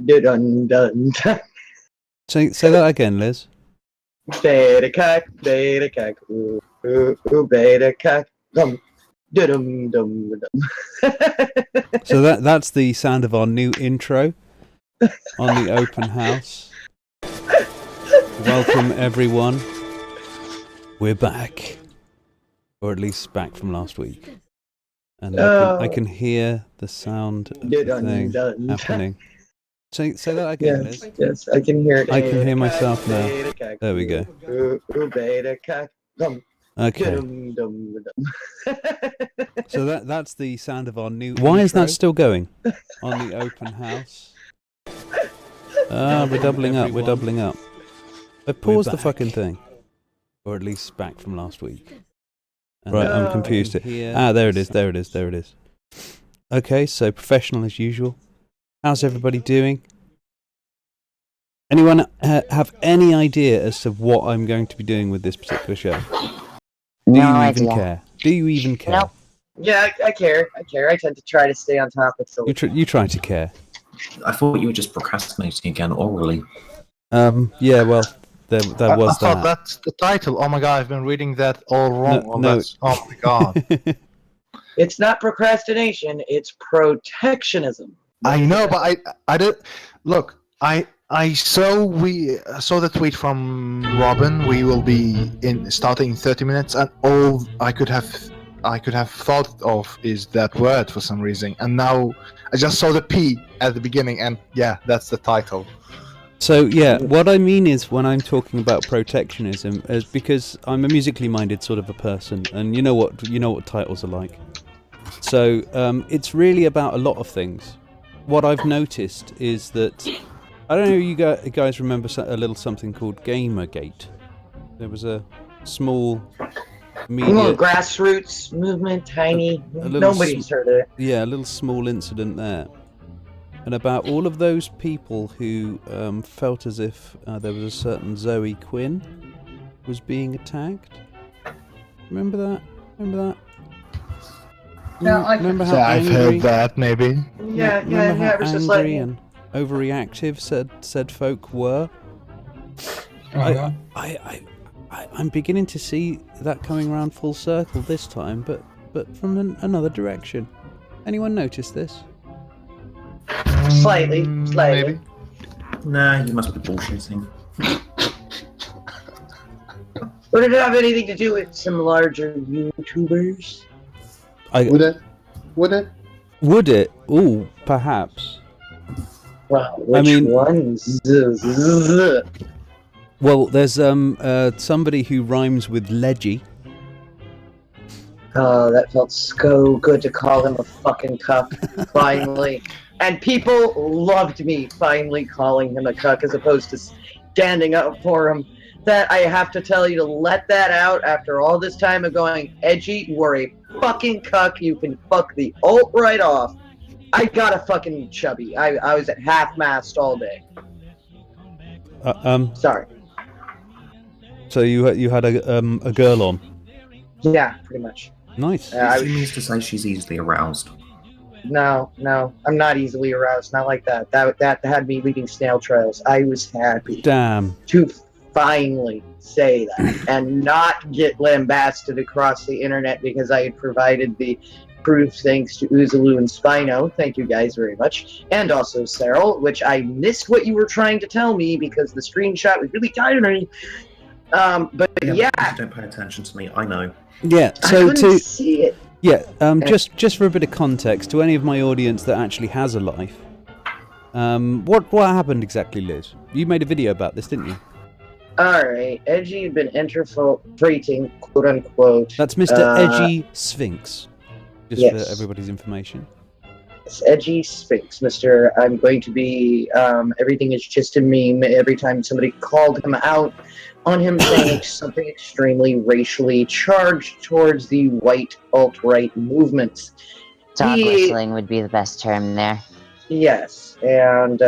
Dun dun dun. Say that again, Liz. Beta cock, ooh, ooh, ooh, beta cock, dum, dum, dum, dum. So that's the sound of our new intro on the open house. Welcome everyone. We're back, or at least back from last week, and I can hear the sound of the thing happening. Say that again, Liz. Yes, I can hear it. I can hear myself now. There we go. Okay. So that's the sound of our new. Why is that still going on the open house? We're doubling up. We're doubling up. I paused the fucking thing, or at least back from last week. Right, I'm confused. There it is. There it is. There it is. Okay, so professional as usual. How's everybody doing? Anyone have any idea as to what I'm going to be doing with this particular show? Do you even care? Do you even care? Nope. Yeah, I care. I tend to try to stay on topic. So you try to care. I thought you were just procrastinating again orally. Yeah, well, there was that. I thought that's the title. Oh my god, I've been reading that all wrong. No. Oh my god. It's not procrastination, it's protectionism. I know, but I did look. I saw the tweet from Robin. We will be starting in 30 minutes, and all I could have thought of is that word for some reason, and now I just saw the P at the beginning, and yeah, that's the title. So yeah, what I mean is when I'm talking about protectionism is because I'm a musically minded sort of a person, and you know what titles are like. So it's really about a lot of things. What I've noticed is that I don't know if you guys remember a little something called Gamergate. There was a small media grassroots movement, tiny. Nobody's heard of it. Yeah, a little small incident there. And about all of those people who felt as if there was a certain Zoe Quinn was being attacked. Remember that? Yeah, remember how I've heard that maybe. Yeah. Remember how It was just angry and overreactive said folk were. I'm beginning to see that coming around full circle this time, but from another direction. Anyone notice this? Slightly. Maybe. Nah, you must be bullshitting. Would it have anything to do with some larger YouTubers? Would it? Would it? Ooh, perhaps. Well, which ones? Well, there's somebody who rhymes with Leggy. Oh, that felt so good to call him a fucking cuck, finally. And people loved me finally calling him a cuck as opposed to standing up for him. That I have to tell you to let that out after all this time of going, Edgy, you are a fucking cuck. You can fuck the alt right off. I got a fucking chubby. I was at half-mast all day. Sorry. So you had a girl on? Yeah, pretty much. Nice. She means to say she's easily aroused. No, I'm not easily aroused. Not like that. That had me leaving snail trails. I was happy. Damn. To finally say that and not get lambasted across the internet because I had provided the proof thanks to Uzulu and Spino. Thank you guys very much. And also Cyril, which I missed what you were trying to tell me because the screenshot was really tiny. But yeah. You don't pay attention to me, I know. Yeah, so I couldn't see it. Yeah, just for a bit of context to any of my audience that actually has a life. What happened exactly, Liz? You made a video about this, didn't you? Alright, Edgy had been infiltrating, quote unquote. That's Mr. Edgy Sphinx. Just for everybody's information. It's Edgy Sphinx, Mr. I'm going to be, everything is just a meme. Every time somebody called him out on him saying something extremely racially charged towards the white alt-right movement. Dog whistling would be the best term there. Yes, and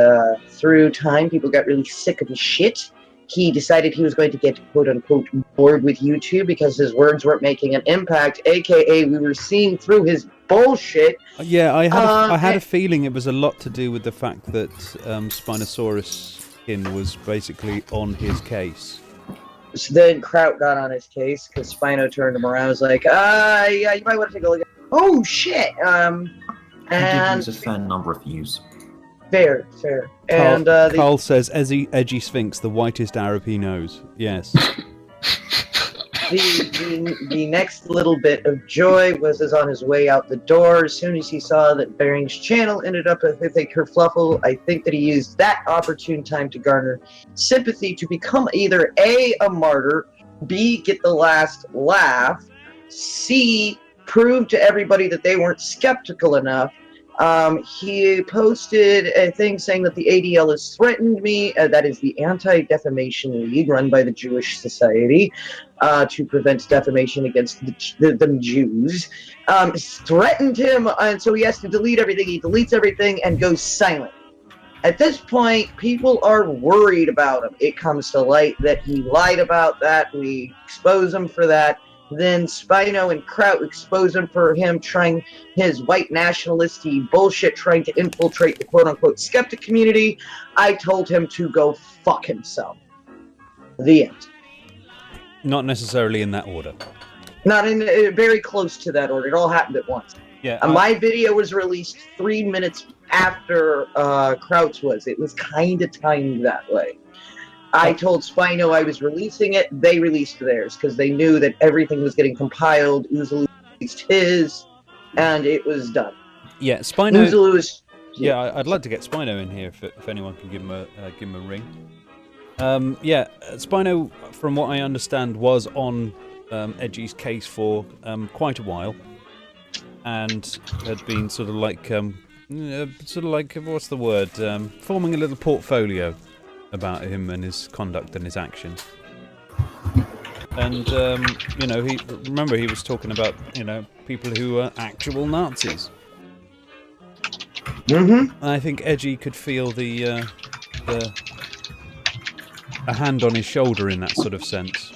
through time, people got really sick of his shit, he decided he was going to get quote-unquote bored with YouTube because his words weren't making an impact, aka we were seeing through his bullshit. Yeah, I had a feeling it was a lot to do with the fact that Spinosaurus was basically on his case. So then Kraut got on his case because Spino turned him around. Was like, yeah, you might want to take a look at. Oh shit. He did And use a fair number of views. fair. And Carl says, edgy Sphinx, the whitest Arab he knows. Yes. the next little bit of joy was as on his way out the door. As soon as he saw that Bering's channel ended up with a kerfluffle, I think that he used that opportune time to garner sympathy to become either A, a martyr, B, get the last laugh, C, prove to everybody that they weren't skeptical enough. He posted a thing saying that the ADL has threatened me. That is the Anti-Defamation League run by the Jewish Society to prevent defamation against the Jews. Threatened him, and so he has to delete everything. He deletes everything and goes silent. At this point, people are worried about him. It comes to light that he lied about that. We expose him for that. Then Spino and Kraut expose him for him trying his white nationalisty bullshit, trying to infiltrate the quote-unquote skeptic community. I told him to go fuck himself. The end. Not necessarily in that order. Not in very close to that order. It all happened at once. Yeah. My video was released 3 minutes after Kraut's was. It was kind of timed that way. I told Spino I was releasing it. They released theirs because they knew that everything was getting compiled. Oozaloo released his, and it was done. Yeah, Spino. Oozaloo is. Yeah, I'd like to get Spino in here if anyone can give him a ring. Yeah, Spino, from what I understand, was on Edgy's case for quite a while, and had been sort of like what's the word? Forming a little portfolio about him and his conduct and his actions. And he was talking about people who are actual Nazis. Mm-hmm. I think Edgy could feel a hand on his shoulder in that sort of sense.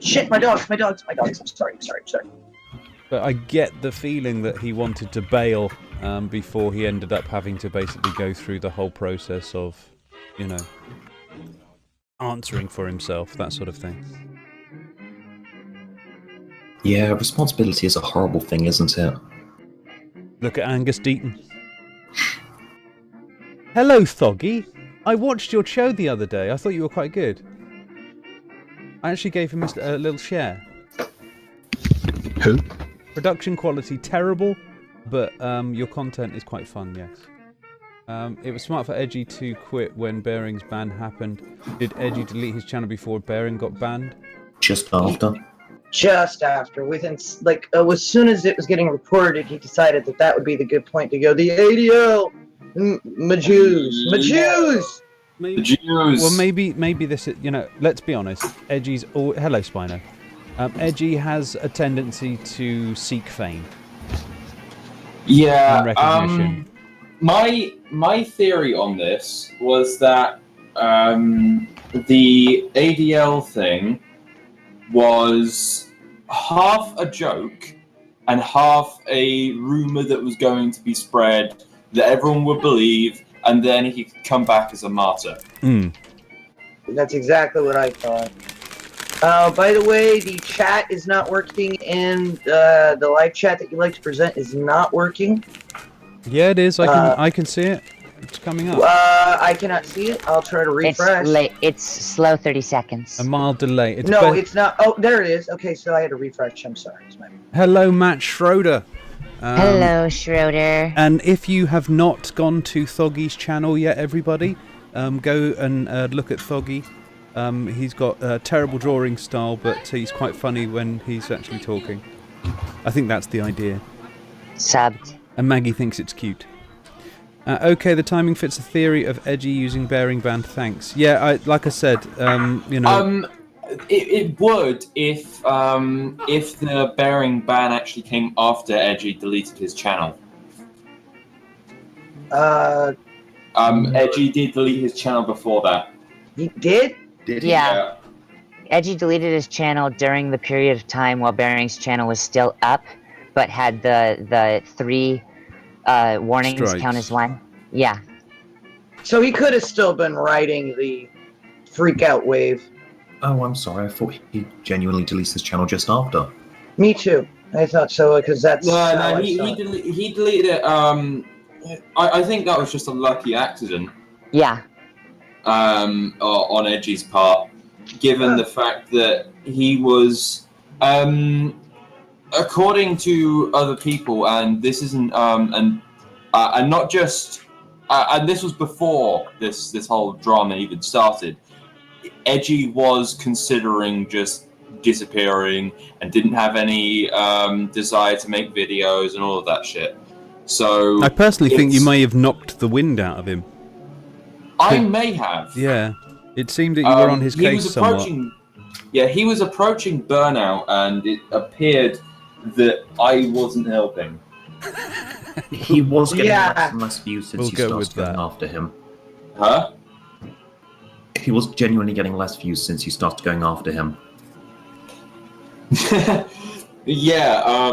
Shit, my dogs. I'm sorry. But I get the feeling that he wanted to bail before he ended up having to basically go through the whole process of, answering for himself, that sort of thing. Yeah, responsibility is a horrible thing, isn't it? Look at Angus Deaton. Hello, Thoggy. I watched your show the other day. I thought you were quite good. I actually gave him a little share. Who? Production quality terrible, but your content is quite fun, yes. It was smart for Edgy to quit when Bering's ban happened. Did Edgy delete his channel before Bering got banned? Just after. Just after, within as soon as it was getting reported, he decided that would be the good point to go. The ADL, my Jews. Maybe, the Jews. Well, maybe this is, let's be honest. Edgy's hello, Spino. Edgy has a tendency to seek fame. Yeah. And recognition. My theory on this was that the ADL thing was half a joke and half a rumor that was going to be spread that everyone would believe, and then he could come back as a martyr. That's exactly what I thought. By the way, the chat is not working, and the live chat that you like to present is not working. Yeah, it is. I can see it. It's coming up. I cannot see it. I'll try to refresh. It's slow 30 seconds. A mild delay. It's not. Oh, there it is. Okay, so I had to refresh. I'm sorry. Hello, Matt Schroeder. Hello, Schroeder. And if you have not gone to Thoggy's channel yet, everybody, go and look at Thoggy. He's got a terrible drawing style, but he's quite funny when he's actually talking. I think that's the idea. Subbed. And Maggie thinks it's cute. Okay, the timing fits the theory of Edgy using Bering band. Thanks. Yeah, like I said, It would if the Bering ban actually came after Edgy deleted his channel. Edgy did delete his channel before that. He did? Did he? Yeah. Edgy deleted his channel during the period of time while Bearing's channel was still up, but had the 3 warnings Strikes. count as 1. Yeah. So he could have still been riding the freak out wave. Oh, I'm sorry. I thought he genuinely deleted his channel just after. Me too. I thought so, because that's how No, I he saw it. he deleted it. I think that was just a lucky accident. Yeah. On Edgy's part, given the fact that he was, according to other people, and this isn't, and not just, and this was before this whole drama even started. Edgy was considering just disappearing and didn't have any desire to make videos and all of that shit. So I personally think you may have knocked the wind out of him. I may have. Yeah, it seemed that you were on his he case was somewhat. approaching. Yeah, he was approaching burnout, and it appeared that I wasn't helping. He was getting Yeah. less and less views since We'll you go started with going that. after him. Huh? He was genuinely getting less views since you started going after him. Yeah.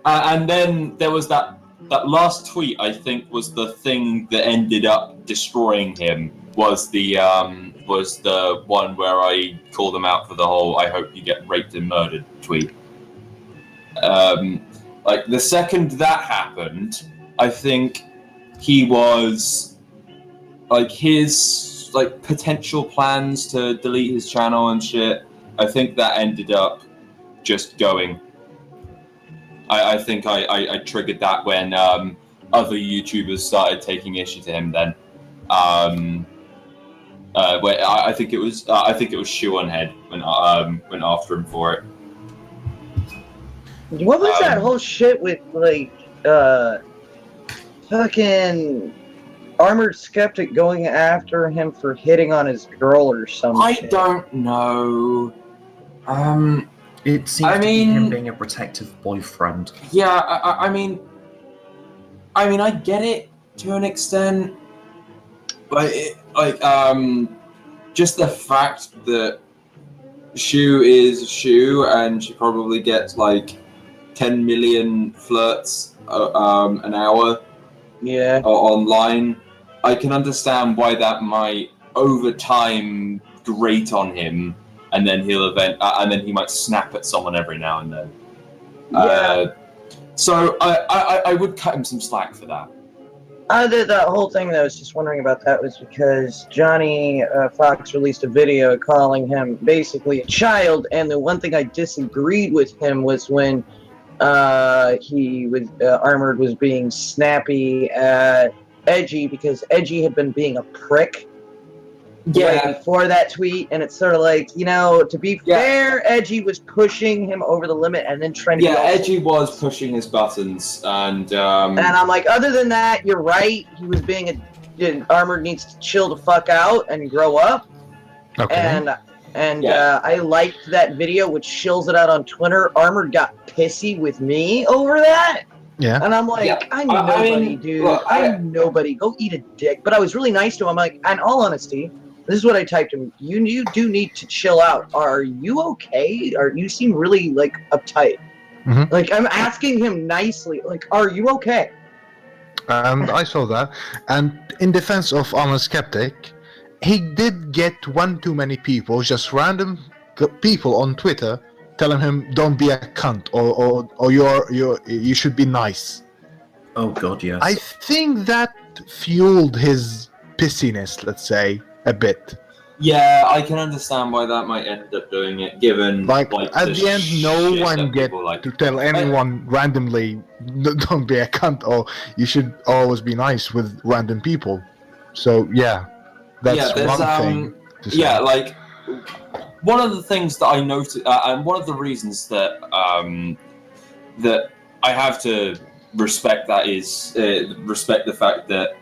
And then there was that last tweet. I think was the thing that ended up destroying him. Was the one where I called him out for the whole "I hope you get raped and murdered" tweet. Like the second that happened, I think he was like his potential plans to delete his channel and shit. I think that ended up just going. I think I triggered that when other YouTubers started taking issue to him. Then, where I think it was Shoe on Head went after him for it. What was that whole shit with, fucking Armored Skeptic going after him for hitting on his girl or some I shit? don't know. It seems to be him being a protective boyfriend. Yeah, I mean, I get it to an extent, but just the fact that Shoe is Shoe and she probably gets 10 million flirts an hour. Yeah. Online, I can understand why that might over time grate on him, and then and then he might snap at someone every now and then. Yeah. So I would cut him some slack for that. The whole thing that I was just wondering about that was because Johnny Fox released a video calling him basically a child, and the one thing I disagreed with him was when Armored was being snappy at Edgy because Edgy had been being a prick right before that tweet, and it's sort of to be fair, Edgy was pushing him over the limit and then trying to Edgy was pushing his buttons, and I'm like, other than that, you're right, he was being Armored needs to chill the fuck out and grow up. Okay. And I liked that video, which shills it out on Twitter. Armored got pissy with me over that. Yeah. And I'm like, I'm nobody, dude. Look, I'm nobody. Go eat a dick. But I was really nice to him. I'm like, in all honesty, this is what I typed him. You do need to chill out. Are you okay? You seem really uptight. Mm-hmm. I'm asking him nicely. Are you okay? And I saw that. And in defense of Armored Skeptic, he did get one too many people, just random people on Twitter, telling him don't be a cunt or you should be nice. Oh god, yes. I think that fueled his pissiness, let's say, a bit. Yeah, I can understand why that might end up doing it, given At the end, no one get to tell anyone randomly don't be a cunt or you should always be nice with random people. So yeah, that's one thing to say. Yeah, one of the things that I noticed, and one of the reasons that that I have to respect that is respect the fact that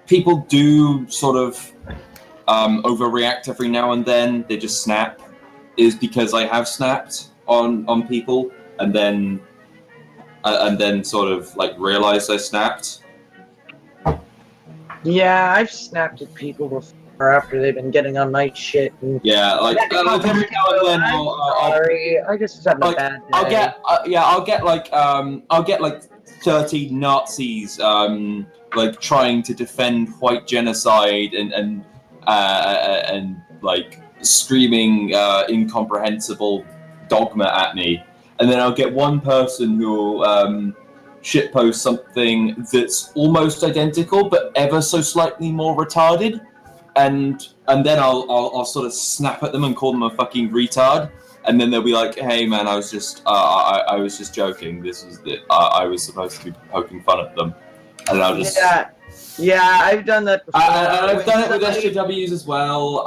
people do sort of overreact every now and then. They just snap, is because I have snapped on people and then sort of realized I snapped. Yeah, I've snapped at people before. after they've been getting on my shit. And Yeah, like every now and then sorry, I just having a bad day. I'll get like 30 Nazis like trying to defend white genocide and like screaming incomprehensible dogma at me, and then I'll get one person who'll shitpost something that's almost identical but ever so slightly more retarded, and then I'll sort of snap at them and call them a fucking retard, and then they'll be like, "Hey man, I was just joking. This was I was supposed to be poking fun at them," and I'll just yeah, I've done that before. I've done it with SJWs as well.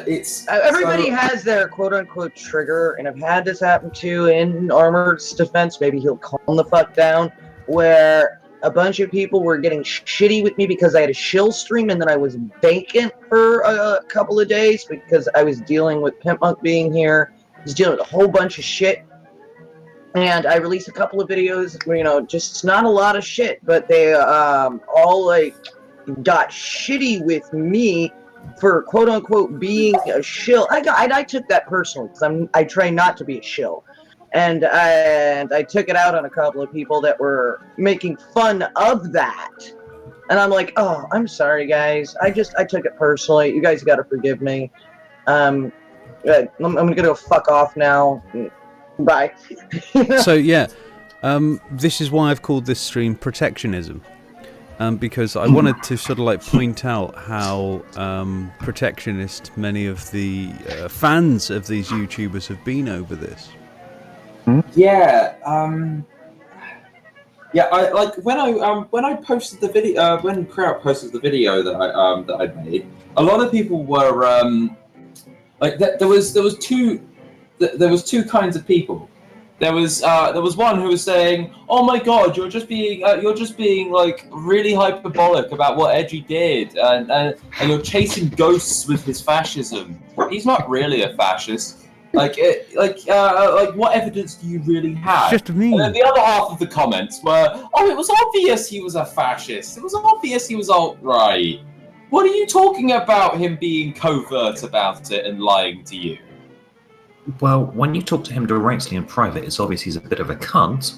It's everybody has their quote unquote trigger, and I've had this happen too in Armored's defense. Maybe he'll calm the fuck down. Where a bunch of people were getting shitty with me because I had a shill stream and then I was vacant for a couple of days because I was dealing with Pimp Monk being here. I was dealing with a whole bunch of shit. And I released a couple of videos where, just not a lot of shit, but they all like got shitty with me for quote unquote being a shill. I took that personally because I try not to be a shill. And I took it out on a couple of people that were making fun of that. And I'm like, oh, I'm sorry, guys. I took it personally. You guys got to forgive me. I'm going to go fuck off now. Bye. So, yeah, this is why I've called this stream Protectionism. Because I wanted to sort of like point out how protectionist many of the fans of these YouTubers have been over this. Yeah, I like when I posted the video when Kraut posted the video that I made. A lot of people were like there was two kinds of people. There was one who was saying, "Oh my God, you're just being like really hyperbolic about what Edgy did, and you're chasing ghosts with his fascism. He's not really a fascist." Like what evidence do you really have? Just me. And then the other half of the comments were, "Oh, it was obvious he was a fascist. It was obvious he was alt-right. What are you talking about him being covert about it and lying to you?" Well, when you talk to him directly in private, it's obvious he's a bit of a cunt.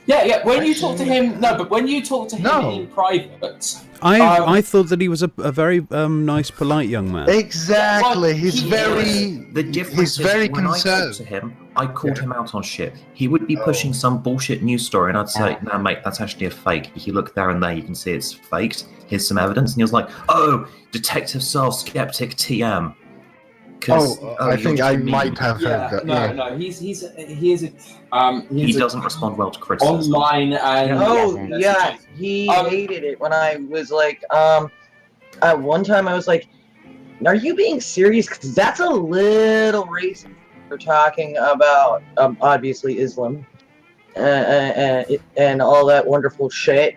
Yeah. When you talk to him in private, I thought that he was a very nice, polite young man. Exactly. He's The difference he's very is when concerned. I talked to him, I called him out on shit. He would be pushing some bullshit news story, and I'd say, "No, mate, that's actually a fake. If you look there and there, you can see it's faked. Here's some evidence." And he was like, "Oh, Detective Sal Skeptic TM." I think I might have heard that. No. He doesn't respond well to criticism online, and he hated it when I was like, at one time I was like, "Are you being serious? Because that's a little racist." We're talking about obviously Islam and all that wonderful shit.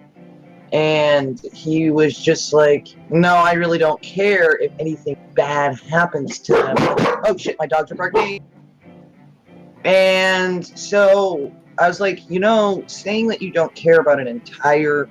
And he was just like, "No, I really don't care if anything bad happens to them." Oh shit, my dogs are barking. And so I was like, saying that you don't care about an entire,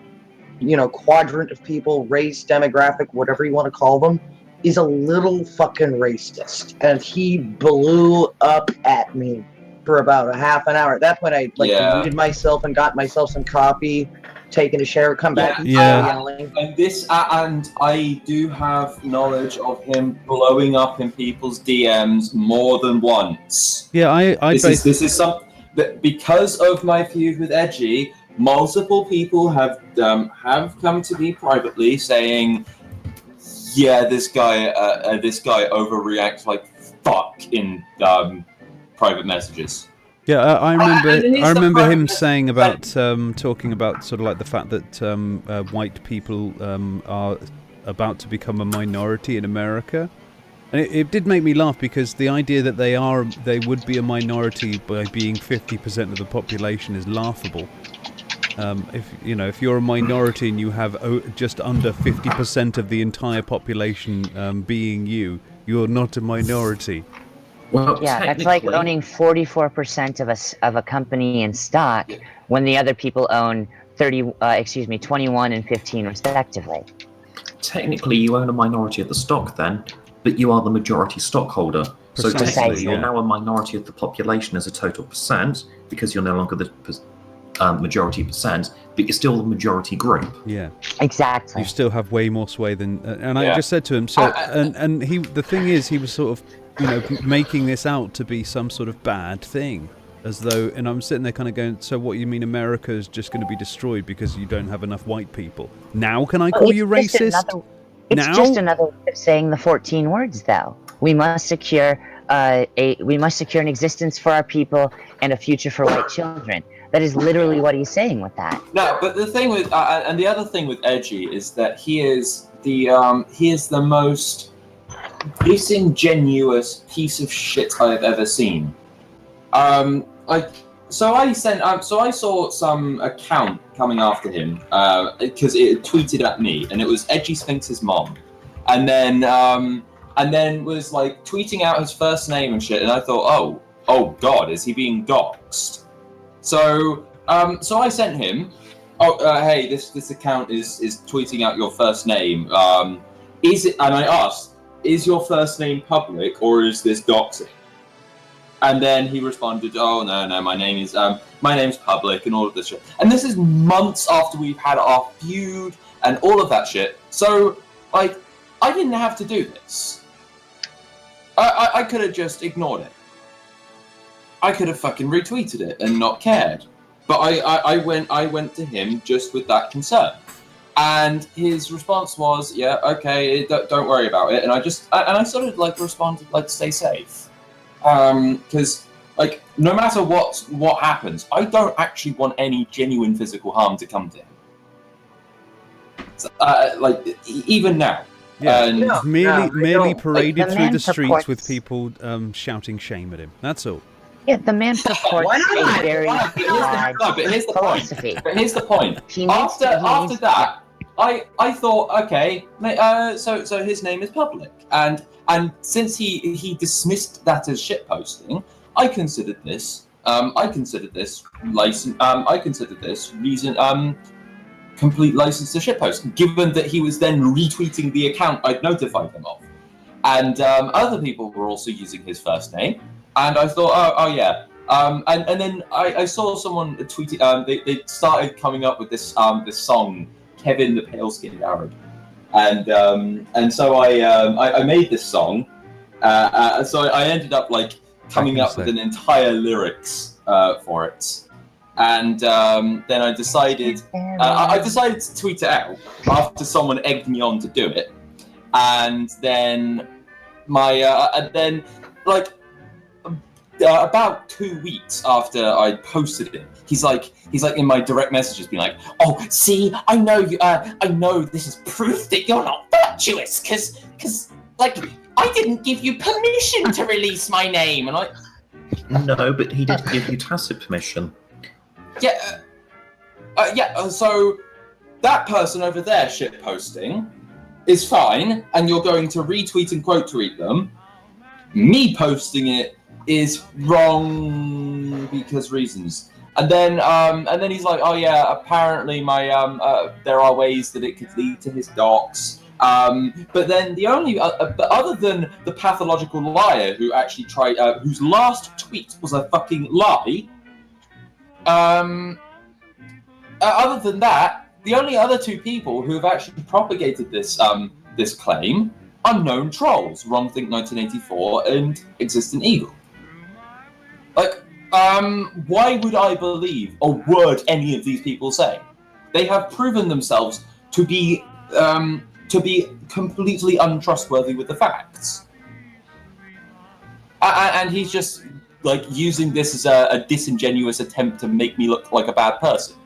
quadrant of people, race, demographic, whatever you want to call them, is a little fucking racist. And he blew up at me for about a half an hour. At that point, I muted myself and got myself some coffee, taken a shower, come back and yelling. And I do have knowledge of him blowing up in people's DMs more than once. Yeah, This is something that, because of my feud with Edgy, multiple people have come to me privately saying, "Yeah, this guy overreacts like fuck" in private messages. Yeah, I remember him saying about talking about sort of like the fact that white people are about to become a minority in America, and it did make me laugh because the idea that they would be a minority by being 50% of the population is laughable. If you're a minority and you have just under 50% of the entire population being you're not a minority. Well, yeah, that's like owning 44% of a company in stock when the other people own 21 and 15 respectively. technically you own a minority of the stock then, but you are the majority stockholder. So Precisely, technically you're yeah. now a minority of the population as a total percent, because you're no longer the majority percent, but you're still the majority group. Yeah. Exactly. You still have way more sway than, and I Yeah. just said to him. So, and he, the thing is, he was sort of, making this out to be some sort of bad thing, as though. And I'm sitting there, kind of going, "So what? You mean America is just going to be destroyed because you don't have enough white people? Now can I call you racist? It's Now? just another way of saying the 14 words, though. We must secure an existence for our people and a future for white children. That is literally what he's saying with that. No, but the thing with and the other thing with Edgy is that he is the most disingenuous piece of shit I've ever seen. So I saw some account coming after him because it tweeted at me, and it was Edgy Sphinx's mom, and then was like tweeting out his first name and shit, and I thought, oh god, is he being doxxed? So I sent him, hey, this account is tweeting out your first name. Is it? And I asked, is your first name public or is this doxing? And then he responded, oh no, my name's public and all of this shit. And this is months after we've had our feud and all of that shit. So like, I didn't have to do this. I could have just ignored it. I could have fucking retweeted it and not cared. But I went to him just with that concern. And his response was, yeah, okay, don't worry about it. And I sort of like responded, like, stay safe. Because like, no matter what happens, I don't actually want any genuine physical harm to come to him. So, like, even now. Yeah, And merely paraded the through man the streets purports- with people shouting shame at him. That's all. Yeah, the man purports Why not? a very But here's the point. philosophy. But here's the point. He needs After that, I thought, okay, so his name is public, and since he dismissed that as shitposting, I considered this complete license to shitpost, given that he was then retweeting the account I'd notified him of, and other people were also using his first name, and I thought, oh yeah. And then I saw someone tweet it. They started coming up with this song, Kevin the Pale Skinned Arab, and so I made this song. So I ended up like coming up with an entire lyrics for it, and then I decided to tweet it out after someone egged me on to do it, and then about 2 weeks after I posted it, he's like in my direct messages being like, oh, see, I know this is proof that you're not virtuous, because like, I didn't give you permission to release my name. And No, but he did give you tacit permission. yeah, so that person over there shit posting is fine, and you're going to retweet and quote tweet them. Me posting it is wrong because reasons. And then he's like, oh yeah, apparently my there are ways that it could lead to his docs. But then the only but other than the pathological liar who actually tried, whose last tweet was a fucking lie. Other than that, the only other two people who have actually propagated this this claim are known trolls, Wrongthink 1984 and Existent Eagle. Like, why would I believe a word any of these people say? They have proven themselves to be completely untrustworthy with the facts. And he's just like using this as a disingenuous attempt to make me look like a bad person.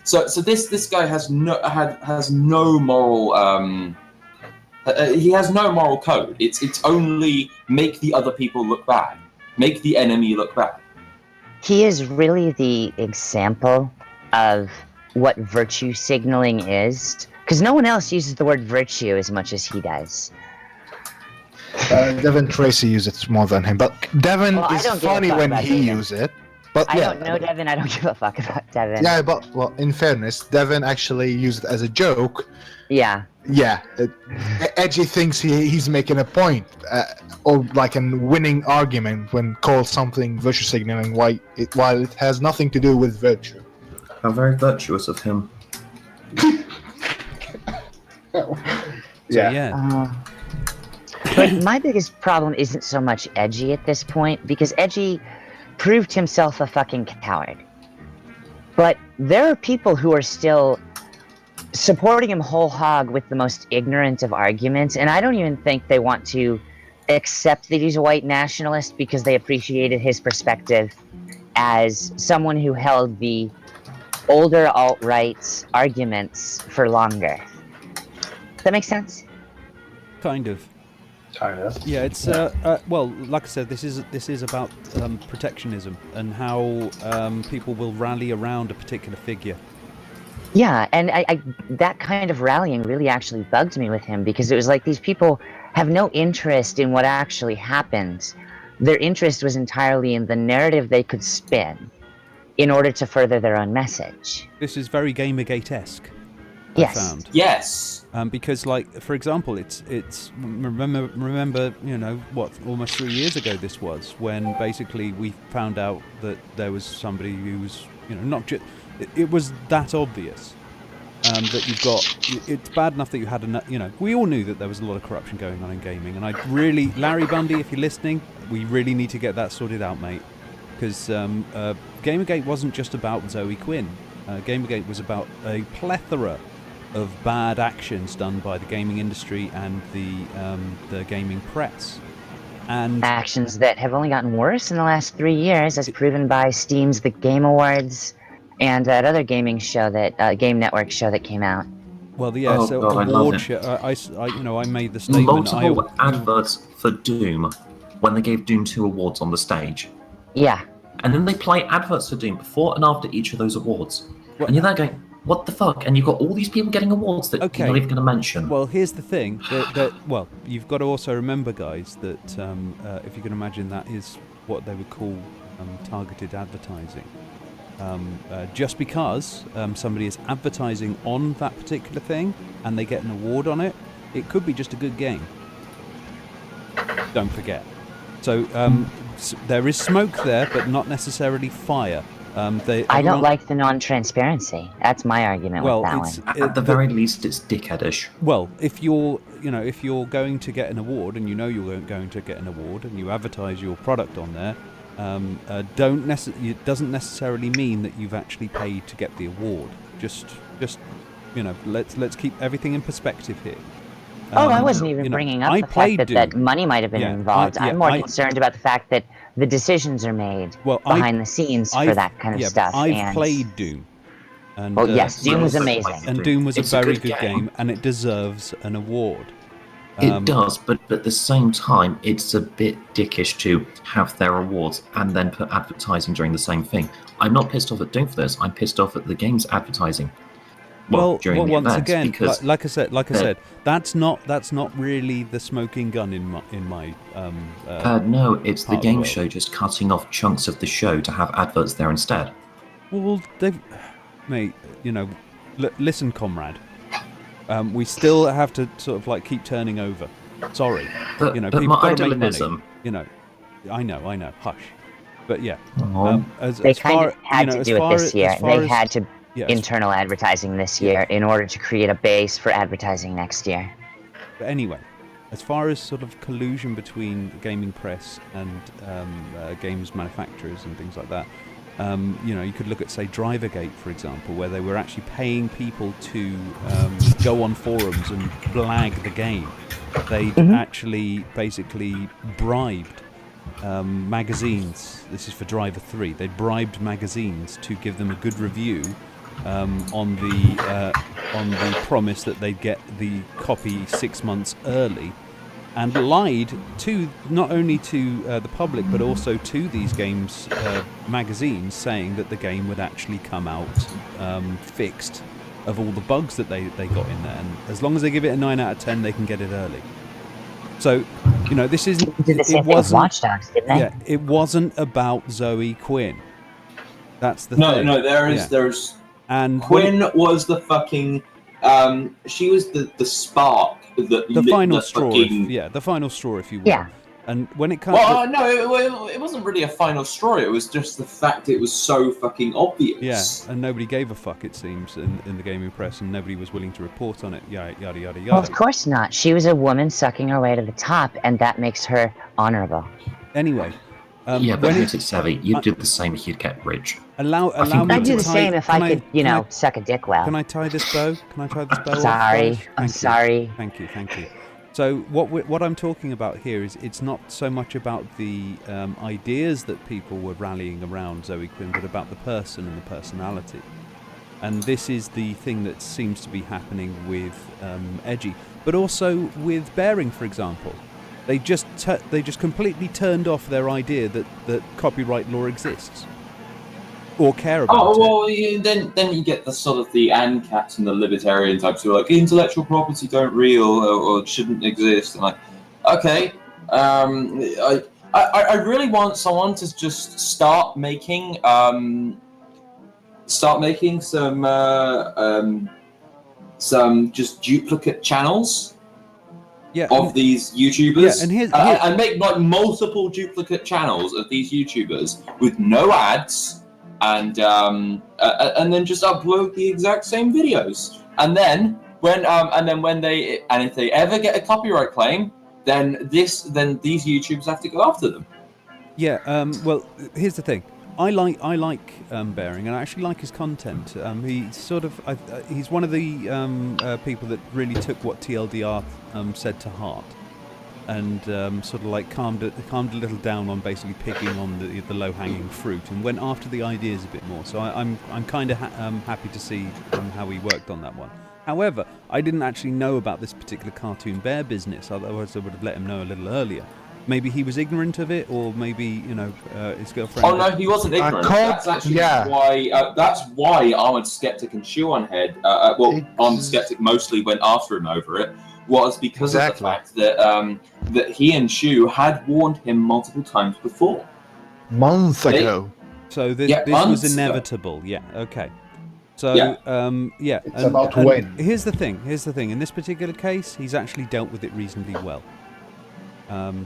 So this guy has no moral. He has no moral code. It's only make the other people look bad, make the enemy look bad. He is really the example of what virtue signaling is, because no one else uses the word virtue as much as he does. Devin Tracy uses it more than him, but Devin Well, I is don't give a funny fuck when about he Devin. uses it. But I yeah, don't know Devin. I don't give a fuck about Devin. yeah, but well, in fairness, Devin actually used it as a joke. Yeah. Yeah, Edgy thinks he's making a point, or like a winning argument when called something virtue signaling, while it has nothing to do with virtue. How very virtuous of him. But my biggest problem isn't so much Edgy at this point, because Edgy proved himself a fucking coward. But there are people who are still supporting him whole hog with the most ignorant of arguments, and I don't even think they want to accept that he's a white nationalist because they appreciated his perspective as someone who held the older alt-right's arguments for longer. Does that make sense? Kind of. Kind of. Yeah, it's well, like I said, this is about protectionism and how people will rally around a particular figure. Yeah, and I that kind of rallying really actually bugged me with him, because it was like these people have no interest in what actually happens. Their interest was entirely in the narrative they could spin in order to further their own message. This is very Gamergate-esque. Yes. I found. Yes. Because, like, for example, it's remember, you know, what, almost 3 years ago this was, when basically we found out that there was somebody who was, you know, not just, it was that obvious that you've got, it's bad enough that you had, you know, we all knew that there was a lot of corruption going on in gaming, and I really, Larry Bundy, if you're listening, we really need to get that sorted out, mate, because Gamergate wasn't just about Zoe Quinn. Gamergate was about a plethora of bad actions done by the gaming industry and the gaming press, and actions that have only gotten worse in the last 3 years, as proven by Steam's The Game Awards and that other gaming show, that Game Network show that came out. Well, yeah, Oh, so God, award show. I made the statement. Multiple adverts for Doom when they gave Doom 2 awards on the stage. Yeah. And then they play adverts for Doom before and after each of those awards. And you're there going, what the fuck? And you've got all these people getting awards that you're not even going to mention. Well, here's the thing. Well, you've got to also remember, guys, that if you can imagine, that is what they would call targeted advertising. Just because somebody is advertising on that particular thing and they get an award on it, it could be just a good game. Don't forget. So there is smoke there, but not necessarily fire. I don't like the non-transparency. That's my argument with that one. At the very least, it's dickheadish. Well, if you're going to get an award, and you know you're going to get an award, and you advertise your product on there, it doesn't necessarily mean that you've actually paid to get the award. Just let's keep everything in perspective here. I wasn't even bringing up the fact that money might have been involved. I'm more concerned about the fact that the decisions are made behind the scenes for that kind of stuff. I've played Doom. And, yes, Doom was amazing. And Doom was a very good game, and it deserves an award. It does, but at the same time, it's a bit dickish to have their awards and then put advertising during the same thing. I'm not pissed off at Doom for this. I'm pissed off at the game's advertising. Well, once again, like I said, that's not really the smoking gun in my. No, it's the game show just cutting off chunks of the show to have adverts there instead. Well, mate, listen, comrade. We still have to sort of like keep turning over. Sorry, but people my got to make idealism. money. I know. Hush. But yeah, they kind of had to do it this year. They had to. Internal advertising this year in order to create a base for advertising next year. But anyway, as far as sort of collusion between gaming press and games manufacturers and things like that, you could look at, say, Drivergate, for example, where they were actually paying people to go on forums and blag the game. They actually basically bribed magazines. This is for Driver 3. They bribed magazines to give them a good review on the promise that they'd get the copy 6 months early, and lied to not only to the public but also to these games magazines, saying that the game would actually come out fixed of all the bugs that they got in there, and as long as they give it a 9 out of 10, they can get it early. So this isn't. Did the same thing with Watch Dogs, didn't they? Yeah, it wasn't about Zoe Quinn. That's the No, thing. no, Yeah. there's And Quinn was the fucking. She was the spark that the lit final the straw, fucking. the final straw, if you will. Yeah. And when it comes, Well, no, it wasn't really a final straw. It was just the fact it was so fucking obvious. and nobody gave a fuck, it seems, in the gaming press, and nobody was willing to report on it. Yada yada yada Well, yada. of course not. She was a woman sucking her way to the top, and that makes her honorable. Anyway, yeah, but when here's it, Savvy. You'd do the same if you'd get rich. allow think me I'd to do the tie- same if can I could, you can know, suck a dick well. Can I tie this bow? Can I tie this bow off? Sorry, guys? I'm Thank you. sorry. Thank you. So what I'm talking about here is it's not so much about the ideas that people were rallying around Zoe Quinn, but about the person and the personality. And this is the thing that seems to be happening with Edgy, but also with Bearing, for example. They just completely turned off their idea that copyright law exists or care about it. Well, then you get the sort of the ANCAPs and the libertarian types who are like, intellectual property don't real or shouldn't exist. And like, okay, I really want someone to just start making some just duplicate channels of these YouTubers, and make like multiple duplicate channels of these YouTubers with no ads. And then just upload the exact same videos, and then if they ever get a copyright claim, then these YouTubers have to go after them. Yeah. Well, here's the thing. I like Bearing, and I actually like his content. He's one of the people that really took what TLDR said to heart, and sort of like calmed a little down on basically picking on the low-hanging fruit, and went after the ideas a bit more. So I'm kind of happy to see how he worked on that one. However, I didn't actually know about this particular cartoon bear business. Otherwise, I would have let him know a little earlier. Maybe he was ignorant of it, or maybe his girlfriend. Oh no, he wasn't ignorant. That's actually why. That's why Armored Skeptic and Shoe-on-Head. Armored Skeptic mostly went after him over it. Was because of the fact that that he and Shu had warned him multiple times before. Months ago. So this was inevitable. Yeah. Okay. So It's about to win. Here's the thing. In this particular case, he's actually dealt with it reasonably well.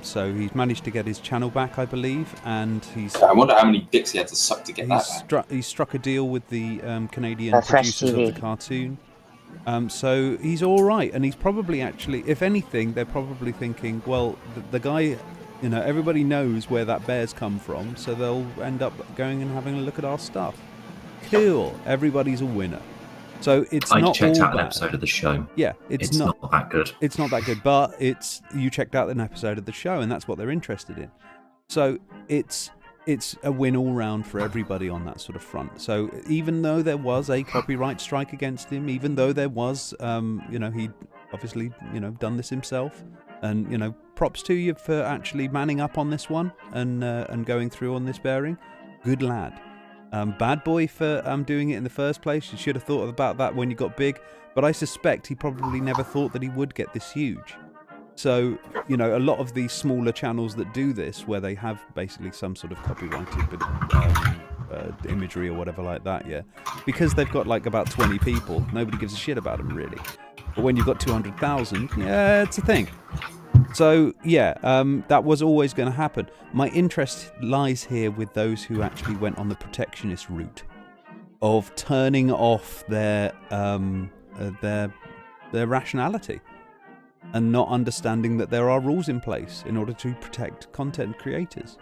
So he's managed to get his channel back, I believe, and I wonder how many dicks he had to suck to get that back. He struck a deal with the Canadian producers of the cartoon. So he's all right, and he's probably actually, if anything, they're probably thinking, well, the guy, everybody knows where that bear's come from, so they'll end up going and having a look at our stuff. Cool, everybody's a winner. So it's not all bad. I checked out an episode of the show. Yeah, it's not that good. It's not that good, but you checked out an episode of the show, and that's what they're interested in. So it's a win all round for everybody on that sort of front. So even though there was a copyright strike against him, even though there was, he'd obviously, done this himself, and props to you for actually manning up on this one and going through on this Bearing. Good lad. Bad boy for doing it in the first place. You should have thought about that when you got big, but I suspect he probably never thought that he would get this huge. So, a lot of these smaller channels that do this, where they have basically some sort of copyrighted imagery or whatever like that, because they've got like about 20 people, nobody gives a shit about them really. But when you've got 200,000, it's a thing. So, that was always going to happen. My interest lies here with those who actually went on the protectionist route of turning off their rationality and not understanding that there are rules in place in order to protect content creators.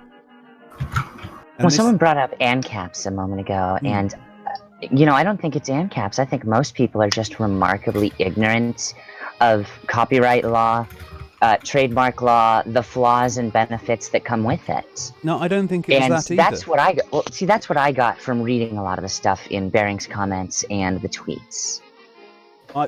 Someone brought up ANCAPs a moment ago, and I don't think it's ANCAPs. I think most people are just remarkably ignorant of copyright law, trademark law, the flaws and benefits that come with it. No, I don't think it was that either. That's what I got. Well, see, that's what I got from reading a lot of the stuff in Bearing's comments and the tweets.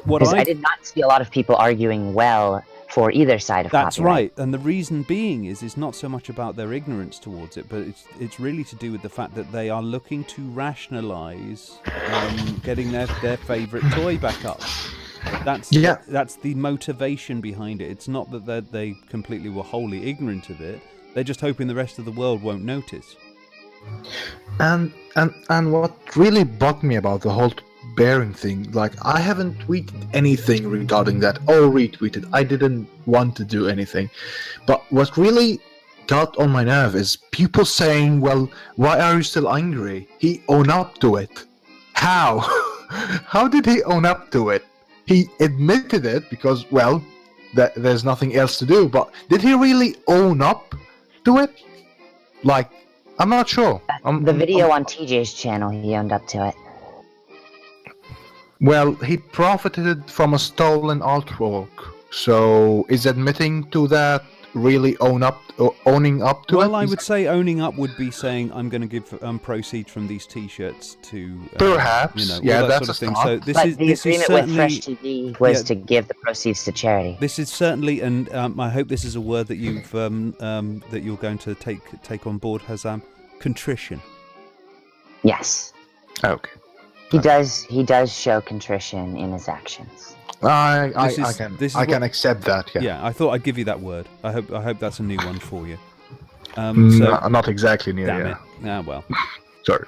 Because I did not see a lot of people arguing well for either side of copyright. That's right, and the reason being is it's not so much about their ignorance towards it, but it's really to do with the fact that they are looking to rationalise getting their favourite toy back up. That's the motivation behind it. It's not that they completely were wholly ignorant of it. They're just hoping the rest of the world won't notice. And what really bugged me about the whole bearing thing, like I haven't tweeted anything regarding that or retweeted. I didn't want to do anything. But what really got on my nerve is people saying, well, why are you still angry? He owned up to it. How? How did he own up to it? He admitted it because, well, there's nothing else to do, but did he really own up to it? Like, I'm not sure. The video on TJ's channel, he owned up to it. Well, he profited from a stolen artwork, so is admitting to that really owning up to it? Well, I would say owning up would be saying I'm going to give proceeds from these T-shirts to perhaps, all that that's sort of a thing. start. So this But is the this is agreement with certainly Fresh TV was yeah. to give the proceeds to charity. This is certainly, and I hope this is a word that you've that you're going to take on board, Hazam. Contrition. Yes. Okay. He does show contrition in his actions. I what- can accept that. Yeah. Yeah, I thought I'd give you that word. I hope that's a new one for you. Not exactly new. Damn Yeah. it. Ah, well. Sorry.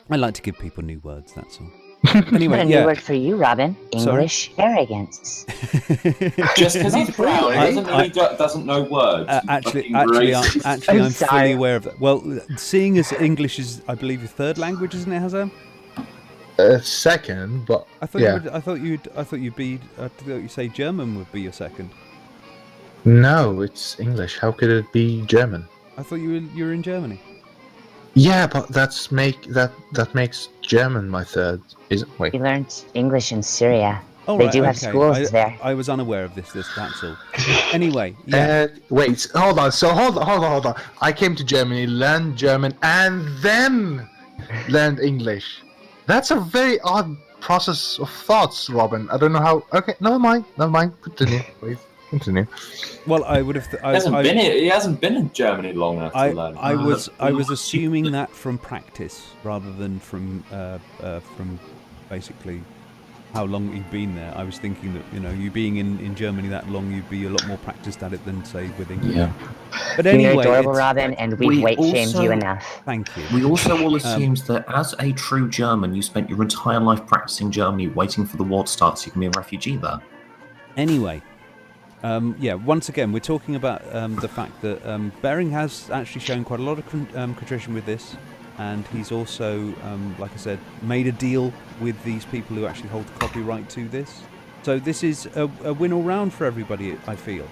I like to give people new words. That's all. Anyway, a new word for you, Robin. English arrogance. Just because he's brown, it doesn't mean I- he doesn't know words. you Actually, fucking racist. I'm I'm sorry. fully aware of that. Well, seeing as English is, I believe, your third language, isn't it, Hazam? Second, but I thought yeah. I thought you'd say German would be your second. No, it's English. How could it be German? I thought you were in Germany. Yeah, but that makes German my third. Wait. He learned English in Syria. Oh, They right, do have okay. schools there. I was unaware of this. That's all. Anyway, yeah. Wait, hold on. So hold on. I came to Germany, learned German, and then learned English. That's a very odd process of thoughts, Robin. I don't know how. Okay, never mind. Continue, please. Continue. Well, I would have. He hasn't been in Germany long enough to learn. I was assuming that from practice rather than from basically how long you've been there. I was thinking that you being in Germany that long, you'd be a lot more practiced at it than say with English. Yeah. But anyway, You're adorable, Robin, and we've We weight shamed also- you enough. thank you. We also all assumed that as a true German, you spent your entire life practicing Germany, waiting for the war to start so you can be a refugee there. Anyway, once again, we're talking about the fact that Bering has actually shown quite a lot of contrition with this, and he's also, like I said, made a deal with these people who actually hold the copyright to this. So this is a win all round for everybody, I feel.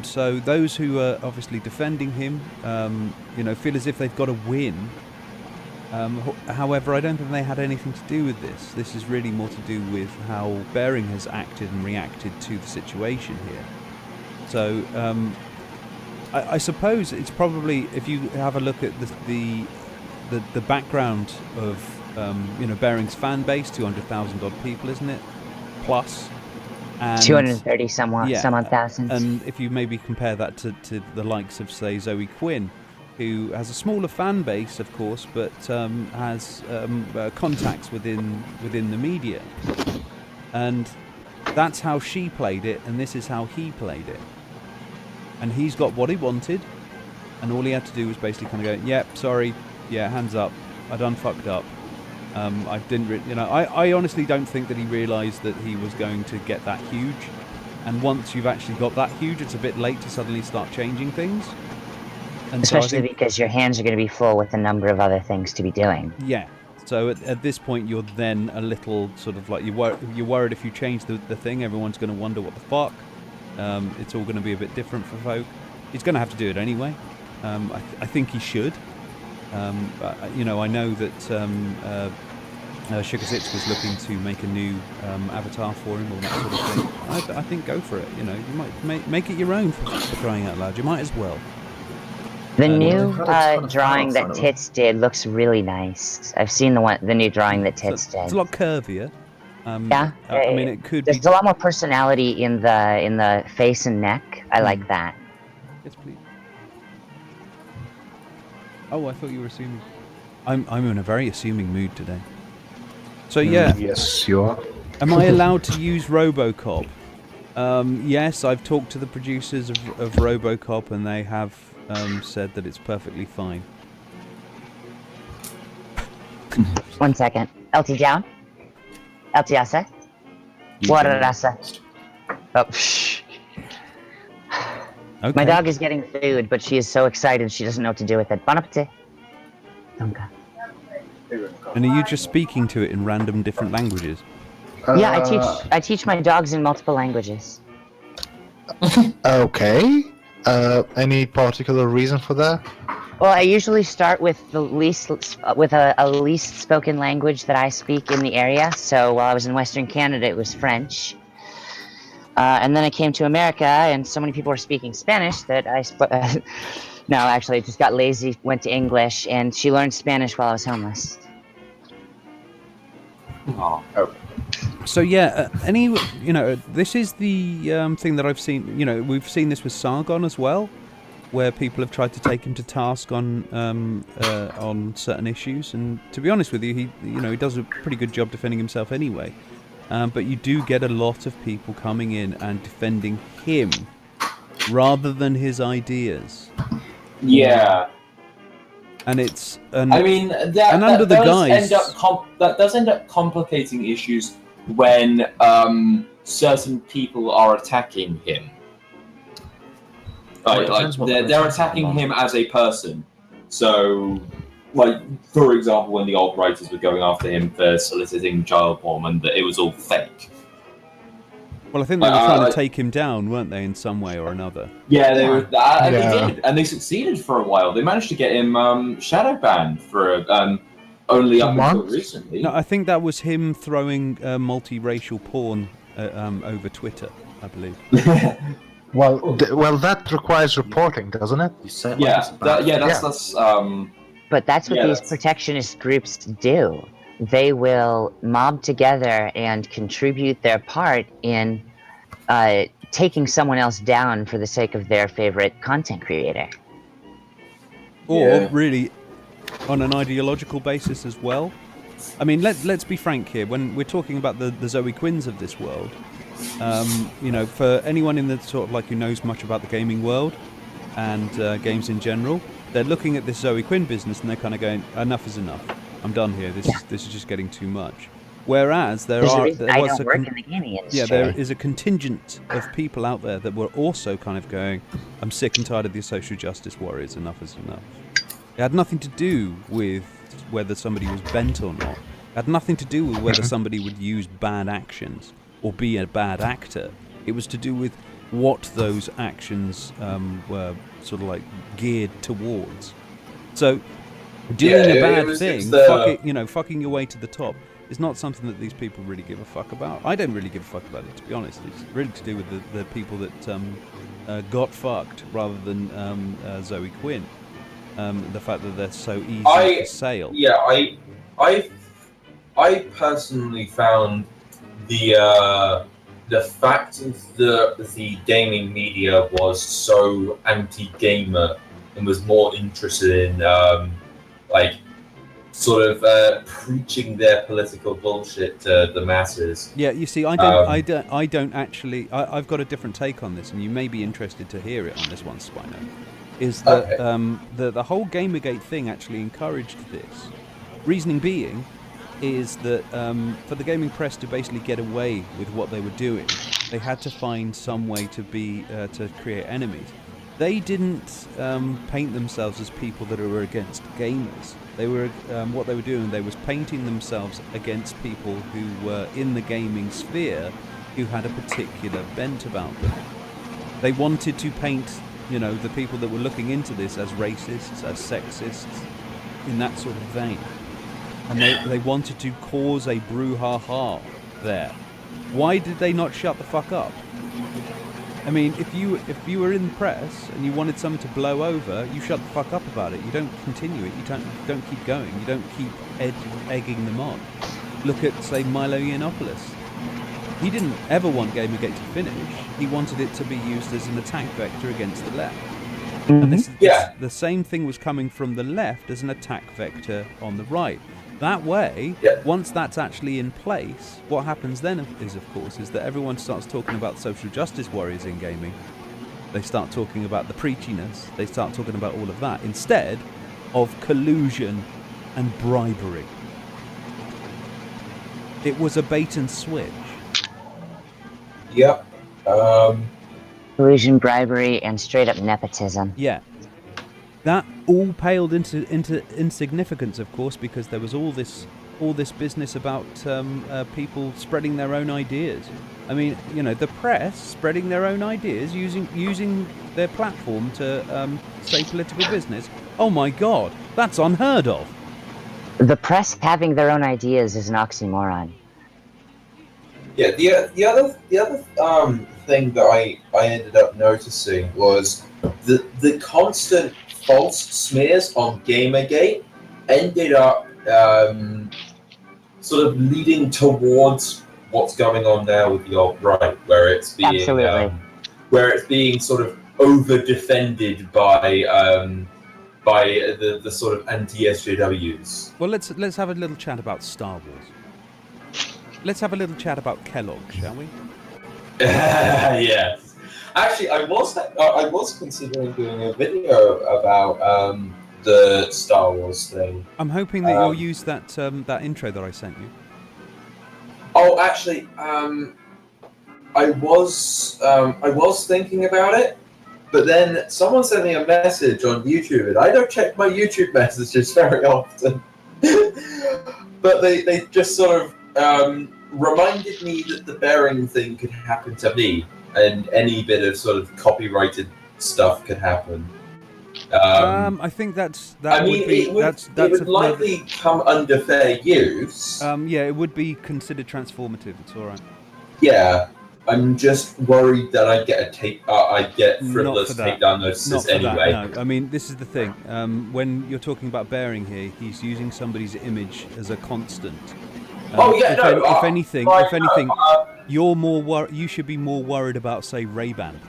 So those who are obviously defending him, feel as if they've got to win. However, I don't think they had anything to do with this. This is really more to do with how Bering has acted and reacted to the situation here. So, I suppose it's probably, if you have a look at the background of Bering's fan base, 200,000 odd people, isn't it? Plus. And 230 some odd thousands. And if you maybe compare that to the likes of, say, Zoe Quinn, who has a smaller fan base, of course, but has contacts within the media. And that's how she played it, and this is how he played it. And he's got what he wanted, and all he had to do was basically kind of go, yep, sorry, yeah, hands up, I done fucked up. I didn't, I honestly don't think that he realised that he was going to get that huge. And once you've actually got that huge, it's a bit late to suddenly start changing things. And especially because your hands are going to be full with a number of other things to be doing. Yeah. So at this point, you're then a little sort of like you're worried if you change the thing, everyone's going to wonder what the fuck. It's all going to be a bit different for folk. He's going to have to do it anyway. I think he should. I know that Shukasitz was looking to make a new avatar for him, or that sort of thing. I think go for it. You might make it your own for crying out loud. You might as well. The new drawing that Tits did looks really nice. I've seen the new drawing that Tits did. It's a lot curvier. Yeah, I mean, it could there's be. a lot more personality in the face and neck. I like that. Yes, please. Oh, I thought you were assuming. I'm in a very assuming mood today. So yeah. Yes, you are. Am I allowed to use RoboCop? Yes, I've talked to the producers of RoboCop, and they have said that it's perfectly fine. 1 second. LT down. LT asa. Water asa. Oh, shh. Okay. My dog is getting food, but she is so excited she doesn't know what to do with it. Bon appetit. Donka. And are you just speaking to it in random different languages? Yeah, I teach my dogs in multiple languages. Okay. Any particular reason for that? Well, I usually start with the least a least spoken language that I speak in the area. So while I was in Western Canada, it was French. And then I came to America, and so many people were speaking Spanish that I no, actually, I just got lazy, went to English, and she learned Spanish while I was homeless. Oh, okay. So yeah, this is the thing that I've seen. We've seen this with Sargon as well, where people have tried to take him to task on certain issues. And to be honest with you, he does a pretty good job defending himself anyway. But you do get a lot of people coming in and defending him rather than his ideas. Yeah. And it's I mean, that does end up complicating issues when certain people are attacking him. They're attacking him as a person. So, for example, when the alt-righters were going after him for soliciting child porn, and that it was all fake. Well, I think they were trying to take him down, weren't they, in some way or another? Yeah, they were, and they did, and they succeeded for a while. They managed to get him shadow banned for only up until recently. No, I think that was him throwing multiracial porn over Twitter, I believe. Well, that requires reporting, doesn't it? That's. But that's what these protectionist groups do. They will mob together and contribute their part in taking someone else down for the sake of their favorite content creator. Or really, on an ideological basis as well. I mean, let's be frank here. When we're talking about the Zoe Quinns of this world, for anyone in the sort of who knows much about the gaming world and games in general, they're looking at this Zoe Quinn business and they're kind of going, enough is enough. I'm done here. This is just getting too much. Whereas there is a contingent of people out there that were also kind of going, I'm sick and tired of these social justice warriors. Enough is enough. It had nothing to do with whether somebody was bent or not. It had nothing to do with whether somebody would use bad actions or be a bad actor. It was to do with what those actions were sort of geared towards. So doing a bad thing, fucking your way to the top, is not something that these people really give a fuck about. I don't really give a fuck about it, to be honest. It's really to do with the people that got fucked rather than Zoe Quinn. The fact that they're so easy to assail. Yeah, I personally found the fact that the gaming media was so anti-gamer and was more interested in preaching their political bullshit to the masses. Yeah, you see, I don't actually. I've got a different take on this, and you may be interested to hear it on this one, Spino. Is that the whole Gamergate thing actually encouraged this? Reasoning being is that for the gaming press to basically get away with what they were doing, they had to find some way to create enemies. They didn't paint themselves as people that were against gamers. They were what they were doing. They was painting themselves against people who were in the gaming sphere who had a particular bent about them. They wanted to paint, the people that were looking into this as racists, as sexists, in that sort of vein. And they wanted to cause a brouhaha there. Why did they not shut the fuck up? I mean, if you were in the press and you wanted something to blow over, you shut the fuck up about it. You don't continue it. You don't keep going. You don't keep egging them on. Look at, say, Milo Yiannopoulos. He didn't ever want Gamergate to finish. He wanted it to be used as an attack vector against the left. And the same thing was coming from the left as an attack vector on the right. That way, once that's actually in place, what happens then is that everyone starts talking about social justice warriors in gaming. They start talking about the preachiness. They start talking about all of that instead of collusion and bribery. It was a bait and switch. Yep. Collusion, bribery, and straight up nepotism. Yeah. That all paled into insignificance, of course, because there was all this business about people spreading their own ideas. I mean, you know, the press spreading their own ideas using their platform to say political business. Oh my God, that's unheard of. The press having their own ideas is an oxymoron. Yeah. The other thing that I ended up noticing was the constant false smears on Gamergate ended up sort of leading towards what's going on now with the alt-right, where it's being sort of over defended by the sort of anti-SJWs. Well, let's have a little chat about Star Wars. Let's have a little chat about Kellogg, shall we? Yes. Actually, I was considering doing a video about the Star Wars thing. I'm hoping that you'll use that that intro that I sent you. Oh, actually, I was thinking about it, but then someone sent me a message on YouTube, and I don't check my YouTube messages very often. But they just sort of reminded me that the bearing thing could happen to me, and any bit of sort of copyrighted stuff could happen. I think it would likely come under fair use. Yeah, it would be considered transformative. It's all right. Yeah, I'm just worried that I get frivolous takedown notices anyway. That, no. I mean, this is the thing. When you're talking about bearing here, he's using somebody's image as a constant. If anything, you're more you should be more worried about, say, Ray-Ban.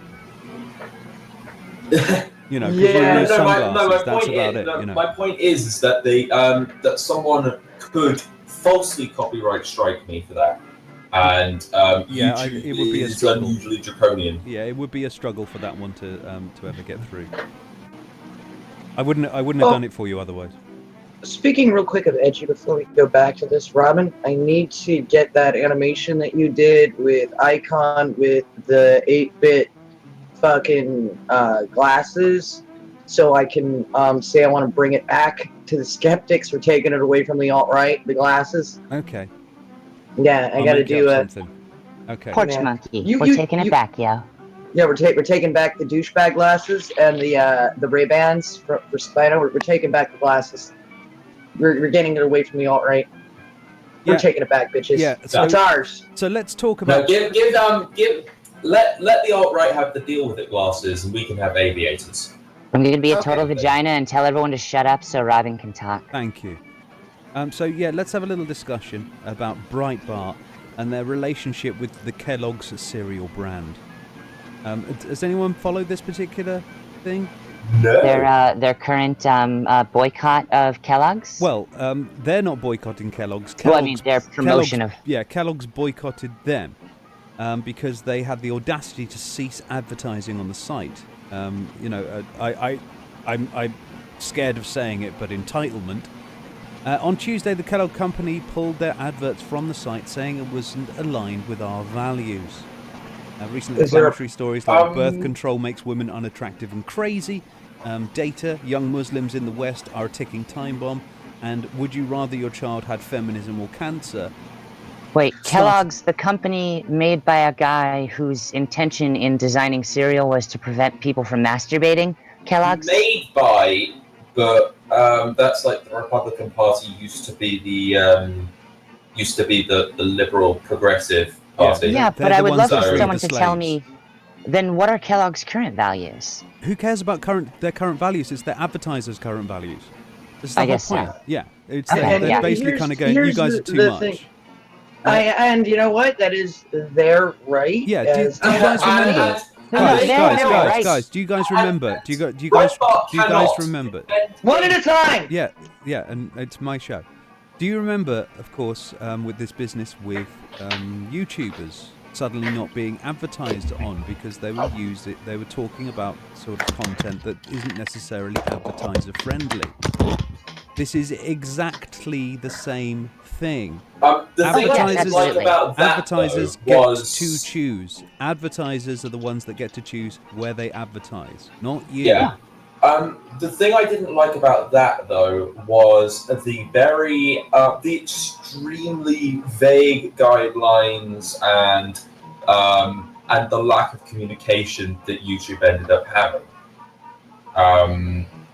You know, because sunglasses. That's about it. You know. My point is that that someone could falsely copyright strike me for that, and YouTube it would be a is struggle. Unusually draconian. Yeah, it would be a struggle for that one to ever get through. I wouldn't have done it for you otherwise. Speaking real quick of edgy, before we go back to this, Robin, I need to get that animation that you did with Icon with the 8-bit fucking glasses, so I can say I want to bring it back to the skeptics for taking it away from the alt-right, the glasses. Okay. Yeah, I got to do it. Okay. Porch monkey. We're taking it back, yo. Yeah, we're taking back the douchebag glasses and the Ray-Bans for Spino. We're taking back the glasses. We're getting it away from the alt-right. We're taking it back, bitches. Yeah, so it's ours. So let's talk about. Let the alt-right have the deal with it glasses, and we can have aviators. I'm going to be a total vagina and tell everyone to shut up so Robin can talk. Thank you. So yeah, let's have a little discussion about Breitbart and their relationship with the Kellogg's cereal brand. Has anyone followed this particular thing? No. Their current boycott of Kellogg's? Well, they're not boycotting Kellogg's. Well, I mean, their promotion of... Yeah, Kellogg's boycotted them because they had the audacity to cease advertising on the site. You know, I'm scared of saying it, but entitlement. On Tuesday, the Kellogg company pulled their adverts from the site, saying it wasn't aligned with our values. Recent inflammatory stories like birth control makes women unattractive and crazy, data, young Muslims in the West are a ticking time bomb, and would you rather your child had feminism or cancer? Wait, Kellogg's, the company made by a guy whose intention in designing cereal was to prevent people from masturbating? Kellogg's? Made by, but that's like the Republican Party used to be the liberal progressive party. Yeah, but I would love for someone to tell me, then what are Kellogg's current values? Who cares about their current values? It's their advertisers' current values. This is the I whole guess point. so. Yeah, they're basically kind of going, you guys are too much. And you know what? That is their right. Yeah, do you guys remember? Guys, do you guys remember? Do you guys remember? One at a time! Yeah, and it's my show. Do you remember, of course, with this business with YouTubers suddenly not being advertised on because they were talking about sort of content that isn't necessarily advertiser friendly. This is exactly the same thing. The thing I didn't like about that advertisers though, get to choose. Advertisers are the ones that get to choose where they advertise, not you. Yeah. The thing I didn't like about that though was the the extremely vague guidelines and the lack of communication that YouTube ended up having.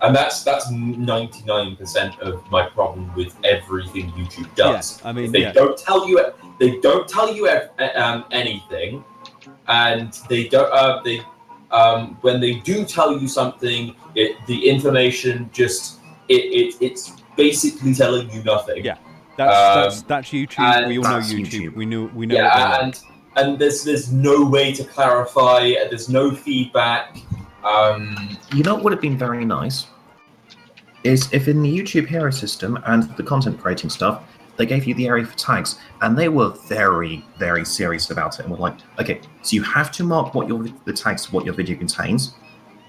And that's 99% of my problem with everything YouTube does. Yeah, I mean, if they don't tell you anything, and they don't when they do tell you something, the information just it's basically telling you nothing. Yeah, that's YouTube. We all know YouTube. We know. Yeah, and there's no way to clarify. There's no feedback. You know what would have been very nice is if in the YouTube hero system and the content creating stuff, they gave you the area for tags, and they were very, very serious about it, and were like, okay, so you have to mark the tags of what your video contains.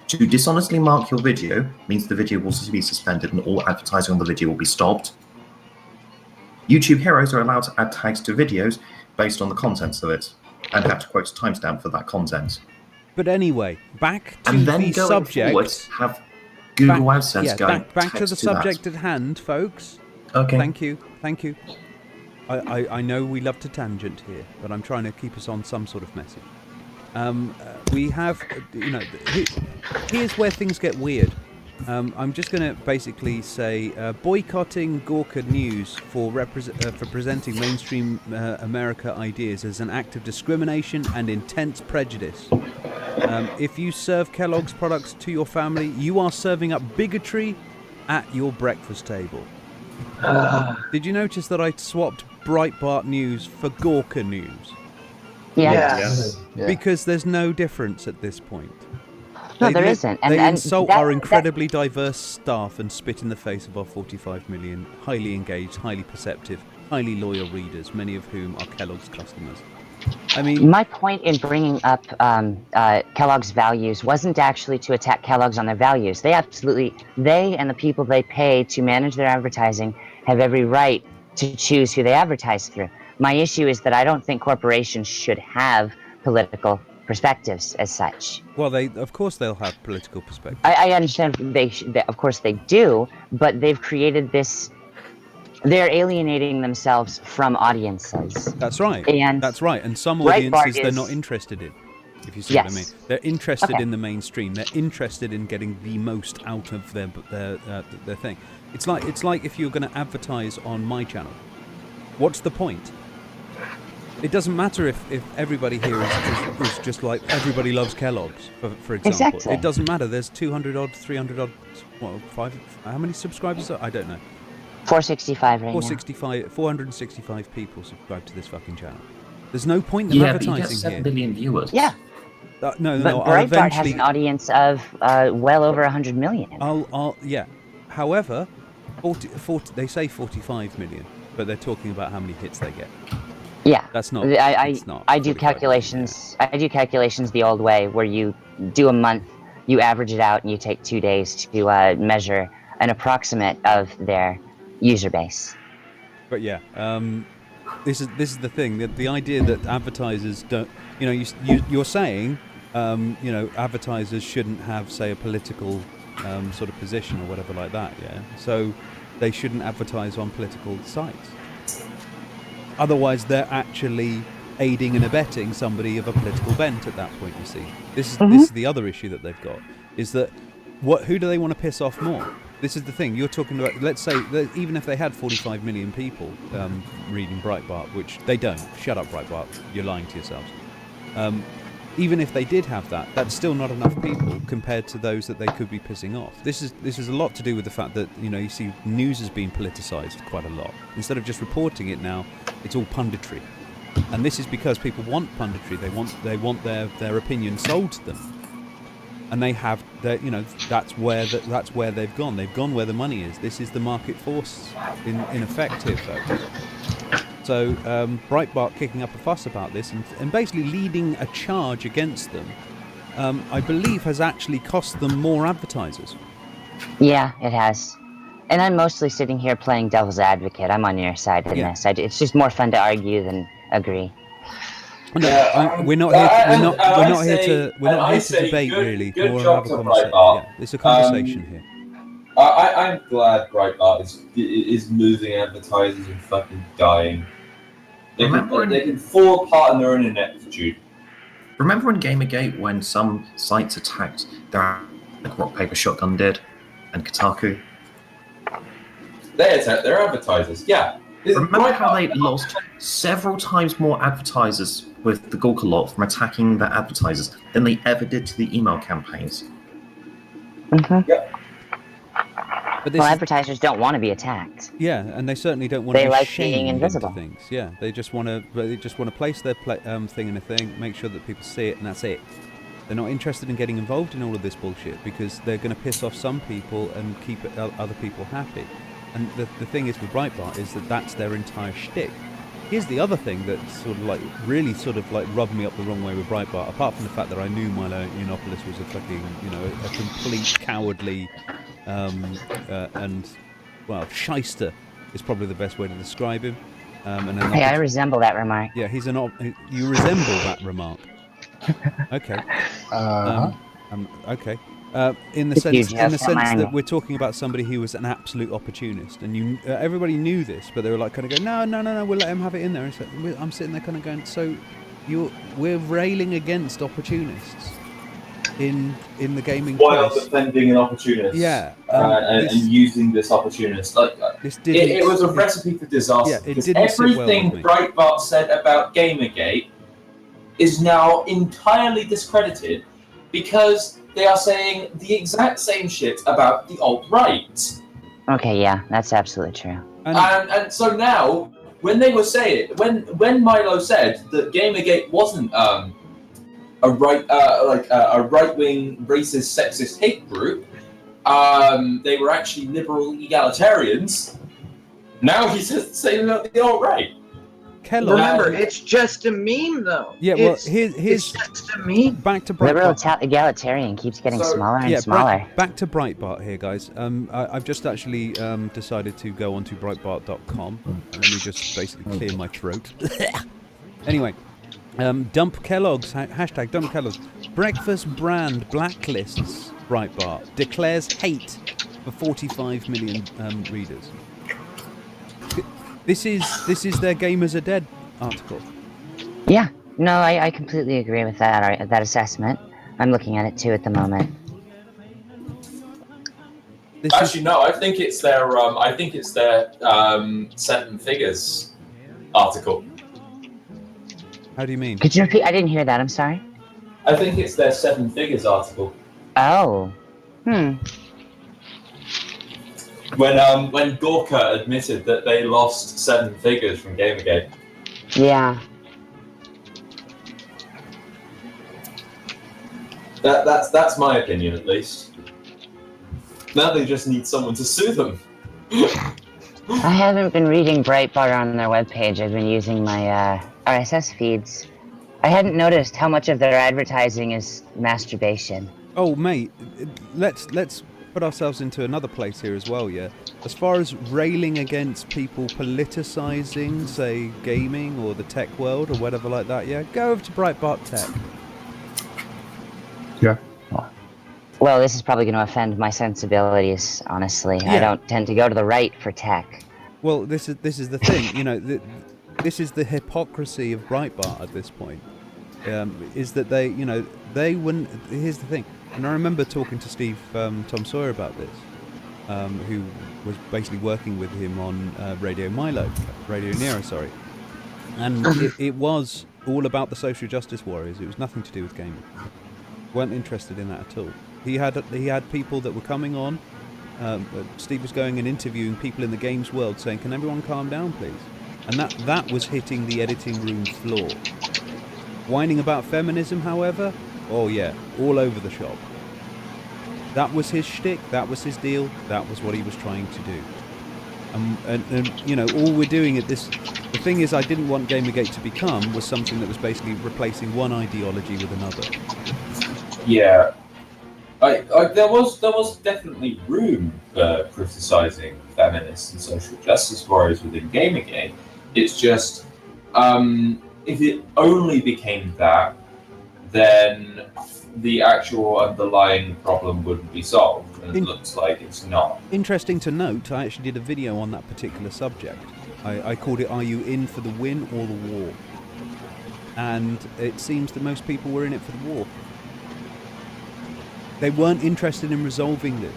To dishonestly mark your video means the video will be suspended and all advertising on the video will be stopped. YouTube heroes are allowed to add tags to videos based on the contents of it, and have to quote a timestamp for that content. But anyway, back to and then the going subject. Forward, have Google AdSense going back to the subject at hand, folks. Okay. Thank you. I know we love to tangent here, but I'm trying to keep us on some sort of message. We have, here's where things get weird. I'm just going to basically say boycotting Gawker News for presenting mainstream America ideas as an act of discrimination and intense prejudice. If you serve Kellogg's products to your family, you are serving up bigotry at your breakfast table. Did you notice that I swapped Breitbart News for Gawker News? Yes. Yeah. Because there's no difference at this point. No, there isn't. They insult our incredibly diverse staff and spit in the face of our 45 million highly engaged, highly perceptive, highly loyal readers, many of whom are Kellogg's customers. I mean, my point in bringing up Kellogg's values wasn't actually to attack Kellogg's on their values. They and the people they pay to manage their advertising have every right to choose who they advertise through. My issue is that I don't think corporations should have political perspectives as such. Well, of course they'll have political perspectives. I understand of course they do, but they've created this. They're alienating themselves from audiences. That's right. And that's right. And some audiences they're is, not interested in. If you see what I mean, they're interested in the mainstream. They're interested in getting the most out of their thing. It's like if you're going to advertise on my channel. What's the point? It doesn't matter if everybody here is just like everybody loves Kellogg's, for example. Exactly. It doesn't matter. There's 200 odd, 300 odd, how many subscribers are? I don't know. 465 right 465 people subscribe to this fucking channel. There's no point in advertising but you get 7 billion viewers. Yeah. No. But Breitbart has an audience of well over 100 million. Yeah. However, 40, they say 45 million, but they're talking about how many hits they get. Yeah, that's not. I do calculations. I do calculations the old way, where you do a month, you average it out, and you take 2 days to measure an approximate of their user base. But yeah, this is the thing. The idea that advertisers don't, you're saying, advertisers shouldn't have, say, a political sort of position or whatever like that. Yeah, so they shouldn't advertise on political sites. Otherwise, they're actually aiding and abetting somebody of a political bent at that point. You see, this is the other issue that they've got, is that who do they want to piss off more? This is the thing you're talking about. Let's say that even if they had 45 million people reading Breitbart, which they don't. Shut up, Breitbart. You're lying to yourselves. Even if they did have that, that's still not enough people compared to those that they could be pissing off. This is a lot to do with the fact that you see news has been politicised quite a lot. Instead of just reporting it now, it's all punditry, and this is because people want punditry. They want their opinion sold to them, and they have that's where they've gone. They've gone where the money is. This is the market force in effect here, folks. So Breitbart kicking up a fuss about this and basically leading a charge against them, I believe has actually cost them more advertisers. Yeah, it has. And I'm mostly sitting here playing devil's advocate. I'm on your side in Yeah. this. It's just more fun to argue than agree. No, Yeah, we're not here. We're not here to say debate good- really. good More job have a to conversation. Breitbart. Yeah, it's a conversation here. I'm glad Breitbart is losing advertisers and fucking dying. They can fall apart in their own ineptitude. Remember in Gamergate when some sites attacked their like Rock Paper Shotgun did, and Kotaku? They attack their advertisers. Yeah. Remember how they lost several times more advertisers with the Gawker from attacking their advertisers than they ever did to the email campaigns? Mm-hmm. Yeah. But Well, advertisers don't want to be attacked. Yeah, and they certainly don't want to They be like shamed being into invisible. things. Yeah, they just want to place their thing in a thing, make sure that people see it, and that's it. They're not interested in getting involved in all of this bullshit because they're going to piss off some people and keep other people happy. And the thing is with Breitbart is that that's their entire shtick. Here's the other thing that really rubbed me up the wrong way with Breitbart. Apart from the fact that I knew Milo Yiannopoulos was a fucking a complete cowardly and shyster is probably the best way to describe him. Hey, I resemble that remark. Yeah, you resemble that remark. Okay. Okay. In the sense that we're talking about somebody who was an absolute opportunist, and everybody knew this, but they were like kind of going, no, we'll let him have it in there. And so I'm sitting there kind of going, so we're railing against opportunists in the gaming while press. defending an opportunist. Yeah, and using this opportunist. It was a recipe for disaster. Yeah, it didn't sit well with me. Everything Breitbart said about Gamergate is now entirely discredited because they are saying the exact same shit about the alt-right. Okay, yeah, that's absolutely true. And so now, when they were saying, when Milo said that Gamergate wasn't a right-wing, racist, sexist hate group, they were actually liberal egalitarians. Now he says the same about the alt-right. Kellogg. Remember, it's just a meme, though. Yeah, well, it's just a meme. Back to Liberal Breitbart. egalitarian keeps getting smaller and smaller. Back to Breitbart here, guys. I've just actually decided to go onto Breitbart.com. Let me just basically clear my throat. Anyway, dump Kellogg's, hashtag dump Kellogg's. Breakfast brand blacklists Breitbart. Declares hate for 45 million readers. This is their Gamers Are Dead article. Yeah, no, I completely agree with that assessment. I'm looking at it too at the moment. No, I think it's their Seven Figures article. How do you mean? Could you repeat? I didn't hear that. I'm sorry. I think it's their Seven Figures article. Oh. When Gawker admitted that they lost 7 figures from Gamergate. Yeah. That's my opinion, at least. Now they just need someone to sue them. I haven't been reading Breitbart on their webpage. I've been using my RSS feeds. I hadn't noticed how much of their advertising is masturbation. Oh, mate, let's put ourselves into another place here as well, yeah? As far as railing against people politicizing, say, gaming or the tech world or whatever like that, yeah? Go over to Breitbart Tech. Yeah. Well, this is probably going to offend my sensibilities, honestly. Yeah. I don't tend to go to the right for tech. Well, this is the thing, this is the hypocrisy of Breitbart at this point. Is that they wouldn't. Here's the thing, and I remember talking to Steve Tom Sawyer about this, who was basically working with him on Radio Nero, sorry, and it was all about the social justice warriors. It was nothing to do with gaming. Weren't interested in that at all. He had people that were coming on. Steve was going and interviewing people in the games world, saying, "Can everyone calm down, please?" And that was hitting the editing room floor. Whining about feminism, however, oh yeah, all over the shop. That was his shtick, that was his deal, that was what he was trying to do. And all we're doing at this... The thing is, I didn't want Gamergate to become was something that was basically replacing one ideology with another. Yeah. There was definitely room for criticising feminists and social justice warriors within Gamergate. It's just if it only became that, then the actual underlying problem wouldn't be solved, and it looks like it's not. Interesting to note, I actually did a video on that particular subject. I called it "Are you in for the win or the war?" And it seems that most people were in it for the war. They weren't interested in resolving this.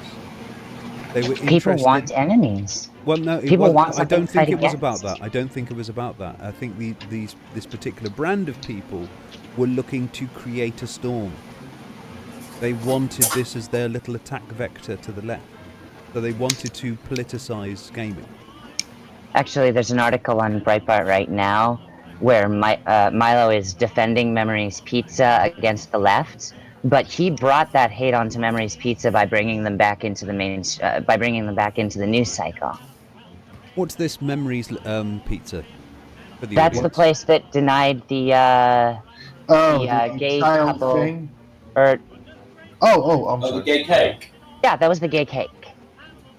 They were interested. People want enemies. Well, no, People want I don't something to think fight it was about against. that. I don't think it was about that. I think this particular brand of people were looking to create a storm. They wanted this as their little attack vector to the left. So they wanted to politicize gaming. Actually, there's an article on Breitbart right now where Milo is defending Memories Pizza against the left, but he brought that hate onto Memories Pizza by bringing them back into the news cycle. What's this Memories Pizza? For the That's the audience? place that denied the gay child couple. thing. Or I'm The sorry. gay cake. yeah, that was the gay cake.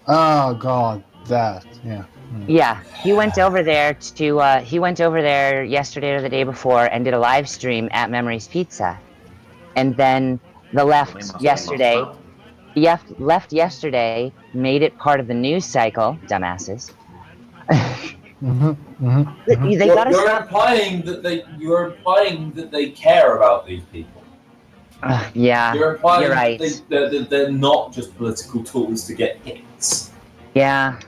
Oh God, that yeah. Yeah, he went over there yesterday or the day before and did a live stream at Memories Pizza, and then the left yesterday. Left yesterday, made it part of the news cycle, dumbasses. They gotta You're stop. implying that they care about these people. Yeah, You're implying you're right. that they're not just political tools to get hits. Yeah,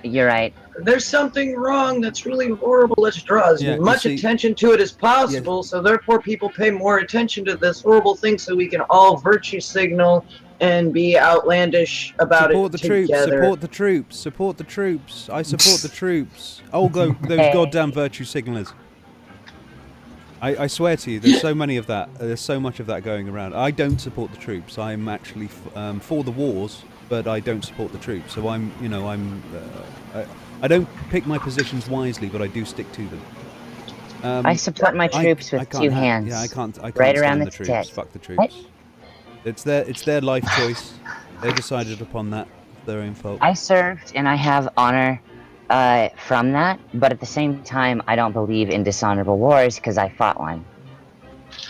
you're right. There's something wrong that's really horrible. Let's draw as Yeah, you much see- attention to it as possible, so therefore people pay more attention to this horrible thing so we can all virtue signal and be outlandish about Support it the troops, together. support the troops, support the troops. I support the troops. Oh, those goddamn virtue signalers. I swear to you, there's so many of that. There's so much of that going around. I don't support the troops. I'm actually for the wars, but I don't support the troops. So I don't pick my positions wisely, but I do stick to them. I support my troops with two hands. Yeah, I can't right around stand the the troops. tits. Fuck the troops. It's their life choice. They decided upon that. It's their own fault. I served and I have honor from that, but at the same time, I don't believe in dishonorable wars because I fought one.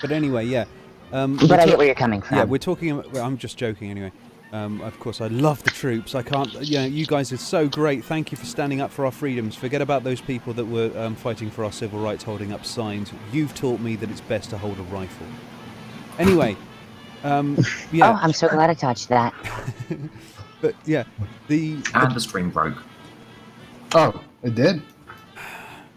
But anyway, yeah. But I get where you're coming from. Yeah, we're talking. Well, I'm just joking anyway. Of course, I love the troops. I can't. You guys are so great. Thank you for standing up for our freedoms. Forget about those people that were fighting for our civil rights, holding up signs. You've taught me that it's best to hold a rifle. Anyway, yeah. Oh, I'm so glad I touched that. But yeah, And the stream broke. Oh, it did.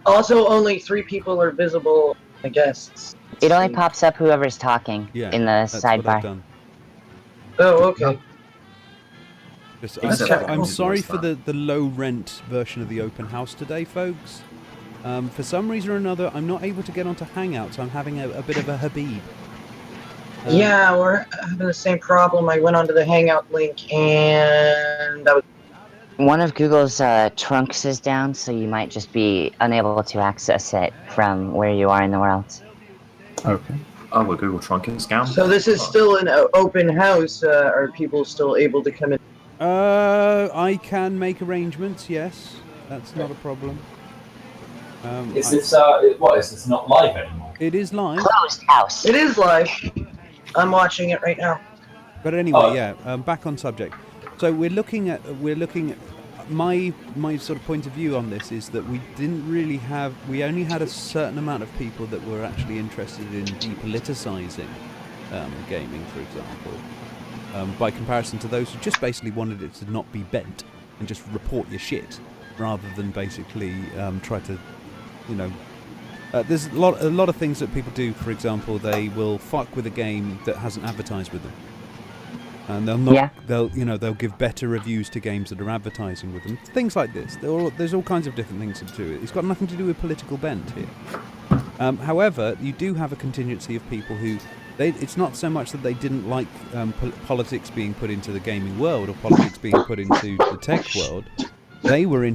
Also, only 3 people are visible, I guess. It only pops up whoever's talking yeah, in the that's what I've sidebar. done. Oh, okay. I'm sorry for the low rent version of the open house today, folks. For some reason or another, I'm not able to get onto Hangouts. I'm having a bit of a Habib. Yeah, we're having the same problem. I went onto the Hangout link and that was. One of Google's trunks is down, so you might just be unable to access it from where you are in the world. Okay. Oh, well, Google Trunk is down. So this is still an open house. Are people still able to come in? I can make arrangements. Yes, that's not a problem. Is this what is this not live anymore? It is live. Closed house. It is live. I'm watching it right now. But anyway, yeah. Back on subject. So we're looking at my sort of point of view on this is that we only had a certain amount of people that were actually interested in depoliticizing gaming, for example, by comparison to those who just basically wanted it to not be bent and just report your shit, rather than basically try to, there's a lot of things that people do. For example, they will fuck with a game that hasn't advertised with them. And they'll give better reviews to games that are advertising with them. Things like this. There's all kinds of different things to do it. It's got nothing to do with political bent here. However, you do have a contingency of people who, it's not so much that they didn't like politics being put into the gaming world or politics being put into the tech world. They were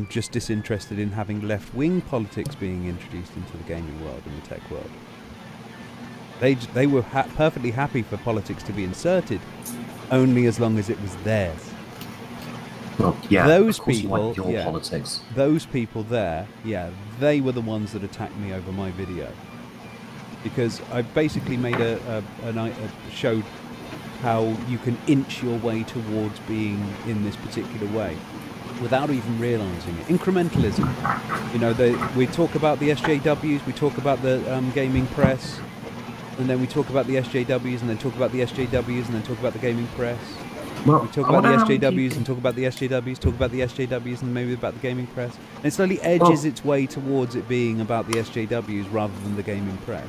just disinterested in having left-wing politics being introduced into the gaming world and the tech world. They were perfectly happy for politics to be inserted, only as long as it was theirs. Well, yeah, Those of course you people, like your yeah. politics. Those people there, yeah, they were the ones that attacked me over my video. Because I basically made showed how you can inch your way towards being in this particular way without even realising it. Incrementalism. You know, we talk about the SJWs, we talk about the gaming press, and then we talk about the SJWs, and then talk about the SJWs, and then talk about the gaming press. Well, We talk about the SJWs and talk about the SJWs, talk about the SJWs and maybe about the gaming press. And it slowly edges its way towards it being about the SJWs rather than the gaming press.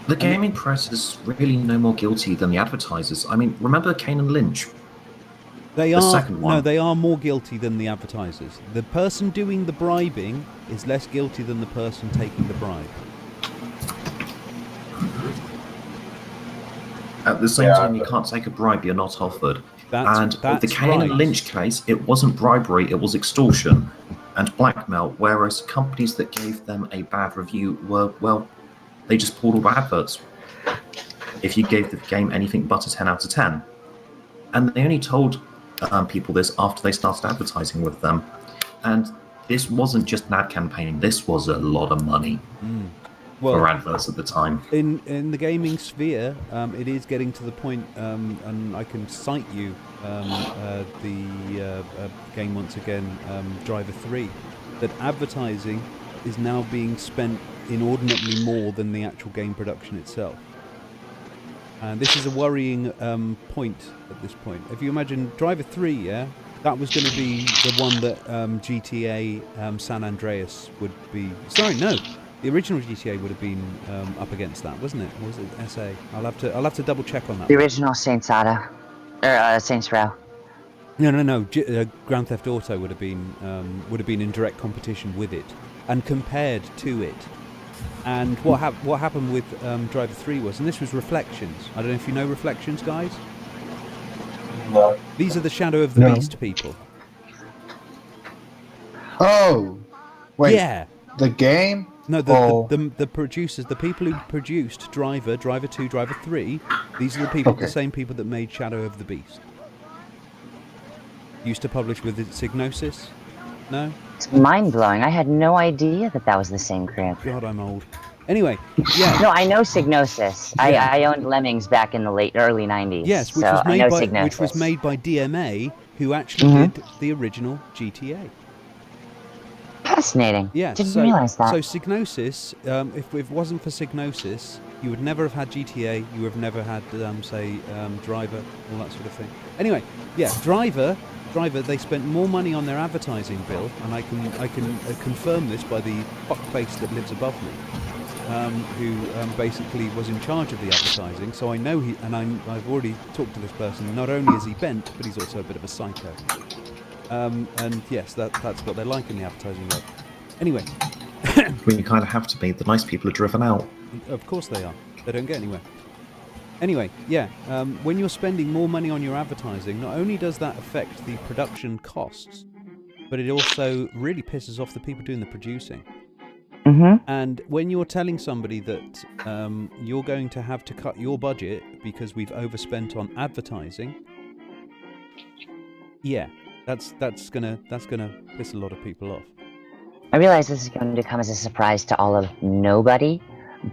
The gaming press is really no more guilty than the advertisers. I mean, remember Kane and Lynch? Second one. No, they are more guilty than the advertisers. The person doing the bribing is less guilty than the person taking the bribe. At the same time, you can't take a bribe you're not offered. That's the Kane and right. Lynch case, it wasn't bribery, it was extortion and blackmail, whereas companies that gave them a bad review were, well, they just pulled all the adverts if you gave the game anything but a 10 out of 10. And they only told people this after they started advertising with them. And this wasn't just an ad campaign, this was a lot of money for adverts at the time. In the gaming sphere, it is getting to the point, and I can cite you the game once again, Driver 3, that advertising is now being spent inordinately more than the actual game production itself. And this is a worrying point at this point. If you imagine Driver 3, yeah, that was going to be the one that GTA San Andreas would be... Sorry, no. The original GTA would have been up against that, wasn't it? Or was it SA? I'll have to double check on that. The original Saints Row. No. Grand Theft Auto would have been in direct competition with it and compared to it. And what happened with Driver 3 was, and this was Reflections. I don't know if you know Reflections, guys. No. These are the Shadow of the Beast people. Oh, wait. Yeah. The game? No, the producers, the people who produced Driver 2, Driver 3, these are the people, the same people that made Shadow of the Beast. Used to publish with Psygnosis? No? It's mind-blowing. I had no idea that was the same crew. God, I'm old. Anyway, yeah. No, I know Psygnosis. Yeah. I owned Lemmings back in the early 90s. Yes, which was made by DMA, who actually did the original GTA. Fascinating. Yeah, Didn't realize that. So Psygnosis, if it wasn't for Psygnosis, you would never have had GTA. You would have never had, Driver, all that sort of thing. Anyway, yeah, Driver, they spent more money on their advertising bill, and I can confirm this by the fuckface that lives above me, who basically was in charge of the advertising. So I know I've already talked to this person. Not only is he bent, but he's also a bit of a psycho. And yes, that's what they like in the advertising world. Anyway. Well, you kind of have to be. The nice people are driven out. Of course they are. They don't get anywhere. Anyway, yeah, when you're spending more money on your advertising, not only does that affect the production costs, but it also really pisses off the people doing the producing. Mm-hmm. And when you're telling somebody that you're going to have to cut your budget because we've overspent on advertising, yeah, that's gonna piss a lot of people off. I realize this is going to come as a surprise to all of nobody,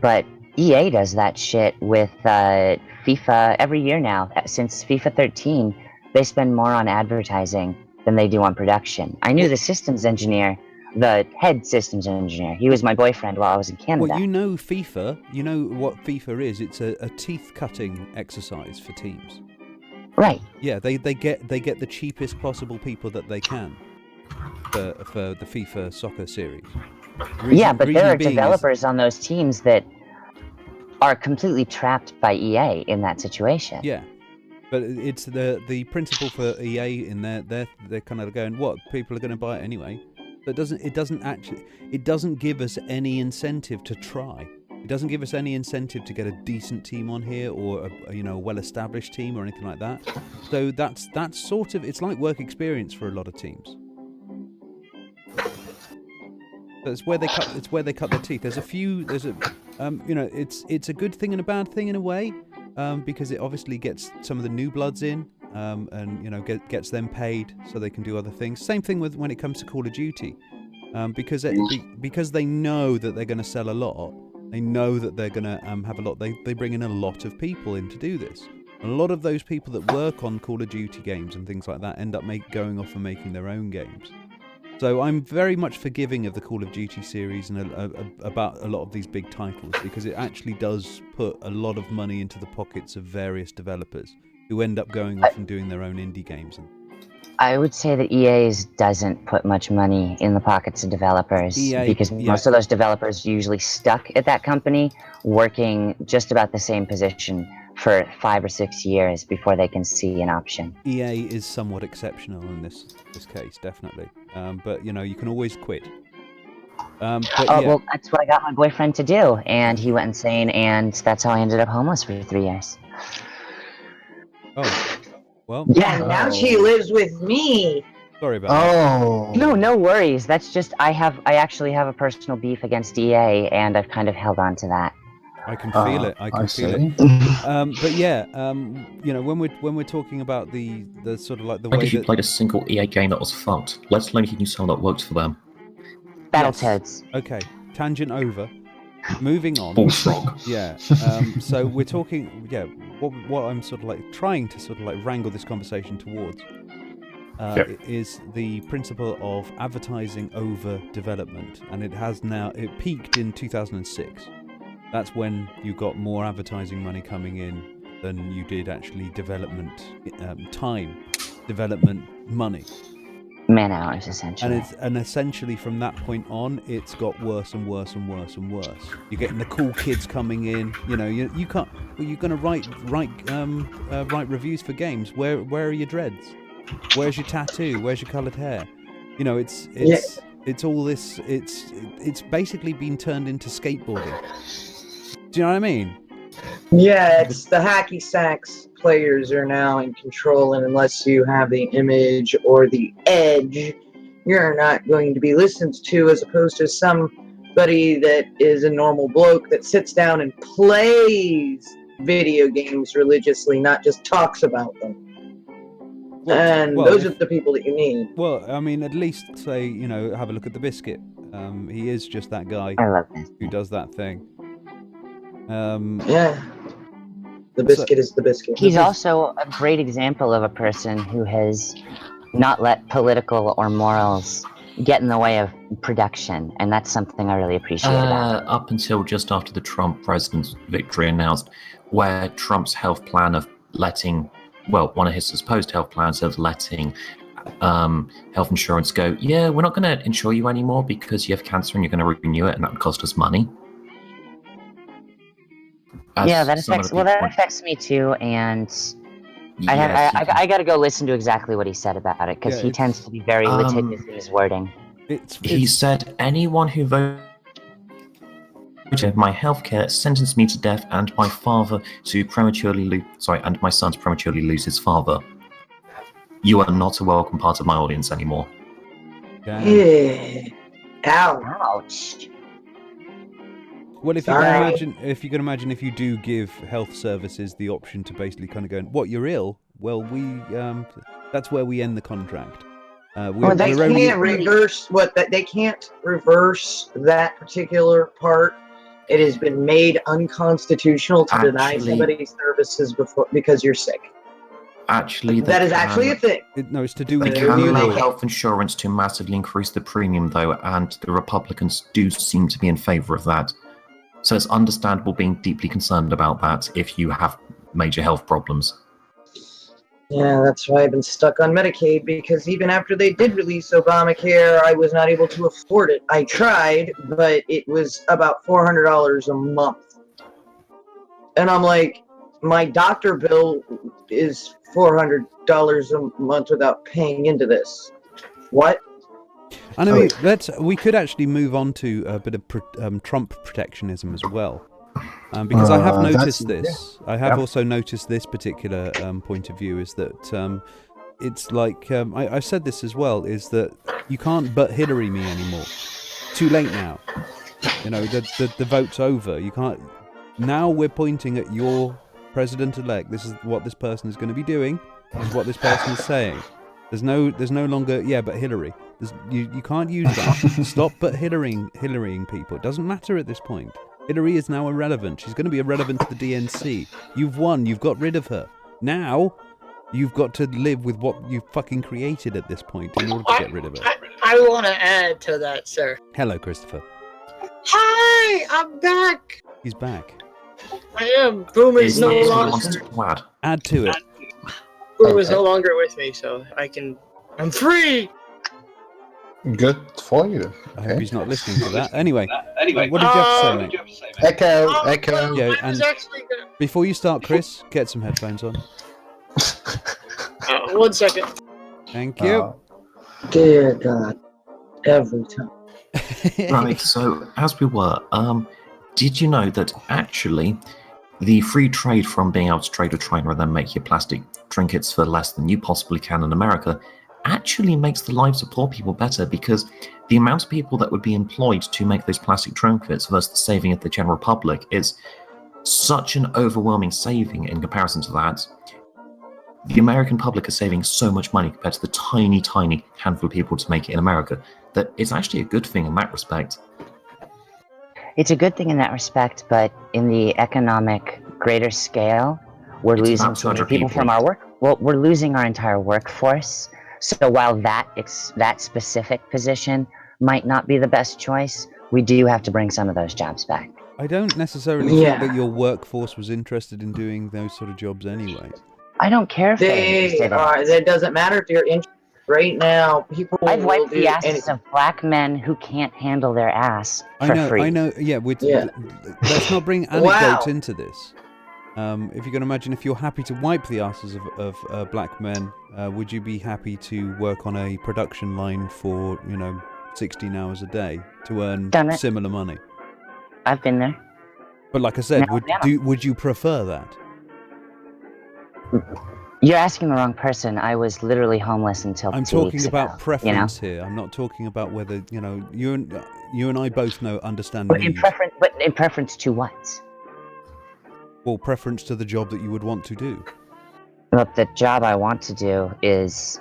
but EA does that shit with FIFA every year now. Since FIFA 13, they spend more on advertising than they do on production. I knew the systems engineer, the head systems engineer. He was my boyfriend while I was in Canada. Well, you know FIFA. You know what FIFA is. It's a teeth-cutting exercise for teams. Right. Yeah, they get the cheapest possible people that they can for the FIFA soccer series. Yeah, but there are developers on those teams that are completely trapped by EA in that situation. Yeah, but it's the principle for EA in they're kind of going, what, people are going to buy it anyway. But it doesn't give us any incentive to try. It doesn't give us any incentive to get a decent team on here or a well-established team or anything like that. So that's sort of, it's like work experience for a lot of teams. That's where they cut their teeth. There's it's a good thing and a bad thing in a way, because it obviously gets some of the new bloods in, and gets them paid so they can do other things. Same thing with when it comes to Call of Duty, because they know that they're going to sell a lot. They know that they're going to have a lot. They bring in a lot of people in to do this. And a lot of those people that work on Call of Duty games and things like that end up going off and making their own games. So I'm very much forgiving of the Call of Duty series and about a lot of these big titles, because it actually does put a lot of money into the pockets of various developers who end up going off and doing their own indie games. I would say that EA's doesn't put much money in the pockets of developers, because most of those developers usually stuck at that company working just about the same position for 5 or 6 years before they can see an option. EA is somewhat exceptional in this case, definitely. But you can always quit. Well, that's what I got my boyfriend to do, and he went insane, and that's how I ended up homeless for 3 years. Oh, well. Yeah, now she lives with me. Sorry about that. No worries. That's just I actually have a personal beef against EA, and I've kind of held on to that. I can feel it. I can feel it. But yeah, when we're talking about the sort of like the way if you that played a single EA game that was fucked, let alone if you knew someone that worked for them. Battletoads. Okay, tangent over. Moving on. Bullfrog. Yeah. So we're talking. Yeah. What I'm sort of like trying to sort of like wrangle this conversation towards is the principle of advertising over development, and it peaked in 2006. That's when you got more advertising money coming in than you did actually development development money. Man hours, essentially. And essentially from that point on, it's got worse and worse and worse and worse. You're getting the cool kids coming in. You can't. Well, you're going to write reviews for games. Where are your dreads? Where's your tattoo? Where's your coloured hair? It's all this. It's basically been turned into skateboarding. Do you know what I mean? Yeah, it's the hacky sacks players are now in control, and unless you have the image or the edge, you're not going to be listened to, as opposed to somebody that is a normal bloke that sits down and plays video games religiously, not just talks about them. Those are the people that you need. Well, I mean, at least say, have a look at the Biscuit. He is just that guy who does that thing. Yeah. The Biscuit is the Biscuit. He's also a great example of a person who has not let political or morals get in the way of production, and that's something I really appreciate about it. Up until just after the Trump president's victory announced, where Trump's health plan of letting, one of his supposed health plans of letting health insurance go, we're not going to insure you anymore because you have cancer and you're going to renew it and that would cost us money. That affects me too, and I got to go listen to exactly what he said about it, because he tends to be very litigious in his wording. He said, anyone who voted my healthcare sentenced me to death and my father to prematurely and my son to prematurely lose his father. You are not a welcome part of my audience anymore. Yeah. Ouch. Well, if you can imagine if you do give health services the option to basically kind of go, what, you're ill? Well, that's where we end the contract. They can't reverse that particular part. It has been made unconstitutional to deny somebody services because you're sick. Actually, that is actually a thing. It's to do with the communal health insurance to massively increase the premium, though, and the Republicans do seem to be in favor of that. So it's understandable being deeply concerned about that if you have major health problems. Yeah, that's why I've been stuck on Medicaid, because even after they did release Obamacare, I was not able to afford it. I tried, but it was about $400 a month. And I'm like, my doctor bill is $400 a month without paying into this. What? And I mean, we could actually move on to a bit of Trump protectionism as well, because I have noticed this. I have also noticed this particular point of view is that it's like I've said this as well, is that you can't but Hillary me anymore. Too late now. The vote's over. You can't. Now we're pointing at your president-elect. This is what this person is going to be doing. This is what this person is saying. There's no longer, but Hillary. You can't use that. Stop but Hillarying people. It doesn't matter at this point. Hillary is now irrelevant. She's going to be irrelevant to the DNC. You've won. You've got rid of her. Now, you've got to live with what you fucking created at this point in order to get rid of her. I want to add to that, sir. Hello, Christopher. Hi, I'm back. He's back. I am. Boom is no longer. Add to it. Boom is no longer with me, so I'm free. Good for you. I hope he's not listening to that. Anyway, what did you have to say, mate? Echo. Yeah, and before you start, Chris, get some headphones on. 1 second. Thank you. Dear God, every time. Right, so as we were, did you know that actually the free trade from being able to trade with China and then make your plastic trinkets for less than you possibly can in America actually makes the lives of poor people better, because the amount of people that would be employed to make those plastic trinkets versus the saving of the general public is such an overwhelming saving in comparison to that. The American public is saving so much money compared to the tiny, tiny handful of people to make it in America that it's actually a good thing in that respect. It's a good thing in that respect, but in the economic greater scale, we're losing so many people from our work. Well, we're losing our entire workforce. So while that specific position might not be the best choice, we do have to bring some of those jobs back. I don't necessarily think that your workforce was interested in doing those sort of jobs anyway. I don't care if they are. It doesn't matter if you're interested. Right now, people I've wiped the asses of black men who can't handle their ass for free. I know. Yeah, let's not bring anecdotes into this. If you can imagine, if you're happy to wipe the asses of black men, would you be happy to work on a production line for 16 hours a day to earn similar money? I've been there. But like I said, would you prefer that? You're asking the wrong person. I was literally homeless until 2 weeks ago. I'm talking about preference here. I'm not talking about whether you and I both understand. But in preference to what? Well, preference to the job that you would want to do. Look, the job I want to do is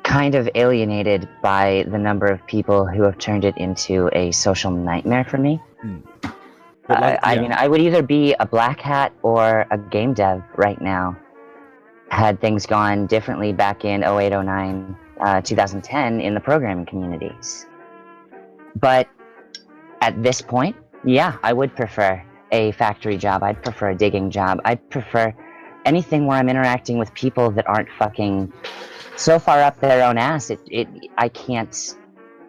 kind of alienated by the number of people who have turned it into a social nightmare for me. I mean, I would either be a black hat or a game dev right now. Had things gone differently back in 08, 09, 2010 in the programming communities. But at this point, I would prefer a factory job. I'd prefer a digging job. I'd prefer anything where I'm interacting with people that aren't fucking so far up their own ass. I can't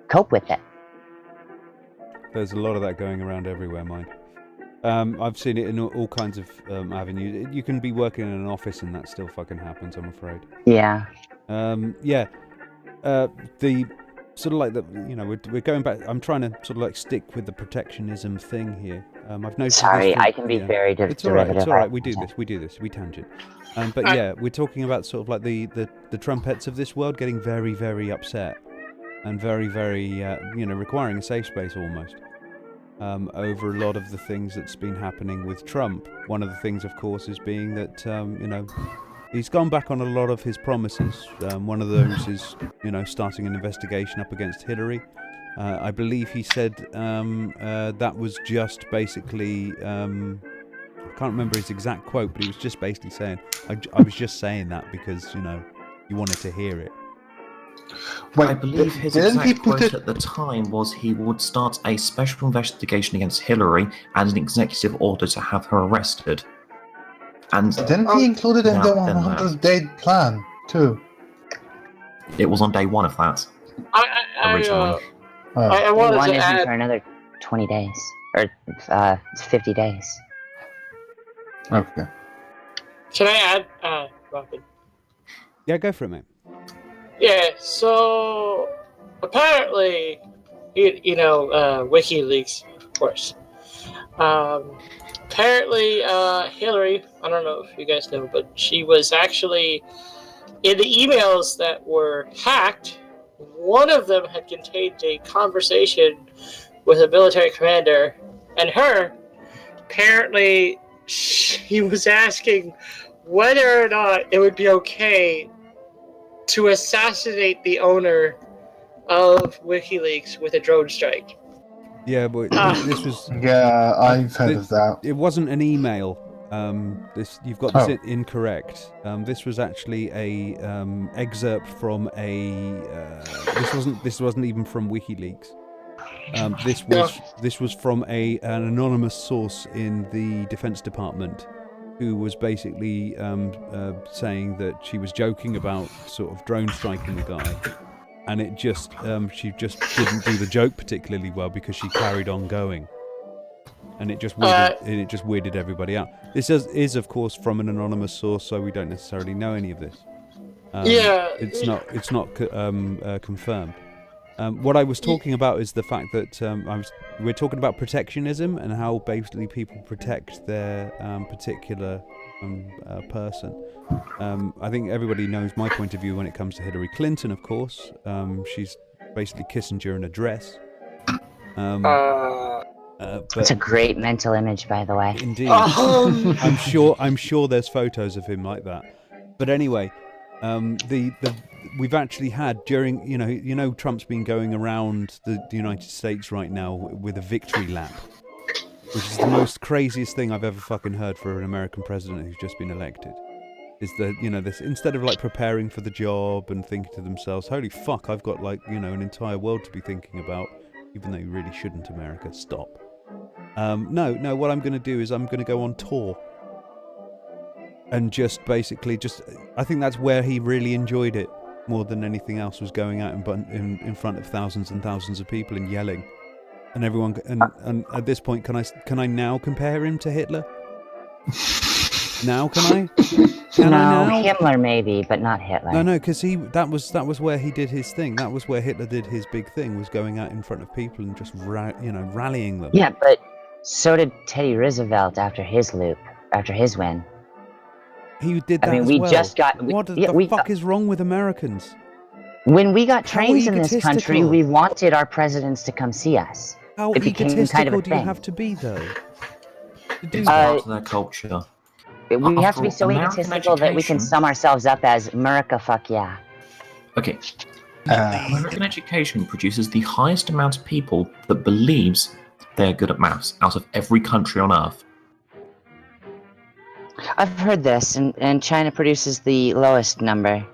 cope with it. There's a lot of that going around everywhere, Mike. I've seen it in all kinds of avenues. You can be working in an office and that still fucking happens, I'm afraid. Yeah. The sort of like we're going back. I'm trying to sort of like stick with the protectionism thing here. I've noticed. Sorry, I can be very It's all right. It's all right. We do this. We tangent. But we're talking about sort of like the trumpets of this world getting very, very upset and very, very requiring a safe space almost. Over a lot of the things that's been happening with Trump. One of the things, of course, is being that he's gone back on a lot of his promises. One of those is starting an investigation up against Hillary. I believe he said that was just basically I can't remember his exact quote, but he was just basically saying I was just saying that because you wanted to hear it. Well, I believe his exact quote at the time was he would start a special investigation against Hillary and an executive order to have her arrested. And didn't he include it in the 100-day plan too? It was on day one of that. Originally. I wanted to add for another 20 days or 50 days. Okay. Can I add, Robin? Yeah, go for it, mate. Yeah, so apparently, WikiLeaks, of course. Apparently, Hillary, I don't know if you guys know, but she was actually, in the emails that were hacked, one of them had contained a conversation with a military commander, and her, apparently she was asking whether or not it would be okay to assassinate the owner of WikiLeaks with a drone strike. Yeah, but this was. Yeah, I've heard of that. It wasn't an email. You've got this incorrect. This was actually a excerpt from a. This wasn't even from WikiLeaks. This was from an anonymous source in the Defense Department, who was basically saying that she was joking about sort of drone striking the guy, and she just didn't do the joke particularly well because she carried on going, and it just weirded everybody out. This is of course from an anonymous source, so we don't necessarily know any of this. It's not confirmed. What I was talking about is the fact that we're talking about protectionism and how basically people protect their particular person. I think everybody knows my point of view when it comes to Hillary Clinton, of course. She's basically Kissinger in a dress. It's a great mental image, by the way. Indeed. I'm sure there's photos of him like that. But anyway, we've actually had during Trump's been going around the United States right now with a victory lap, which is the most craziest thing I've ever fucking heard for an American president who's just been elected. Is that this, instead of like preparing for the job and thinking to themselves, holy fuck, I've got an entire world to be thinking about, even though you really shouldn't, America, stop. No, what I'm going to do is I'm going to go on tour. And just basically, I think that's where he really enjoyed it more than anything else, was going out in front of thousands and thousands of people and yelling, and everyone. And at this point, can I now compare him to Hitler? Now can I? Can I now? Himmler maybe, but not Hitler. No, because that was where he did his thing. That was where Hitler did his big thing, was going out in front of people and just rallying them. Yeah, but so did Teddy Roosevelt after his win. He did that we well. just got... What the fuck is wrong with Americans? When we got trains in this country, we wanted our presidents to come see us. How egotistical do you have to be, though? It's part of their culture. We have to be so egotistical that we can sum ourselves up as America, fuck yeah. Okay. American education produces the highest amount of people that believes they're good at maths out of every country on Earth. I've heard this, and China produces the lowest number.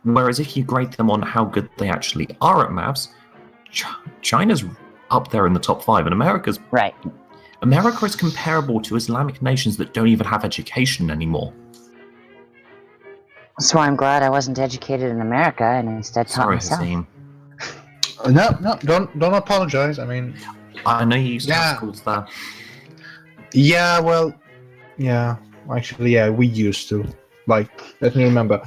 Whereas if you grade them on how good they actually are at maths, China's up there in the top 5, and America's... Right. America is comparable to Islamic nations that don't even have education anymore. So I'm glad I wasn't educated in America and instead taught myself. Hasim. No, don't apologize. I mean... I know you used to have schools there. Yeah, well... Yeah, actually, yeah, we used to. Like, let me remember.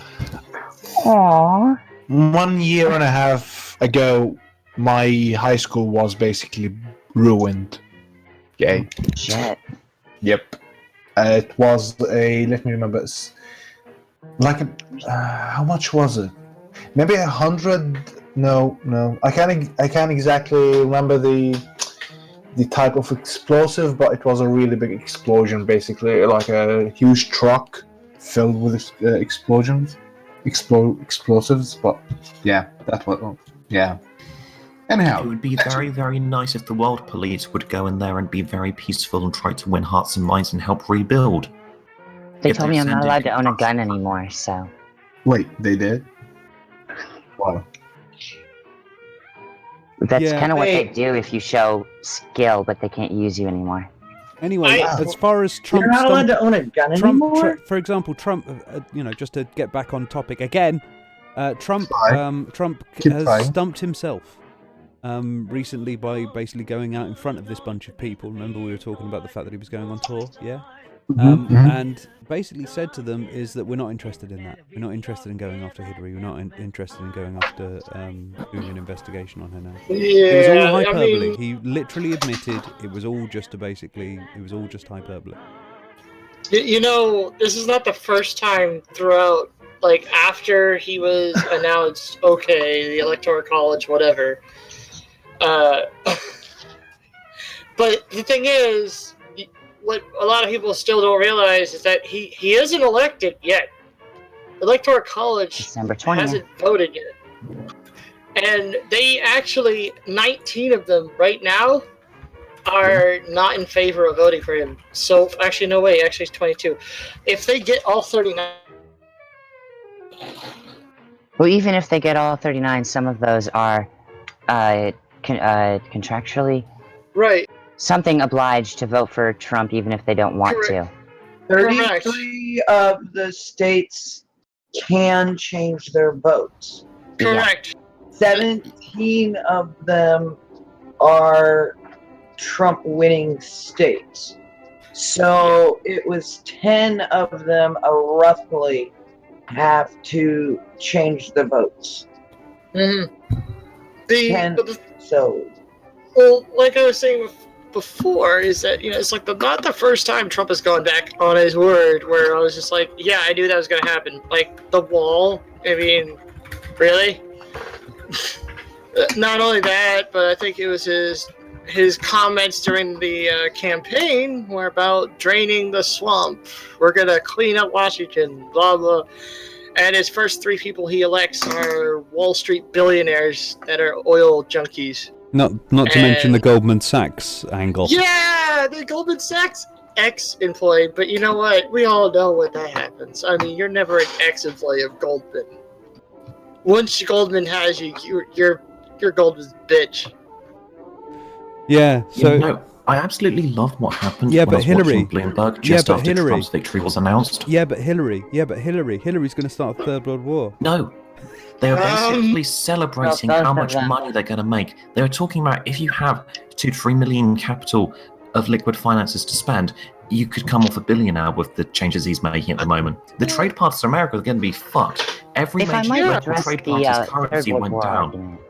Aww. 1.5 years ago, my high school was basically ruined. Okay. Shit. Yep. It was let me remember. How much was it? Maybe 100. No. I can't exactly remember the type of explosive, but it was a really big explosion, basically, like a huge truck filled with explosives. But yeah, that was Anyhow, it would be very, very nice if the world police would go in there and be very peaceful and try to win hearts and minds and help rebuild. They told me I'm not allowed to own a gun anymore, so... Wait, they did? Wow. That's kind of what they do if you show skill, but they can't use you anymore. Anyway, as far as Trump... You're not allowed to own a gun anymore? For example, Trump, just to get back on topic again, Trump has stumped himself recently by basically going out in front of this bunch of people. Remember we were talking about the fact that he was going on tour? Yeah? And basically said to them is that we're not interested in that. We're not interested in going after Hillary. We're not interested in going after doing an investigation on her now. Yeah, it was all hyperbole. He literally admitted it was all just hyperbole. You know, this is not the first time throughout, like, after he was announced, okay, the Electoral College, whatever, But the thing is, what a lot of people still don't realize is that he isn't elected yet. Electoral College December 20th. hasn't voted yet. And they actually, 19 of them right now are not in favor of voting for him. So, actually, no way. Actually, it's 22. If they get all 39... Well, even if they get all 39, some of those are contractually Right. something obliged to vote for Trump even if they don't want Correct. to. 33 of the states can change their votes. Correct. 17 of them are Trump winning states. So it was 10 of them roughly have to change the votes. Mm-hmm. So, well, like I was saying before, is that it's like not the first time Trump has gone back on his word. Where I was just like, yeah, I knew that was going to happen. Like the wall. I mean, really? Not only that, but I think it was his comments during the campaign were about draining the swamp. We're gonna clean up Washington, blah blah. And his first 3 people he elects are Wall Street billionaires that are oil junkies. Not to mention the Goldman Sachs angle. Yeah, the Goldman Sachs ex-employee. But you know what? We all know when that happens. I mean, you're never an ex-employee of Goldman. Once Goldman has you, you're Goldman's bitch. Yeah, so I absolutely loved what happened Yeah, when but I was Hillary- watching Bloomberg Yeah, just but after Hillary- Trump's victory was announced. Hillary's going to start a third world war. No, they were basically celebrating both how of much them. money they're going to make. They were talking about if you have 2 to 3 million capital of liquid finances to spend, you could come off a billionaire with the changes he's making at the moment. The trade paths to America are going to be fucked. Every If I major might global address trade the party's Third currency World went War down. argument.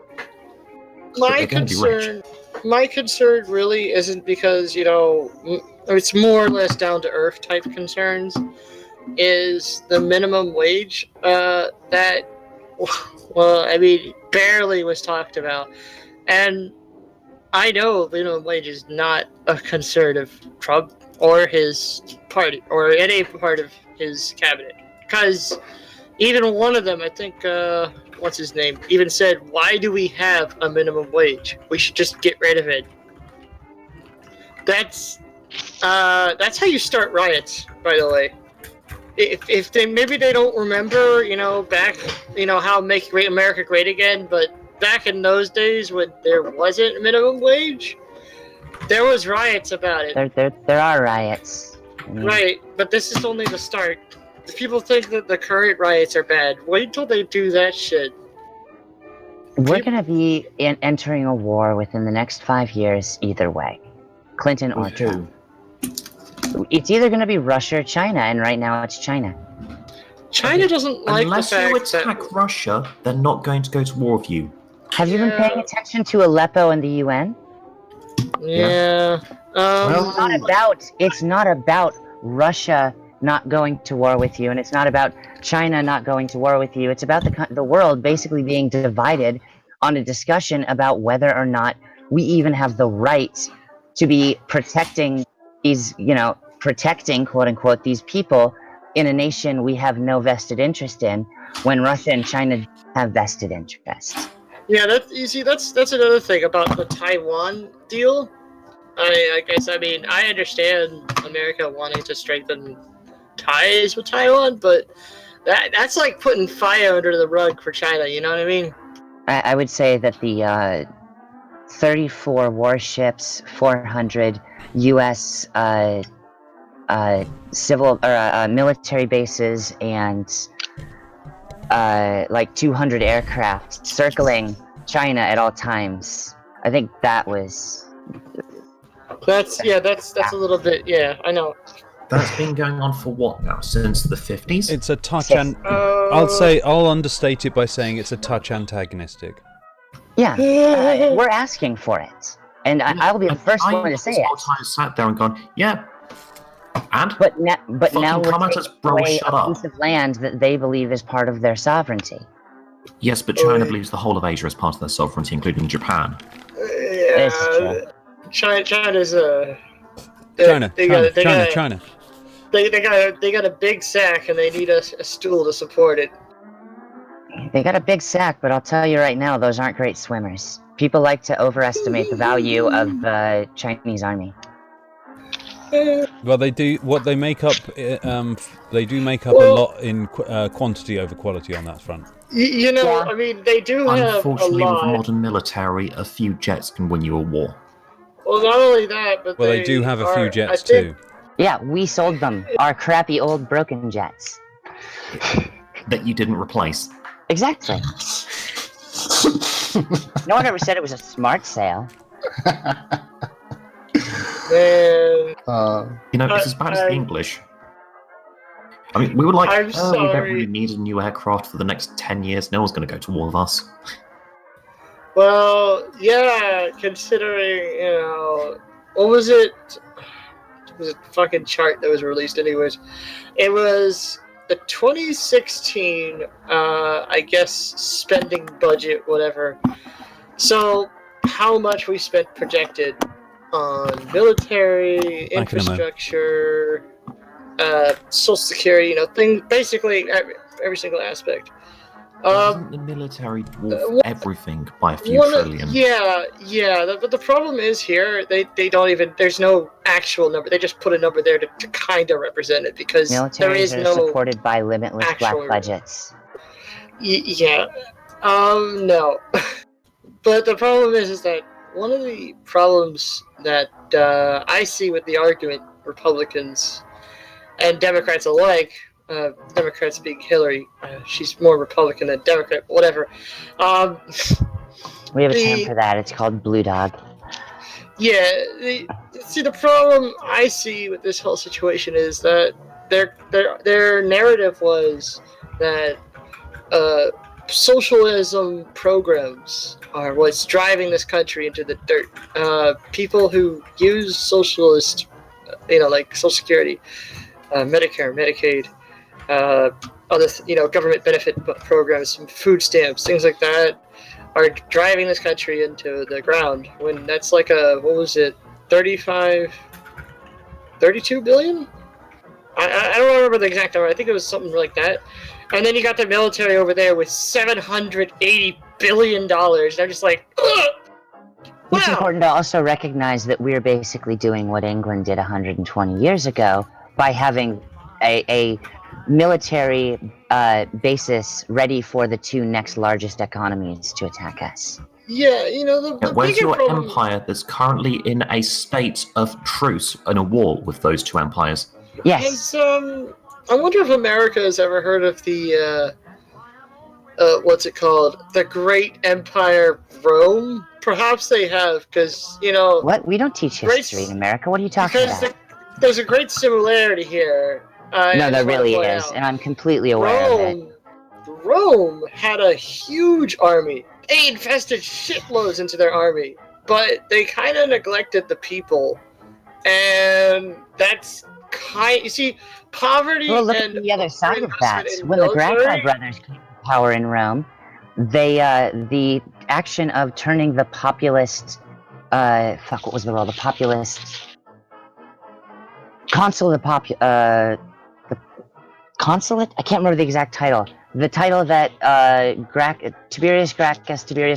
My concern really isn't because, it's more or less down to earth type concerns, is the minimum wage that, well, I mean, barely was talked about. And I know minimum wage is not a concern of Trump or his party or any part of his cabinet. Because even one of them, I think, what's his name, even said, why do we have a minimum wage? We should just get rid of it. That's how you start riots, by the way. If they maybe they don't remember, back, how Make America Great Again, but back in those days when there wasn't a minimum wage, there was riots about it. There are riots. Right, but this is only the start. People think that the current riots are bad. Wait until they do that shit. We're going to be entering a war within the next 5 years either way. Clinton or Trump. It's either going to be Russia or China, and right now it's China. China doesn't like Unless the you fact attack Russia, they're not going to go to war with you. Have you been paying attention to Aleppo and the UN? Yeah. It's not about Russia not going to war with you, and it's not about China not going to war with you. It's about the world basically being divided on a discussion about whether or not we even have the right to be protecting these, protecting, quote unquote, these people in a nation we have no vested interest in, when Russia and China have vested interests. Yeah, that's another thing about the Taiwan deal. I guess, I understand America wanting to strengthen ties with Taiwan, but that's like putting fire under the rug for China, you know what I mean? I would say that the 34 warships, 400 U.S. Civil or military bases, and like 200 aircraft circling China at all times. I think that was. That's a little bit. Yeah, I know. That's been going on for what now? Since the 50s? It's a touch, and I'll understate it by saying it's a touch antagonistic. Yeah, we're asking for it, and I'll be the first one to say it. I sat there and gone, yeah. And But now we're come at us, taking bro, away shut a up. piece of land that they believe is part of their sovereignty. Yes, but China believes the whole of Asia is part of their sovereignty, including Japan. It's true. China's China. They got a big sack and they need a stool to support it. They got a big sack, but I'll tell you right now, those aren't great swimmers. People like to overestimate the value of the Chinese army. Well, they do. What they make up, they do make up a lot in quantity over quality on that front. You know, Yeah. I mean, they do have a Unfortunately, with lot. modern military, a few jets can win you a war. Well, not only that, but They do have a few I jets think- too. Yeah, we sold them our crappy old broken jets. That you didn't replace. Exactly. No one ever said it was a smart sale. Man, You know, it's as bad as the English. I mean, we were like, I'm we don't sorry. really need a new aircraft for the next 10 years. No one's going to go to war with us. well, yeah, considering, what was it? It was a fucking chart that was released anyways. It was the 2016, I guess, spending budget, whatever. So, how much we spent projected on military, infrastructure, social security, things, basically every single aspect. Doesn't the military dwarf everything by a few trillion? Yeah. But the problem is here, they don't even. There's no actual number. They just put a number there to kind of represent it because there is Militaries are no supported by limitless black budgets. Yeah. No. But the problem is that one of the problems that I see with the argument, Republicans and Democrats alike, Democrats being Hillary, she's more Republican than Democrat, but whatever. We have a term for that. It's called blue dog. Yeah. The problem I see with this whole situation is that their narrative was that socialism programs are what's driving this country into the dirt. People who use socialist, like Social Security, Medicare, Medicaid, other, government benefit programs, some food stamps, things like that, are driving this country into the ground. When that's like 32 billion? I don't remember the exact number. I think it was something like that. And then you got the military over there with $780 billion. They're just like, ugh! It's Wow. important to also recognize that we're basically doing what England did 120 years ago by having a military basis ready for the two next largest economies to attack us. Yeah, the Where's bigger your problem... empire that's currently in a state of truce and a war with those two empires? Yes. I wonder if America has ever heard of the, what's it called? The Great Empire Rome? Perhaps they have, because, What? We don't teach history in America. What are you talking about? There's a great similarity here. No, there really is, and I'm completely aware of it. Rome had a huge army. They invested shitloads into their army, but they kind of neglected the people, and that's you see, poverty. Well, look and at the other side of that. investment in When the military- Gracchi brothers came to power in Rome, they the action of turning the populist what was the role? The populist consulate, the consulate? I can't remember the exact title. The title that Tiberius Gracchus II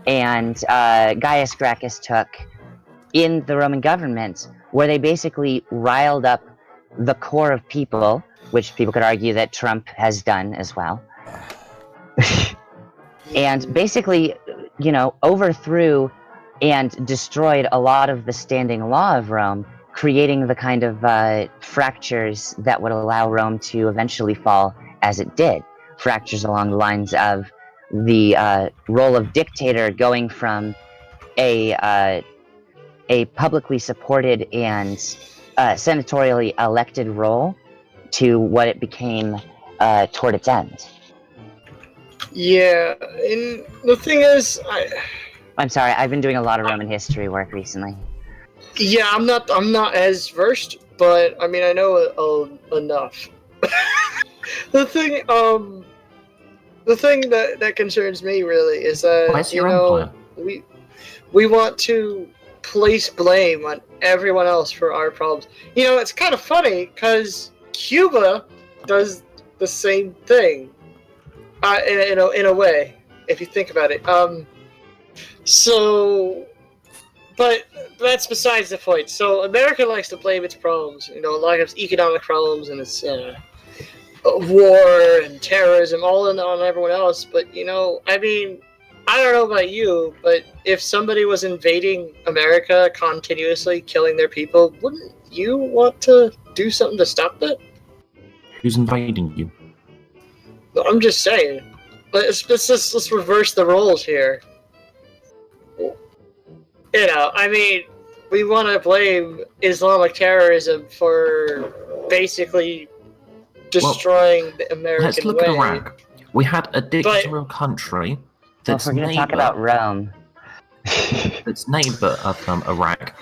and Gaius Gracchus took in the Roman government, where they basically riled up the core of people, which people could argue that Trump has done as well, and basically, overthrew and destroyed a lot of the standing law of Rome, creating the kind of fractures that would allow Rome to eventually fall as it did. Fractures along the lines of the role of dictator going from a publicly supported and senatorially elected role to what it became toward its end. Yeah, and the thing is, I'm sorry, I've been doing a lot of Roman history work recently. Yeah, I'm not as versed, but I mean I know enough. The thing that concerns me really is that Where's your empire? we want to place blame on everyone else for our problems. You know, it's kind of funny because Cuba does the same thing, in a way, if you think about it. But that's besides the point. So America likes to blame its problems. You know, a lot of its economic problems and its war and terrorism, all on everyone else. But you know, I mean, I don't know about you, but if somebody was invading America continuously, killing their people, wouldn't you want to do something to stop that? Who's invading you? I'm just saying. Let's reverse the roles here. You know, I mean, we want to blame Islamic terrorism for basically destroying the American Let's look way. at Iraq. We had a dictatorial country that's Well, if we're going to talk about Rome. its neighbor of Iraq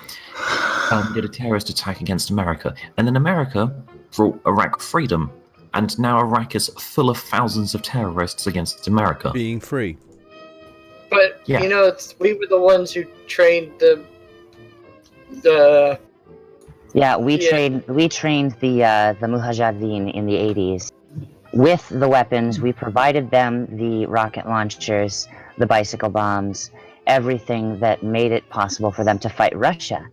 did a terrorist attack against America, and then America brought Iraq freedom, and now Iraq is full of thousands of terrorists against America. Being free. But Yeah. you know, we were the ones who trained the. Yeah, we trained the Mujahideen in the 80s. With the weapons, we provided them the rocket launchers, the bicycle bombs, everything that made it possible for them to fight Russia.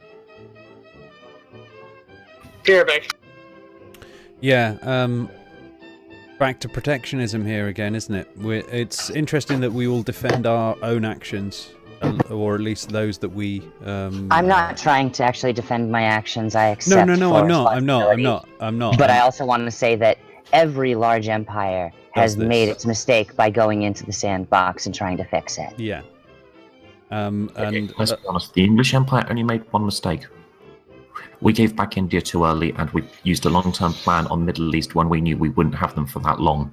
Pyramid. Yeah, back to protectionism here again, isn't it? It's interesting that we all defend our own actions, or at least those that we... I'm not trying to actually defend my actions. I accept No, I'm not. But I also want to say that every large empire has made its mistake by going into the sandbox and trying to fix it. Yeah. Let's be honest, the English Empire only made one mistake. We gave back India too early, and we used a long-term plan on Middle East when we knew we wouldn't have them for that long.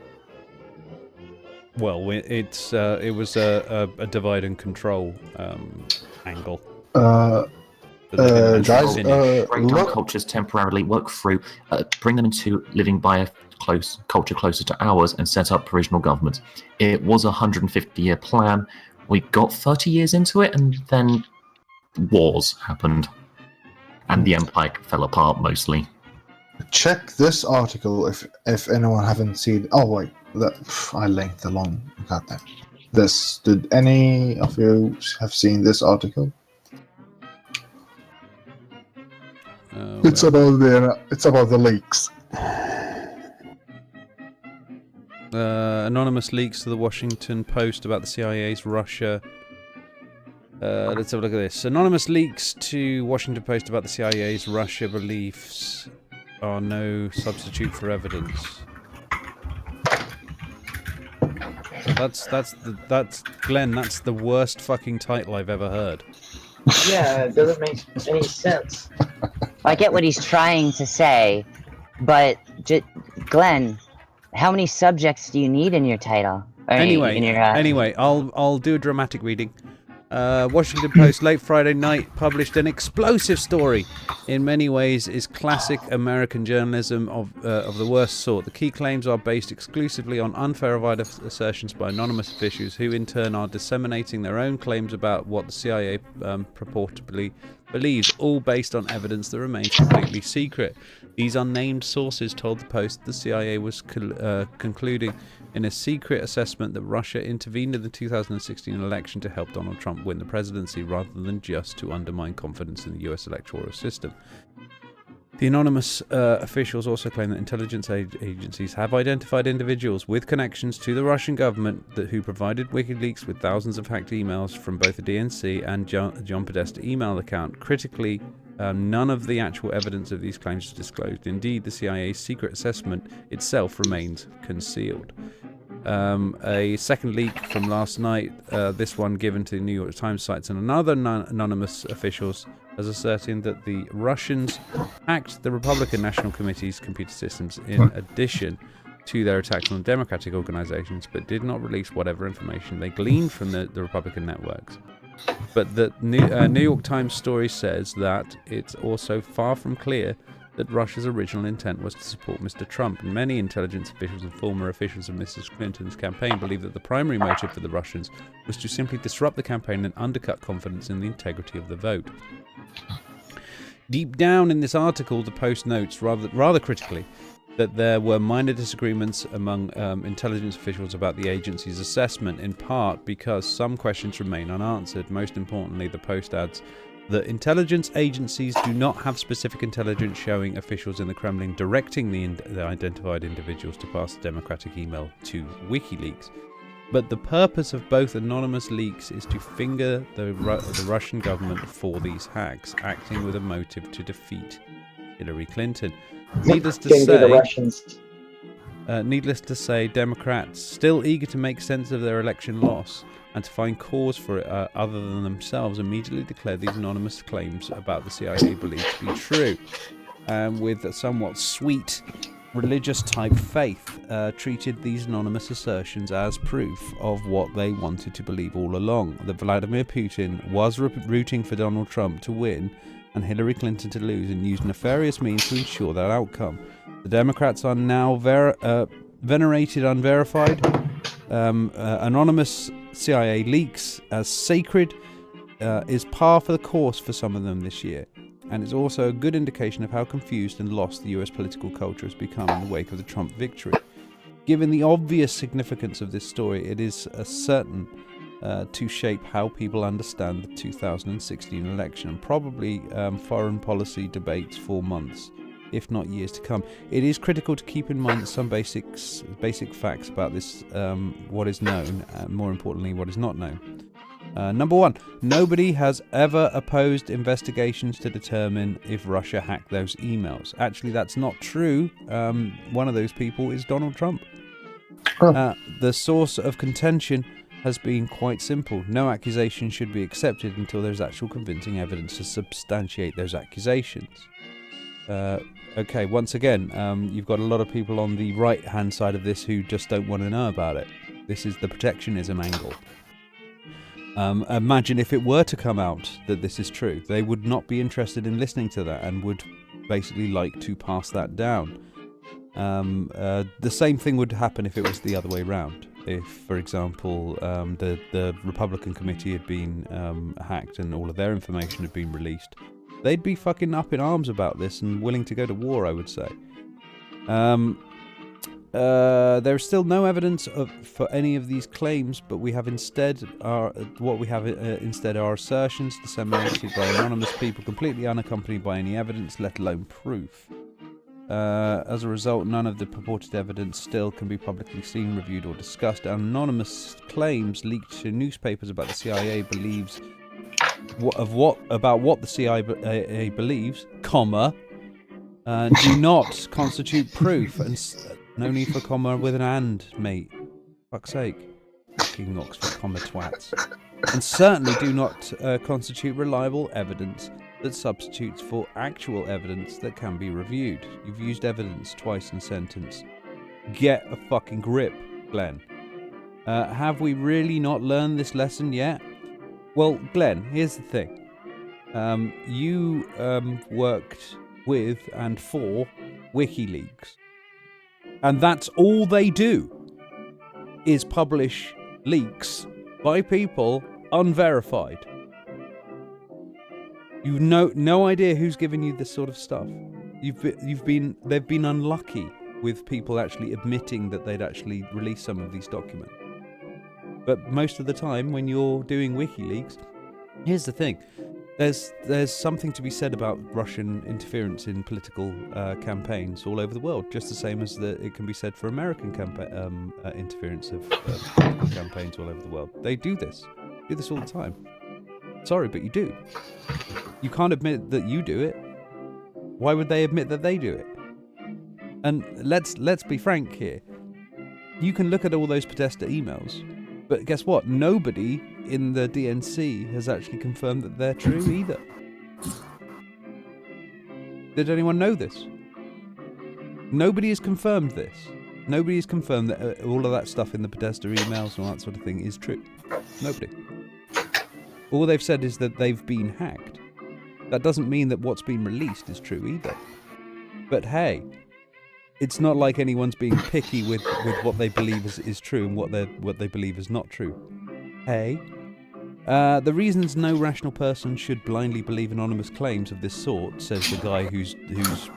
Well, it was a divide and control angle. Guys, Break down cultures temporarily, work through, bring them into living by a culture closer to ours, and set up provisional government. It was a 150-year plan. We got 30 years into it, and then wars happened. And the empire fell apart mostly. check this article if anyone haven't seen. Oh wait, I linked along. Got that. This. Did any of you have seen this article? It's about the leaks. Anonymous leaks to the Washington Post about the CIA's Russia. Let's have a look at this. Anonymous leaks to Washington Post about the CIA's Russia beliefs are no substitute for evidence. That's Glenn. That's the worst fucking title I've ever heard. Yeah, it doesn't make any sense. I get what he's trying to say, but Glenn, how many subjects do you need in your title? Anyway, I'll do a dramatic reading. Washington Post late Friday night published an explosive story. In many ways, is classic American journalism of the worst sort. The key claims are based exclusively on unverified assertions by anonymous officials, who in turn are disseminating their own claims about what the CIA purportedly believes, all based on evidence that remains completely secret. These unnamed sources told the Post the CIA was concluding in a secret assessment that Russia intervened in the 2016 election to help Donald Trump win the presidency, rather than just to undermine confidence in the US electoral system. The anonymous officials also claim that intelligence agencies have identified individuals with connections to the Russian government who provided WikiLeaks with thousands of hacked emails from both the DNC and John Podesta email account. Critically, none of the actual evidence of these claims is disclosed. Indeed, the CIA's secret assessment itself remains concealed. A second leak from last night, this one given to the New York Times, cites another anonymous officials as asserting that the Russians hacked the Republican National Committee's computer systems in addition to their attacks on democratic organizations, but did not release whatever information they gleaned from the Republican networks. But the New York Times story says that it's also far from clear that Russia's original intent was to support Mr. Trump, and many intelligence officials and former officials of Mrs. Clinton's campaign believe that the primary motive for the Russians was to simply disrupt the campaign and undercut confidence in the integrity of the vote. Deep down in this article, the Post notes, rather critically, that there were minor disagreements among intelligence officials about the agency's assessment, in part because some questions remain unanswered. Most importantly, the Post adds that intelligence agencies do not have specific intelligence showing officials in the Kremlin directing the identified individuals to pass the democratic email to WikiLeaks. But the purpose of both anonymous leaks is to finger the Russian government for these hacks, acting with a motive to defeat Hillary Clinton. Needless to say, Democrats, still eager to make sense of their election loss and to find cause for it other than themselves, immediately declared these anonymous claims about the CIA believed to be true. With a somewhat sweet religious-type faith, treated these anonymous assertions as proof of what they wanted to believe all along, that Vladimir Putin was rooting for Donald Trump to win and Hillary Clinton to lose, and used nefarious means to ensure that outcome. The Democrats are now venerated unverified, anonymous CIA leaks as sacred, is par for the course for some of them this year, and it's also a good indication of how confused and lost the US political culture has become in the wake of the Trump victory. Given the obvious significance of this story, it is certain to shape how people understand the 2016 election, and probably foreign policy debates for months, if not years to come. It is critical to keep in mind that some basic facts about this, what is known, and more importantly, what is not known. Number one, nobody has ever opposed investigations to determine if Russia hacked those emails. Actually, that's not true. One of those people is Donald Trump. The source of contention has been quite simple. No accusation should be accepted until there's actual convincing evidence to substantiate those accusations. Okay, once again, you've got a lot of people on the right-hand side of this who just don't want to know about it. This is the protectionism angle. Imagine if it were to come out that this is true. They would not be interested in listening to that and would basically like to pass that down. The same thing would happen if it was the other way round. If, for example, the Republican committee had been hacked and all of their information had been released, they'd be fucking up in arms about this and willing to go to war, I would say. There is still no evidence for any of these claims, but we have instead are assertions disseminated by anonymous people, completely unaccompanied by any evidence, let alone proof. As a result, none of the purported evidence still can be publicly seen, reviewed, or discussed. Anonymous claims leaked to newspapers about the CIA believes about what the CIA believes, do not constitute proof, and no need for comma with an and, mate. Fuck's sake. Fucking Oxford comma twats. And certainly do not constitute reliable evidence that substitutes for actual evidence that can be reviewed. You've used evidence twice in a sentence. Get a fucking grip, Glenn. Have we really not learned this lesson yet? Well, Glenn, here's the thing. You worked with and for WikiLeaks. And that's all they do, is publish leaks by people unverified. You've no idea who's giving you this sort of stuff. They've been unlucky with people actually admitting that they'd actually released some of these documents. But most of the time, when you're doing WikiLeaks, here's the thing: there's something to be said about Russian interference in political campaigns all over the world, just the same as it can be said for American interference of political campaigns all over the world. They do this all the time. Sorry, but you do. You can't admit that you do it. Why would they admit that they do it? And let's be frank here. You can look at all those Podesta emails, but guess what? Nobody in the DNC has actually confirmed that they're true either. Did anyone know this? Nobody has confirmed this. Nobody has confirmed that all of that stuff in the Podesta emails and all that sort of thing is true. Nobody. All they've said is that they've been hacked. That doesn't mean that what's been released is true either. But hey, it's not like anyone's being picky with what they believe is true and what they believe is not true. Hey, the reasons no rational person should blindly believe anonymous claims of this sort, says the guy who's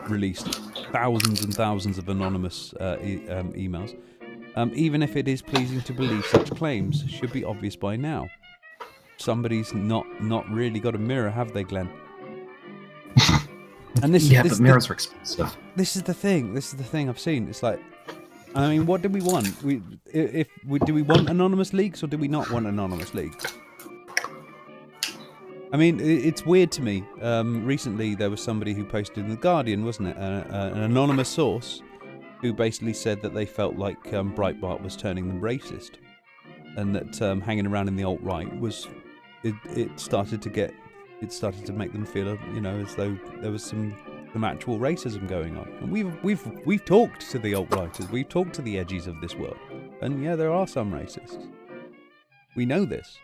released thousands and thousands of anonymous emails, even if it is pleasing to believe such claims, should be obvious by now. Somebody's not really got a mirror, have they, Glenn? And but mirrors are expensive. This is the thing. This is the thing I've seen. It's like, I mean, what do we want? Do we want anonymous leaks or do we not want anonymous leaks? I mean, it's weird to me. Recently, there was somebody who posted in The Guardian, wasn't it? An anonymous source who basically said that they felt like Breitbart was turning them racist, and that hanging around in the alt-right was it started to make them feel, as though there was some actual racism going on. And we've talked to the alt-righters, we've talked to the edgies of this world, and yeah, there are some racists. We know this.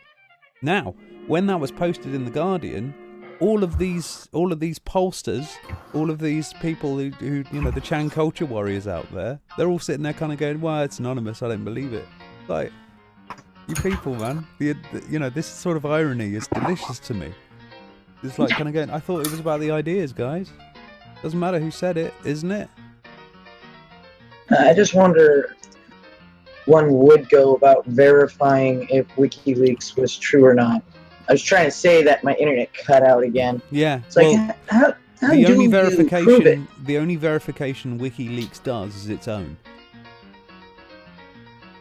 Now, when that was posted in The Guardian, all of these pollsters, all of these people who the Chan culture warriors out there, they're all sitting there kind of going, well, it's anonymous, I don't believe it. Like, you people, man, this sort of irony is delicious to me. It's like kind of going, I thought it was about the ideas, guys. Doesn't matter who said it, isn't it? I just wonder one would go about verifying if WikiLeaks was true or not. I was trying to say that my internet cut out again. Yeah. It's like, how the do only you prove it? the only verification WikiLeaks does is its own.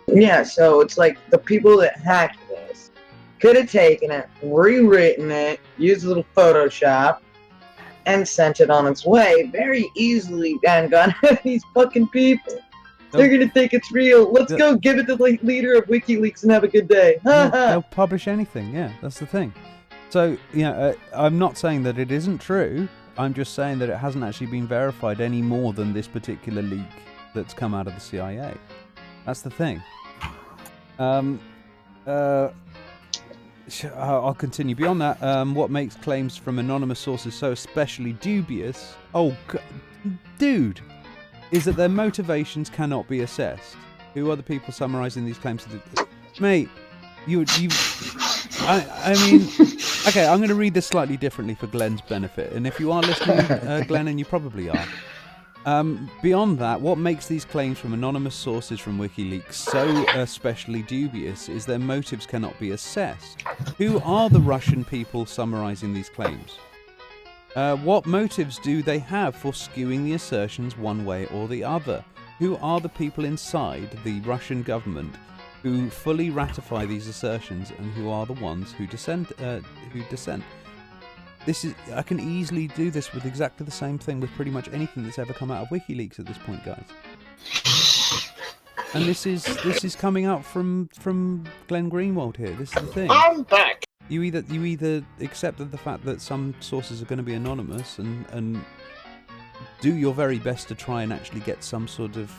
Yeah, so it's like the people that hacked this could have taken it, rewritten it, used a little Photoshop, and sent it on its way very easily and gone, these fucking people. They're going to think it's real. Let's go give it to the leader of WikiLeaks and have a good day. They'll publish anything, yeah, that's the thing. So, I'm not saying that it isn't true. I'm just saying that it hasn't actually been verified any more than this particular leak that's come out of the CIA. That's the thing. I'll continue. Beyond that, what makes claims from anonymous sources so especially dubious, dude, is that their motivations cannot be assessed. Who are the people summarising these claims? Mate, I mean, okay, I'm going to read this slightly differently for Glenn's benefit, and if you are listening, Glenn, and you probably are, beyond that, what makes these claims from anonymous sources from WikiLeaks so especially dubious is their motives cannot be assessed. Who are the Russian people summarising these claims? What motives do they have for skewing the assertions one way or the other? Who are the people inside the Russian government who fully ratify these assertions, and who are the ones who dissent? I can easily do this with exactly the same thing with pretty much anything that's ever come out of WikiLeaks at this point, guys. And this is coming out from Glenn Greenwald here. This is the thing. I'm back. You either accept the fact that some sources are going to be anonymous and do your very best to try and actually get some sort of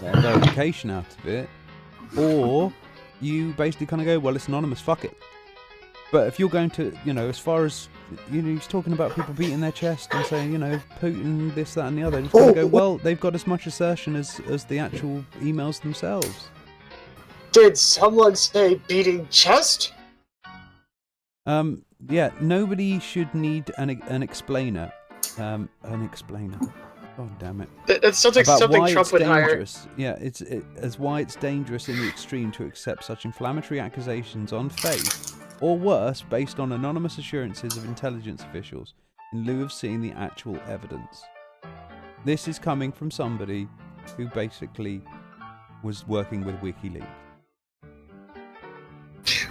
verification out of it, or you basically kind of go, well, it's anonymous, fuck it. But if you're going to, as far as, he's talking about people beating their chest and saying, Putin, this, that, and the other, it's going to go, well, they've got as much assertion as the actual emails themselves. Did someone say beating chest? Yeah, nobody should need an explainer. An explainer. God damn it. It sounds like something Trump would hire. Yeah, it's why it's dangerous in the extreme to accept such inflammatory accusations on faith, or worse, based on anonymous assurances of intelligence officials, in lieu of seeing the actual evidence. This is coming from somebody who basically was working with WikiLeaks.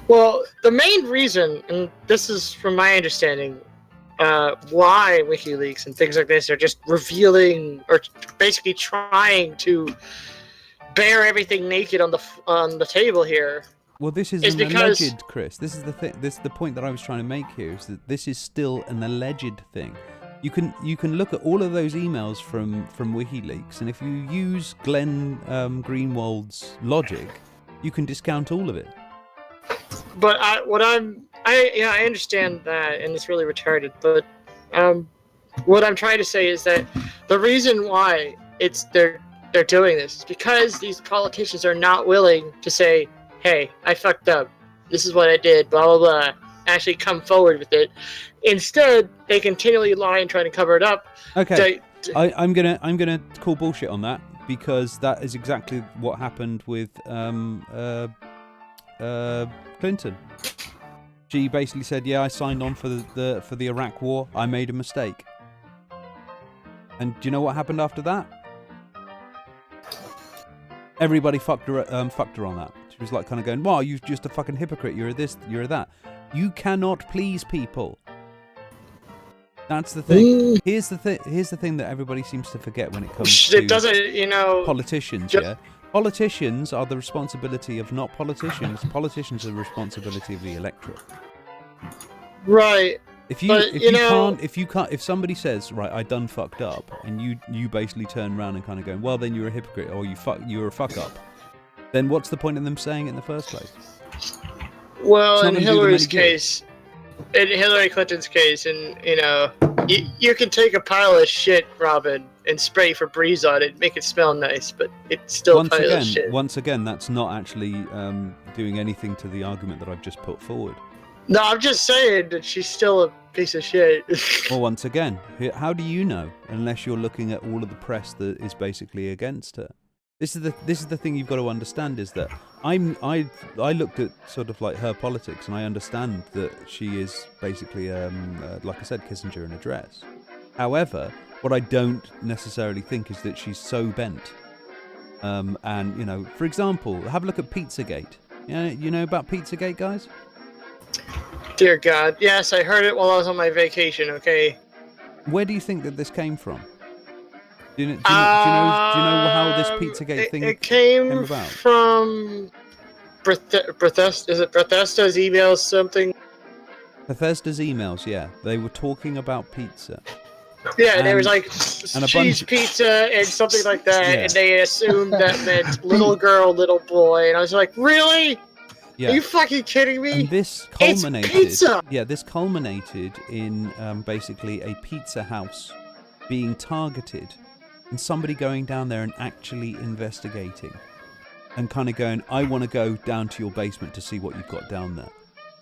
Well, the main reason, and this is from my understanding, why WikiLeaks and things like this are just revealing, or basically trying to bare everything naked on the table here. Well, this is because... alleged, Chris. This is the thing. This is the point that I was trying to make here. Is that this is still an alleged thing. You can look at all of those emails from WikiLeaks, and if you use Glenn Greenwald's logic, you can discount all of it. But I understand that, and it's really retarded. But what I'm trying to say is that the reason why they're doing this is because these politicians are not willing to say, "Hey, I fucked up. This is what I did." Blah blah blah. Actually, come forward with it. Instead, they continually lie and try to cover it up. Okay, I'm gonna call bullshit on that, because that is exactly what happened with Clinton. She basically said, "Yeah, I signed on for the Iraq War. I made a mistake." And do you know what happened after that? Everybody fucked her on that. She was like kind of going, "Wow, you're just a fucking hypocrite. You're this, you're that. You cannot please people." That's the thing. Here's the thing that everybody seems to forget when it comes to politicians. Yeah, politicians are the responsibility of not politicians. Politicians are the responsibility of the electorate. Right. If somebody says, right, I done fucked up, and you basically turn around and kind of going, well, then you're a hypocrite, or you're a fuck up, then what's the point in them saying it in the first place? Well, in Hillary's case, in Hillary Clinton's case, and you can take a pile of shit, Robin, and spray Febreze on it, make it smell nice, but it's still a pile of shit. Once again, that's not actually doing anything to the argument that I've just put forward. No, I'm just saying that she's still a piece of shit. Well, once again, how do you know unless you're looking at all of the press that is basically against her? This is the thing you've got to understand, is that I looked at sort of like her politics, and I understand that she is basically like I said, Kissinger in a dress. However, what I don't necessarily think is that she's so bent. And for example, have a look at Pizzagate. You know about Pizzagate, guys? Dear God, yes, I heard it while I was on my vacation. Okay. Where do you think that this came from? Do you know how this Pizzagate thing came about? From Bethesda. Is it Bethesda's emails? Something. Bethesda's emails. Yeah, they were talking about pizza. Yeah, there was like cheese pizza and something like that, and they assumed that meant little girl, little boy, and I was like, really? Yeah. Are you fucking kidding me? And this culminated. It's pizza! Yeah, this culminated in basically a pizza house being targeted, and somebody going down there and actually investigating, and kind of going, I want to go down to your basement to see what you've got down there.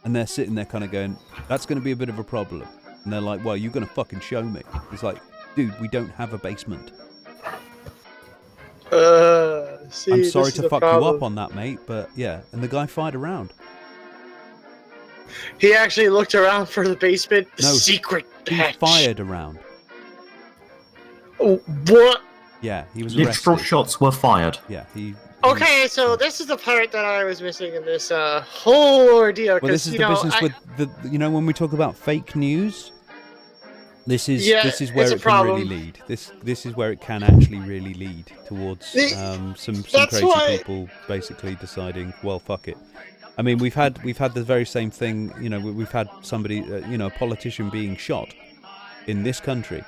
And they're sitting there kind of going, that's going to be a bit of a problem. And they're like, well, you're going to fucking show me. It's like, dude, we don't have a basement. I'm sorry to fuck you up on that, mate, but yeah. And the guy fired around. He actually looked around for the basement. No, secret hatch. He fired around. What? Yeah, he was arrested. Literal shots were fired. Yeah, Okay, so this is the part that I was missing in this whole ordeal. Well, this is the business with the. When we talk about fake news, this is where it can really lead. This is where it can actually really lead towards some crazy people basically deciding, well, fuck it. I mean, we've had the very same thing. We've had somebody, a politician being shot in this country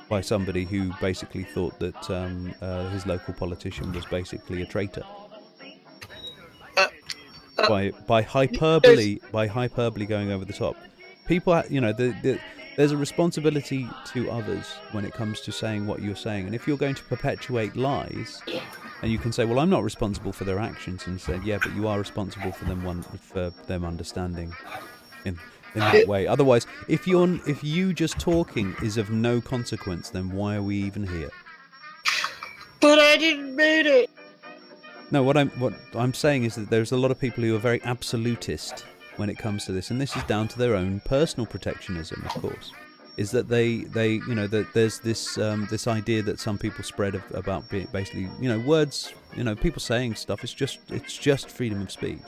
by somebody who basically thought that his local politician was basically a traitor. By hyperbole going over the top. People, there's a responsibility to others when it comes to saying what you're saying, and if you're going to perpetuate lies, and you can say, well, I'm not responsible for their actions, and you say, yeah, but you are responsible for them understanding in that way. Otherwise, if you just talking is of no consequence, then why are we even here? But I didn't mean it. No, what I'm saying is that there's a lot of people who are very absolutist when it comes to this, and this is down to their own personal protectionism, of course. Is that they that there's this idea that some people spread about basically words, people saying stuff. It's just freedom of speech.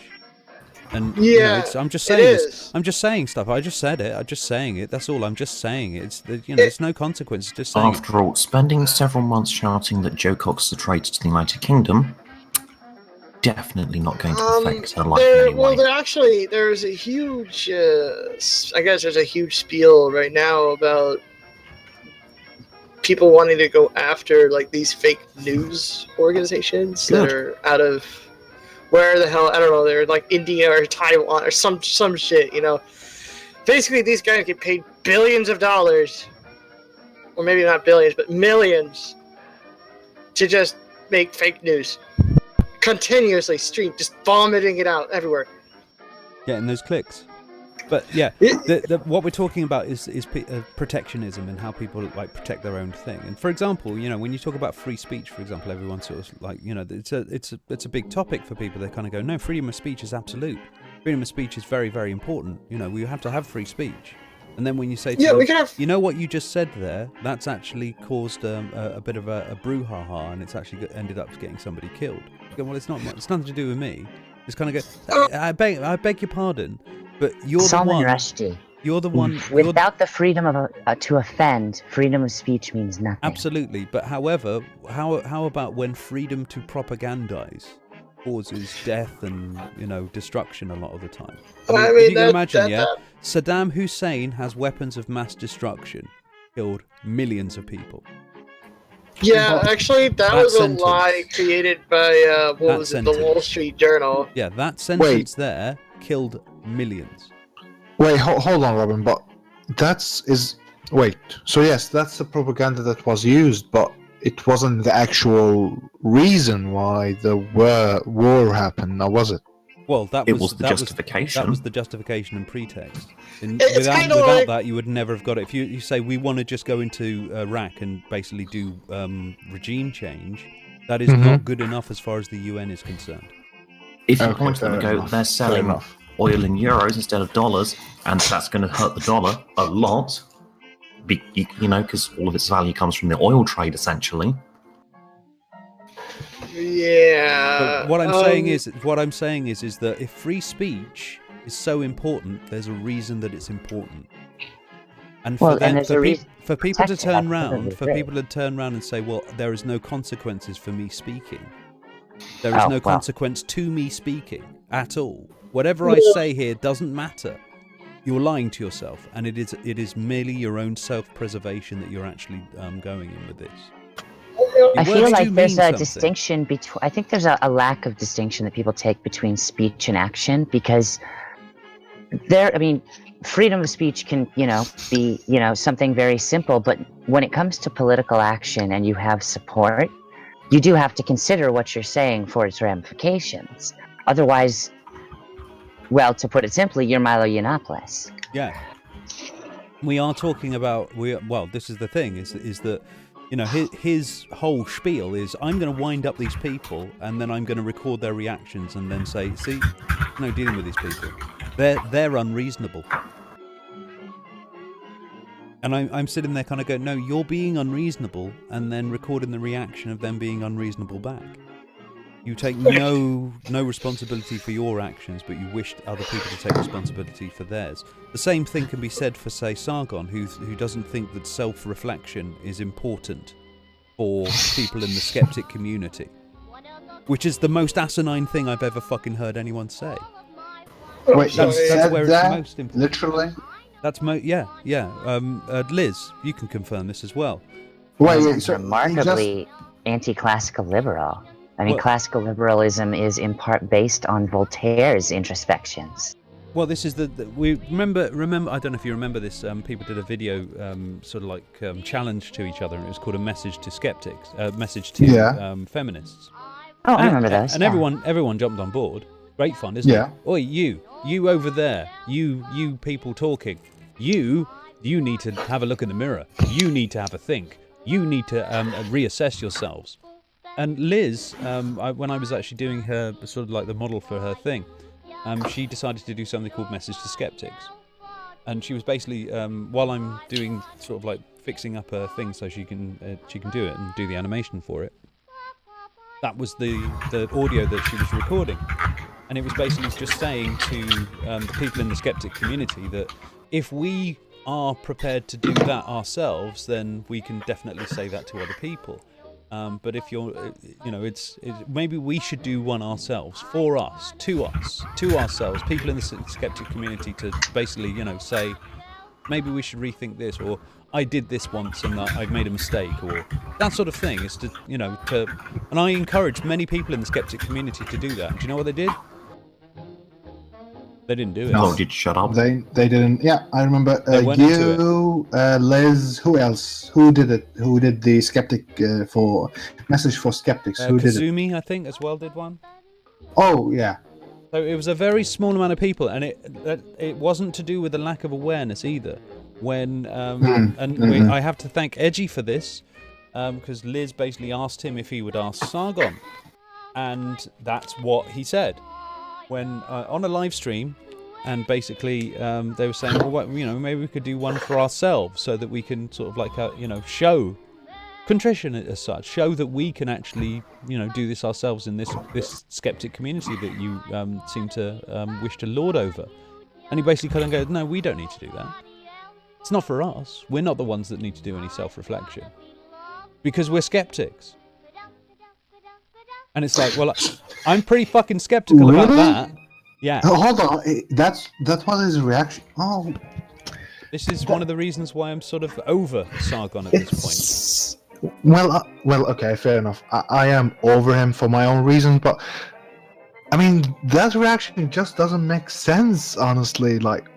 And I'm just saying this. I'm just saying stuff. I just said it. I'm just saying it. That's all. I'm just saying it. It's no consequence. It's just saying. After all, spending several months shouting that Joe Cox is a traitor to the United Kingdom, definitely not going to affect her life in any way. Well, there's a huge. I guess there's a huge spiel right now about people wanting to go after like these fake news organizations that are out of. Where the hell, I don't know, they're like India or Taiwan or some shit, Basically, these guys get paid billions of dollars, or maybe not billions, but millions, to just make fake news. Continuously stream, just vomiting it out everywhere. Getting those clicks. But yeah, what we're talking about is protectionism and how people like protect their own thing. And for example, you know, when you talk about free speech, for example, everyone sort of like, you know, it's a big topic for people. They kind of go, no, freedom of speech is absolute. Freedom of speech is very, very important. You know, we have to have free speech. And then when you say, you know what you just said there, that's actually caused a bit of a brouhaha, and it's actually ended up getting somebody killed. You go, well, it's nothing to do with me. Just kind of go, I beg your pardon. But you're Salman the one. Rushdie. You're the one. Without the freedom of to offend, freedom of speech means nothing. Absolutely. But however, how about when freedom to propagandize causes death and, you know, destruction a lot of the time? I mean, you can imagine, Saddam Hussein has weapons of mass destruction, killed millions of people. Yeah, actually, that was a lie created by the Wall Street Journal. Yeah, that sentence there killed millions. Wait, hold on, Robin, but so yes, that's the propaganda that was used, but it wasn't the actual reason why the war happened, now was it? Well, that was the justification. That was the justification and pretext. Without that, you would never have got it. If you say we want to just go into Iraq and basically do regime change, that is not good enough as far as the UN is concerned. If you point to them and go, they're selling oil in euros instead of dollars, and that's going to hurt the dollar a lot, you know, because all of its value comes from the oil trade, essentially. Yeah. But what I'm saying is that if free speech is so important, there's a reason that it's important. And for people to turn around and say, well, there is no consequences for me speaking. There is no consequence to me speaking at all. Whatever I say here doesn't matter. You're lying to yourself, and it is merely your own self-preservation that you're actually going in with this. I feel like there's a distinction between. I think there's a lack of distinction that people take between speech and action, because freedom of speech can, be, something very simple, but when it comes to political action and you have support, you do have to consider what you're saying for its ramifications. Otherwise, well, to put it simply, you're Milo Yiannopoulos. Yeah. We are talking about, this is the thing, is that, his whole spiel is, I'm going to wind up these people and then I'm going to record their reactions and then say, see, no dealing with these people. They're unreasonable. And I'm sitting there kind of going, no, you're being unreasonable, and then recording the reaction of them being unreasonable back. You take no responsibility for your actions, but you wished other people to take responsibility for theirs. The same thing can be said for, say, Sargon, who doesn't think that self-reflection is important for people in the skeptic community, which is the most asinine thing I've ever fucking heard anyone say. Wait, that's where it's most important. Literally? That's Liz, you can confirm this as well. He's remarkably anti-classical liberal. Classical liberalism is in part based on Voltaire's introspections. Well, this is we remember. I don't know if you remember this. People did a video, challenge to each other, and it was called a message to skeptics, message to feminists. Oh, I remember those. And everyone jumped on board. Great fun, isn't it? Oi, you over there, you people talking, you need to have a look in the mirror. You need to have a think. You need to reassess yourselves. And Liz, when I was actually doing her sort of like the model for her thing, she decided to do something called Message to Skeptics. And she was basically, while I'm doing sort of like fixing up her thing so she can do it and do the animation for it, that was the audio that she was recording. And it was basically just saying to the people in the skeptic community that if we are prepared to do that ourselves, then we can definitely say that to other people. But if you're, it's maybe we should do one ourselves, for us, to ourselves, people in the skeptic community, to basically, say, maybe we should rethink this, or I did this once and I've made a mistake, or that sort of thing. Is to, and I encourage many people in the skeptic community to do that. Do you know what they did? They didn't do it. No, did shut up. They didn't. Yeah, I remember. They went into You, Liz. Who else? Who did it? Who did the skeptic for message for skeptics? Who did it? Kazumi, I think, as well did one. Oh yeah. So it was a very small amount of people, and it wasn't to do with the lack of awareness either. When I have to thank Edgy for this, because Liz basically asked him if he would ask Sargon, and that's what he said when on a live stream, and basically they were saying, well, maybe we could do one for ourselves so that we can sort of like show contrition as such, show that we can actually do this ourselves in this skeptic community that you seem to wish to lord over. And he basically kind of goes, no, we don't need to do that. It's not for us. We're not the ones that need to do any self-reflection because we're skeptics. And it's like, well, I'm pretty fucking skeptical about that. Yeah. Oh, hold on, that was his reaction. Oh, this is one of the reasons why I'm sort of over Sargon at this point. Well, okay, fair enough. I am over him for my own reasons, but I mean that reaction just doesn't make sense, honestly. Like,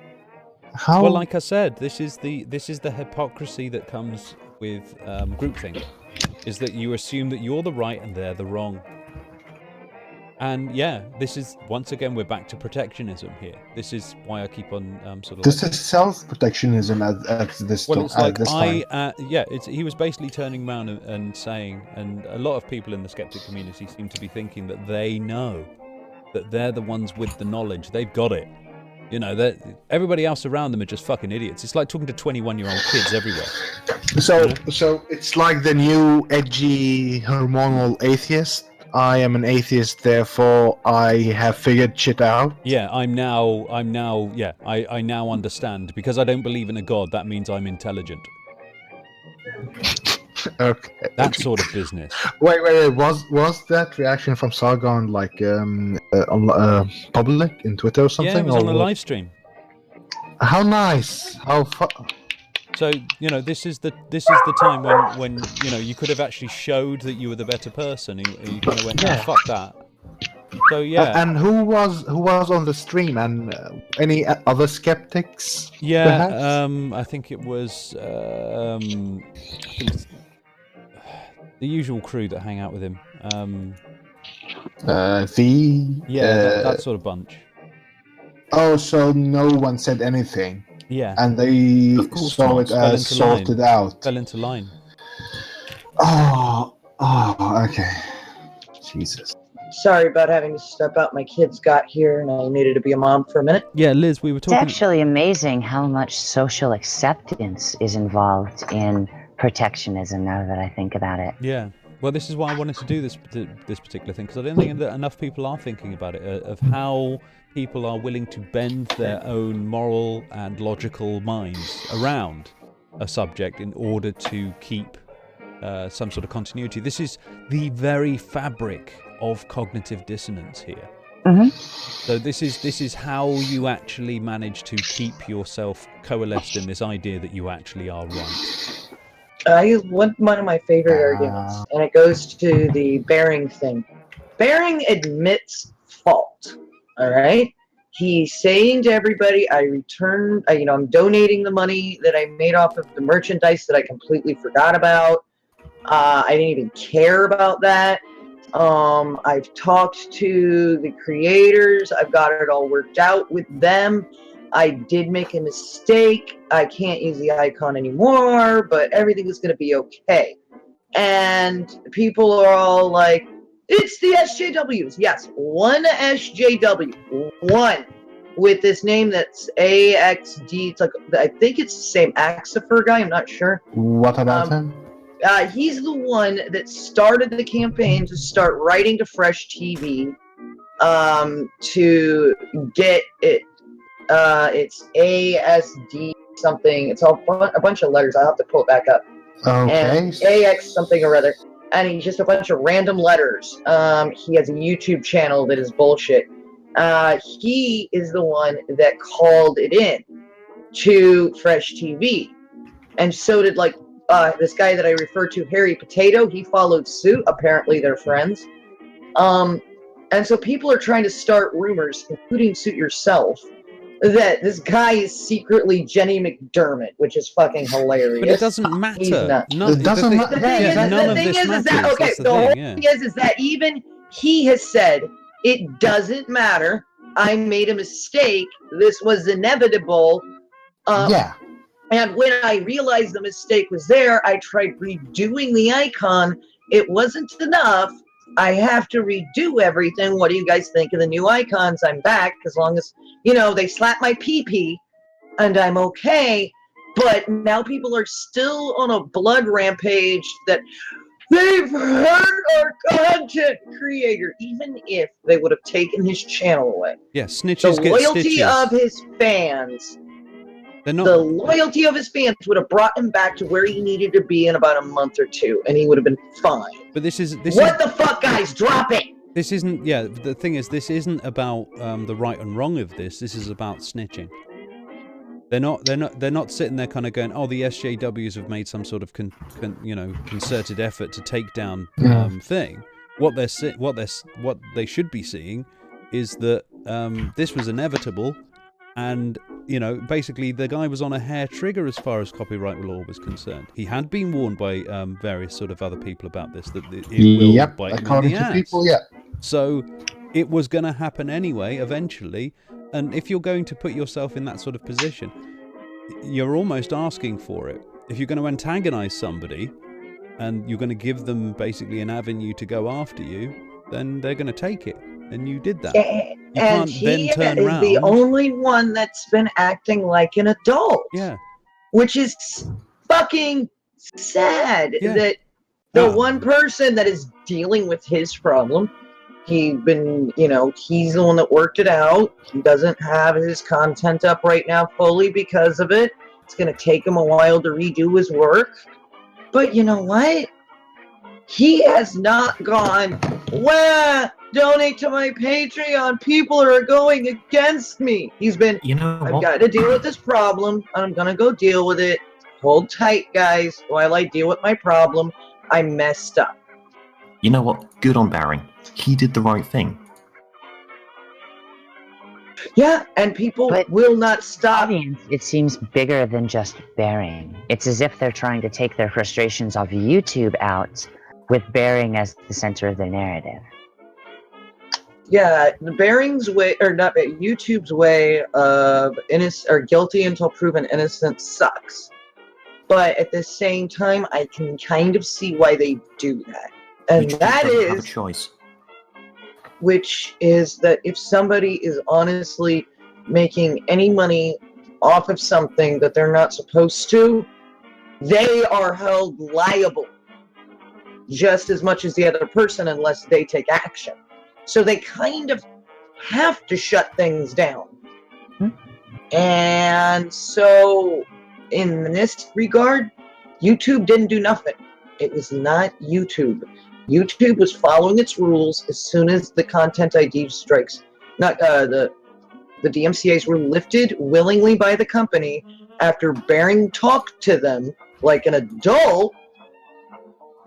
how? Well, like I said, this is the hypocrisy that comes with groupthink, is that you assume that you're the right and they're the wrong. And yeah, this is once again we're back to protectionism here. This is why I keep on sort of. This is self-protectionism at this time. Well, it's like he was basically turning around and saying, and a lot of people in the skeptic community seem to be thinking that they know, that they're the ones with the knowledge. They've got it. That everybody else around them are just fucking idiots. It's like talking to 21-year-old kids everywhere. So it's like the new edgy hormonal atheist. I am an atheist, therefore I have figured shit out. Yeah, I now understand. Because I don't believe in a god, that means I'm intelligent. Okay. That sort of business. Wait. Was that reaction from Sargon like on public in Twitter or something? Yeah, it was on a live stream. How nice! How fun! So this is the time when you could have actually showed that you were the better person. You kind of went, yeah, fuck that. So yeah. And who was on the stream? And any other skeptics? Yeah, perhaps? I think it was I think it's the usual crew that hang out with him. That sort of bunch. Oh, so no one said anything. Yeah. And they saw it as sorted out. Fell into line. Oh, okay. Jesus. Sorry about having to step out. My kids got here and I needed to be a mom for a minute. Yeah, Liz, we were talking... It's actually amazing how much social acceptance is involved in protectionism now that I think about it. Yeah. Well, this is why I wanted to do this particular thing, because I don't think that enough people are thinking about it, of how people are willing to bend their own moral and logical minds around a subject in order to keep some sort of continuity. This is the very fabric of cognitive dissonance here. Mm-hmm. So this is how you actually manage to keep yourself coalesced in this idea that you actually are right. One of my favorite arguments, and it goes to the Bering thing. Bering admits fault, all right? He's saying to everybody, I'm donating the money that I made off of the merchandise that I completely forgot about. I didn't even care about that. I've talked to the creators. I've got it all worked out with them. I did make a mistake. I can't use the icon anymore, but everything is going to be okay. And people are all like, it's the SJWs. Yes, one SJW. One. With this name that's AXD. It's like, I think it's the same Axifer guy. I'm not sure. What about him? He's the one that started the campaign to start writing to Fresh TV to get it. It's ASD something. It's all a bunch of letters. I'll have to pull it back up. Okay. And AX something or other. And he's just a bunch of random letters. He has a YouTube channel that is bullshit. He is the one that called it in to Fresh TV. And so did this guy that I referred to, Harry Potato. He followed suit. Apparently they're friends. And so people are trying to start rumors, including suit yourself, that this guy is secretly Jenny McDermott, which is fucking hilarious. But it doesn't He's matter. not. It doesn't matter. The thing is, none the of thing this is matters. that okay, That's the the whole thing. Yeah. thing is that even he has said it doesn't matter. I made a mistake. This was inevitable. Yeah. And when I realized the mistake was there, I tried redoing the icon. It wasn't enough. I have to redo everything. What do you guys think of the new icons? I'm back as long as, they slap my pee-pee and I'm okay. But now people are still on a blood rampage that they've hurt our content creator, even if they would have taken his channel away. Yeah, snitches The get loyalty stitches. of his fans. They're not. The loyalty of his fans would have brought him back to where he needed to be in about a month or two, and he would have been fine. But this is What the fuck, guys? Drop it! This isn't. Yeah, the thing is, this isn't about the right and wrong of this. This is about snitching. They're not sitting there kind of going, oh, the SJWs have made some sort of concerted effort to take down thing. What they should be seeing is that this was inevitable, and basically the guy was on a hair trigger as far as copyright law was concerned. He had been warned by various sort of other people about this, that it will bite him in according the to ass. people, yeah. So it was going to happen anyway, eventually. And if you're going to put yourself in that sort of position, you're almost asking for it. If you're going to antagonize somebody and you're going to give them basically an avenue to go after you, then they're going to take it. And you did that. You And can't then he turn is around. the only one that's been acting like an adult. Yeah. Which is fucking sad that the one person that is dealing with his problem, he's the one that worked it out. He doesn't have his content up right now fully because of it. It's going to take him a while to redo his work. But you know what? He has not gone, donate to my Patreon. People are going against me. He's been, I've got to deal with this problem. I'm going to go deal with it. Hold tight, guys, while I deal with my problem. I messed up. You know what? Good on Barry. He did the right thing. Yeah, and people will not stop. Audience, it seems bigger than just Bearing. It's as if they're trying to take their frustrations off YouTube out, with Bearing as the center of the narrative. Yeah, Bearing's way, or not YouTube's way of guilty until proven innocent sucks. But at the same time, I can kind of see why they do that. And that is have a choice. Which is that if somebody is honestly making any money off of something that they're not supposed to, they are held liable just as much as the other person unless they take action. So they kind of have to shut things down. And so in this regard, YouTube didn't do nothing. It was not YouTube. YouTube was following its rules as soon as the content ID strikes. The DMCAs were lifted willingly by the company after Bearing talked to them like an adult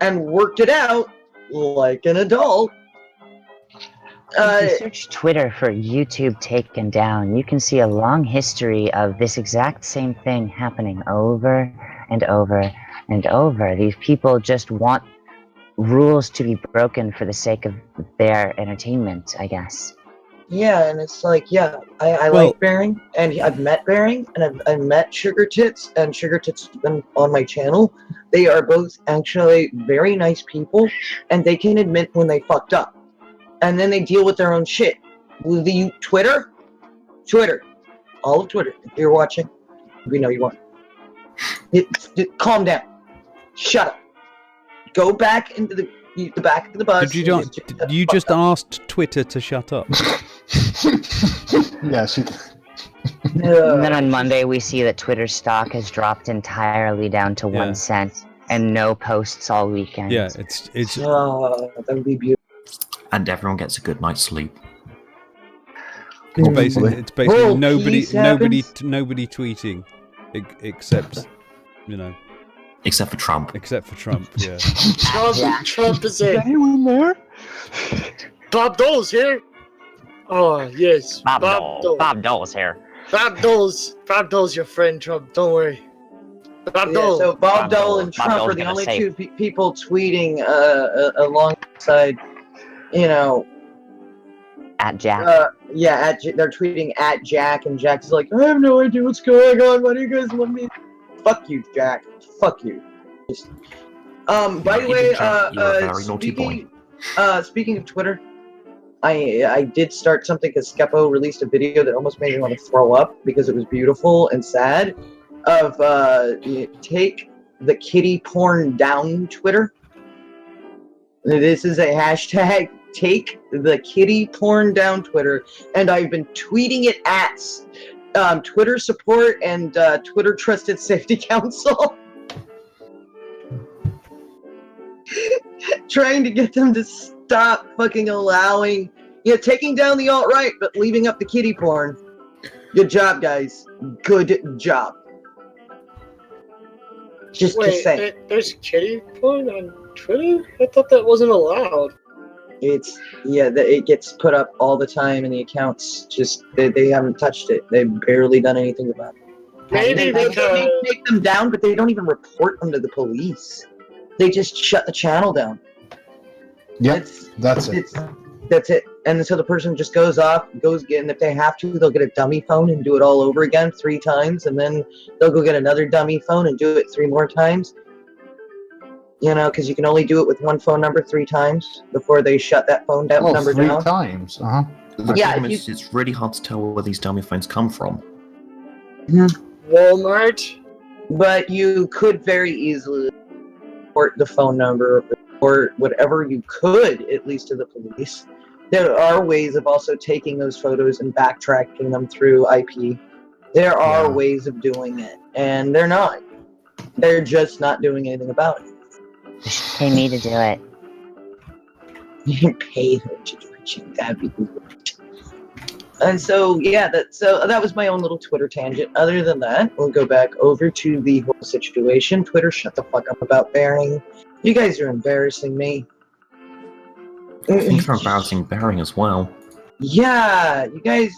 and worked it out like an adult. If you search Twitter for YouTube taken down, you can see a long history of this exact same thing happening over and over and over. These people just want rules to be broken for the sake of their entertainment, I guess. Yeah, and it's like, I like Bearing, and I've met Bearing, and I've met Sugar Tits, and Sugar Tits has been on my channel. They are both actually very nice people, and they can admit when they fucked up. And then they deal with their own shit. Will the Twitter, all of Twitter, if you're watching, we know you are. Calm down. Shut up. Go back into the back of the bus. You just asked Twitter to shut up. Yeah, she... And then on Monday, we see that Twitter's stock has dropped entirely down to 1 cent, and no posts all weekend. Yeah, it's. That would be beautiful. And everyone gets a good night's sleep. It's basically nobody tweeting, except Except for Trump. Yeah. Trump is in. anyone there? Bob Dole's here. Oh yes, Bob Dole's here. Bob Dole's your friend, Trump. Don't worry. Bob Yeah, Dole. so Bob Dole and Bob Trump Dole's are the gonna only say- two people tweeting alongside, At Jack. they're tweeting at Jack, and Jack's like, I have no idea what's going on. Why do you guys want me? Fuck you, Jack. Fuck you. By the way, You're a very naughty boy. speaking of Twitter, I did start something because Skepo released a video that almost made me want to throw up because it was beautiful and sad. Of take the kitty porn down Twitter. This is a hashtag. Take the kitty porn down Twitter, and I've been tweeting it at Twitter support and Twitter Trusted Safety Council, trying to get them to stop fucking allowing, taking down the alt-right, but leaving up the kitty porn. Good job, guys. Good job. Just saying. There's kitty porn on Twitter? I thought that wasn't allowed. It gets put up all the time, and the accounts just they haven't touched it. They've barely done anything about it. Maybe They because take them down, but they don't even report them to the police. They just shut the channel down. Yep, that's it. That's it. And so the person just goes off, and if they have to, they'll get a dummy phone and do it all over again 3 times, and then they'll go get another dummy phone and do it 3 more times. Because you can only do it with one phone number 3 times before they shut that phone number 3 down. times. The Yeah, problem is, it's really hard to tell where these dummy phones come from. Walmart. But you could very easily report the phone number or whatever you could, at least to the police. There are ways of also taking those photos and backtracking them through IP. There are ways of doing it, and they're not. They're just not doing anything about it. Just pay me to do it. You pay her to do it. That'd be great. And so, that was my own little Twitter tangent. Other than that, we'll go back over to the whole situation. Twitter, shut the fuck up about Bering. You guys are embarrassing me. I think you're embarrassing Bering as well. Yeah, you guys.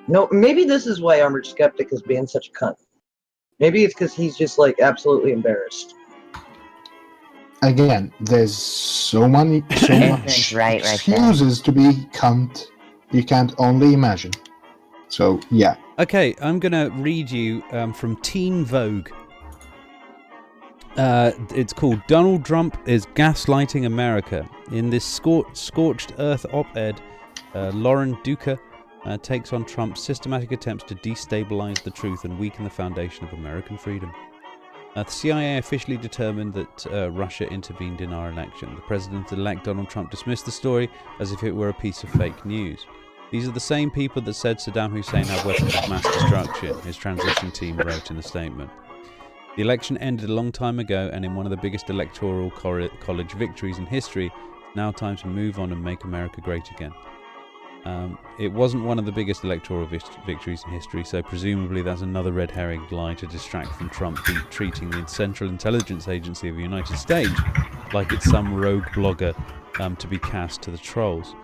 No, maybe this is why Armored Skeptic is being such a cunt. Maybe it's because he's just absolutely embarrassed. Again, there's so much right excuses to be cunt. You can't only imagine. So yeah. Okay, I'm gonna read you from Teen Vogue. It's called "Donald Trump is Gaslighting America." In this scorched earth op-ed, Lauren Duca takes on Trump's systematic attempts to destabilize the truth and weaken the foundation of American freedom. The CIA officially determined that Russia intervened in our election. The president-elect Donald Trump dismissed the story as if it were a piece of fake news. These are the same people that said Saddam Hussein had weapons of mass destruction, his transition team wrote in a statement. The election ended a long time ago, and in one of the biggest electoral college victories in history, it's now time to move on and make America great again. It wasn't one of the biggest electoral victories in history, so presumably that's another red herring lie to distract from Trump treating the Central Intelligence Agency of the United States like it's some rogue blogger to be cast to the trolls.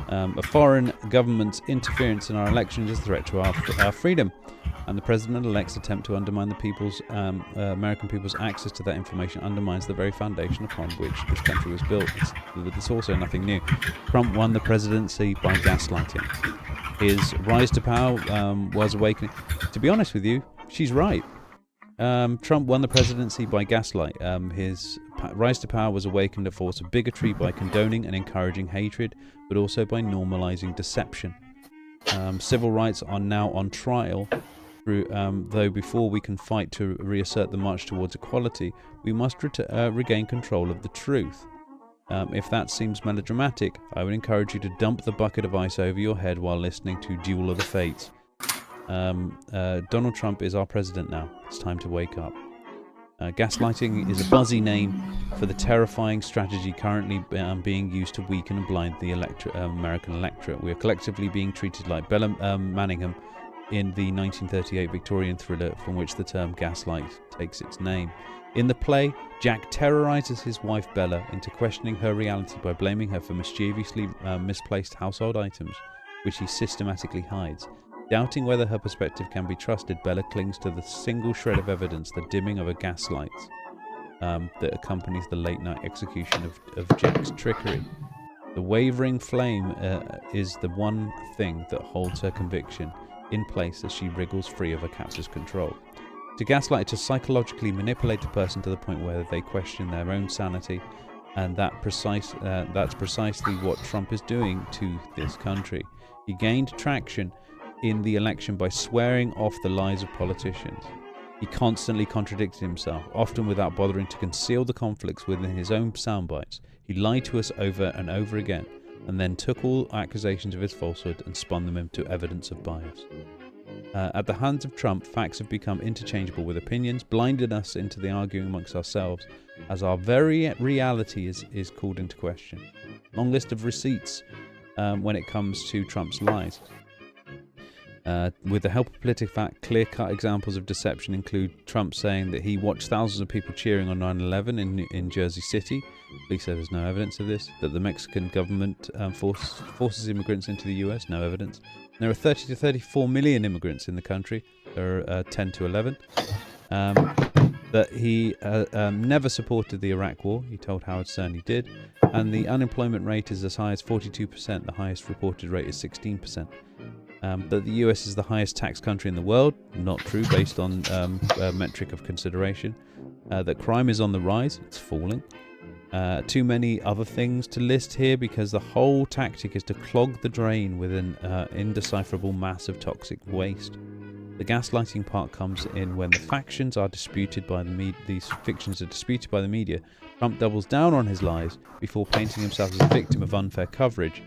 A foreign government's interference in our elections is a threat to our freedom, and the president-elect's attempt to undermine the American people's access to that information undermines the very foundation upon which this country was built. It's also nothing new. Trump won the presidency by gaslighting. His rise to power was awakening. To be honest with you, she's right. Trump won the presidency by gaslight. His rise to power was awakened a force of bigotry by condoning and encouraging hatred, but also by normalizing deception. Civil rights are now on trial, though before we can fight to reassert the march towards equality, we must regain control of the truth. If that seems melodramatic, I would encourage you to dump the bucket of ice over your head while listening to Duel of the Fates. Donald Trump is our president now. It's time to wake up. Gaslighting is a buzzy name for the terrifying strategy currently being used to weaken and blind the American electorate. We are collectively being treated like Bella Manningham in the 1938 Victorian thriller from which the term gaslight takes its name. In the play, Jack terrorizes his wife Bella into questioning her reality by blaming her for mischievously misplaced household items. which he systematically hides. Doubting whether her perspective can be trusted, Bella clings to the single shred of evidence, the dimming of a gaslight that accompanies the late-night execution of Jack's trickery. The wavering flame is the one thing that holds her conviction in place as she wriggles free of her captor's control. To gaslight, to psychologically manipulate a person to the point where they question their own sanity, and that's precisely what Trump is doing to this country. He gained traction in the election by swearing off the lies of politicians. He constantly contradicted himself, often without bothering to conceal the conflicts within his own soundbites. He lied to us over and over again, and then took all accusations of his falsehood and spun them into evidence of bias. At the hands of Trump, facts have become interchangeable with opinions, blinding us into the arguing amongst ourselves, as our very reality is called into question. Long list of receipts when it comes to Trump's lies. With the help of PolitiFact, clear-cut examples of deception include Trump saying that he watched thousands of people cheering on 9/11 in Jersey City. Police say there's no evidence of this. That the Mexican government forces immigrants into the US, no evidence. There are 30 to 34 million immigrants in the country. There are 10 to 11. That he never supported the Iraq War. He told Howard Stern he did. And the unemployment rate is as high as 42%. The highest reported rate is 16%. That the US is the highest tax country in the world, not true based on a metric of consideration. That crime is on the rise, it's falling. Too many other things to list here because the whole tactic is to clog the drain with an indecipherable mass of toxic waste. The gaslighting part comes in when the factions are disputed by these fictions are disputed by the media. Trump doubles down on his lies before painting himself as a victim of unfair coverage,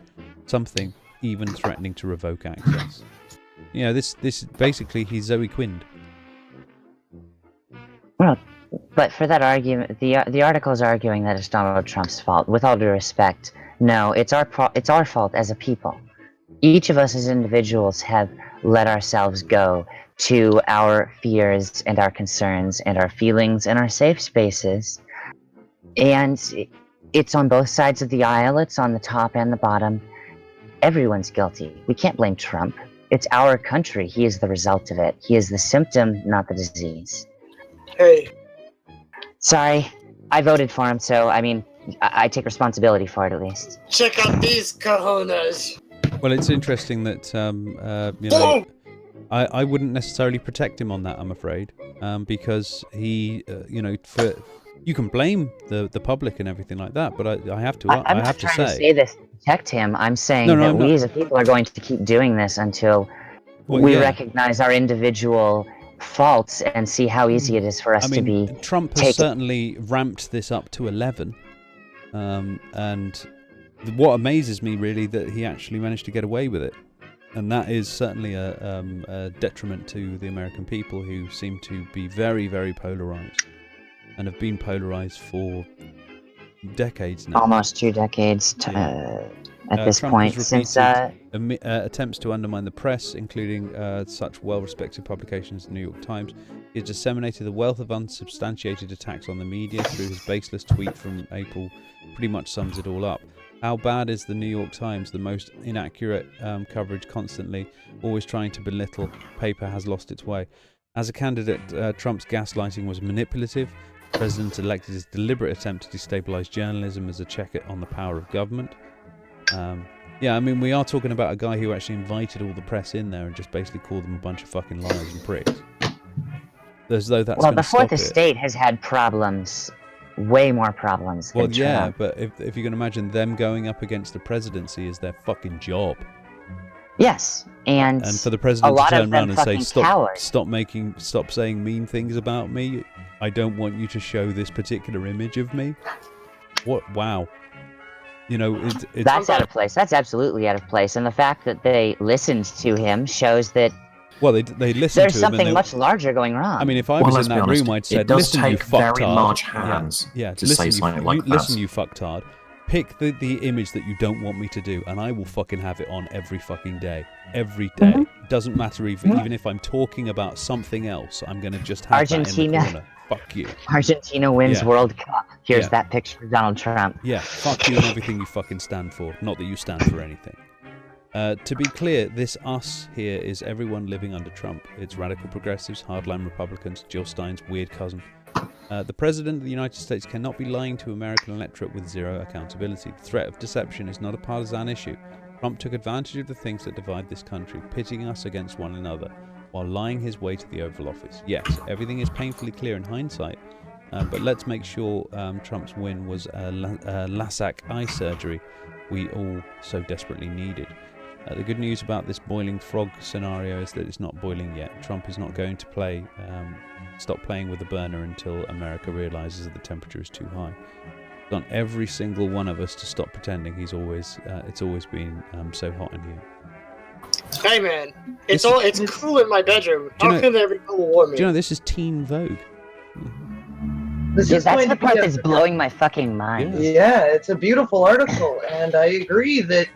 something even threatening to revoke access. You know, this basically he's Zoe Quinn. Well, but for that argument, the article is arguing that it's Donald Trump's fault. With all due respect, no, it's our fault as a people. Each of us as individuals have let ourselves go to our fears and our concerns and our feelings and our safe spaces, and it's on both sides of the aisle. It's on the top and the bottom. Everyone's guilty. We can't blame Trump. It's our country. He is the result of it. He is the symptom, not the disease. Hey. Sorry, I voted for him, so, I mean, I take responsibility for it, at least. Check out these cojones. Well, it's interesting that, you know, I wouldn't necessarily protect him on that, I'm afraid, because he, you know, you can blame the public and everything like that, but I have to I'm I have not trying to say say this to protect him. I'm saying that we as a people are going to keep doing this until we recognize our individual faults and see how easy it is for us to be. Trump has certainly ramped this up to 11, and what amazes me really that he actually managed to get away with it, and that is certainly a detriment to the American people, who seem to be very, very polarized and have been polarized for decades now. Almost 2 decades at this Trump point. has Since attempts to undermine the press, including such well-respected publications as the New York Times. He has disseminated the wealth of unsubstantiated attacks on the media through his baseless tweet from April. Pretty much sums it all up. How bad is the New York Times? The most inaccurate coverage constantly, always trying to belittle. Paper has lost its way. As a candidate, Trump's gaslighting was manipulative. The president-elect's deliberate attempt to destabilize journalism as a check on the power of government. Yeah, I mean, we are talking about a guy who actually invited all the press in there and just basically called them a bunch of fucking liars and pricks. As though that's well, the Fourth Estate has had problems, way more problems than Trump. But if you can imagine them going up against the presidency is their fucking job. Yes, and for the president to turn around and say, stop saying mean things about me. I don't want you to show this particular image of me. What? Wow. You know, that's out of place. That's absolutely out of place. And the fact that they listened to him shows that they listened to him. There's something much larger going wrong. I mean, if I was in that room, I'd say, "Listen, you fucktard." Very large hands to say something like that. Listen, you fucktard. Pick the image that you don't want me to do, and I will fucking have it on every fucking day. Every day. Doesn't matter even if I'm talking about something else. I'm going to just have that in the corner. Fuck you. Argentina wins World Cup. Here's that picture of Donald Trump. Yeah, fuck you and everything you fucking stand for. Not that you stand for anything. To be clear, this us here is everyone living under Trump. It's radical progressives, hardline Republicans, Jill Stein's weird cousin. The President of the United States cannot be lying to American electorate with zero accountability. The threat of deception is not a partisan issue. Trump took advantage of the things that divide this country, pitting us against one another, while lying his way to the Oval Office. Yes, everything is painfully clear in hindsight, but let's make sure Trump's win was a LASIK eye surgery we all so desperately needed. The good news about this boiling frog scenario is that it's not boiling yet. Trump is not going to stop playing with the burner until America realizes that the temperature is too high. It's on every single one of us to stop pretending it's always been so hot in here. Hey man, it's cool in my bedroom. How can there be global warming? Do you know this is Teen Vogue? That's the part that's blowing my fucking mind. Yeah, it's a beautiful article, and I agree that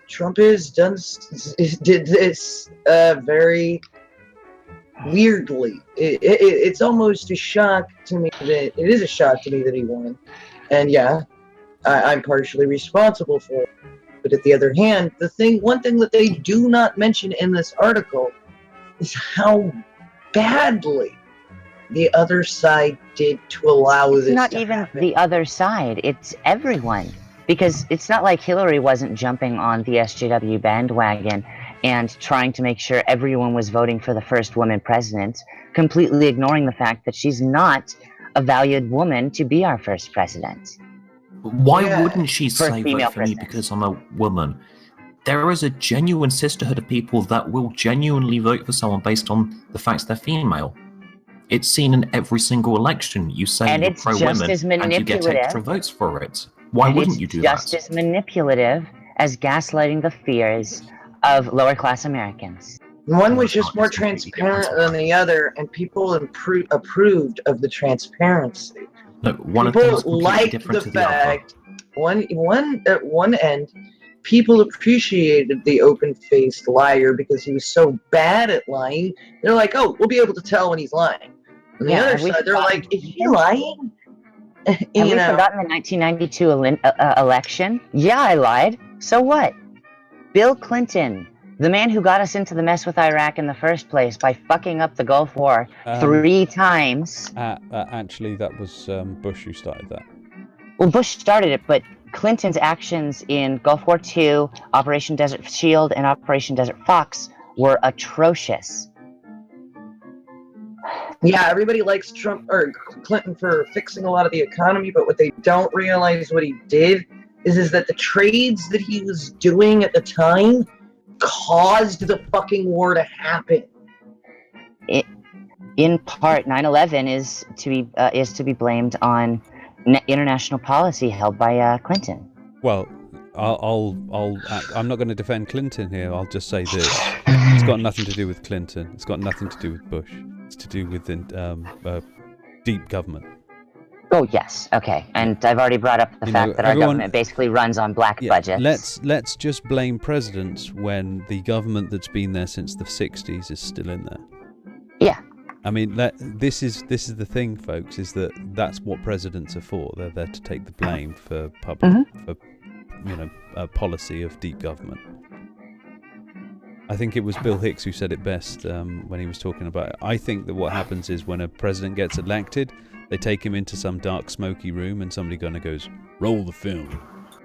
Trump did this very weirdly. It's almost a shock to me that it is a shock to me that he won, and I'm partially responsible for it. But at the other hand, one thing that they do not mention in this article is how badly the other side did to allow this. It's not even the other side; it's everyone. Because it's not like Hillary wasn't jumping on the SJW bandwagon and trying to make sure everyone was voting for the first woman president, completely ignoring the fact that she's not a valued woman to be our first president. Why wouldn't she say vote for me president. because I'm a woman? There is a genuine sisterhood of people that will genuinely vote for someone based on the fact they're female. It's seen in every single election. You say And you're it's pro-women just as and you get manipulative. extra votes for it. Why wouldn't you do that? It's just as manipulative as gaslighting the fears of lower-class Americans. One was just more transparent than the other, and people approved of the transparency. No, one People of them was completely liked different the to the other. fact, at one end, people appreciated the open-faced liar because he was so bad at lying. They're like, oh, we'll be able to tell when he's lying. On the other side, they're like, is he lying? Have we forgotten the 1992 election? Yeah, I lied. So what? Bill Clinton, the man who got us into the mess with Iraq in the first place by fucking up the Gulf War 3 times. Actually, that was Bush who started that. Well, Bush started it, but Clinton's actions in Gulf War II, Operation Desert Shield, and Operation Desert Fox were atrocious. Yeah, everybody likes Trump or Clinton for fixing a lot of the economy, but what they don't realize what he did is that the trades that he was doing at the time caused the fucking war to happen. In part, 9/11 is to be blamed on international policy held by Clinton. Well, I'm not going to defend Clinton here. I'll just say this: it's got nothing to do with Clinton. It's got nothing to do with Bush. It's to do with deep government. Oh yes, okay. And I've already brought up the fact that our government basically runs on black budgets. Let's just blame presidents when the government that's been there since the 60s is still in there. Yeah. I mean, this is the thing, folks. Is that's what presidents are for? They're there to take the blame for policy of deep government. I think it was Bill Hicks who said it best when he was talking about it. I think that what happens is when a president gets elected, they take him into some dark, smoky room, and somebody goes, "Roll the film,"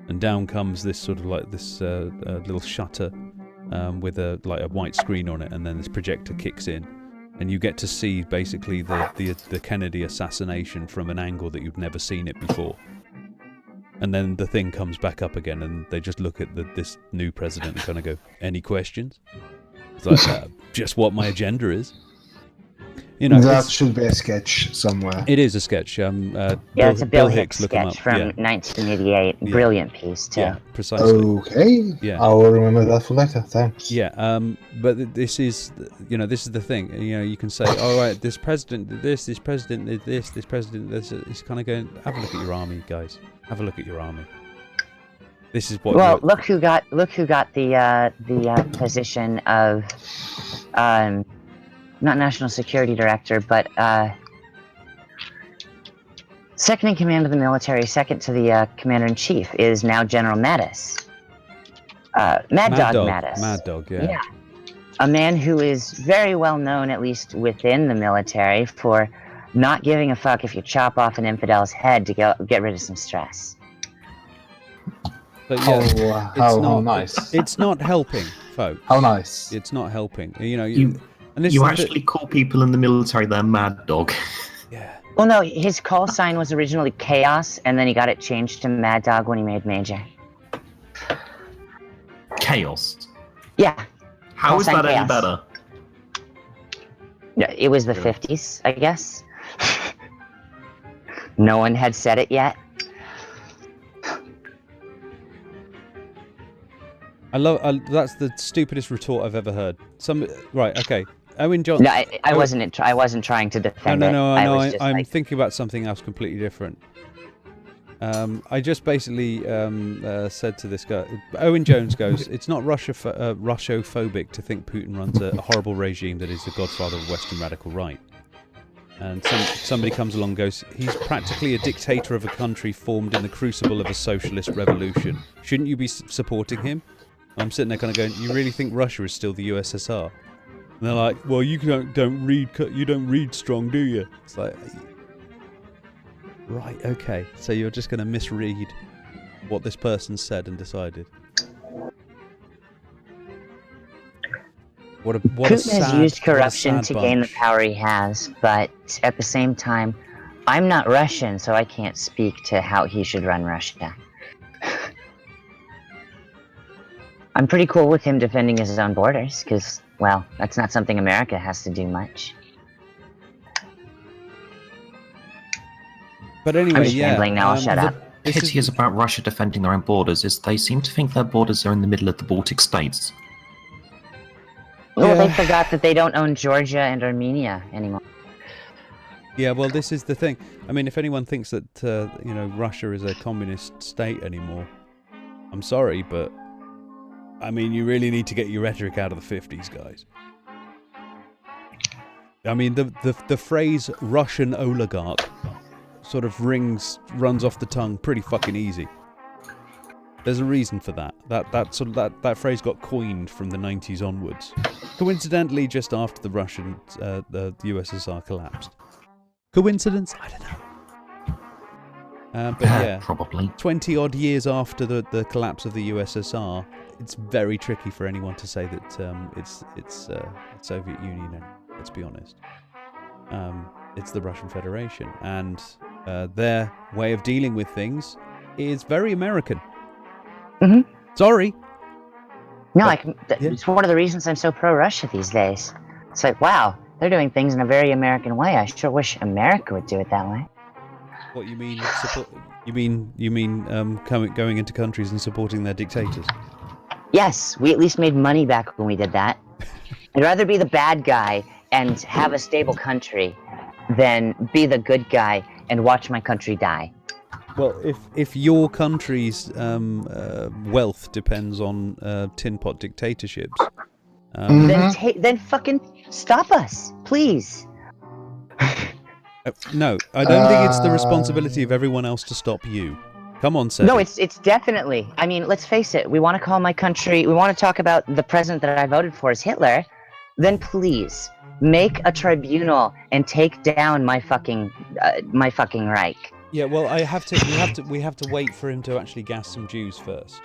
and down comes this sort of like this little shutter with a white screen on it, and then this projector kicks in, and you get to see basically the Kennedy assassination from an angle that you've never seen it before. And then the thing comes back up again, and they just look at this new president and kind of go, "Any questions?" It's like just what my agenda is. That should be a sketch somewhere. It is a sketch. It's a Bill Hicks sketch from 1988. Yeah. Brilliant piece too. Yeah, precisely. Okay. Yeah. I'll remember that for later. Thanks. Yeah. But this is the thing. You can say, "All right, this president did this president did this president did this." It's kind of going, have a look at your army, guys. Have a look at your army. This is what. Well, look who got the position of not National Security Director, but second in command of the military, second to the Commander-in-Chief, is now General Mattis. Mad Dog Mattis. Mad Dog, yeah. Yeah. A man who is very well known, at least within the military, for not giving a fuck if you chop off an infidel's head to get rid of some stress. But yeah, how nice. It's not helping, folks. How nice. It's not helping. You know, You actually call people in the military their Mad Dog. Yeah. Well, no, his call sign was originally Chaos, and then he got it changed to Mad Dog when he made Major. Chaos. Yeah. How is that any Chaos. better? Yeah, it was the 50s, I guess. No one had said it yet. That's the stupidest retort I've ever heard. Right, okay. Owen Johnson. No, I wasn't trying to defend it. No. I'm like... thinking about something else completely different. I just basically said to this guy, Owen Jones goes, it's not Russophobic to think Putin runs a horrible regime that is the godfather of Western radical right. And somebody comes along and goes, he's practically a dictator of a country formed in the crucible of a socialist revolution. Shouldn't you be supporting him? I'm sitting there kind of going, you really think Russia is still the USSR? And they're like, well, you don't read strong, do you? It's like, right, okay. So you're just going to misread what this person said and decided. Putin has used corruption to gain the power he has, but at the same time, I'm not Russian, so I can't speak to how he should run Russia. I'm pretty cool with him defending his own borders, because, well, that's not something America has to do much. But anyway, I'm just rambling now, I'll shut up. The pity is about Russia defending their own borders is they seem to think their borders are in the middle of the Baltic states. Well, they forgot that they don't own Georgia and Armenia anymore. Yeah, well, this is the thing. I mean, if anyone thinks that, Russia is a communist state anymore, I'm sorry, but, I mean, you really need to get your rhetoric out of the 50s, guys. I mean, the phrase Russian oligarch sort of runs off the tongue pretty fucking easy. There's a reason for that. That phrase got coined from the 90s onwards. Coincidentally, just after the USSR collapsed. Coincidence? I don't know. But yeah, probably 20 odd years after the collapse of the USSR, it's very tricky for anyone to say that it's Soviet Union. Let's be honest. It's the Russian Federation, and their way of dealing with things is very American. Mm-hmm. Sorry. No, it's one of the reasons I'm so pro-Russia these days. It's like, wow, they're doing things in a very American way. I sure wish America would do it that way. What you mean? You mean going into countries and supporting their dictators? Yes, we at least made money back when we did that. I'd rather be the bad guy and have a stable country than be the good guy and watch my country die. Well, if your country's wealth depends on tin pot dictatorships, then fucking stop us, please. No, I don't think it's the responsibility of everyone else to stop you. Come on, Seth. No, it's definitely. I mean, let's face it. We want to call my country. We want to talk about the president that I voted for as Hitler. Then please make a tribunal and take down my fucking Reich. Yeah, well, we have to wait for him to actually gas some Jews first.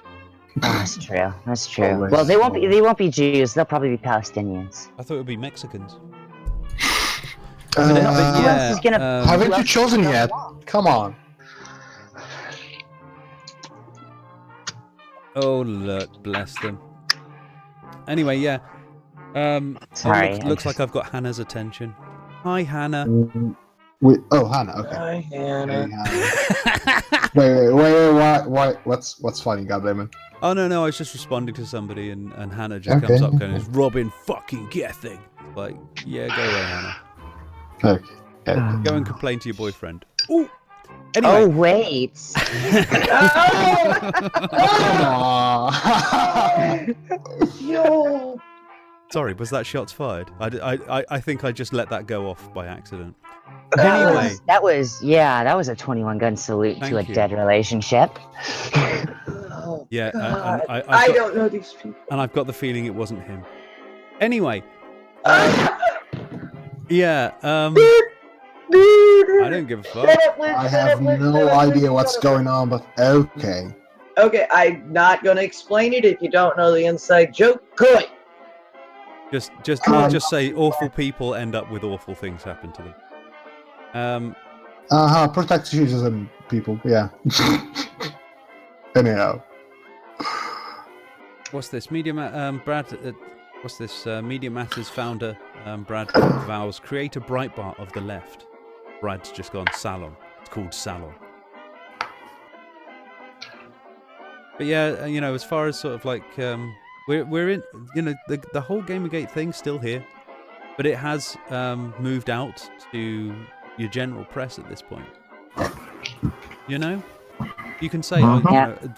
That's true. That's true. Well, they won't be Jews. They'll probably be Palestinians. I thought it would be Mexicans. Haven't you chosen yet? Come on. Oh, look, bless them. Anyway, yeah. Sorry. Looks like I've got Hannah's attention. Hi, Hannah. Hannah. Okay. Hi, Hannah. Wait. What's funny? Goddammit. Oh no! I was just responding to somebody, and Hannah just comes up going, "Is Robin fucking Gething?" Like, yeah, go away, Hannah. Okay. Go and complain to your boyfriend. Ooh. Anyway. Oh wait. Yo. Sorry, was that shots fired? I think I just let that go off by accident. Anyway, that was a 21 gun salute to a dead relationship. Yeah, Yeah, God, I've I got, don't know these people. and I've got the feeling it wasn't him. Anyway, Dude, I don't give a fuck. Shut up, Liz. I Shut have up, Liz. no Shut up, Liz, idea shut what's up. going on, but okay. Okay, I'm not gonna explain it if you don't know the inside joke. Good. Just say awful people end up with awful things happen to them. Protectionism, people, yeah. Anyhow. What's this? Media Matters founder Brad vows create a Breitbart of the left. Brad's just gone salon. It's called salon. But yeah, as far as sort of like we're in, the whole Gamergate thing's still here, but it has moved out to your general press at this point. You can say,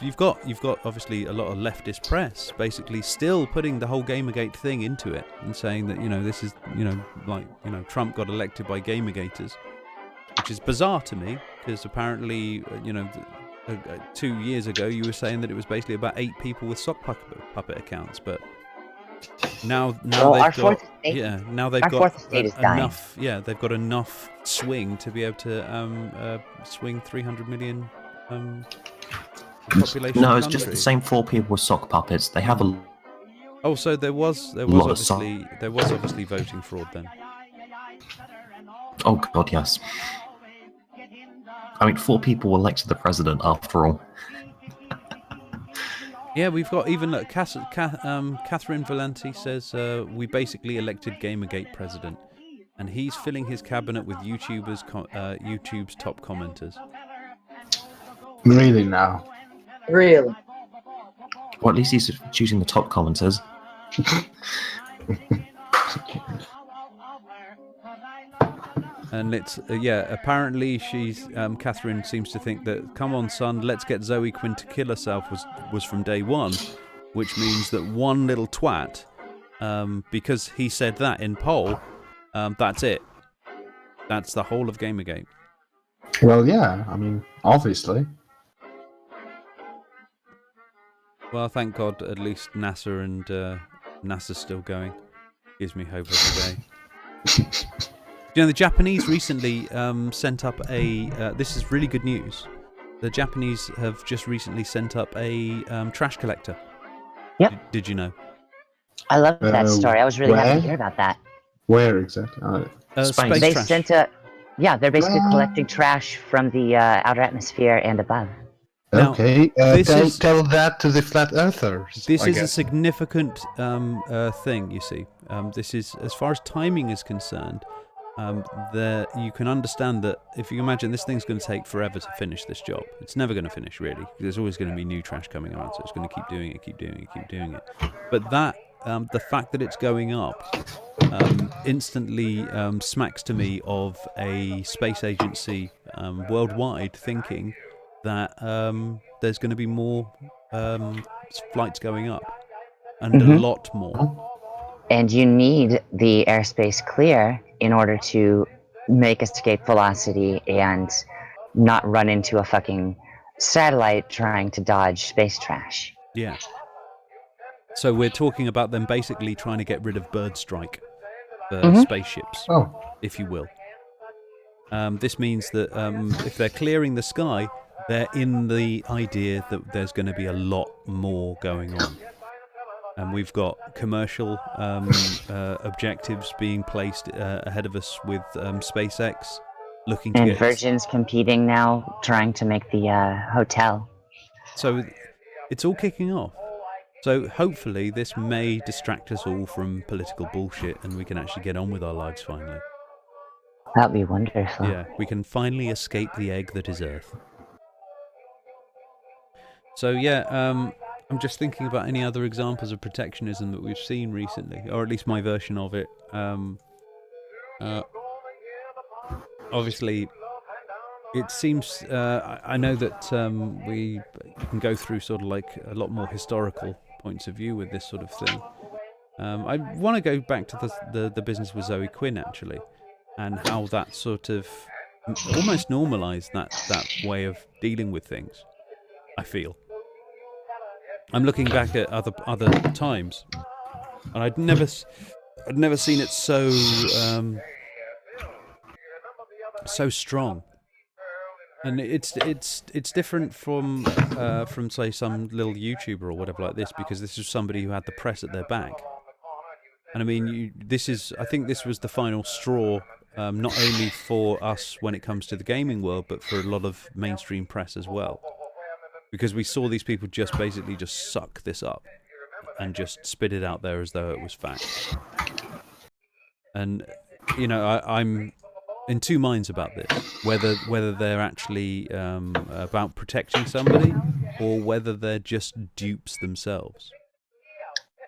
you've got obviously a lot of leftist press basically still putting the whole Gamergate thing into it and saying that this is Trump got elected by Gamergators, which is bizarre to me because apparently 2 years ago you were saying that it was basically about 8 people with sock puppet accounts, but now they've got enough. Yeah, they've got enough swing to be able to swing 300 million population. No, it's just the same 4 people with sock puppets. They have a. Oh, so there was obviously voting fraud then. Oh God, yes. I mean, 4 people elected the president after all. Yeah, we've got even Catherine Valenti says we basically elected Gamergate president, and he's filling his cabinet with YouTube's top commenters. Really now? Really? Well, at least he's choosing the top commenters. And it's apparently she's Catherine seems to think that come on son, let's get Zoe Quinn to kill herself was from day one, which means that one little twat, because he said that in poll, that's it. That's the whole of Gamergate. Well, yeah, I mean, obviously. Well, thank God at least NASA and NASA's still going. Gives me hope every day. The Japanese recently sent up a... this is really good news. The Japanese have just recently sent up a trash collector. Yep. Did you know? I love that story. I was really happy to hear about that. Where exactly? Space they trash. sent a... Yeah, they're basically collecting trash from the outer atmosphere and above. Now, okay, tell that to the flat earthers. This is a significant thing, you see. This is, as far as timing is concerned, you can understand that if you imagine this thing's going to take forever to finish this job. It's never going to finish, really. There's always going to be new trash coming around, so it's going to keep doing it. But the fact that it's going up instantly smacks to me of a space agency worldwide thinking that there's going to be more flights going up, and a lot more. And you need the airspace clear in order to make escape velocity and not run into a fucking satellite trying to dodge space trash. Yeah. So we're talking about them basically trying to get rid of bird strike for spaceships, if you will. This means that if they're clearing the sky, they're in the idea that there's going to be a lot more going on. And we've got commercial objectives being placed ahead of us with SpaceX looking to get... Virgin's competing now, trying to make the hotel. So it's all kicking off. So hopefully this may distract us all from political bullshit and we can actually get on with our lives finally. That'd be wonderful. Yeah, we can finally escape the egg that is Earth. So yeah, I'm just thinking about any other examples of protectionism that we've seen recently, or at least my version of it. Obviously, it seems... I know that we can go through sort of like a lot more historical points of view with this sort of thing. I want to go back to the business with Zoe Quinn, actually, and how that sort of almost normalised that way of dealing with things, I feel. I'm looking back at other times, and I'd never seen it so so strong. And it's different from say some little YouTuber or whatever like this, because this is somebody who had the press at their back. And I mean, I think this was the final straw, not only for us when it comes to the gaming world, but for a lot of mainstream press as well. Because we saw these people just basically just suck this up and just spit it out there as though it was fact. And, you know, I'm in two minds about this, whether they're actually about protecting somebody or whether they're just dupes themselves.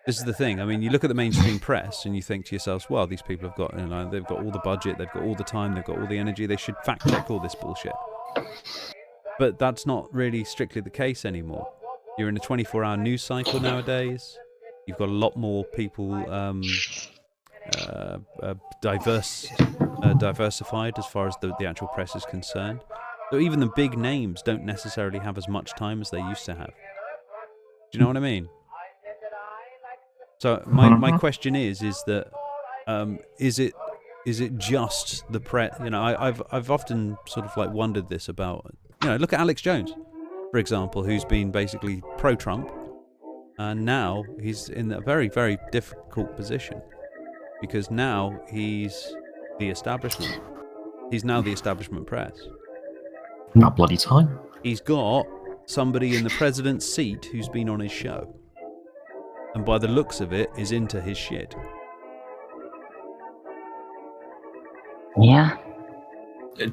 This is the thing. I mean, you look at the mainstream press and you think to yourselves, well, these people have got, you know, they've got all the budget, they've got all the time, they've got all the energy, they should fact check all this bullshit. But that's not really strictly the case anymore. You're in a 24-hour news cycle nowadays. You've got a lot more people diversified as far as the actual press is concerned. So even the big names don't necessarily have as much time as they used to have. Do you know what I mean? So my question is that is it just the press? You know, I've often sort of like wondered this about, you know, look at Alex Jones, for example, who's been basically pro-Trump, and now he's in a very, very difficult position because now he's the establishment. He's now the establishment press. Not bloody time. He's got somebody in the president's seat who's been on his show, and by the looks of it, is into his shit. Yeah.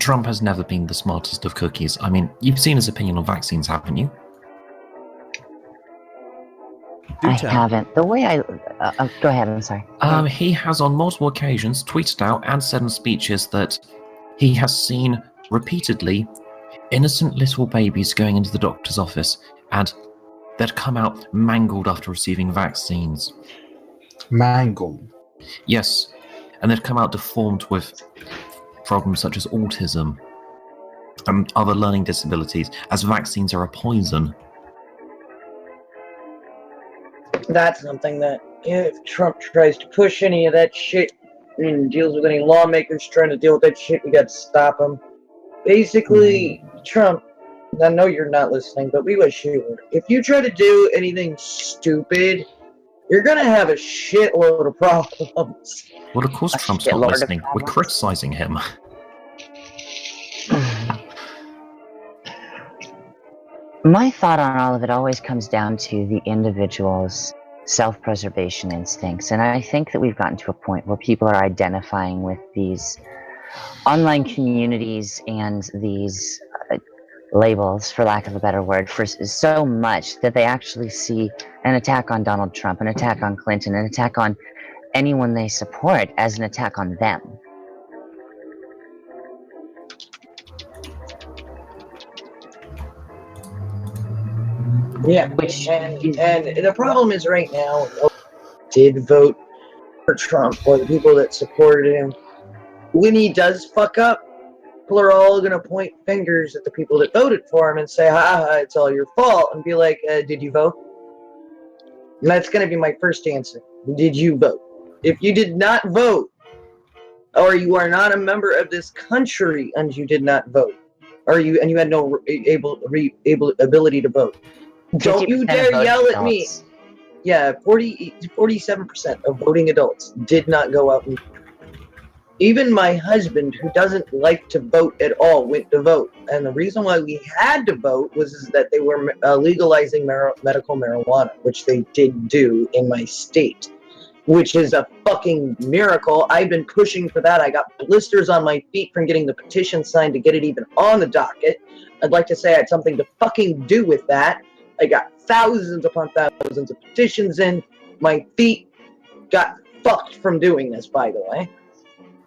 Trump has never been the smartest of cookies. I mean, you've seen his opinion on vaccines, haven't you? I haven't. The way go ahead, I'm sorry. He has on multiple occasions tweeted out and said in speeches that he has seen repeatedly innocent little babies going into the doctor's office and they'd come out mangled after receiving vaccines. Mangled? Yes, and they'd come out deformed with problems such as autism and other learning disabilities, as vaccines are a poison. That's something that if Trump tries to push any of that shit and deals with any lawmakers trying to deal with that shit, we got to stop him. Basically, Trump, I know you're not listening, but we wish you would. If you try to do anything stupid, you're going to have a shitload of problems. Well, of course Trump's not listening. We're criticizing him. My thought on all of it always comes down to the individual's self-preservation instincts, and I think that we've gotten to a point where people are identifying with these online communities and these labels, for lack of a better word, for so much that they actually see an attack on Donald Trump, an attack on Clinton, an attack on anyone they support as an attack on them. Yeah, and the problem is right now, did vote for Trump, or the people that supported him. When he does fuck up, people are all going to point fingers at the people that voted for him and say, it's all your fault, and be like, did you vote? And that's going to be my first answer. Did you vote? If you did not vote, or you are not a member of this country and you did not vote, or you had no ability to vote, don't you dare yell at me. Yeah, 47% of voting adults did not go out and vote. Even my husband, who doesn't like to vote at all, went to vote. And the reason why we had to vote was that they were legalizing medical marijuana, which they did do in my state, which is a fucking miracle. I've been pushing for that. I got blisters on my feet from getting the petition signed to get it even on the docket. I'd like to say I had something to fucking do with that. I got thousands upon thousands of petitions in. My feet got fucked from doing this, by the way.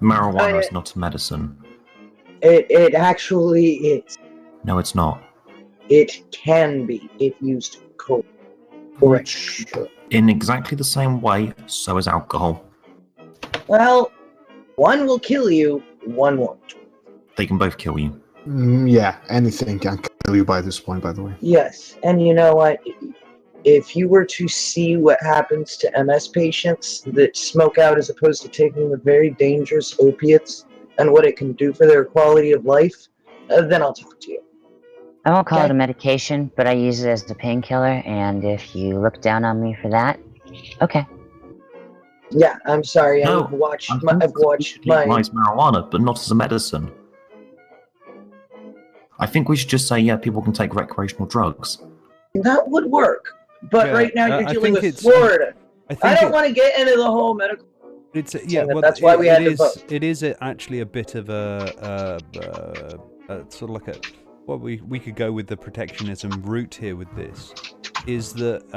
Marijuana is not a medicine. It actually is. No, it's not. It can be if used correctly. In exactly the same way, so is alcohol. Well, one will kill you, one won't. They can both kill you. Yeah, anything can kill you by this point, by the way. Yes, and you know what? if you were to see what happens to MS patients that smoke out as opposed to taking the very dangerous opiates and what it can do for their quality of life, then I'll talk to you. I won't call Okay. it a medication, but I use it as a painkiller, and if you look down on me for that, okay. Yeah, I'm sorry. No, I've watched we should my. legalize marijuana, but not as a medicine. I think we should just say, yeah, people can take recreational drugs. That would work, but Yeah, right now you're I dealing think with it's- Florida. I I think don't want to get into the whole medical. it's That's why we had to vote. It is actually a bit of a sort of like a what we could go with the protectionism route here with this is that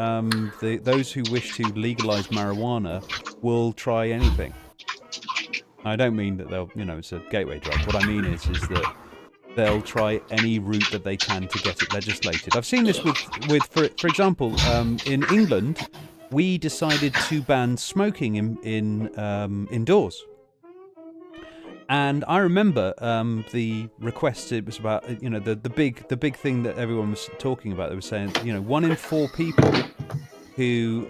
those who wish to legalize marijuana will try anything. I don't mean that they'll it's a gateway drug. What I mean is that they'll try any route that they can to get it legislated. I've seen this with for example, in England, we decided to ban smoking in indoors. And I remember the request. It was about the big thing that everyone was talking about. They were saying 1 in 4 people who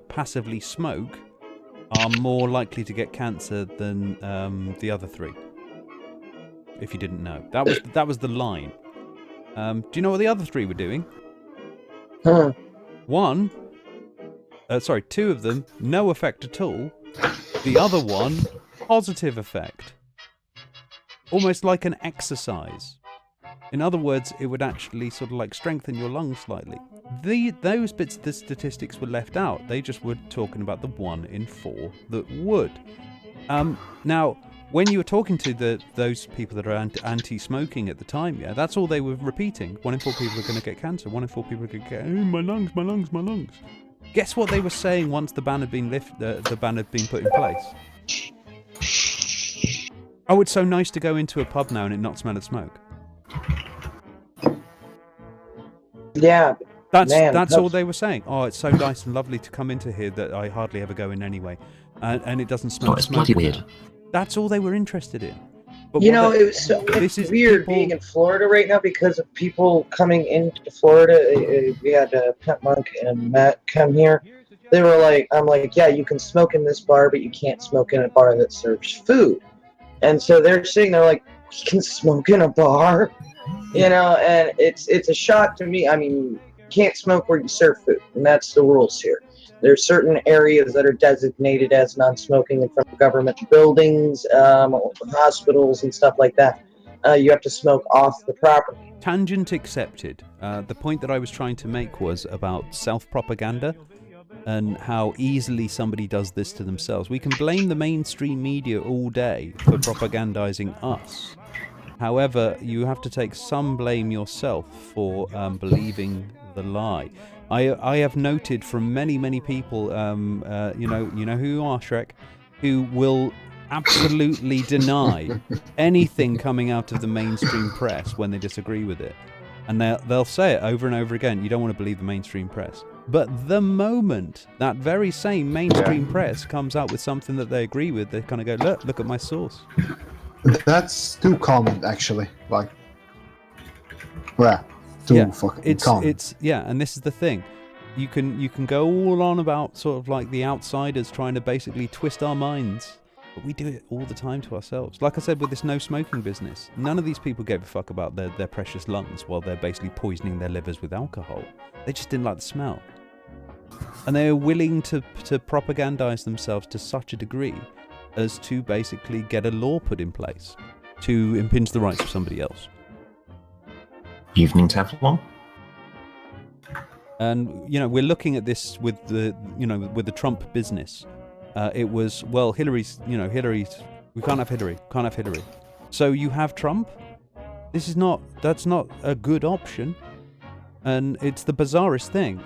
passively smoke are more likely to get cancer than the other 3. If you didn't know, that was the line. Do you know what the other 3 were doing? Huh. 2 of them, no effect at all. The other one, positive effect. Almost like an exercise. In other words, it would actually sort of like strengthen your lungs slightly. Those bits of the statistics were left out. They just were talking about the 1 in 4 that would. Now, when you were talking to those people that are anti-smoking at the time, yeah, that's all they were repeating. 1 in 4 people are going to get cancer. 1 in 4 people are going to get my lungs, my lungs, my lungs. Guess what they were saying once the ban had been the ban had been put in place? Oh, it's so nice to go into a pub now and it not smell of smoke. Yeah. That's all they were saying. Oh, it's so nice and lovely to come into here that I hardly ever go in anyway, and it doesn't smell of It's smoke. bloody weird. That's all they were interested in. But it's weird being in Florida right now because of people coming into Florida. We had Pet Monk and Matt come here. They were like, I'm like, yeah, you can smoke in this bar, but you can't smoke in a bar that serves food. And so they're sitting there like, you can smoke in a bar? And it's a shock to me. I mean, you can't smoke where you serve food, and that's the rules here. There's certain areas that are designated as non-smoking in front of government buildings, hospitals, and stuff like that. You have to smoke off the property. Tangent accepted. The point that I was trying to make was about self-propaganda and how easily somebody does this to themselves. We can blame the mainstream media all day for propagandizing us. However, you have to take some blame yourself for believing the lie. I have noted from many people, you know who you are, Shrek, who will absolutely deny anything coming out of the mainstream press when they disagree with it. And they'll say it over and over again, you don't want to believe the mainstream press. But the moment that very same mainstream press comes out with something that they agree with, they kind of go, look at my source. That's too common, actually. Like, fucking common. And this is the thing. You can go all on about sort of like the outsiders trying to basically twist our minds, but we do it all the time to ourselves. Like I said with this no smoking business, none of these people gave a fuck about their precious lungs while they're basically poisoning their livers with alcohol. They just didn't like the smell. And they were willing to propagandize themselves to such a degree as to basically get a law put in place to impinge the rights of somebody else. Evening Teflon. And we're looking at this with the Trump business. It was Hillary's. We can't have Hillary. So you have Trump. That's not a good option, and it's the bizarrest thing.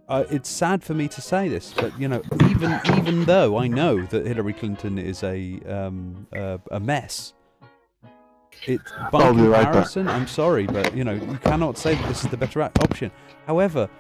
It's sad for me to say this, but even though I know that Hillary Clinton is a mess, by comparison, I'm sorry, but you cannot say that this is the better option. However,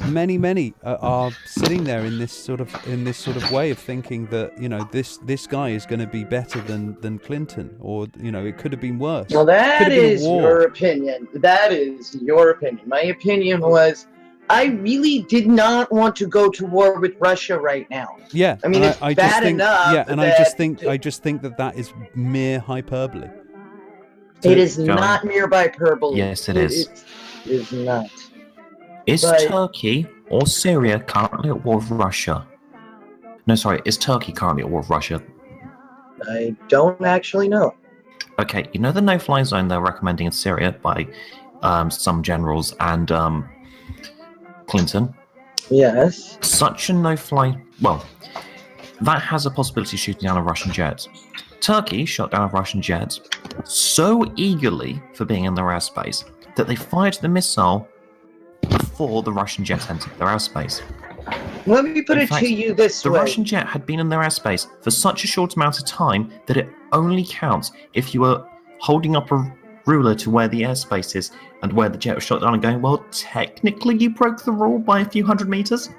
many are sitting there in this sort of way of thinking that this guy is going to be better than Clinton, or it could have been worse. Well, that is war. your opinion. That is your opinion. My opinion was, I really did not want to go to war with Russia right now. Yeah, I mean, it's bad enough. Yeah, and I just think that is mere hyperbole. It is not mere hyperbole. Yes, it is. It is not. Is Turkey or Syria currently at war with Russia? No, sorry. Is Turkey currently at war with Russia? I don't actually know. Okay, you know the no-fly zone they're recommending in Syria by some generals and Clinton? Yes. Such a no-fly... Well, that has a possibility of shooting down a Russian jet. Turkey shot down a Russian jet so eagerly for being in their airspace that they fired the missile before the Russian jet entered their airspace. Let me put it to you this way. The Russian jet had been in their airspace for such a short amount of time that it only counts if you were holding up a ruler to where the airspace is and where the jet was shot down and going, well, technically you broke the rule by a few hundred meters.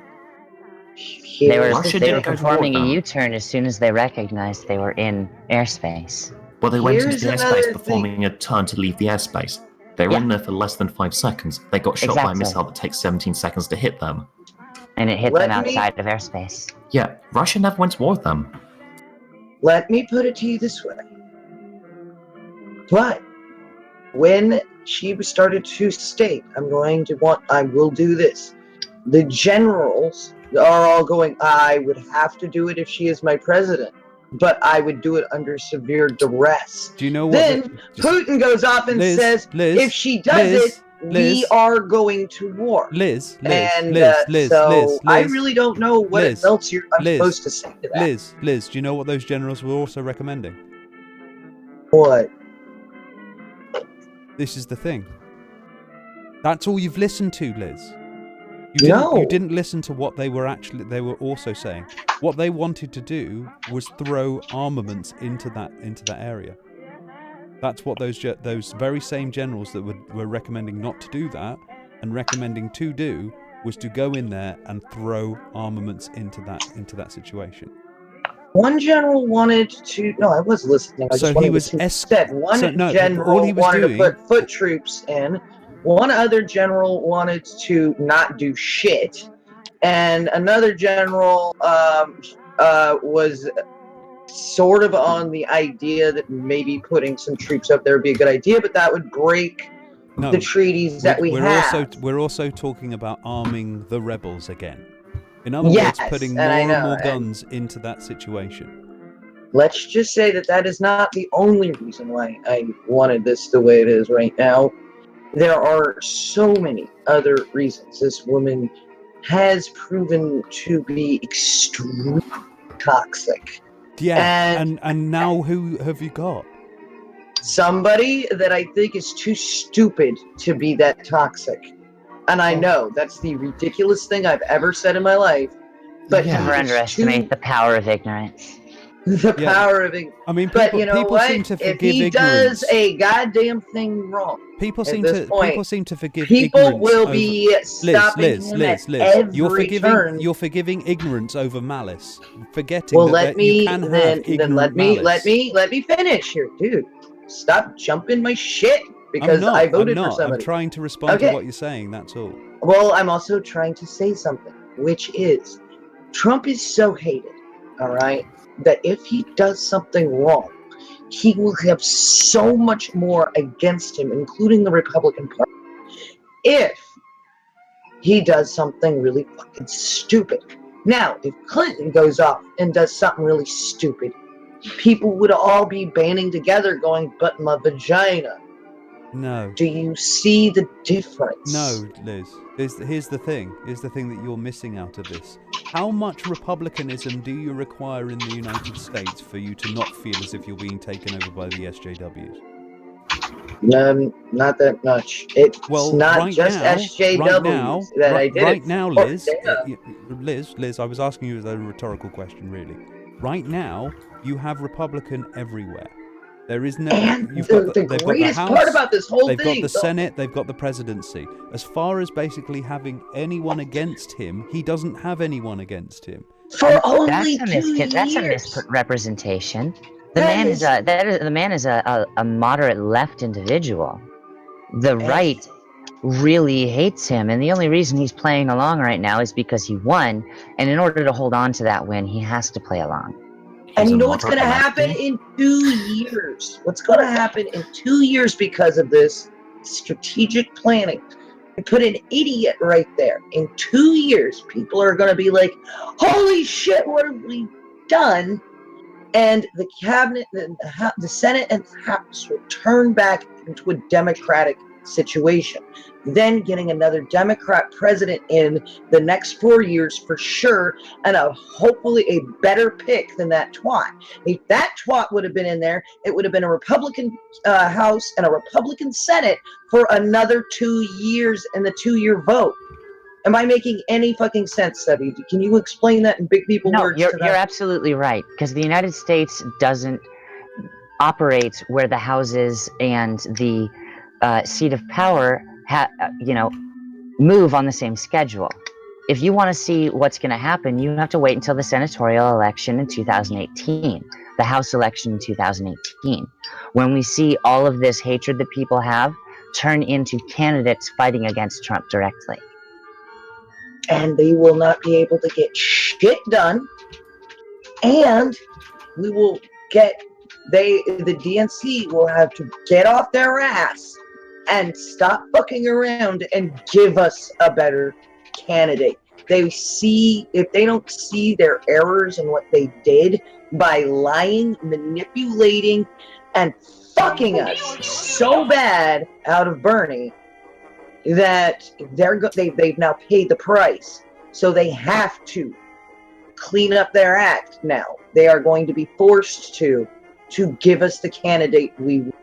They were performing a U-turn as soon as they recognized they were in airspace. Well, they went into the airspace performing a turn to leave the airspace. They were in there for less than 5 seconds. They got shot by a missile that takes 17 seconds to hit them. And it hit them outside of airspace. Yeah, Russia never went to war with them. Let me put it to you this way. But when she started to state, I will do this, the generals are all going, I would have to do it if she is my president, but I would do it under severe duress. Do you know what? Then Putin goes off and says, if she does it, we are going to war. Liz, I really don't know what else I'm supposed to say to that. Liz, do you know what those generals were also recommending? What? This is the thing. That's all you've listened to, Liz. You didn't listen to what they were also saying. What they wanted to do was throw armaments into that area. That's what those very same generals that were recommending not to do that and recommending to do was to go in there and throw armaments into that situation. One general wanted to. No, I was listening. One general wanted to put foot troops in. One other general wanted to not do shit, and another general was sort of on the idea that maybe putting some troops up there would be a good idea, but that would break the treaties that we have. We're also talking about arming the rebels again. In other words, putting more and more guns into that situation. Let's just say that is not the only reason why I wanted this the way it is right now. There are so many other reasons. This woman has proven to be extremely toxic. Yeah, and now who have you got? Somebody that I think is too stupid to be that toxic. And I know that's the ridiculous thing I've ever said in my life. But never underestimate the power of ignorance. The power of ignorance. I mean, people seem to forgive ignorance. If he does a goddamn thing wrong, people seem to forgive ignorance. People will be stopping him at every turn. You're forgiving ignorance over malice, forgetting that you can have ignorant malice. Let me finish here, dude. Stop jumping my shit because I voted for somebody. I'm trying to respond to what you're saying. That's all. Well, I'm also trying to say something, which is Trump is so hated. All right. That if he does something wrong, he will have so much more against him, including the Republican Party, if he does something really fucking stupid. Now, if Clinton goes off and does something really stupid, people would all be banding together going, but my vagina. No. Do you see the difference? No, Liz. Here's the thing. Here's the thing that you're missing out of this. How much republicanism do you require in the United States for you to not feel as if you're being taken over by the SJWs? Not that much. It's not just SJWs that I did. Right now, Liz, I was asking you a rhetorical question, really. Right now, you have Republican everywhere. There is no. And You've the got they've got the greatest House, part about this whole they've thing, got the Senate, they've got the presidency. As far as basically having anyone against him, he doesn't have anyone against him. for only That's 2 years. that's a misrepresentation. The man is a moderate left individual. The right really hates him, and the only reason he's playing along right now is because he won, and in order to hold on to that win, he has to play along. And you know what's going to happen in 2 years? What's going to happen in 2 years because of this strategic planning? You put an idiot right there. In 2 years, people are going to be like, holy shit, what have we done? And the cabinet, the Senate and the House will turn back into a Democratic situation. Then getting another Democrat president in the next 4 years for sure, and hopefully a better pick than that twat. If that twat would have been in there, it would have been a Republican House and a Republican Senate for another 2 years in the 2-year vote. Am I making any fucking sense, Sebi? Can you explain that in big people words? No, you're absolutely right, because the United States doesn't operate where the houses and the seat of power move on the same schedule. If you want to see what's going to happen, you have to wait until the senatorial election in 2018, the House election in 2018, when we see all of this hatred that people have turn into candidates fighting against Trump directly. And they will not be able to get shit done, and we will get the DNC will have to get off their ass and stop fucking around and give us a better candidate. If they don't see their errors and what they did by lying, manipulating, and fucking us so bad out of Bernie, that they've now paid the price. So they have to clean up their act now. They are going to be forced to give us the candidate we want.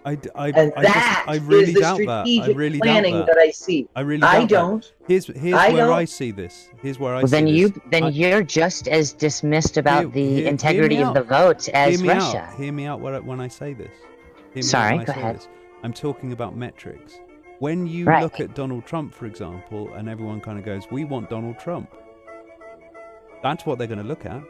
I is really the doubt that. I strategic really planning doubt that. I see. I really doubt don't. That. Here's where I see this. Here's where I see this. Then you're just as dismissed about the integrity of the vote as Russia. Hear me out when I say this. Sorry, go ahead. I'm talking about metrics. When you look at Donald Trump, for example, and everyone kind of goes, we want Donald Trump. That's what they're going to look at.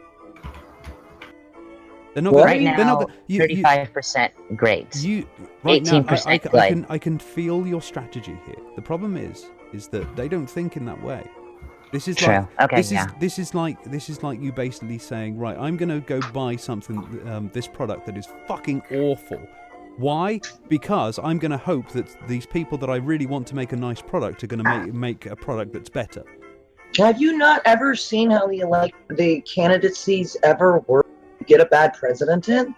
They're not right now, 35% grades. 18% now, I can feel your strategy here. The problem is that they don't think in that way. This is true. This is like you basically saying, right, I'm going to go buy something, this product that is fucking awful. Why? Because I'm going to hope that these people that I really want to make a nice product are going to make a product that's better. Have you not ever seen how the candidacies ever work to get a bad president in?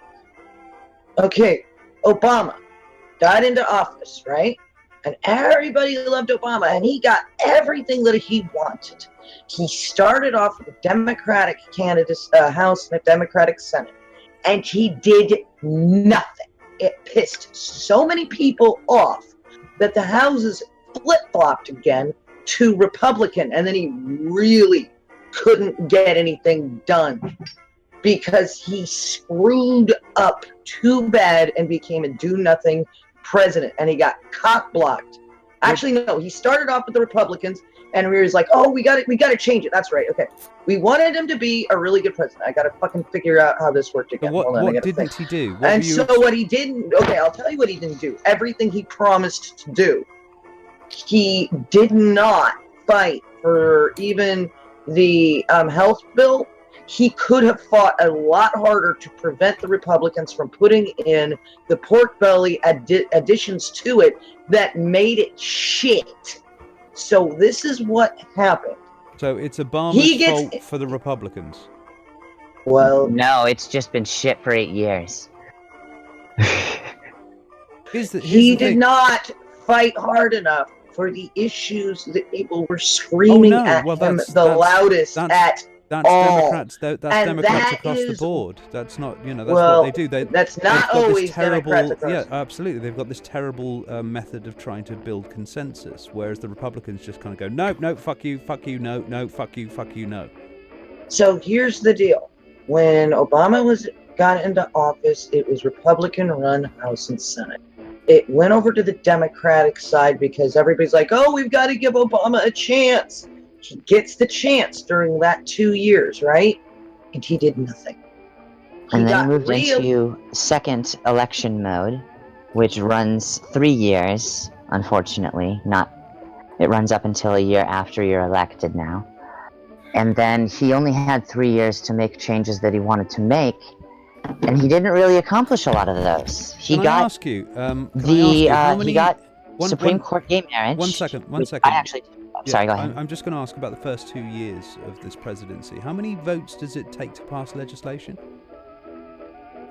Okay, Obama got into office, right? And everybody loved Obama, and he got everything that he wanted. He started off with a Democratic House and a Democratic Senate, and he did nothing. It pissed so many people off that the houses flip-flopped again to Republican, and then he really couldn't get anything done because he screwed up too bad and became a do-nothing president, and he got cock-blocked. Actually, no, he started off with the Republicans, and we was like, oh, we got to change it. That's right, okay. We wanted him to be a really good president. I got to fucking figure out how this worked again. What didn't he do? What he didn't, okay, I'll tell you what he didn't do. Everything he promised to do. He did not fight for even the health bill. He could have fought a lot harder to prevent the Republicans from putting in the pork belly additions to it that made it shit. So this is what happened. So it's Obama's fault for the Republicans? Well, no, it's just been shit for 8 years. He did not fight hard enough for the issues that people were screaming at him the loudest at all. That's Democrats across the board. That's not, that's what they do. That's not always Democrats across. Yeah, absolutely. They've got this terrible method of trying to build consensus, whereas the Republicans just kind of go, no, fuck you, no, fuck you, no. So here's the deal. When Obama was got into office, it was Republican-run House and Senate. It went over to the Democratic side because everybody's like, oh, we've got to give Obama a chance. He gets the chance during that 2 years, right? And he did nothing. And then he moved into second election mode, which runs 3 years, unfortunately. It runs up until a year after you're elected now. And then he only had 3 years to make changes that he wanted to make, and he didn't really accomplish a lot of those. He got Supreme Court gay marriage. One second. Sorry, go ahead. I'm just going to ask about the first 2 years of this presidency. How many votes does it take to pass legislation?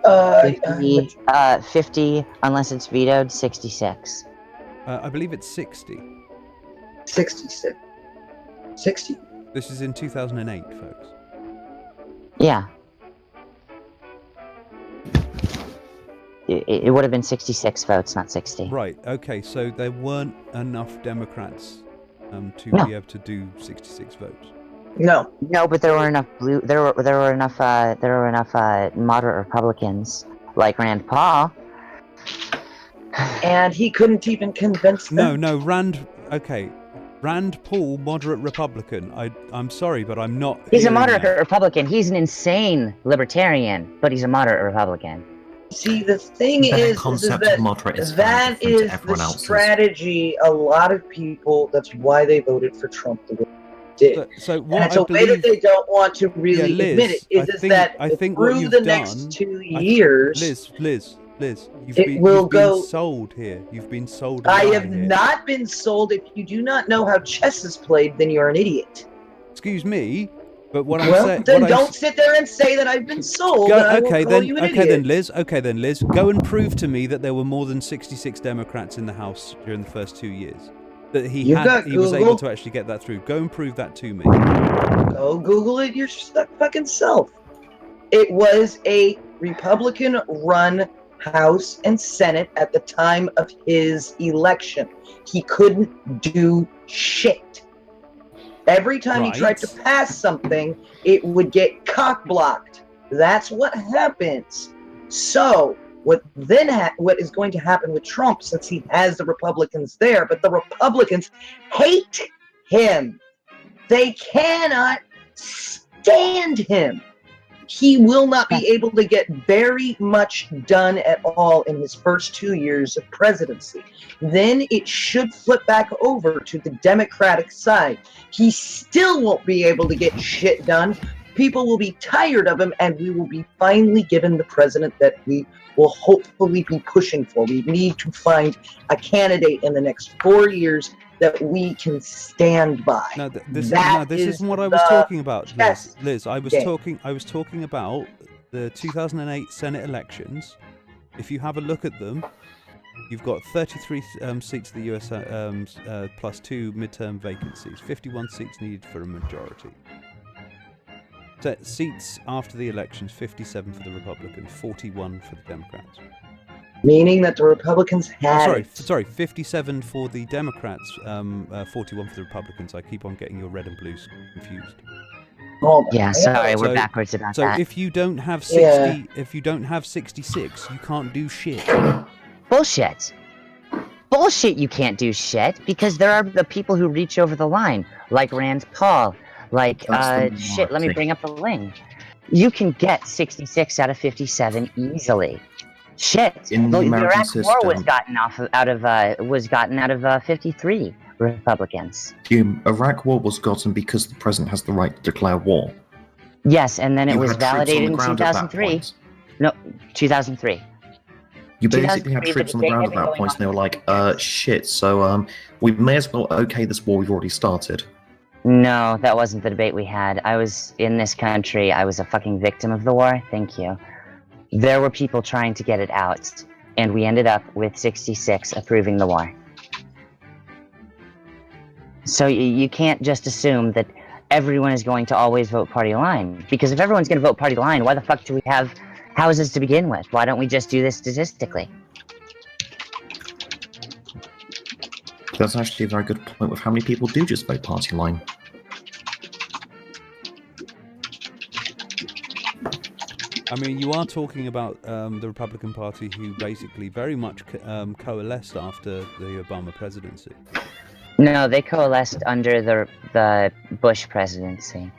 50, unless it's vetoed, 66. I believe it's 60. 66. 60. This is in 2008, folks. Yeah. It would have been 66 votes, not 60. Right, okay, so there weren't enough Democrats to be able to do 66 votes. No, but there were enough moderate Republicans like Rand Paul, and he couldn't even convince them. No, Rand Paul, moderate Republican. I'm sorry, but I'm not. He's a moderate Republican. He's an insane libertarian, but he's a moderate Republican. See, the thing is that is the strategy. A lot of people. That's why they voted for Trump the way they did. So what and it's a way that they don't want to really admit it. I think through the next 2 years, Liz, you've been sold here. You've been sold. I have not been sold. If you do not know how chess is played, then you're an idiot. Excuse me, but what I'm saying. Well, then don't sit there and say that I've been sold. Okay, then, Liz. Go and prove to me that there were more than 66 Democrats in the House during the first 2 years. That he was able to actually get that through. Go and prove that to me. Go Google it your fucking self. It was a Republican-run House and Senate at the time of his election. He couldn't do shit. Every time he tried to pass something, it would get cock-blocked. That's what happens. So, what is going to happen with Trump, since he has the Republicans there, but the Republicans hate him. They cannot stand him. He will not be able to get very much done at all in his first 2 years of presidency. Then it should flip back over to the Democratic side. He still won't be able to get shit done. People will be tired of him, and we will be finally given the president that we will hopefully be pushing for. We need to find a candidate in the next 4 years that we can stand by. No, this isn't what I was talking about, Liz. I was talking about the 2008 Senate elections. If you have a look at them, you've got 33 seats of the US plus 2 midterm vacancies, 51 seats needed for a majority. Seats after the elections, 57 for the Republicans, 41 for the Democrats. Meaning that the Republicans had... Sorry, 57 for the Democrats, 41 for the Republicans. I keep on getting your red and blues confused. Oh, yeah, sorry, we're backwards about that. So if you don't have 60, if you don't have 66, you can't do shit. Bullshit, you can't do shit, because there are the people who reach over the line, like Rand Paul, let me bring up the link. You can get 66 out of 57 easily. Shit, the Iraq War was gotten out of 53 Republicans. The Iraq War was gotten because the president has the right to declare war. Yes, and then it was validated in 2003. No, 2003. You basically had troops on the ground at that point, and they were like, shit, so we may as well okay this war we've already started. No, that wasn't the debate we had. I was in this country, I was a fucking victim of the war, thank you. There were people trying to get it out, and we ended up with 66 approving the war. So you can't just assume that everyone is going to always vote party line, because if everyone's going to vote party line, why the fuck do we have houses to begin with? Why don't we just do this statistically? That's actually a very good point with how many people do just vote party line. I mean, you are talking about the Republican Party, who basically very much coalesced after the Obama presidency. No, they coalesced under the Bush presidency.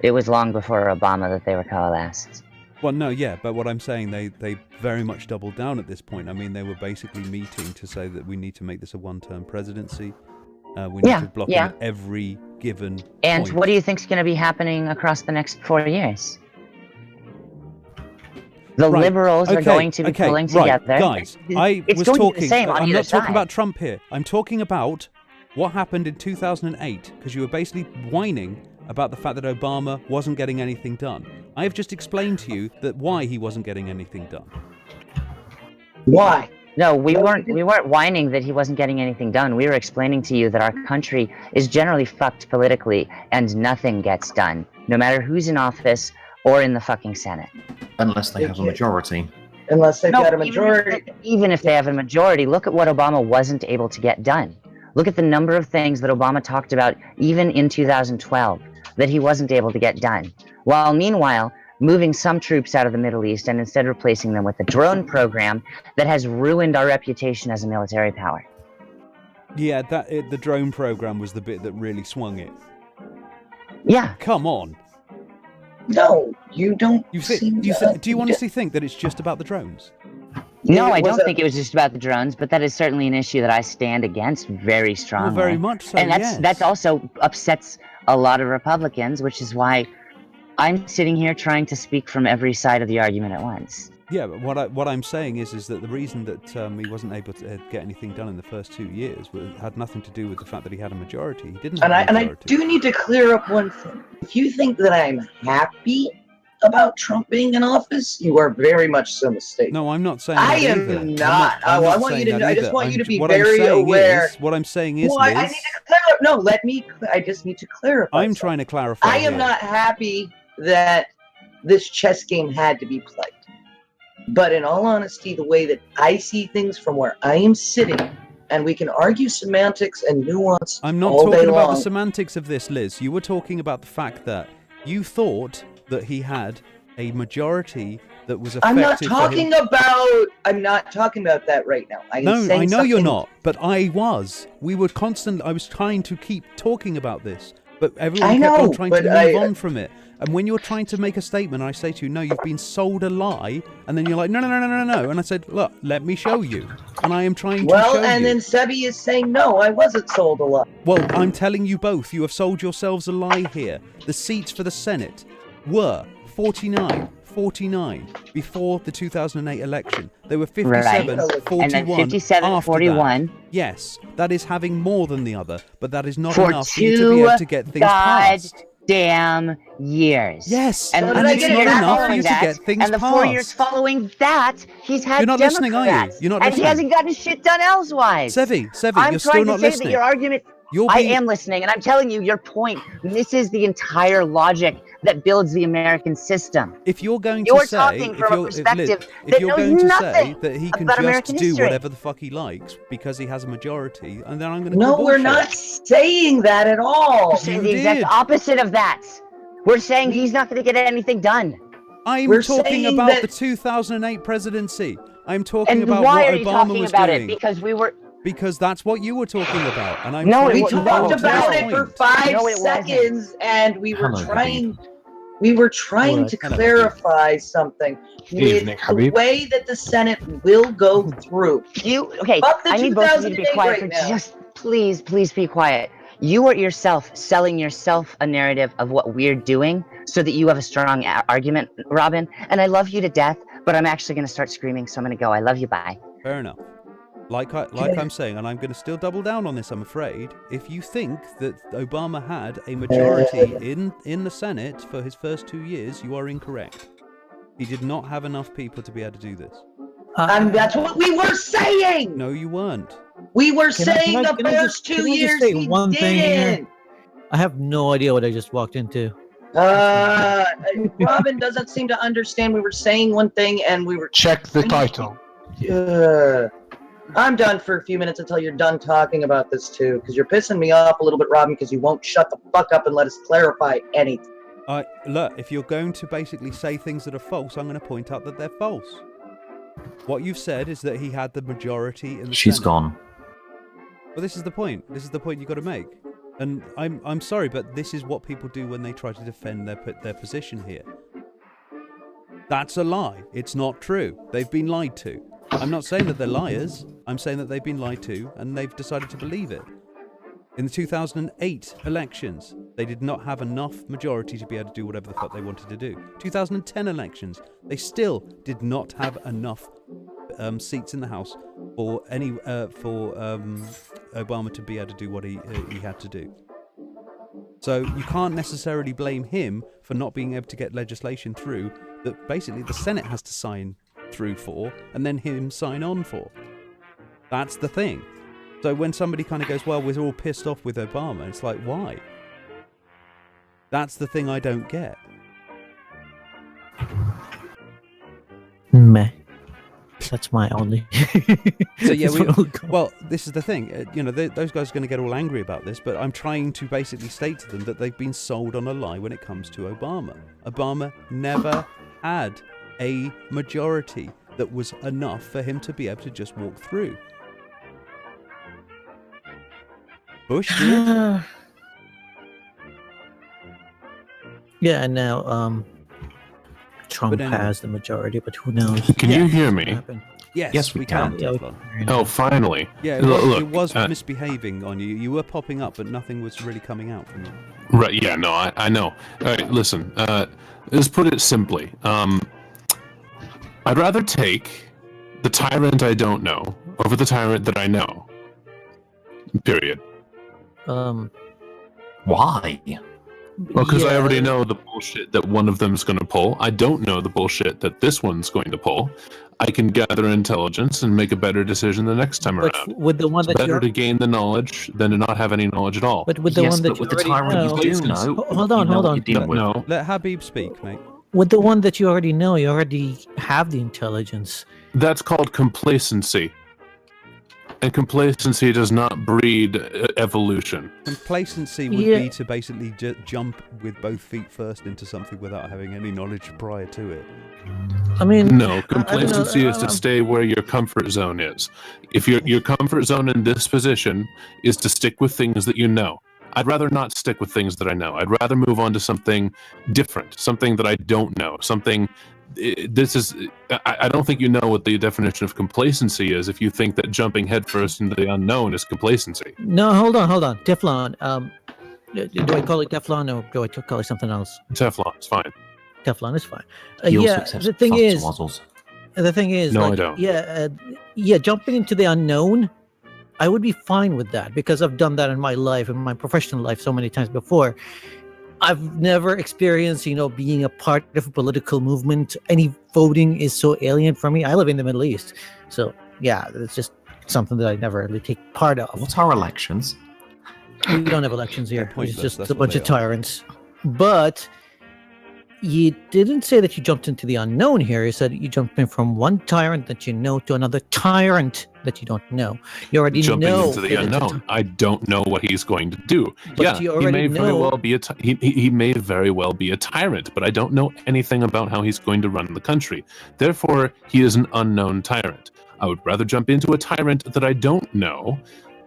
It was long before Obama that they were coalesced. Well, no, yeah, but what I'm saying, they very much doubled down at this point. I mean, they were basically meeting to say that we need to make this a one-term presidency. We need to block him at every given And point. what do you think's going to be happening across the next 4 years? The liberals are going to be pulling together. Guys, it's going to be the same on I'm either not talking side. about Trump here. I'm talking about what happened in 2008, because you were basically whining about the fact that Obama wasn't getting anything done. I have just explained to you that why he wasn't getting anything done. Why? No, we weren't whining that he wasn't getting anything done. We were explaining to you that our country is generally fucked politically and nothing gets done, no matter who's in office or in the fucking Senate. Unless they have a majority. Unless they've got a majority. Even if they have a majority, look at what Obama wasn't able to get done. Look at the number of things that Obama talked about even in 2012 that he wasn't able to get done. While meanwhile, moving some troops out of the Middle East and instead replacing them with the drone program that has ruined our reputation as a military power. Yeah, the drone program was the bit that really swung it. Yeah. Come on. No, you don't. Do you honestly think that it's just about the drones? No, I don't think it was just about the drones, but that is certainly an issue that I stand against very strongly. Well, very much so, and that's also upsets a lot of Republicans, which is why I'm sitting here trying to speak from every side of the argument at once. Yeah, but what I'm saying is that the reason that he wasn't able to get anything done in the first 2 years had nothing to do with the fact that he had a majority. He didn't have a majority. And I do need to clear up one thing. If you think that I'm happy about Trump being in office, you are very much so mistaken. No, I'm not saying I that am either. not. I'm not I want you to know. I just want you to be what very aware. What I'm saying is, Well, I need to clarify. No, I just need to clarify. I'm trying to clarify. I am not happy that this chess game had to be played. But in all honesty, the way that I see things from where I am sitting, and we can argue semantics and nuance I'm not all day talking about long. the semantics of this, Liz. You were talking about the fact that you thought that he had a majority that was effective. I'm not talking about that right now. I know you're not, but I was. I was trying to keep talking about this, but everyone kept on trying to move on from it. And when you're trying to make a statement, I say to you, no, you've been sold a lie. And then you're like, no. And I said, look, let me show you. And I am trying to show you. Well, and then Sebi is saying, no, I wasn't sold a lie. Well, I'm telling you both. You have sold yourselves a lie here. The seats for the Senate were 49 before the 2008 election. They were 57, 41 and then 57, after 41. That. Yes, that is having more than the other, but that is not for enough for you to be able to get things passed. Damn years. Yes, and it's not enough for you to get things passed. And the 4 years following that, he's had You're not Democrats. listening, are you? You're not listening. And he hasn't gotten shit done elsewise. Sevi, I'm you're still not listening. trying to say that your argument... I am listening, and I'm telling you, your point misses the entire logic that builds the American system. If you're going to say, talking from a perspective if you're going to say that he can just American do history. whatever the fuck he likes because he has a majority, and then I'm going to No, we're not saying that at all. We're saying the exact opposite of that. We're saying he's not going to get anything done. I'm talking about the 2008 presidency. I'm talking about what Obama was doing. Because that's what you were talking about, and I'm we talked about it for 5 seconds, and we were trying to clarify something with the way that the Senate will go through. I need both of you to be quiet for just please be quiet. You are yourself selling yourself a narrative of what we're doing so that you have a strong argument, Robin. And I love you to death, but I'm actually going to start screaming, so I'm going to go. I love you, bye. Fair enough. Like I'm saying, and I'm going to still double down on this, I'm afraid, if you think that Obama had a majority in the Senate for his first 2 years, you are incorrect. He did not have enough people to be able to do this. And that's what we were saying! No, you weren't. We were saying the first 2 years he didn't! I have no idea what I just walked into. Robin doesn't seem to understand. We were saying one thing and we were... Check the title. I'm done for a few minutes until you're done talking about this too, because you're pissing me off a little bit, Robin, because you won't shut the fuck up and let us clarify anything. Look, if you're going to basically say things that are false, I'm going to point out that they're false. What you've said is that he had the majority in the She's Senate. gone. Well, this is the point. This is the point you've got to make. And I'm sorry, but this is what people do when they try to defend their position here. That's a lie. It's not true. They've been lied to. I'm not saying that they're liars. I'm saying that they've been lied to, and they've decided to believe it. In the 2008 elections, they did not have enough majority to be able to do whatever the fuck they wanted to do. 2010 elections, they still did not have enough seats in the House for Obama to be able to do what he had to do. So you can't necessarily blame him for not being able to get legislation through that basically the Senate has to sign through for, and then him sign on for. That's the thing. So when somebody kind of goes, well, we're all pissed off with Obama, it's like, why? That's the thing I don't get. Meh. That's my only. So yeah, well, this is the thing. Those guys are going to get all angry about this, but I'm trying to basically state to them that they've been sold on a lie when it comes to Obama. Obama never had a majority that was enough for him to be able to just walk through. Bush did. Yeah, and now Trump has the majority, but who knows? Can you hear me? Yes, we can. Oh, finally. Yeah, it was misbehaving on you. You were popping up, but nothing was really coming out from you. Right, yeah, no, I know. All right, listen, let's put it simply. I'd rather take the tyrant I don't know over the tyrant that I know. Period. Why? Well, because I already know the bullshit that one of them's going to pull. I don't know the bullshit that this one's going to pull. I can gather intelligence and make a better decision the next time around. With the one it's that better to gain the knowledge than to not have any knowledge at all. But with the one that you already know, you do know. Hold on. No. Let Habib speak, mate. With the one that you already know, you already have the intelligence. That's called complacency. And complacency does not breed evolution. Complacency would be to basically jump with both feet first into something without having any knowledge prior to it. I mean, no, complacency is to stay where your comfort zone is. If your comfort zone in this position is to stick with things that you know, I'd rather not stick with things that I know. I'd rather move on to something different, something that I don't know, something. I don't think you know what the definition of complacency is if you think that jumping headfirst into the unknown is complacency. No, hold on. Teflon. Do I call it Teflon or do I call it something else? Teflon is fine. Teflon is fine. The thing is, no, like, I don't. Yeah, jumping into the unknown, I would be fine with that because I've done that in my life, in my professional life, so many times before. I've never experienced, being a part of a political movement. Any voting is so alien for me. I live in the Middle East. So, yeah, it's just something that I never really take part of. What's our elections? We don't have elections here. It's just a bunch of tyrants. But you didn't say that you jumped into the unknown here. You said you jumped in from one tyrant that you know to another tyrant that you don't know. You already jumping know into the unknown. I don't know what he's going to do. But you already he may very well be he may very well be a tyrant, but I don't know anything about how he's going to run the country. Therefore, he is an unknown tyrant. I would rather jump into a tyrant that I don't know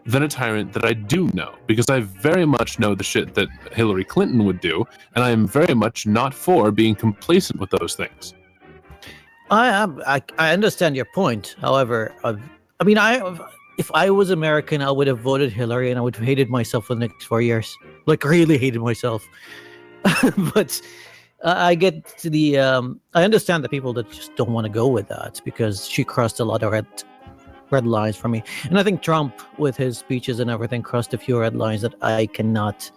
than a tyrant that I do know, because I very much know the shit that Hillary Clinton would do, and I am very much not for being complacent with those things. I understand your point. However, if I was American, I would have voted Hillary, and I would have hated myself for the next 4 years. Like, really hated myself. But I get to the I understand the people that just don't want to go with that because she crossed a lot of red lines for me. And I think Trump, with his speeches and everything, crossed a few red lines that I cannot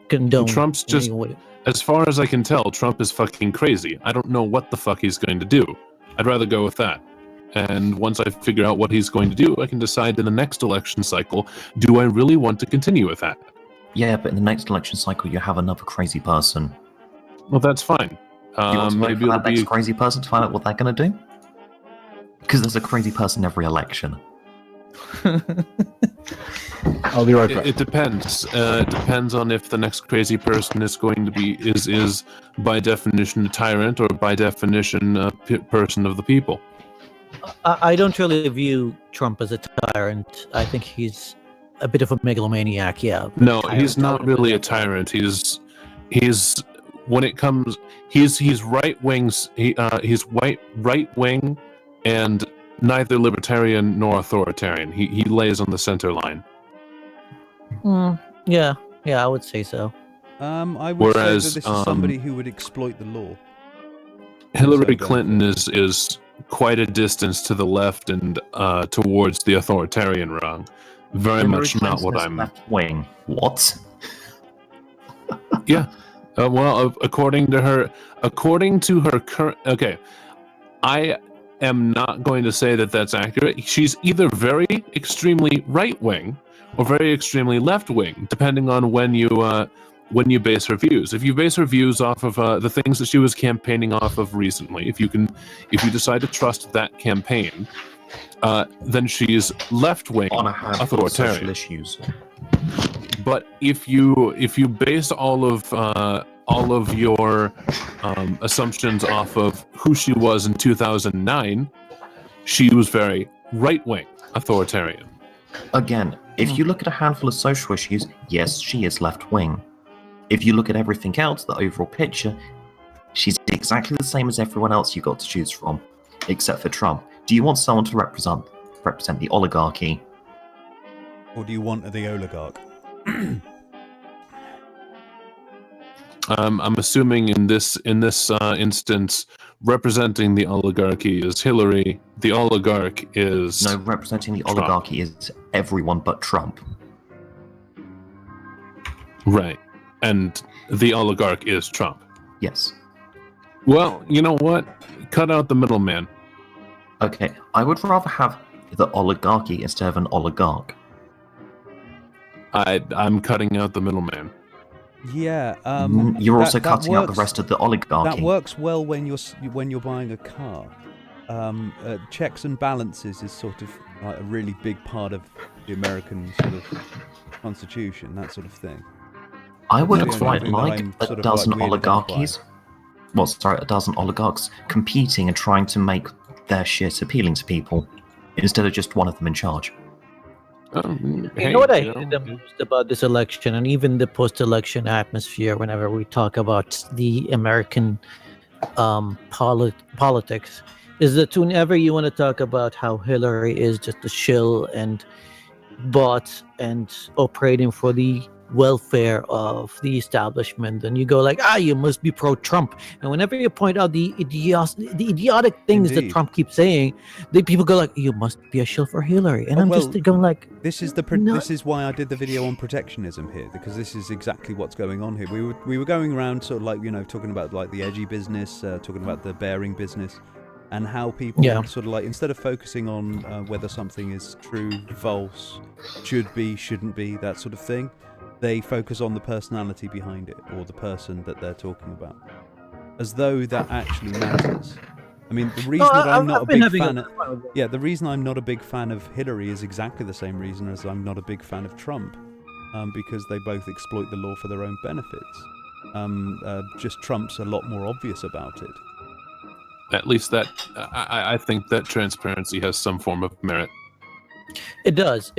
condone. Trump's just, as far as I can tell, Trump is fucking crazy. I don't know what the fuck he's going to do. I'd rather go with that. And once I figure out what he's going to do, I can decide in the next election cycle, do I really want to continue with that? Yeah, but in the next election cycle, you have another crazy person. Well, that's fine. You want to maybe that next crazy person to find out what they're going to do? Because there's a crazy person every election. I'll be right back. It depends. It depends on if the next crazy person is going to be is by definition a tyrant or by definition a person of the people. I don't really view Trump as a tyrant. I think he's a bit of a megalomaniac. Yeah. No, Tyrant, he's not really a tyrant. He's when it comes he's right wings. He's right wing, and neither libertarian nor authoritarian. He lays on the center line. Yeah, I would say so. I would say that this is somebody who would exploit the law. Hillary Clinton is quite a distance to the left and towards the authoritarian rung. Very much not what I'm. Left wing. What? Yeah. Well, according to her current. Okay, I am not going to say that that's accurate. She's either very extremely right wing or very extremely left wing, depending on when you base her views. If you base her views off of the things that she was campaigning off of recently, if you decide to trust that campaign, then she's left wing authoritarian. Issues. But if you base all of your assumptions off of who she was in 2009, she was very right wing authoritarian. Again, if you look at a handful of social issues, yes, she is left wing. If you look at everything else, the overall picture, she's exactly the same as everyone else you got to choose from, except for Trump. Do you want someone to represent the oligarchy? Or do you want the oligarch? I'm assuming in this instance, representing the oligarchy is Hillary. The oligarch is no. Representing the Trump. Oligarchy is everyone but Trump. Right, and the oligarch is Trump. Yes. Well, you know what? Cut out the middleman. Okay, I would rather have the oligarchy instead of an oligarch. I'm cutting out the middleman. Yeah. You're also cutting out the rest of the oligarchy. That works well when you're buying a car. Checks and balances is sort of like a really big part of the American sort of constitution, that sort of thing. I would quite like a dozen oligarchies. Well, sorry, a dozen oligarchs competing and trying to make their shit appealing to people, instead of just one of them in charge. You know what I hated the most about this election, and even the post-election atmosphere, whenever we talk about the American politics, is that whenever you want to talk about how Hillary is just a shill and bought and operating for the welfare of the establishment, and you go like, you must be pro-Trump. And whenever you point out the idiotic things that Trump keeps saying, the people go like, you must be a shill for Hillary. And I'm just going like, this is why I did the video on protectionism here, because this is exactly what's going on here. We were going around sort of like, talking about like the edgy business, talking about the bearing business, and how people sort of like, instead of focusing on whether something is true, false, should be, shouldn't be, that sort of thing, they focus on the personality behind it, or the person that they're talking about, as though that actually matters. I mean, the reason that I'm not a big fan of, the reason I'm not a big fan of Hillary is exactly the same reason as I'm not a big fan of Trump, because they both exploit the law for their own benefits. Just Trump's a lot more obvious about it. At least that I think that transparency has some form of merit. It does.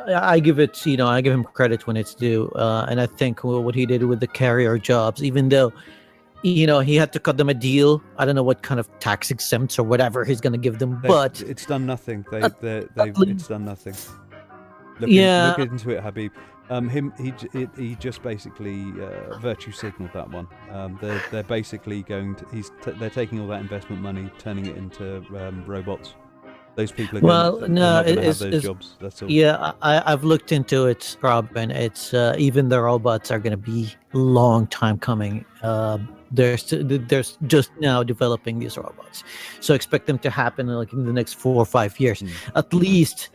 I give it, I give him credit when it's due, and I think what he did with the carrier jobs, even though, he had to cut them a deal. I don't know what kind of tax exempts or whatever he's going to give them, but it's done nothing. It's done nothing. Look into it, Habib. He just basically virtue signaled that one. They're basically going to. They're taking all that investment money, turning it into robots. Those people are going to have those jobs. That's all. Yeah, I've looked into it, Rob, and it's even the robots are going to be long time coming. They're just now developing these robots, so expect them to happen like in the next 4 or 5 years. At least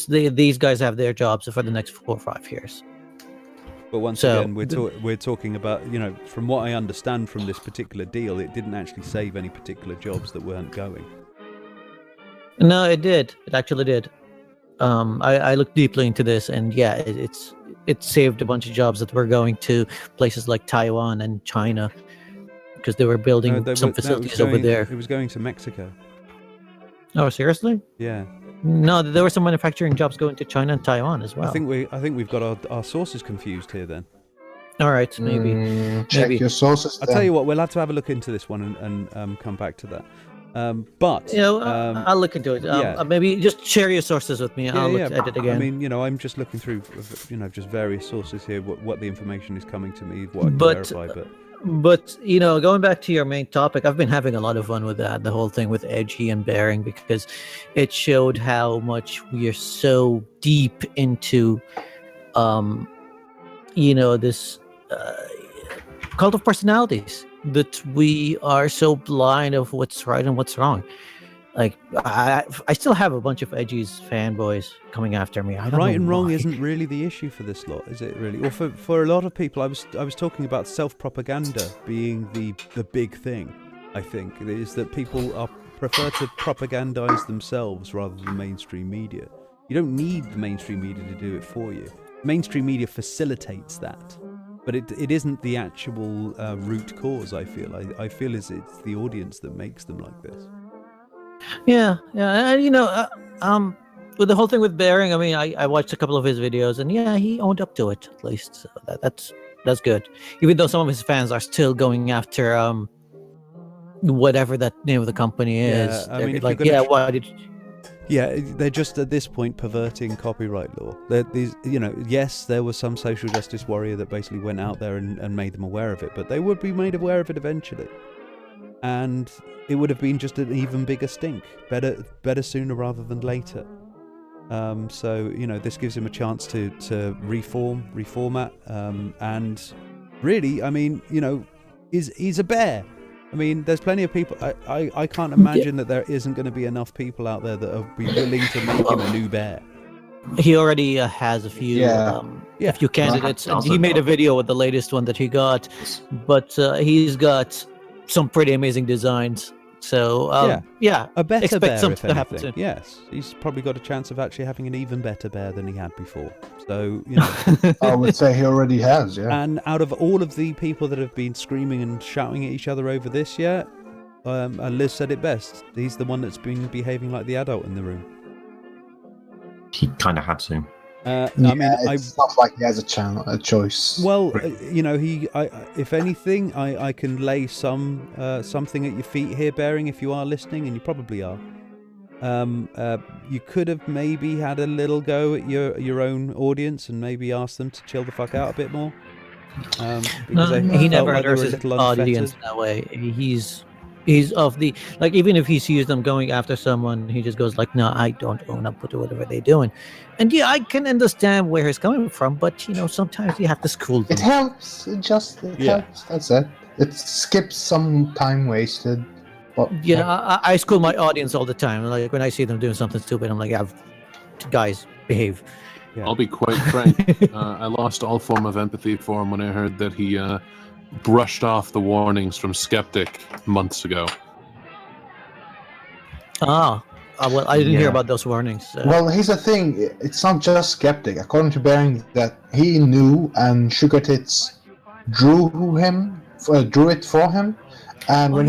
these guys have their jobs for the next 4 or 5 years. But once again, we're talking about, from what I understand from this particular deal, it didn't actually save any particular jobs that weren't going. No, it did. It actually did. I looked deeply into this, and yeah, it saved a bunch of jobs that were going to places like Taiwan and China because they were building some facilities over there. It was going to Mexico. Oh, seriously? Yeah. No, there were some manufacturing jobs going to China and Taiwan as well. I think we've got our sources confused here then. All right, maybe. Check your sources. I'll tell you what, we'll have to have a look into this one and come back to that. But I'll look into it. Maybe just share your sources with me. I'll look at it again. I mean, I'm just looking through, just various sources here. What the information is coming to me, what I can verify. But going back to your main topic, I've been having a lot of fun with that. The whole thing with edgy and bearing, because it showed how much we are so deep into, this cult of personalities, that we are so blind of what's right and what's wrong. Like I still have a bunch of edgy's fanboys coming after me. I don't right know and wrong why. isn't really the issue for this lot, is it really? Or for a lot of people, I was talking about self-propaganda being the big thing. I think it is that people prefer to propagandize themselves rather than mainstream media. You don't need the mainstream media to do it for you. Mainstream media facilitates that. But it isn't the actual root cause, I feel. I feel it's the audience that makes them like this. Yeah. And, with the whole thing with Bearing, I mean, I watched a couple of his videos, and yeah, he owned up to it, at least. So that's good. Even though some of his fans are still going after whatever that name of the company is. I mean, like, why did you... Yeah, they're just at this point perverting copyright law. Yes, there was some social justice warrior that basically went out there and made them aware of it, but they would be made aware of it eventually. And it would have been just an even bigger stink. Better sooner rather than later. So, this gives him a chance to reformat, and really, I mean, he's a bear. I mean, there's plenty of people. I can't imagine that there isn't going to be enough people out there that will be willing to make him a new bear. He already has a few candidates. And he made a video with the latest one that he got, but he's got some pretty amazing designs. So a better expect bear, something to happen soon. Yes, he's probably got a chance of actually having an even better bear than he had before. So I would say he already has. Yeah. And out of all of the people that have been screaming and shouting at each other over this, Liz said it best. He's the one that's been behaving like the adult in the room. He kind of had to. It's not like he has a choice. Well, if anything, I can lay something at your feet here, Bearing, if you are listening, and you probably are. You could have maybe had a little go at your own audience and maybe asked them to chill the fuck out a bit more. He never addresses his audience that way. He's of the, like, even if he sees them going after someone, he just goes like, no, I don't own up to whatever they're doing. And yeah, I can understand where he's coming from, but sometimes you have to school them. It helps. It helps. That's it. It skips some time wasted. But, I school my audience all the time. Like, when I see them doing something stupid, I'm like, guys, behave. Yeah. I'll be quite frank. I lost all form of empathy for him when I heard that he brushed off the warnings from Skeptic months ago. Well, I didn't hear about those warnings. Well, here's the thing. It's not just Skeptic. According to Bearing, that he knew, and Sugar Tits drew it for him. And when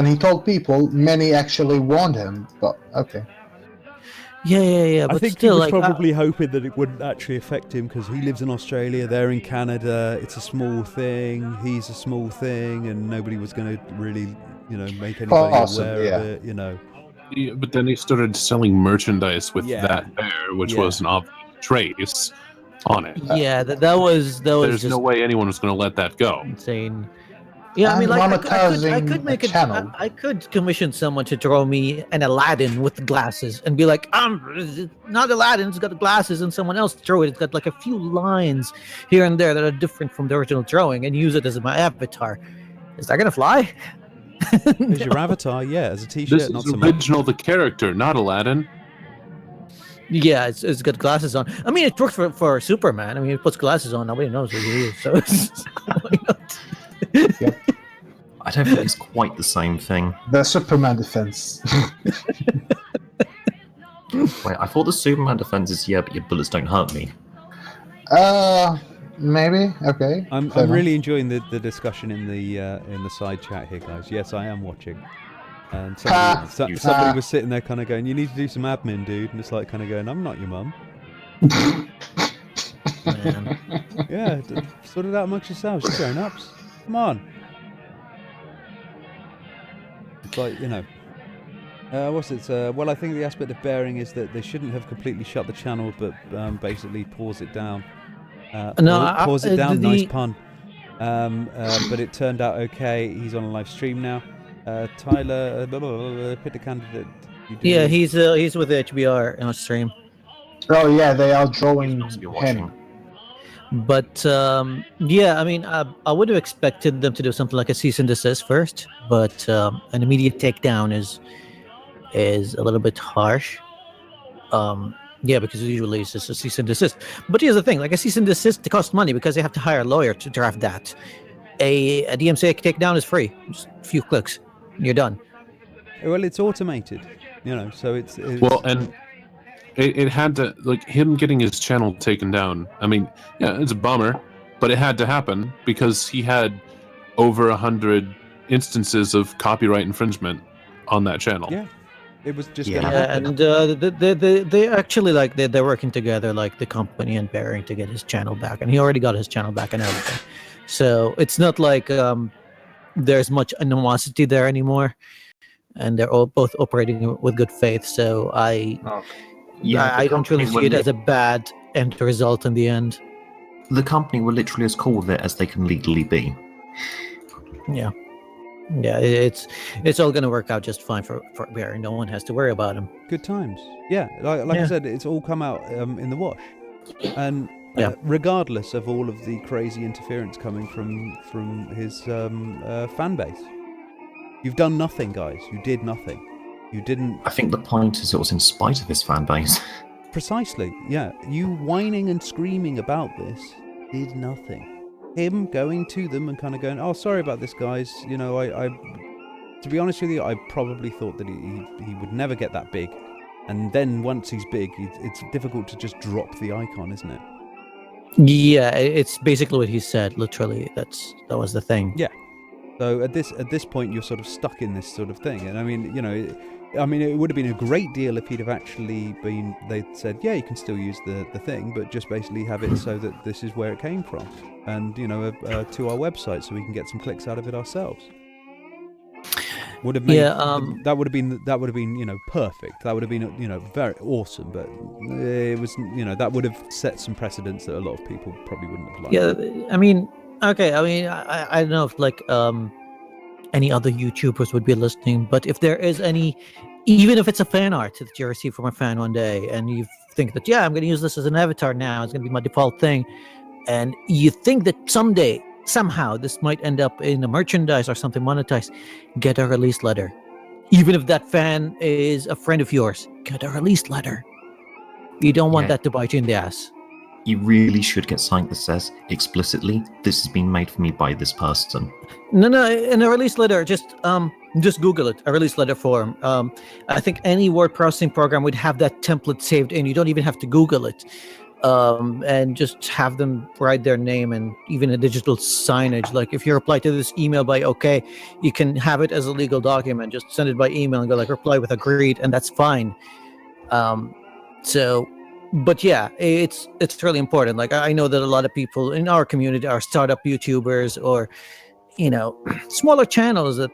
he told people, many actually warned him. But okay. Yeah. But I think still, he was probably hoping that it wouldn't actually affect him because he lives in Australia, they're in Canada. It's a small thing. He's a small thing, and nobody was going to really, make anybody aware of it. Yeah, but then he started selling merchandise with that bear, which was an obvious trace on it. Yeah, that was. There's just no way anyone was going to let that go. Insane. Yeah, I mean, like, I could make a channel. I could commission someone to draw me an Aladdin with glasses and be like, not Aladdin, it's got glasses, and someone else drew it. It's got like a few lines here and there that are different from the original drawing, and use it as my avatar. Is that gonna fly? As your avatar, as a t-shirt. This not is original, the character, not Aladdin. Yeah, it's got glasses on. I mean, it works for Superman. I mean, he puts glasses on, nobody knows who he is. So why not? I don't think it's quite the same thing. The Superman defense. Wait, I thought the Superman defense is but your bullets don't hurt me. Maybe. Okay. I'm really enjoying the discussion in the side chat here, guys. Yes, I am watching. And somebody was sitting there kind of going, "You need to do some admin, dude." And it's like kind of going, "I'm not your mum." Man. Yeah, sort it out amongst yourselves. You're grown-ups. Come on. It's like, what's it? Well, I think the aspect of bearing is that they shouldn't have completely shut the channel, but basically pause it down. Pause it down. Nice pun. But it turned out okay. He's on a live stream now. Tyler, pick the candidate. Yeah, he's with HBR on stream. Oh yeah, they are drawing him. But yeah, I mean, I would have expected them to do something like a cease and desist first, but an immediate takedown is a little bit harsh. Yeah, because usually it's just a cease and desist. But here's the thing: like a cease and desist, it costs money because they have to hire a lawyer to draft that. A DMCA takedown is free, just a few clicks, and you're done. Well, it's automated, so it's well, and it had to, like, him getting his channel taken down. I mean, yeah, it's a bummer, but it had to happen because he had over 100 instances of copyright infringement on that channel. Yeah, it was just and they actually they're working together, like the company and Bearing, to get his channel back, and he already got his channel back and everything. So it's not like there's much animosity there anymore, and they're all both operating with good faith. So I don't really see it as a bad end result in the end. The company were literally as cool with it as they can legally be. Yeah, it's all going to work out just fine for Bearing. No one has to worry about him. Good times. Yeah, like I said, it's all come out in the wash, and regardless of all of the crazy interference coming from his fan base, you've done nothing, guys. You did nothing. You didn't. I think the point is it was in spite of his fan base. Precisely. Yeah, you whining and screaming about this did nothing. Him going to them and kind of going, "Oh, sorry about this, guys. I to be honest with you, I probably thought that he would never get that big, and then once he's big, it's difficult to just drop the icon, isn't it?" Yeah, it's basically what he said. Literally, that was the thing. Yeah. So at this point, you're sort of stuck in this sort of thing, and I mean, it would have been a great deal if he'd have actually been. They'd said, yeah, you can still use the thing, but just basically have it so that this is where it came from, and to our website, so we can get some clicks out of it ourselves. Would have made that would have been perfect. That would have been very awesome, but it was that would have set some precedents that a lot of people probably wouldn't have liked. Yeah, I mean, okay, I don't know if any other YouTubers would be listening, but if there is any, even if it's a fan art that you receive from a fan one day, and you think that I'm going to use this as an avatar now, it's going to be my default thing, and you think that someday, somehow, this might end up in a merchandise or something monetized, get a release letter. Even if that fan is a friend of yours, get a release letter. You don't want that to bite you in the ass. You really should get something that says explicitly, "This has been made for me by this person." No, in a release letter, just Google it, a release letter form. I think any word processing program would have that template saved in. You don't even have to Google it. And just have them write their name, and even a digital signage. Like if you reply to this email by OK, you can have it as a legal document. Just send it by email and go reply with agreed, and that's fine. But yeah, it's really important. Like I know that a lot of people in our community are startup YouTubers or smaller channels that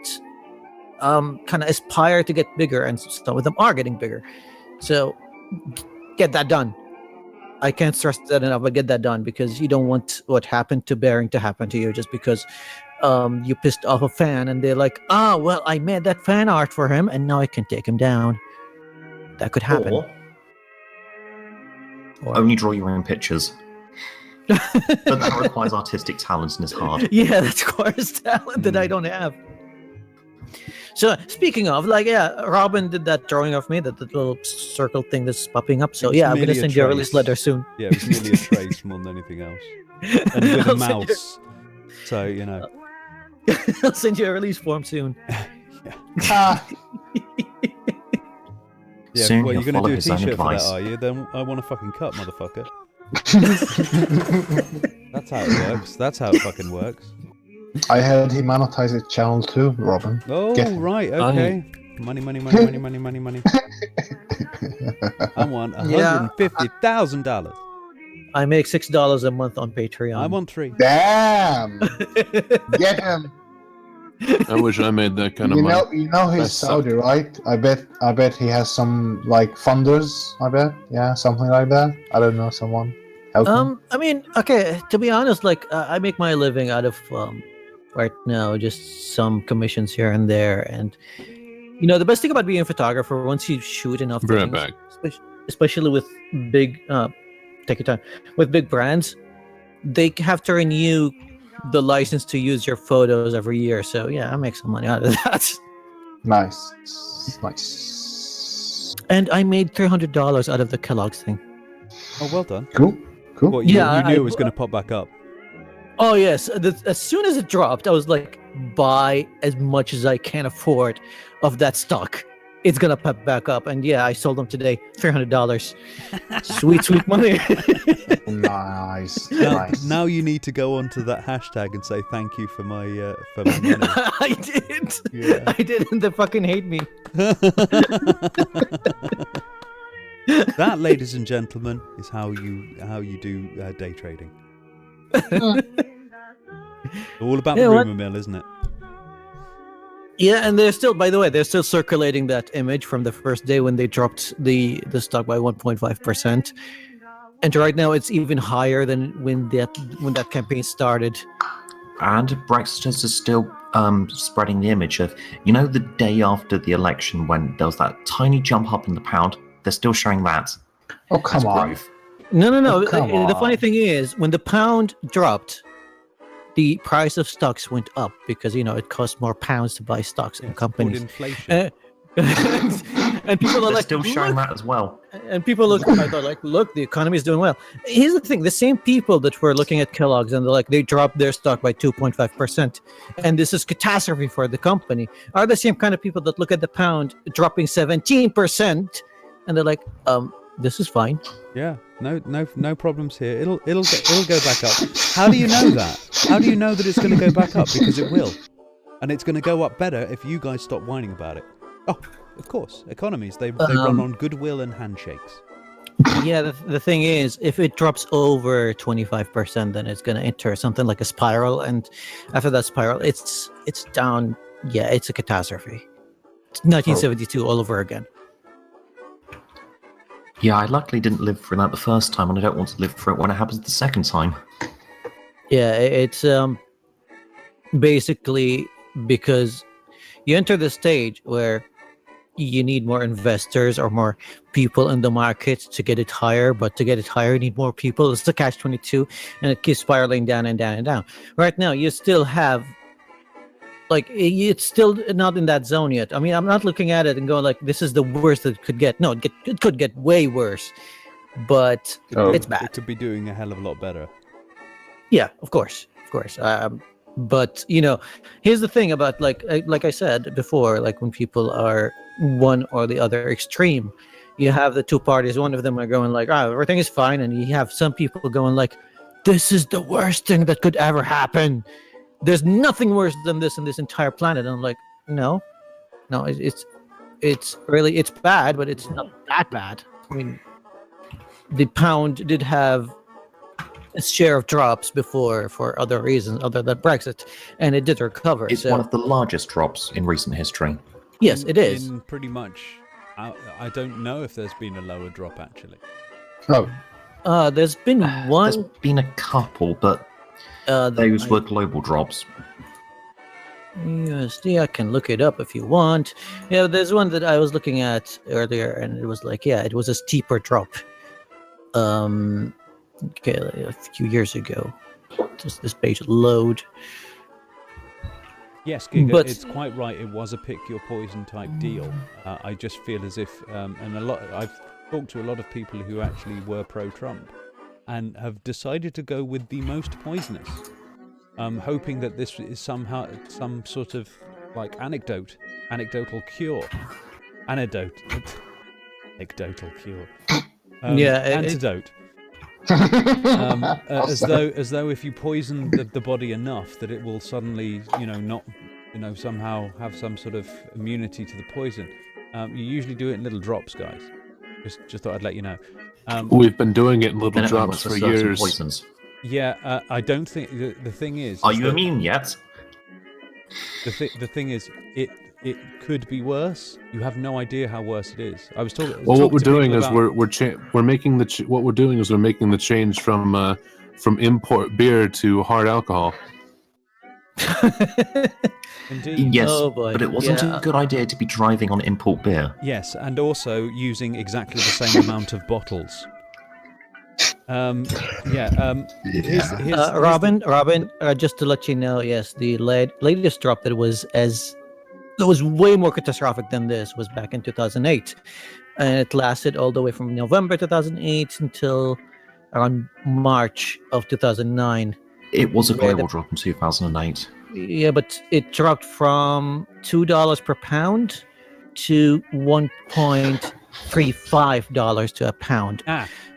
kind of aspire to get bigger, and some of them are getting bigger. So get that done. I can't stress that enough, but get that done, because you don't want what happened to Bearing to happen to you just because you pissed off a fan and they're like, well, I made that fan art for him and now I can take him down. That could happen. Or only draw your own pictures. But that requires artistic talent and is hard. Yeah, that requires talent that I don't have. So speaking of, Robin did that drawing of me, that little circle thing that's popping up. So I'm going to send you a release letter soon. Yeah, it was merely a trace more than anything else. And with a mouse. So, I'll send you a release form soon. Yeah, Soon well, he'll you're going to follow do a his own t-shirt for that, advice. are you? Then I want a fucking cut, motherfucker. That's how it works. That's how it fucking works. I had him monetize his channel too, Robin. Oh, Get him. right, okay. Money. I want $150,000. I make $6 a month on Patreon. I want 3. Damn! Get him. I wish I made that kind of money. You know he's That sucked. Saudi, right? I bet he has some like funders. I bet, yeah, something like that. I don't know, someone. Help him. I mean, okay, to be honest, like I make my living out of right now just some commissions here and there, and you know the best thing about being a photographer, once you shoot enough Bring it things, back. especially with big take your time, with big brands, they have to renew the license to use your photos every year. So yeah, I make some money out of that. Nice. And I made $300 out of the Kellogg's thing. Oh, well done. Cool. Well, you Yeah, knew it was going to pop back up. Oh yes, as soon as it dropped, I was like, buy as much as I can afford of that stock. It's gonna pop back up, and yeah, I sold them today, $300. Sweet money. Nice. Now you need to go onto that hashtag and say thank you for my money. I did. Yeah. I did, and they fucking hate me. That, ladies and gentlemen, is how you do day trading. All about the rumor mill, isn't it? Yeah, and they're still, by the way, they're still circulating that image from the first day when they dropped the stock by 1.5%. And right now it's even higher than when that campaign started. And Brexiters are still spreading the image of, the day after the election when there was that tiny jump up in the pound, they're still showing that. Oh, come on. Growth. No. Oh, come The funny on. thing is, when the pound dropped, the price of stocks went up because it costs more pounds to buy stocks in It's companies. called inflation. And people are They're like, still showing "Look." that as well. And people look, they're like, look, the economy is doing well. Here's the thing: the same people that were looking at Kellogg's and they're like, they dropped their stock by 2.5%, and this is catastrophe for the company, are the same kind of people that look at the pound dropping 17%, and they're like, this is fine. Yeah, no problems here. It'll go back up. How do you know that? How do you know that it's going to go back up? Because it will, and it's going to go up better if you guys stop whining about it. Oh, of course, economies they run on goodwill and handshakes. Yeah, the thing is, if it drops over 25%, then it's going to enter something like a spiral, and after that spiral, it's down. Yeah, it's a catastrophe. It's 1972 all over again. Yeah, I luckily didn't live through that the first time, and I don't want to live through it when it happens the second time. Yeah, it's basically because you enter the stage where you need more investors or more people in the market to get it higher, but to get it higher, you need more people. It's the catch-22, and it keeps spiraling down and down and down. Right now, you still have, like, it's still not in that zone yet. I mean, I'm not looking at it and going like, this is the worst that it could get. No, it could get way worse, but it's bad. It could be doing a hell of a lot better. Yeah, of course. But here's the thing about like I said before, like when people are one or the other extreme, you have the two parties. One of them are going like, "Oh, everything is fine," and you have some people going like, "This is the worst thing that could ever happen. There's nothing worse than this in this entire planet." And I'm like, no, it's really bad, but it's not that bad. I mean, the pound did have its share of drops before for other reasons other than Brexit, and it did recover. It's one of the largest drops in recent history. Yes, it is. In pretty much, I don't know if there's been a lower drop actually. Oh, There's been one. There's been a couple, but those were global drops. USD, I can look it up if you want. Yeah, there's one that I was looking at earlier, and it was like, yeah, it was a steeper drop. Okay, a few years ago. Does this page load? Yes, Giga, But- it's quite right. It was a pick your poison type deal. I just feel as if, I've talked to a lot of people who actually were pro-Trump and have decided to go with the most poisonous, hoping that this is somehow some sort of like anecdotal cure. Antidote. Anecdotal cure. Antidote. As though if you poison the body enough that it will suddenly, not, somehow have some sort of immunity to the poison. You usually do it in little drops, guys. Just thought I'd let you know. We've been doing it in little Then it drops works for certain years. Poisons. Yeah, I don't think the thing is. Are you immune yet? The thing is, it could be worse. You have no idea how worse it is. I was talking. Well, what we're doing is we're making what we're doing is we're making the change from import beer to hard alcohol. Indeed. Yes, Oh, boy. but it wasn't Yeah. a good idea to be driving on import beer. Yes, and also using exactly the same amount of bottles. Robin, just to let you know, yes, the latest drop that was way more catastrophic than this was back in 2008, and it lasted all the way from November 2008 until around March of 2009. It was a global drop in 2008. Yeah, but it dropped from $2 per pound to $1.35 to a pound.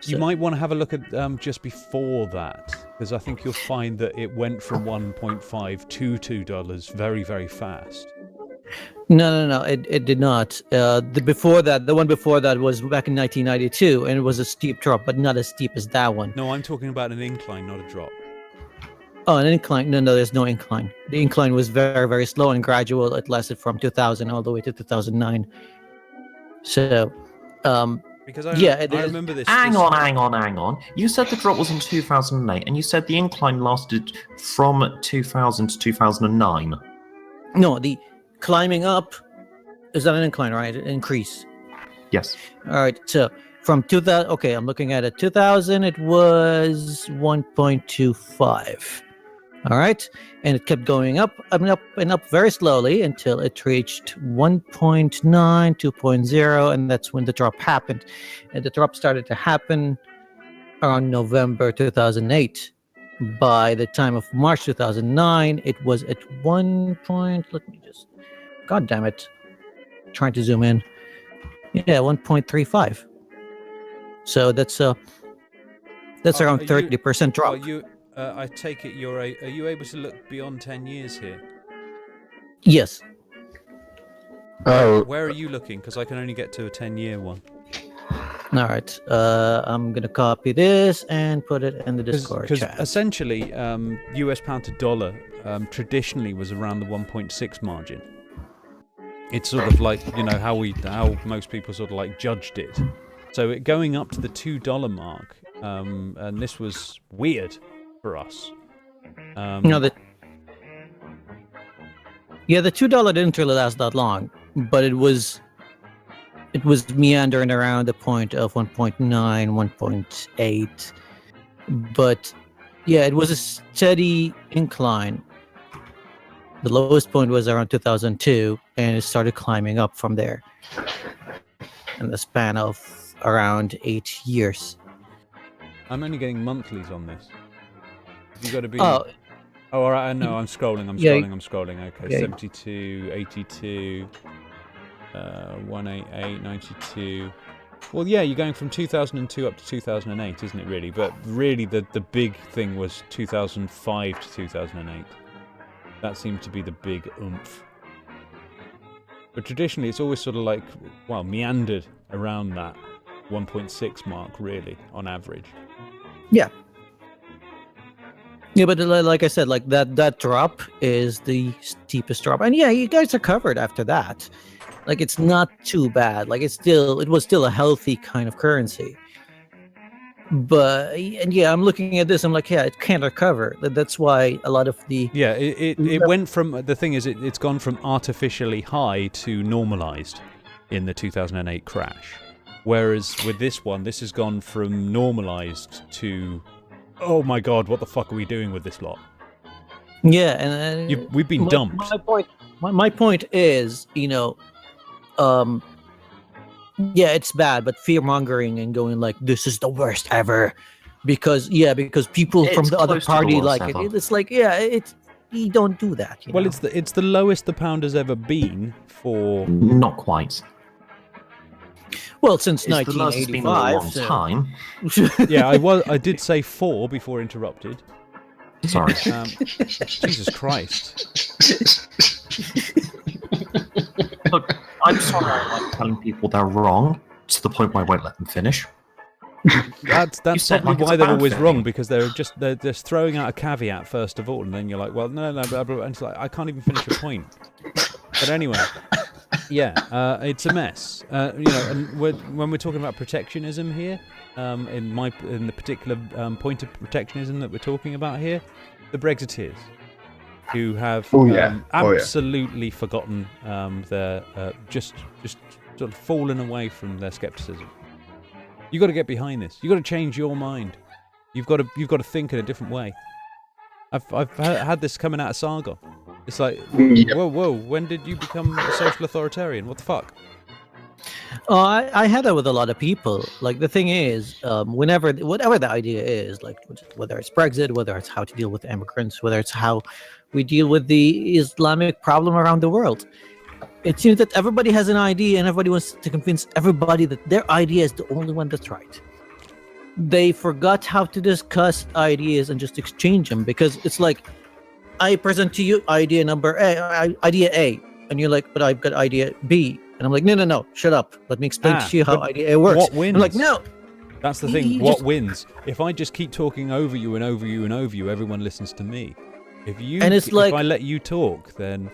You might want to have a look at just before that, because I think you'll find that it went from $1.5 to $2 very, very fast. No, it did not. The one before that was back in 1992, and it was a steep drop, but not as steep as that one. No, I'm talking about an incline, not a drop. Oh, an incline? No, there's no incline. The incline was very, very slow and gradual. It lasted from 2000 all the way to 2009. So, because I remember this. Hang on. You said the drop was in 2008, and you said the incline lasted from 2000 to 2009. No, the climbing up is that an incline, right? An increase. Yes. All right. So from 2000, okay, I'm looking at it. 2000, it was 1.25. All right, and it kept going up and up and up very slowly until it reached 1.9, 2.0, and that's when the drop happened. And the drop started to happen around November 2008. By the time of March 2009, it was at 1 point. Let me just, God damn it, trying to zoom in. Yeah, 1.35. So that's around 30% drop. I take it are you able to look beyond 10 years here? Yes. Where are you looking? Because I can only get to a 10-year one. All right. I'm going to copy this and put it in the Discord chat. Because essentially, US pound to dollar traditionally was around the 1.6 margin. It's sort of like, how most people sort of like judged it. So it going up to the $2 mark, and this was weird for us. The $2 didn't really last that long, but it was meandering around the point of 1.9, 1.8. But yeah, it was a steady incline. The lowest point was around 2002, and it started climbing up from there in the span of around 8 years. I'm only getting monthlies on this. You got to be. Oh, all right. No, I'm scrolling. I'm scrolling. Okay, yeah. 72, 82, 188, 92. Well, yeah, you're going from 2002 up to 2008, isn't it? Really, but really, the big thing was 2005 to 2008. That seemed to be the big oomph. But traditionally, it's always sort of like, meandered around that 1.6 mark, really, on average. Yeah. Yeah, but like I said, like that drop is the steepest drop, and yeah, you guys are covered after that. Like it's not too bad. Like it was still a healthy kind of currency. But I'm looking at this. I'm like, yeah, it can't recover. That's why a lot of the it went from the thing is it's gone from artificially high to normalized in the 2008 crash, whereas with this one, this has gone from normalized to, oh my god, what the fuck are we doing with this lot? Yeah, and we've been dumped. My point is, it's bad, but fear mongering and going like, this is the worst ever, because people from the other party like it. It's like, you don't do that. Well, it's the lowest the pound has ever been for. Not quite. Well, since It's the lowest it's been in a long 1985. time. Yeah, I did say 4 before interrupted. Sorry. Jesus Christ. Look, I'm sorry I like telling people they're wrong to the point where I won't let them finish. That's said probably like it's why a they're bad always thing. wrong, because they're just throwing out a caveat first of all, and then you're like, well, no, blah, blah, and it's like, I can't even finish a point. But anyway, yeah, it's a mess. And when we're talking about protectionism here, in the particular point of protectionism that we're talking about here, the Brexiteers, who have absolutely forgotten their just sort of fallen away from their skepticism. You got to get behind this. You got to change your mind. You've got to think in a different way. I've had this coming out of Sargon. It's like, whoa, when did you become a social authoritarian? What the fuck? I had that with a lot of people. Like, the thing is, whatever the idea is, like whether it's Brexit, whether it's how to deal with immigrants, whether it's how we deal with the Islamic problem around the world, it seems that everybody has an idea and everybody wants to convince everybody that their idea is the only one that's right. They forgot how to discuss ideas and just exchange them, because it's like, I present to you idea A, and you're like, but I've got idea B. And I'm like, no, shut up. Let me explain to you how idea A works. What wins? I'm like, no. That's the thing. What wins? If I just keep talking over you and over you and over you, everyone listens to me. If I let you talk, then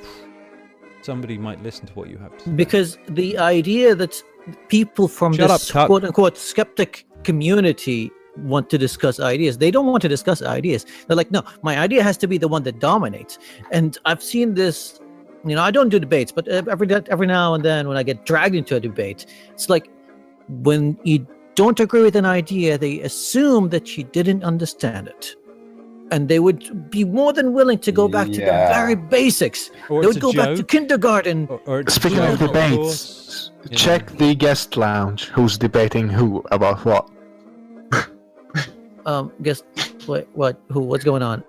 somebody might listen to what you have to say. Because the idea that people from this quote-unquote skeptic community want to discuss ideas, they don't want to discuss ideas. They're like, no, my idea has to be the one that dominates. And I've seen this, I don't do debates, but every now and then when I get dragged into a debate, it's like, when you don't agree with an idea, they assume that you didn't understand it. And they would be more than willing to go back to the very basics. Or they would go back to kindergarten. Speaking of debates, check the guest lounge. Who's debating who about what? Guess what? Who? What's going on?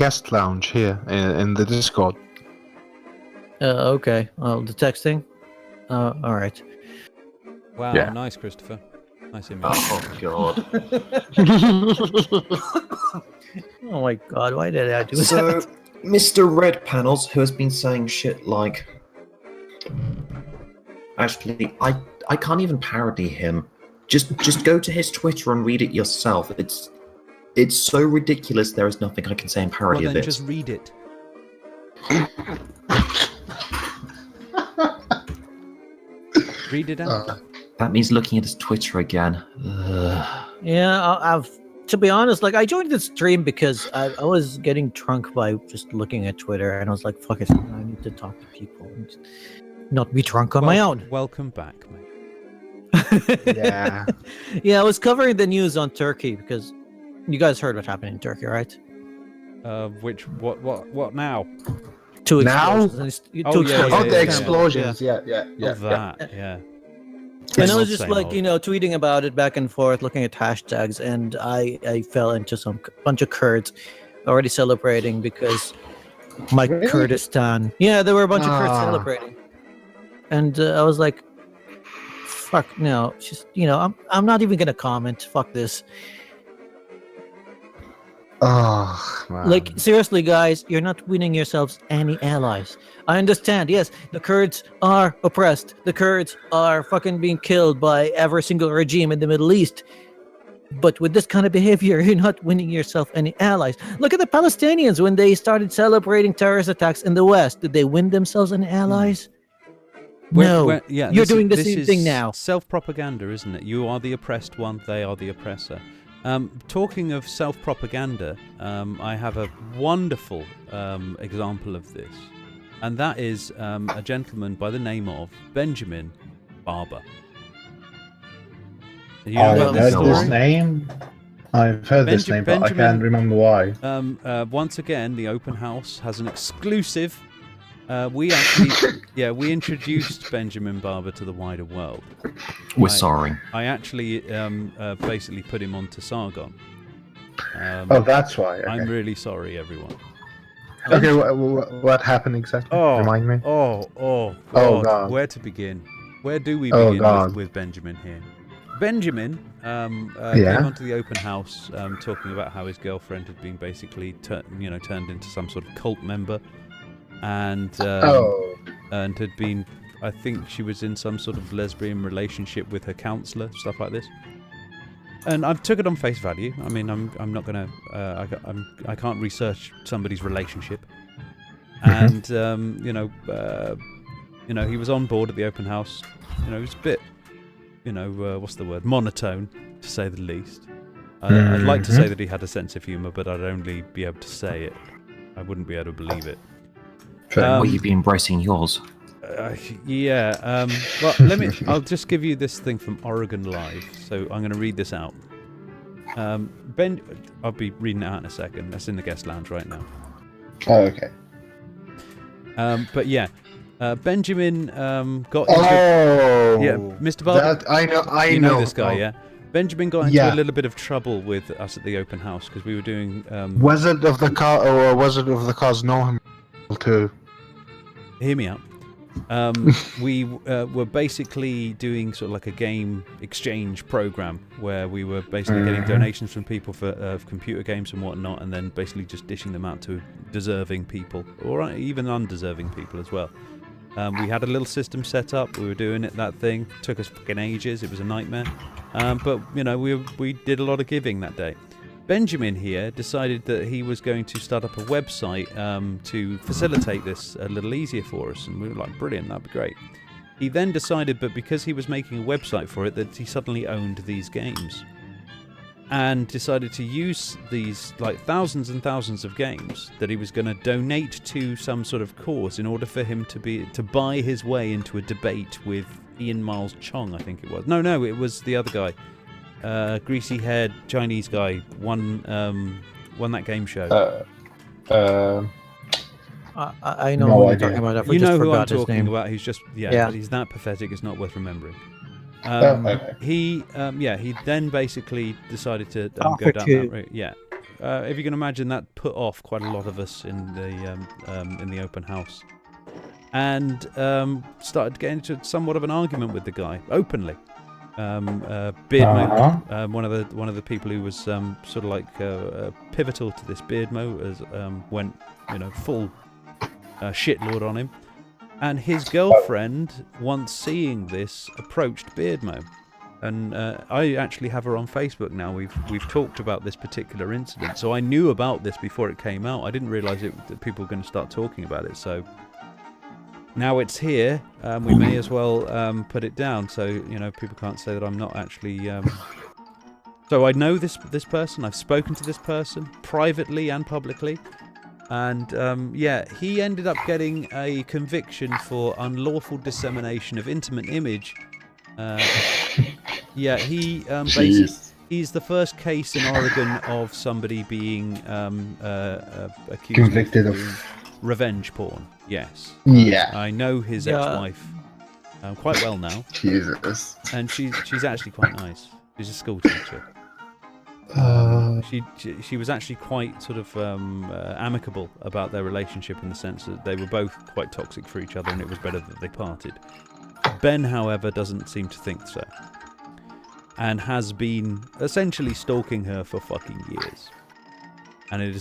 Guest lounge here in the Discord. Okay. The texting. All right. Wow, Yeah. Nice, Christopher. Nice image. Oh god. Oh my god, why did I do So, that? Mr. Red Panels, who has been saying shit like... Actually, I can't even parody him. Just go to his Twitter and read it yourself. It's so ridiculous there is nothing I can say in parody Well, of then it. just read it. Read it out. That means looking at his Twitter again. Yeah, I've to be honest, like, I joined the stream because I was getting drunk by just looking at Twitter, and I was like, fuck it, I need to talk to people and not be drunk on my own. Welcome back, mate. Yeah. Yeah, I was covering the news on Turkey because you guys heard what happened in Turkey, right? What now? Two Now? explosions. Oh, yeah, Oh, yeah, the explosions. Yeah. Of that, yeah. And I was just Same like, old. tweeting about it back and forth, looking at hashtags, and I fell into some bunch of Kurds already celebrating because my Kurdistan. Yeah, there were a bunch of Kurds celebrating, and I was like, "Fuck no!" Just I'm not even gonna comment. Fuck this. Oh, man. Like, seriously, guys, you're not winning yourselves any allies. I understand, yes, the Kurds are oppressed. The Kurds are fucking being killed by every single regime in the Middle East. But with this kind of behavior, you're not winning yourself any allies. Look at the Palestinians when they started celebrating terrorist attacks in the West. Did they win themselves any allies? No. You're doing the same thing now. Self-propaganda, isn't it? You are the oppressed one, they are the oppressor. Talking of self-propaganda, I have a wonderful example of this, and that is a gentleman by the name of Benjamin Barber. You I've know heard this this name. I've heard this name, but I can't remember why. Once again, the open house has an exclusive. We introduced Benjamin Barber to the wider world. We're sorry. I actually basically put him onto Sargon. Oh, that's why. Okay. I'm really sorry, everyone. Okay, what happened exactly? Remind me. Oh, God. Where to begin? Where do we Oh, begin God. with Benjamin here? Benjamin Yeah. came onto the open house talking about how his girlfriend had been basically turned into some sort of cult member, and had been, I think she was in some sort of lesbian relationship with her counselor, stuff like this. And I took it on face value. I mean, I'm not gonna I can't research somebody's relationship. And he was on board at the open house. He was a bit, what's the word? Monotone, to say the least. I'd like to say that he had a sense of humour, but I'd only be able to say it. I wouldn't be able to believe it. Will you be embracing yours? Well, I'll just give you this thing from Oregon Live. So I'm going to read this out. I'll be reading it out in a second. That's in the guest lounge right now. Oh, okay. But yeah, Benjamin got into... Oh! Yeah, Mr. Barber, I know know this guy, yeah? Benjamin got into a little bit of trouble with us at the open house because we were doing... Wizard of the Car or Wizard of the Cars know him too. Hear me out. We were basically doing sort of like a game exchange program where we were basically getting donations from people for computer games and whatnot, and then basically just dishing them out to deserving people, or even undeserving people as well. We had a little system set up. We were doing that thing. Took us fucking ages. It was a nightmare. But we did a lot of giving that day. Benjamin here decided that he was going to start up a website to facilitate this a little easier for us, and we were like, brilliant, that'd be great. He then decided, but because he was making a website for it, that he suddenly owned these games, and decided to use these like thousands and thousands of games that he was going to donate to some sort of cause in order for him to buy his way into a debate with Ian Miles Chong, I think it was. No, it was the other guy. Greasy-haired Chinese guy won that game show. I know who you're talking about. I You just know who I'm forgot his talking name. about. He's just Yeah. He's that pathetic. It's not worth remembering. Okay. He then basically decided to go Offer down to- that route. Yeah. If you can imagine, that put off quite a lot of us in the open house, and started getting into somewhat of an argument with the guy openly. Beardmo, one of the people who was sort of like pivotal to this Beardmo, went full shitlord on him, and his girlfriend, once seeing this, approached Beardmo, and I actually have her on Facebook now. We've talked about this particular incident, so I knew about this before it came out. I didn't realise that people were going to start talking about it, so. Now it's here, we may as well put it down, so people can't say that I'm not actually. So I know this person. I've spoken to this person privately and publicly, and he ended up getting a conviction for unlawful dissemination of intimate image. He basically. He's the first case in Oregon of somebody being accused Convicted of of revenge porn. Yes. Yeah. I know his ex-wife quite well now, Jesus. and she's actually quite nice. She's a school teacher. She was actually quite sort of amicable about their relationship, in the sense that they were both quite toxic for each other, and it was better that they parted. Ben, however, doesn't seem to think so, and has been essentially stalking her for fucking years. And it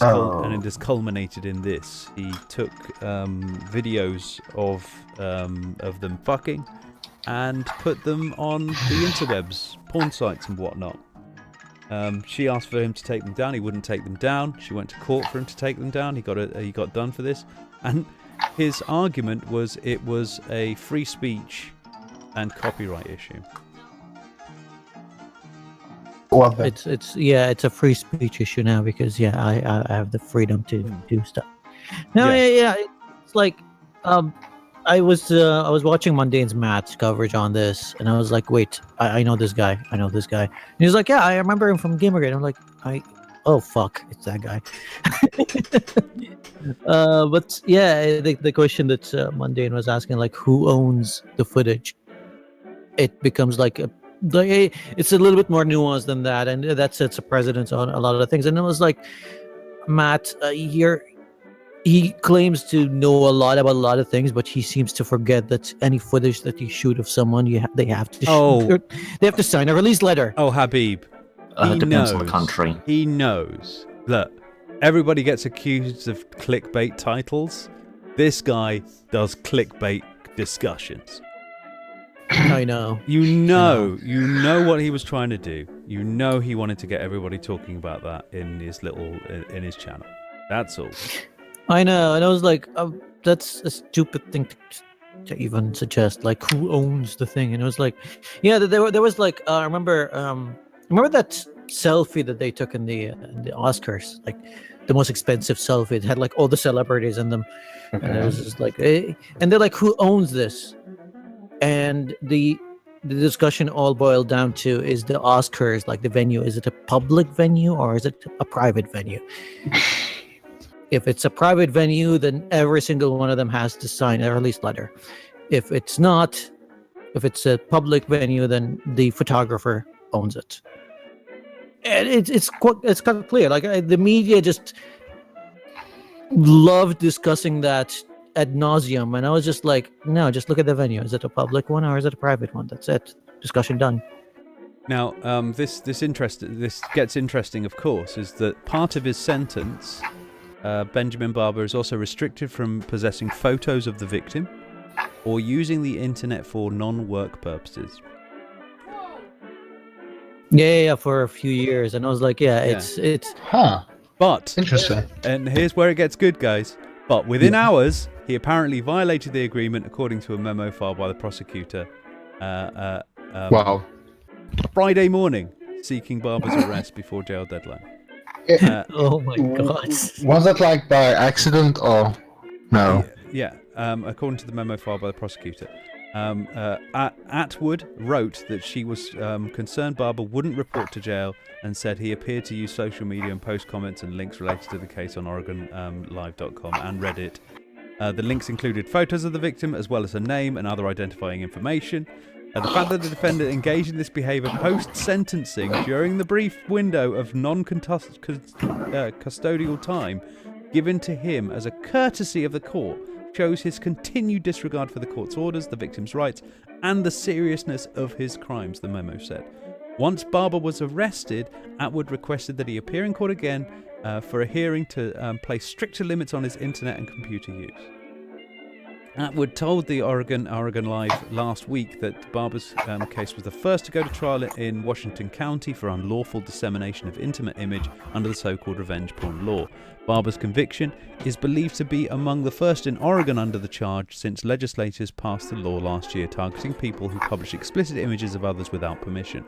has culminated in this. He took videos of them fucking and put them on the interwebs, porn sites and whatnot. She asked for him to take them down. He wouldn't take them down. She went to court for him to take them down. He got done for this. And his argument was it was a free speech and copyright issue. It's a free speech issue now, because I have the freedom to do stuff. No, it's like I was watching Mundane's Matt's coverage on this, and I was like, wait, I know this guy. And he's like, yeah, I remember him from Gamergate. I'm like, oh fuck, it's that guy. But yeah, the question that Mundane was asking, like, who owns the footage? It becomes like it's a little bit more nuanced than that, and that sets a precedence on a lot of the things. And it was like, Matt, you're he claims to know a lot about a lot of things, but he seems to forget that any footage that you shoot of someone, they have to they have to sign a release letter. Oh, Habib, he Depends on knows. the country. He knows. Look, everybody gets accused of clickbait titles. This guy does clickbait discussions. I know. You know what he was trying to do. You know he wanted to get everybody talking about that in his channel. That's all. I know, and I was like, that's a stupid thing to even suggest. Like, who owns the thing? And it was like, yeah, there was like, I remember that selfie that they took in the Oscars, like the most expensive selfie. It had like all the celebrities in them, and it was just like, and they're like, who owns this? And the discussion all boiled down to, is the Oscars, like the venue, is it a public venue or is it a private venue? If it's a private venue, then every single one of them has to sign a release letter. If it's not, if it's a public venue, then the photographer owns it. And it's quite clear. Like the media just loved discussing that ad nauseum, and I was just like, no, just look at the venue. Is it a public one or is it a private one? That's it. Discussion done. Now, this gets interesting, of course, is that part of his sentence, Benjamin Barber is also restricted from possessing photos of the victim or using the internet for non-work purposes. Yeah, for a few years, and I was like, it's But Interesting. And here's where it gets good, guys. But within hours, he apparently violated the agreement, according to a memo filed by the prosecutor. Wow. Friday morning, seeking Barber's arrest before jail deadline. oh my god. Was that like by accident or no? Yeah. According to the memo filed by the prosecutor. Atwood wrote that she was concerned Barber wouldn't report to jail, and said he appeared to use social media and post comments and links related to the case on OregonLive.com and Reddit. The links included photos of the victim as well as her name and other identifying information. The fact that the defendant engaged in this behaviour post-sentencing during the brief window of non-custodial time given to him as a courtesy of the court shows his continued disregard for the court's orders, the victim's rights, and the seriousness of his crimes, the memo said. Once Barber was arrested, Atwood requested that he appear in court again for a hearing to place stricter limits on his internet and computer use. Atwood told the Oregon Live last week that Barber's case was the first to go to trial in Washington County for unlawful dissemination of intimate image under the so-called revenge porn law. Barber's conviction is believed to be among the first in Oregon under the charge since legislators passed the law last year targeting people who publish explicit images of others without permission.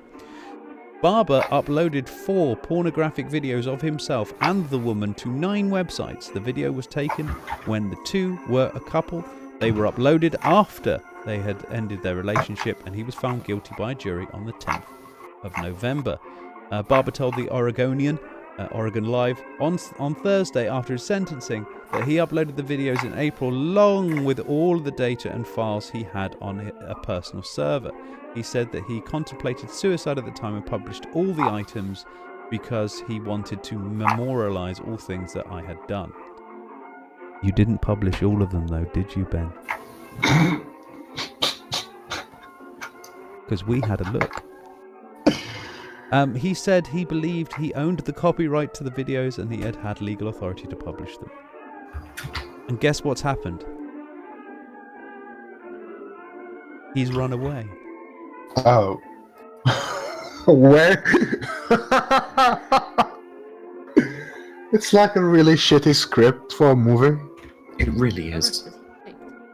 Barber uploaded 4 pornographic videos of himself and the woman to 9 websites. The video was taken when the two were a couple. They were uploaded after they had ended their relationship, and he was found guilty by a jury on the 10th of November. Barber told the Oregonian, Oregon Live, on Thursday after his sentencing that he uploaded the videos in April along with all of the data and files he had on a personal server. He said that he contemplated suicide at the time and published all the items because he wanted to memorialize all things that I had done. You didn't publish all of them though, did you, Ben? Because we had a look. He said he believed he owned the copyright to the videos and he had legal authority to publish them. And guess what's happened? He's run away. Oh. Where? It's like a really shitty script for a movie. It really is.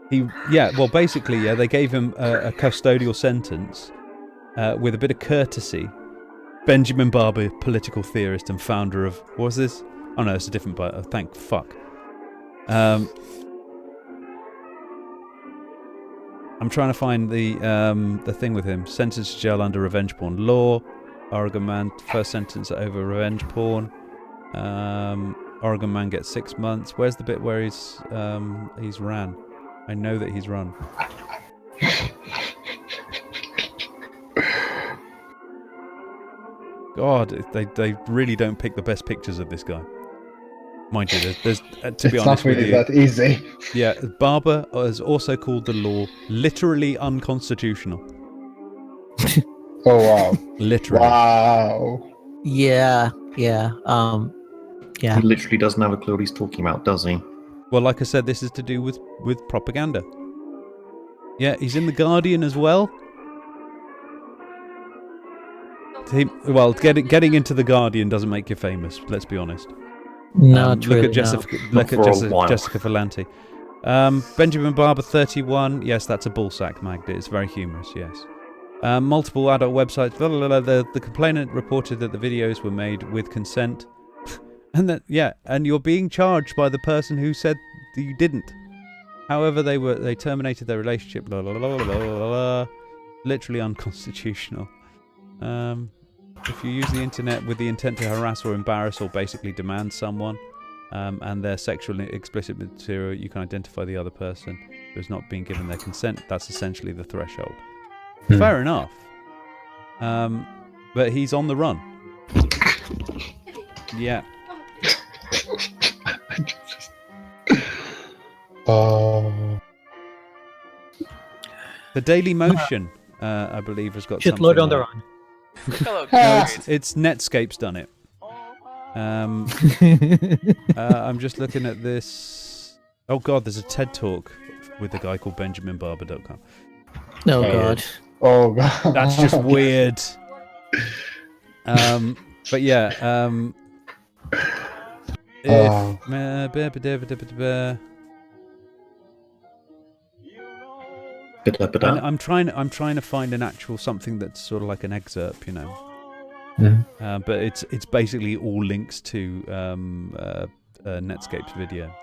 Basically, they gave him a custodial sentence with a bit of courtesy. Benjamin Barber, political theorist and founder of... What was this? Oh no, it's a different... thank fuck. I'm trying to find the thing with him. Sentenced to jail under revenge porn law. Oregon man, first sentence over revenge porn. Oregon man gets 6 months. Where's the bit where he's ran? I know that he's run. God, they really don't pick the best pictures of this guy. Mind you, there's to be It's honest not with really you, that easy. yeah, Barber has also called the law literally unconstitutional. Oh wow. Literally. Wow. Yeah. Yeah. He literally doesn't have a clue what he's talking about, does he? Well, like I said, this is to do with propaganda. Yeah, he's in The Guardian as well. Getting into The Guardian doesn't make you famous, let's be honest. Not look really, at Jessica, look at Jessica Valenti. Benjamin Barber 31. Yes, that's a ballsack, Magda. It's very humorous, yes. Multiple adult websites. Blah, blah, blah, the complainant reported that the videos were made with consent. And you're being charged by the person who said that you didn't. However, they terminated their relationship. Blah, blah, blah, blah, blah, blah. Literally unconstitutional. If you use the internet with the intent to harass or embarrass or basically demand someone, and their sexually explicit material, you can identify the other person who has not been given their consent. That's essentially the threshold. Fair enough. But he's on the run. Yeah. The Daily Motion, I believe, has got something. Shitlord on the run. Hello, No, it's Netscape's done it. I'm just looking at this. Oh God, there's a TED Talk with a guy called BenjaminBarber.com. Oh God. Oh God. That's just weird. But yeah. I'm trying to find an actual something that's sort of like an excerpt, you know. Mhm. But it's basically all links to Netscape's video.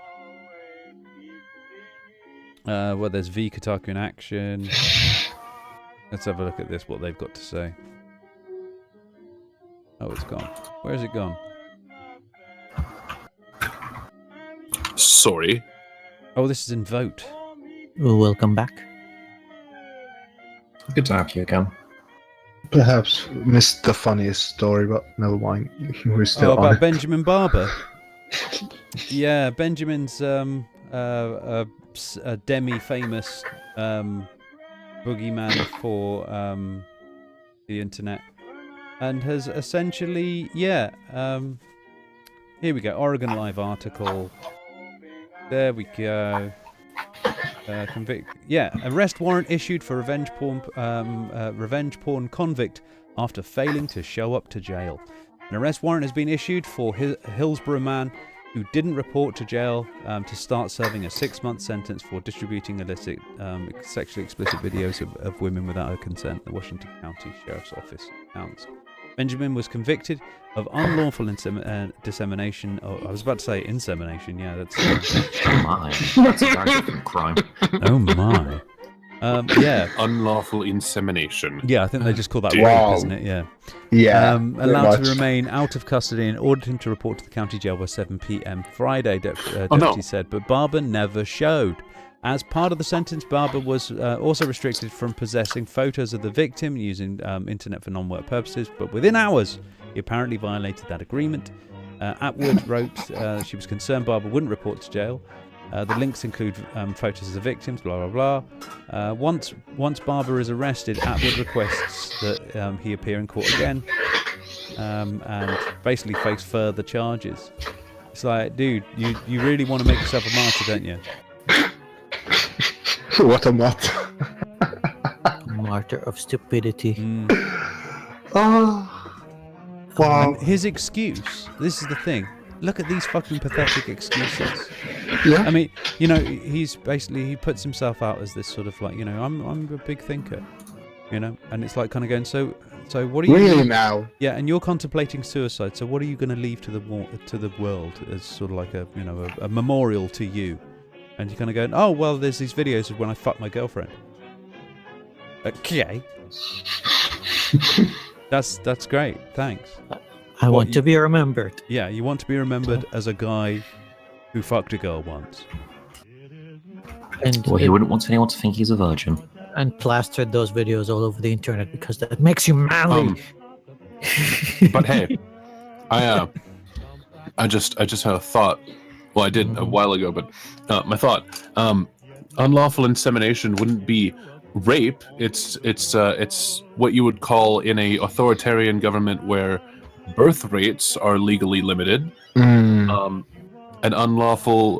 Well, there's V Kotaku in action. Let's have a look at this. What they've got to say. Oh, it's gone. Where has it gone? Sorry. Oh, this is in Vote. Welcome back. Good to have you again. Perhaps missed the funniest story, but never mind. We're still on about it. Benjamin Barber. Yeah, Benjamin's a demi-famous boogeyman for the internet, and has essentially, here we go. Oregon Live article. There we go. Arrest warrant issued for revenge porn convict after failing to show up to jail. An arrest warrant has been issued for Hillsborough man who didn't report to jail to start serving a 6-month sentence for distributing illicit, sexually explicit videos of women without her consent. The Washington County Sheriff's Office announced. Benjamin was convicted of unlawful dissemination. Oh, I was about to say insemination. Yeah, that's. Oh my, that's a very different crime. Oh my. Yeah. Unlawful insemination. Yeah, I think they just call that Wow. rape, isn't it? Yeah. Yeah. Allowed much. to remain out of custody and ordered him to report to the county jail by 7 p.m. Friday, deputy no. said, but Barber never showed. As part of the sentence, Barber was also restricted from possessing photos of the victim using internet for non-work purposes, but within hours, he apparently violated that agreement. Atwood wrote she was concerned Barber wouldn't report to jail. The links include photos of the victims, blah, blah, blah. Once Barber is arrested, Atwood requests that he appear in court again and basically face further charges. It's like, dude, you really want to make yourself a martyr, don't you? What a mutt. Martyr of stupidity. Oh. Wow. And his excuse, this is the thing. Look at these fucking pathetic excuses. Yeah. I mean, you know, he puts himself out as this sort of like, you know, I'm a big thinker, you know, and it's like kind of going, so what are you Really now? Yeah, and you're contemplating suicide. So what are you going to leave to the world as sort of like a memorial to you? And you're kind of going, oh well, there's these videos of when I fucked my girlfriend. Okay. That's great. Thanks. I want to be remembered. Yeah, you want to be remembered as a guy who fucked a girl once. And Well, he wouldn't want anyone to think he's a virgin. and plastered those videos all over the internet because that makes you manly. But hey, I just had a thought. Well, I did a while ago, but my thought: unlawful insemination wouldn't be rape. It's what you would call in a authoritarian government where birth rates are legally limited. An unlawful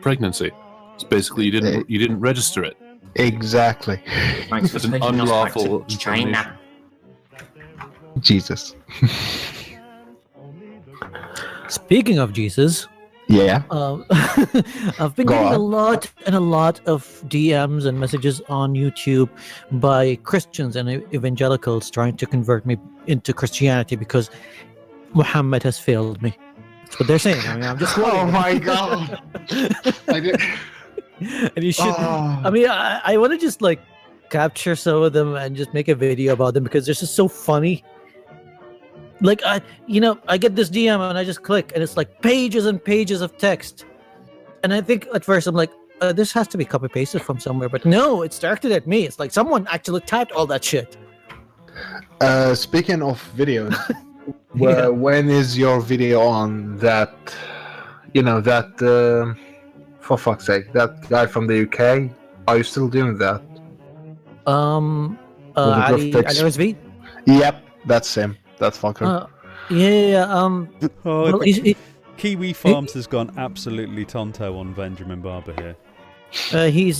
pregnancy. It's basically you didn't register it. Exactly. Thanks for It's an taking us back to unlawful China. Jesus. Speaking of Jesus, Yeah. I've been Go getting on. a lot of DMs and messages on YouTube by Christians and evangelicals trying to convert me into Christianity because Muhammad has failed me. That's what they're saying. I mean, I'm just quoting Oh them. my god. I did. And you should. Oh. I mean, I want to just like capture some of them and just make a video about them because they're just so funny. Like I get this DM and I just click and it's like pages and pages of text, and I think at first I'm like, this has to be copy pasted from somewhere, but no, it's directed at me. It's like someone actually typed all that shit. Speaking of videos, Yeah. when is your video on that? For fuck's sake, that guy from the UK. Are you still doing that? Ali graphics. RSV. Yep, that's him. That's fucker. Yeah. Oh, Well, Kiwi Farms has gone absolutely tonto on Benjamin Barber here. he's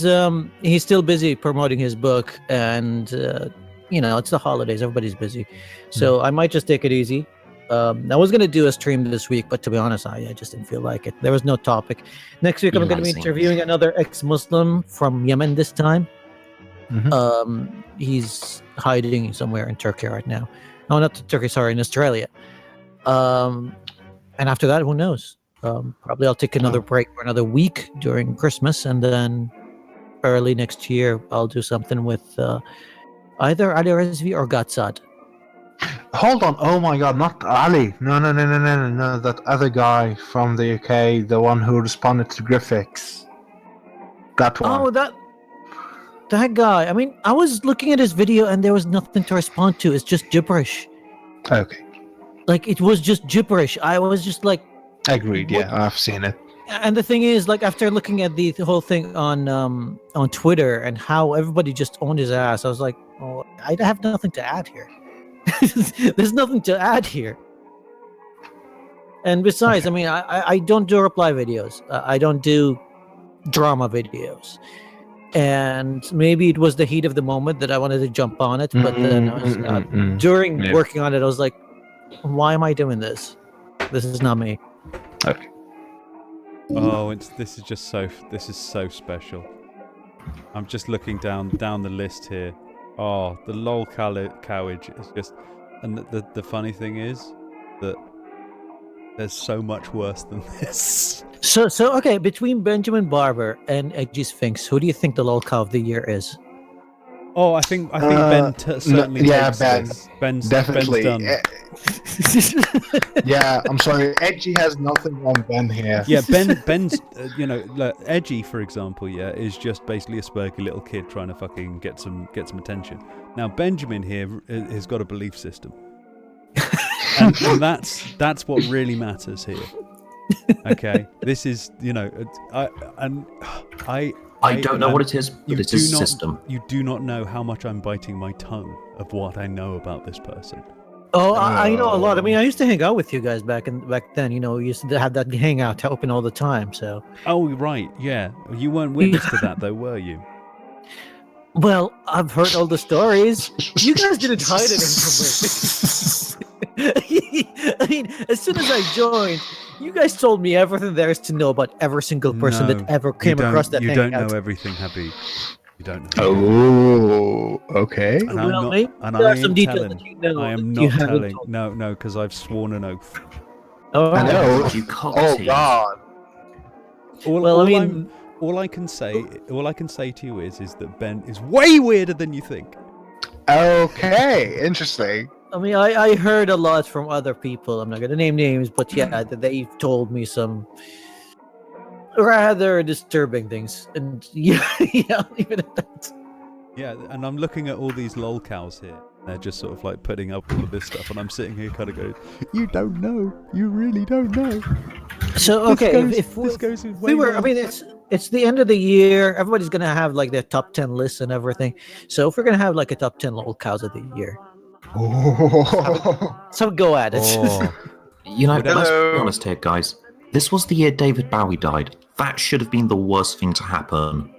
still busy promoting his book, and it's the holidays. Everybody's busy, so I might just take it easy. I was gonna do a stream this week, but to be honest, I just didn't feel like it. There was no topic. Next week, I'm gonna be interviewing another ex-Muslim from Yemen this time. He's hiding somewhere in Turkey right now. No, not Turkey. Sorry, in Australia. And after that, who knows? Probably I'll take another break for another week during Christmas, and then early next year I'll do something with either Ali Rizvi or Gatsad. Hold on. Oh my god, not Ali. No. That other guy from the UK, the one who responded to Griffix. That one. Oh, that guy. I mean, I was looking at his video and there was nothing to respond to. It's just gibberish. Okay. Like, it was just gibberish. I was just like... Agreed, yeah, I've seen it. And the thing is, like, after looking at the whole thing on Twitter and how everybody just owned his ass, I was like, oh, I have nothing to add here. There's nothing to add here. And besides, I mean, I don't do reply videos. I don't do drama videos. And maybe it was the heat of the moment that I wanted to jump on it. But then during working on it, I was like, why am I doing this? This is not me. Okay. Oh, this is so special. I'm just looking down the list here. Oh, the lol cowage is just, and the funny thing is that there's so much worse than this. So okay, between Benjamin Barber and Edgy Sphinx, who do you think the lol cow of the year is? Oh, I think Ben certainly takes Ben. this. Ben's Definitely. done. Yeah, I'm sorry. Edgy has nothing on Ben here. Yeah, Ben's, look, Edgy, for example, is just basically a spurky little kid trying to fucking get some attention. Now, Benjamin here has got a belief system, and that's what really matters here. Okay, this is I don't know what it is, but it is a system. You do not know how much I'm biting my tongue of what I know about this person. Oh, I know a lot. I mean, I used to hang out with you guys back then. You know, we used to have that hangout open all the time. So. Oh right, yeah. You weren't witness to that though, were you? Well, I've heard all the stories. You guys didn't hide anything from me. I mean, as soon as I joined, you guys told me everything there is to know about every single person that ever came across that hangout. You don't know everything, Habib. You don't know. Oh, okay. And I'm Well, not, there are some details that you know I am that you not haven't telling. told. No, because I've sworn an oath. Oh, I know. You Oh god. All I can say to you is that Ben is way weirder than you think. Okay, interesting. I mean, I heard a lot from other people. I'm not going to name names, but yeah, they've told me some rather disturbing things. And yeah, I'll leave it at that. Yeah, and I'm looking at all these lol cows here. They're just sort of like putting up all of this stuff, and I'm sitting here kind of going, "You don't know. You really don't know." So okay, if we were, I mean, it's the end of the year. Everybody's gonna have like their top 10 lists and everything. So if we're gonna have like a top 10 lol cows of the year, so go at it. Oh, You know, let's be Hello. honest here, guys. This was the year David Bowie died. That should have been the worst thing to happen.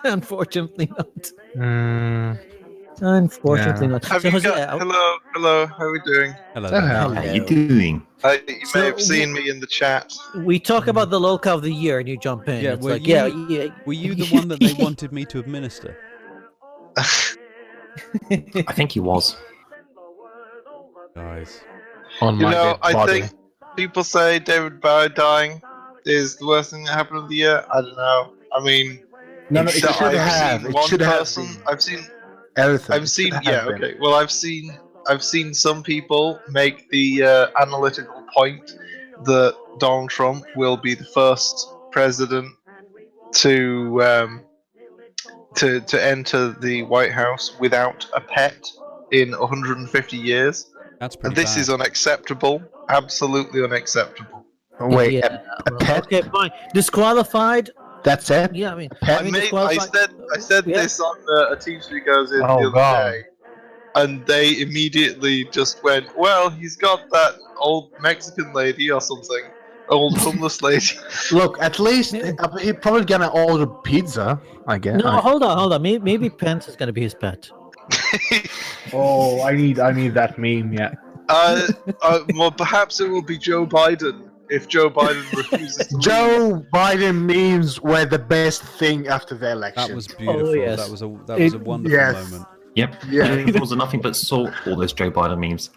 Unfortunately not. Mm, Unfortunately not. Have So you Jose, got? Hello. How are we doing? hello. Oh, there. hell. How you doing? You So may have seen me in the chat. we talk about the lol cow of the year, and you jump in. Yeah, it's were like, you the one that they wanted me to administer? I think he was. Guys. on You my know, dead I body. think people say David Bowie dying is the worst thing that happened of the year. I don't know. I mean, No, it so should I've have. seen It one should have person. been. I've seen. Everything. I've It seen. should Yeah. have been. Okay. Well, I've seen some people make the analytical point that Donald Trump will be the first president to to enter the White House without a pet in 150 years. That's And pretty this bad. is unacceptable. Absolutely unacceptable. Wait, yeah, a well, pet? okay, fine. Disqualified. That's it? Yeah, I mean, pet? I disqualified. said Yeah. this on a Teamspeak I was in the Oh, other God. day, and they immediately just went, "Well, he's got that old Mexican lady or something, old homeless lady." Look, at least Yeah. he probably gonna order pizza, I guess. No, hold on. Maybe Pence is gonna be his pet. Oh, I need that meme. Yeah. Well, perhaps it will be Joe Biden if Joe Biden refuses to leave. Joe Biden memes were the best thing after the election. That was beautiful. yes. That was a wonderful yes. moment. Yep. Yeah. There was nothing but saw all those Joe Biden memes.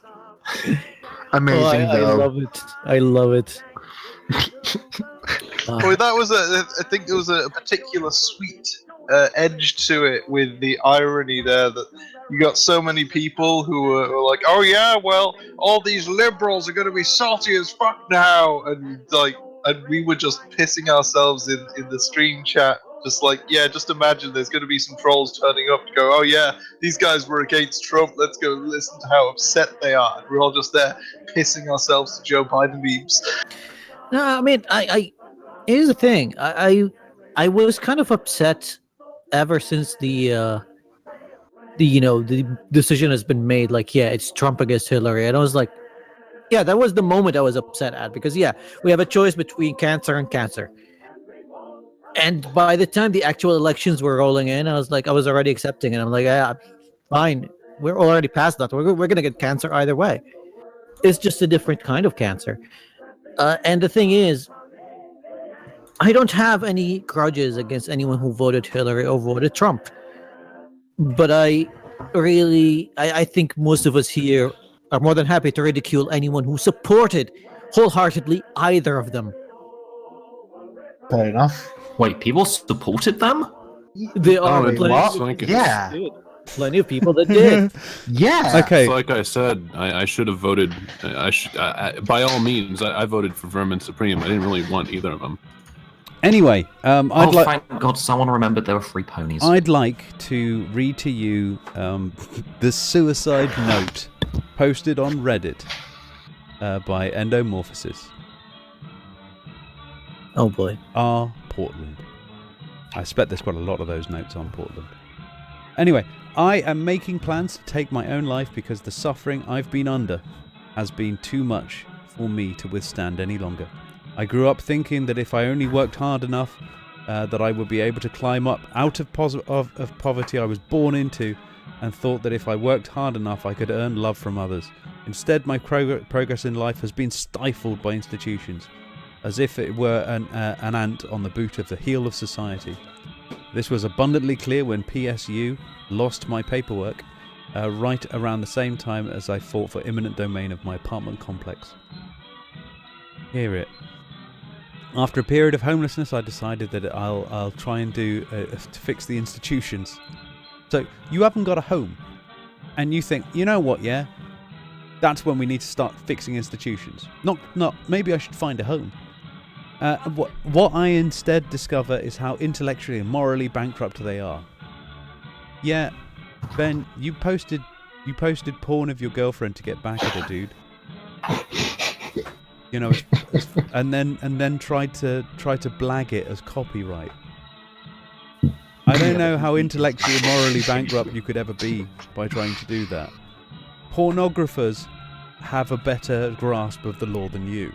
Amazing, I though. love it. I love it. Well, that was I think there was a particular sweet edge to it with the irony there that you got so many people who were like, "Oh yeah, well, all these liberals are going to be salty as fuck now," and we were just pissing ourselves in the stream chat. Just like, yeah, just imagine there's going to be some trolls turning up to go, "Oh yeah, these guys were against Trump. Let's go listen to how upset they are." And we're all just there pissing ourselves to Joe Biden memes. No, I mean, I here's the thing. I was kind of upset ever since the decision has been made. Like, yeah, it's Trump against Hillary, and I was like, yeah, that was the moment I was upset at because yeah, we have a choice between cancer and cancer. And by the time the actual elections were rolling in, I was already accepting it. I'm like, yeah, fine, we're already past that. We're gonna get cancer either way. It's just a different kind of cancer. And the thing is, I don't have any grudges against anyone who voted Hillary or voted Trump. But I think most of us here are more than happy to ridicule anyone who supported wholeheartedly either of them. Fair enough. Wait, people supported them? There are it plenty, looks like it. Yeah. plenty of people that did. Yeah. Okay. So like I said, I should have voted. By all means, I voted for Vermin Supreme. I didn't really want either of them. Anyway, Thank God someone remembered there were free ponies. I'd like to read to you the suicide note posted on Reddit by Endomorphosis. Oh boy. R. Portland. I expect there's quite a lot of those notes on Portland. Anyway, I am making plans to take my own life because the suffering I've been under has been too much for me to withstand any longer. I grew up thinking that if I only worked hard enough, that I would be able to climb up out of poverty I was born into, and thought that if I worked hard enough I could earn love from others. Instead, my progress in life has been stifled by institutions, as if it were an ant on the boot of the heel of society. This was abundantly clear when PSU lost my paperwork, right around the same time as I fought for eminent domain of my apartment complex. Hear it. After a period of homelessness, I decided that I'll try and do to fix the institutions. So you haven't got a home, and you think, you know what? Yeah, that's when we need to start fixing institutions. Not maybe I should find a home. What I instead discover is how intellectually and morally bankrupt they are. Yeah, Ben, you posted porn of your girlfriend to get back at her, dude. You know, and then tried to blag it as copyright. I don't know how intellectually or morally bankrupt you could ever be by trying to do that. Pornographers have a better grasp of the law than you.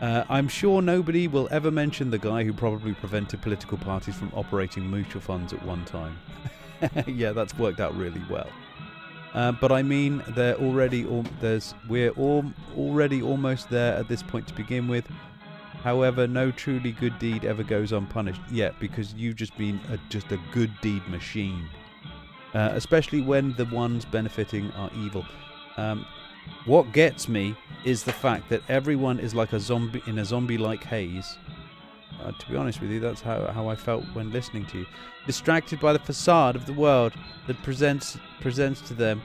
I'm sure nobody will ever mention the guy who probably prevented political parties from operating mutual funds at one time. Yeah, that's worked out really well. But I mean, we're already almost there at this point to begin with. However, no truly good deed ever goes unpunished. Yeah, because you've just been just a good deed machine. Especially when the ones benefiting are evil. What gets me is the fact that everyone is like a zombie in a zombie-like haze. To be honest with you, that's how I felt when listening to you. Distracted by the facade of the world that presents to them,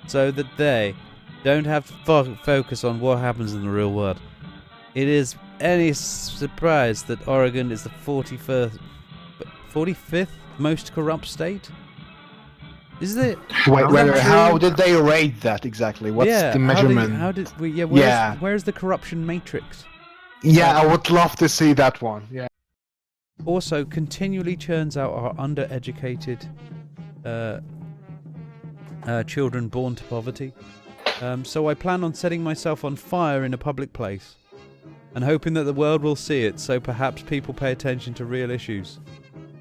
so that they don't have to focus on what happens in the real world. It is any surprise that Oregon is the 45th most corrupt state? Is it? Wait, how did they rate that exactly? What's the measurement? Where's the corruption matrix? Yeah, I would love to see that one. Yeah. Also, continually churns out our undereducated children born to poverty. So I plan on setting myself on fire in a public place and hoping that the world will see it, so perhaps people pay attention to real issues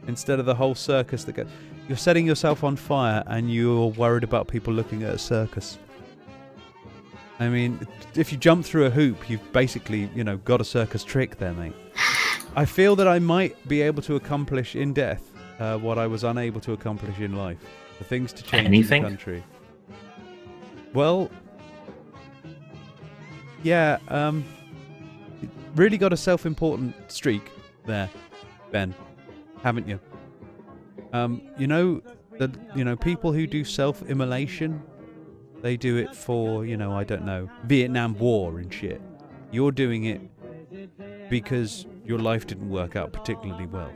instead of the whole circus that goes. You're setting yourself on fire and you're worried about people looking at a circus. I mean, if you jump through a hoop, you've basically, got a circus trick there, mate. I feel that I might be able to accomplish in death what I was unable to accomplish in life. The things to change in the country. Well, yeah, really got a self-important streak there, Ben, haven't you? People who do self-immolation, they do it for, I don't know, Vietnam War and shit. You're doing it because your life didn't work out particularly well.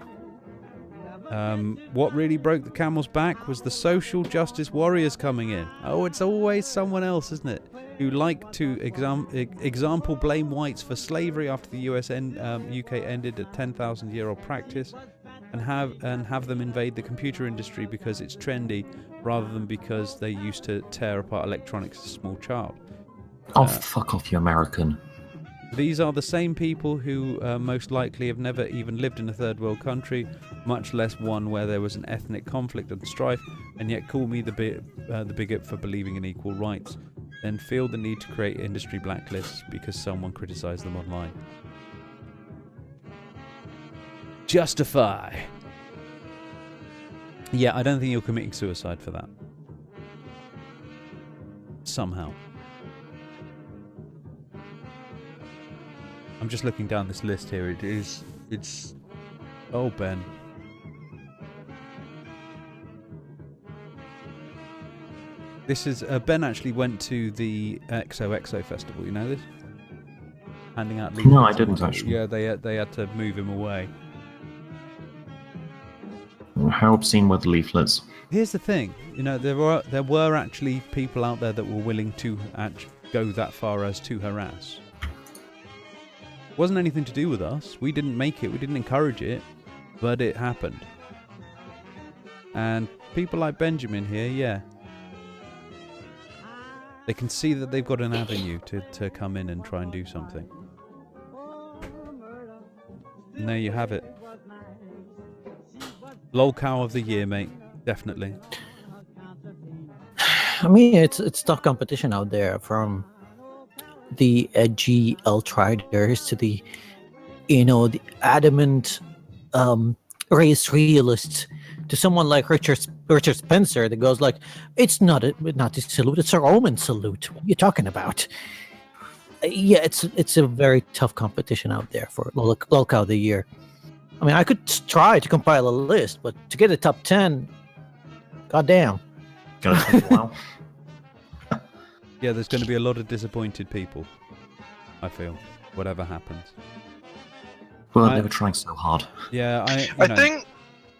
What really broke the camel's back was the social justice warriors coming in. Oh, it's always someone else, isn't it? Who like to example blame whites for slavery after the UK ended a 10,000-year-old practice, and have them invade the computer industry because it's trendy, rather than because they used to tear apart electronics as a small child. Oh, fuck off, you American. These are the same people who most likely have never even lived in a third world country, much less one where there was an ethnic conflict and strife, and yet call me the bigot for believing in equal rights, then feel the need to create industry blacklists because someone criticised them online. Justify. Yeah, I don't think you're committing suicide for that. Somehow. I'm just looking down this list here. It's... Oh, Ben. This is... Ben actually went to the XOXO festival, you know this? Handing out leaflets. No, I didn't actually. Yeah, they had to move him away. How obscene were the leaflets? Here's the thing, there were actually people out there that were willing to go that far as to harass. It wasn't anything to do with us. We didn't make it. We didn't encourage it, but it happened. And people like Benjamin here, yeah, they can see that they've got an avenue to come in and try and do something. And there you have it. Lol cow of the year, mate. Definitely. I mean, it's tough competition out there, from the edgy L-Triders to the adamant race realists, to someone like Richard Spencer that goes like, it's not a salute, it's a Roman salute. What are you talking about? Yeah, it's a very tough competition out there for lol cow of the year. I mean, I could try to compile a list, but to get a top 10, goddamn. Gonna take a while. Yeah, there's going to be a lot of disappointed people, I feel, whatever happens. Well, they were trying so hard. Yeah, I think,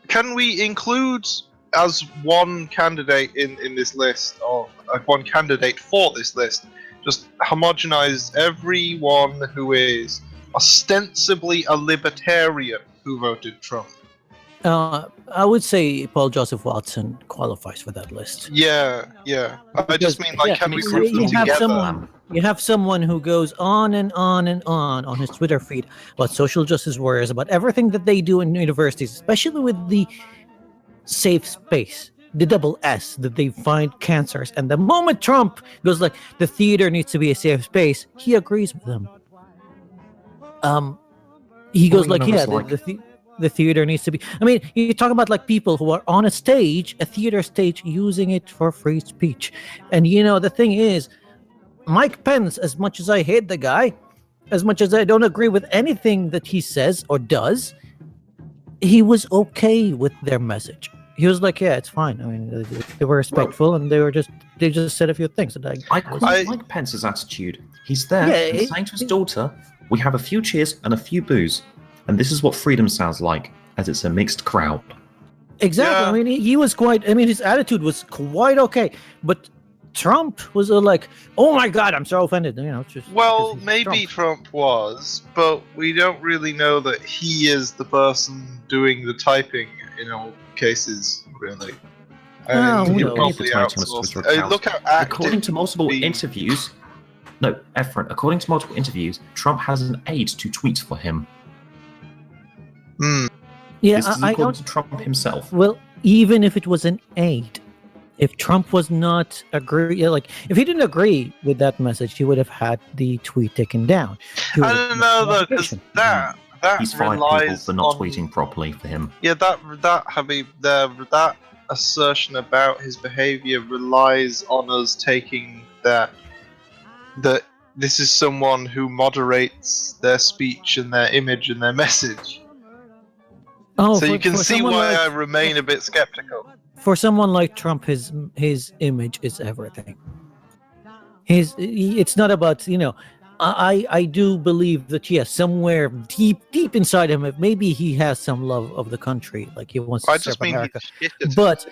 can we include as one candidate in this list, or one candidate for this list, just homogenize everyone who is ostensibly a libertarian who voted Trump. I would say Paul Joseph Watson qualifies for that list. Yeah. I just mean, like, can we because group them you have together? you have someone who goes on and on his Twitter feed about social justice warriors, about everything that they do in universities, especially with the safe space, the double S, that they find cancers. And the moment Trump goes like, the theater needs to be a safe space, he agrees with them. He goes like, yeah, the theater needs to be. I mean, you talk about like people who are on a stage, a theater stage, using it for free speech. And the thing is, Mike Pence, as much as I hate the guy, as much as I don't agree with anything that he says or does, he was okay with their message. He was like, yeah, it's fine. I mean, they were respectful, and they just said a few things. And I like Pence's attitude. He's there and saying to his daughter, "We have a few cheers and a few boos, and this is what freedom sounds like, as it's a mixed crowd." Exactly. Yeah. I mean, he was quite. I mean, his attitude was quite okay, but Trump was like, "Oh my God, I'm so offended." Just Well, because he's maybe Trump was, but we don't really know that he is the person doing the typing in all cases, really. No, He no. probably outsourced. Look how active According to multiple the- interviews, according to multiple interviews, Trump has an aide to tweet for him. Yeah, This is I according don't. to Trump himself. Well, even if it was an aid, if Trump was not if he didn't agree with that message, he would have had the tweet taken down. I don't know though, because that He's fired people relies for not on, tweeting properly for him. Yeah, that assertion about his behavior relies on us taking that this is someone who moderates their speech and their image and their message. Oh, So you can for see someone why like- I remain a bit skeptical. For someone like Trump, his image is everything. It's not about I do believe that yes, somewhere deep inside him, maybe he has some love of the country, like he wants to I serve just mean America. he's shit at But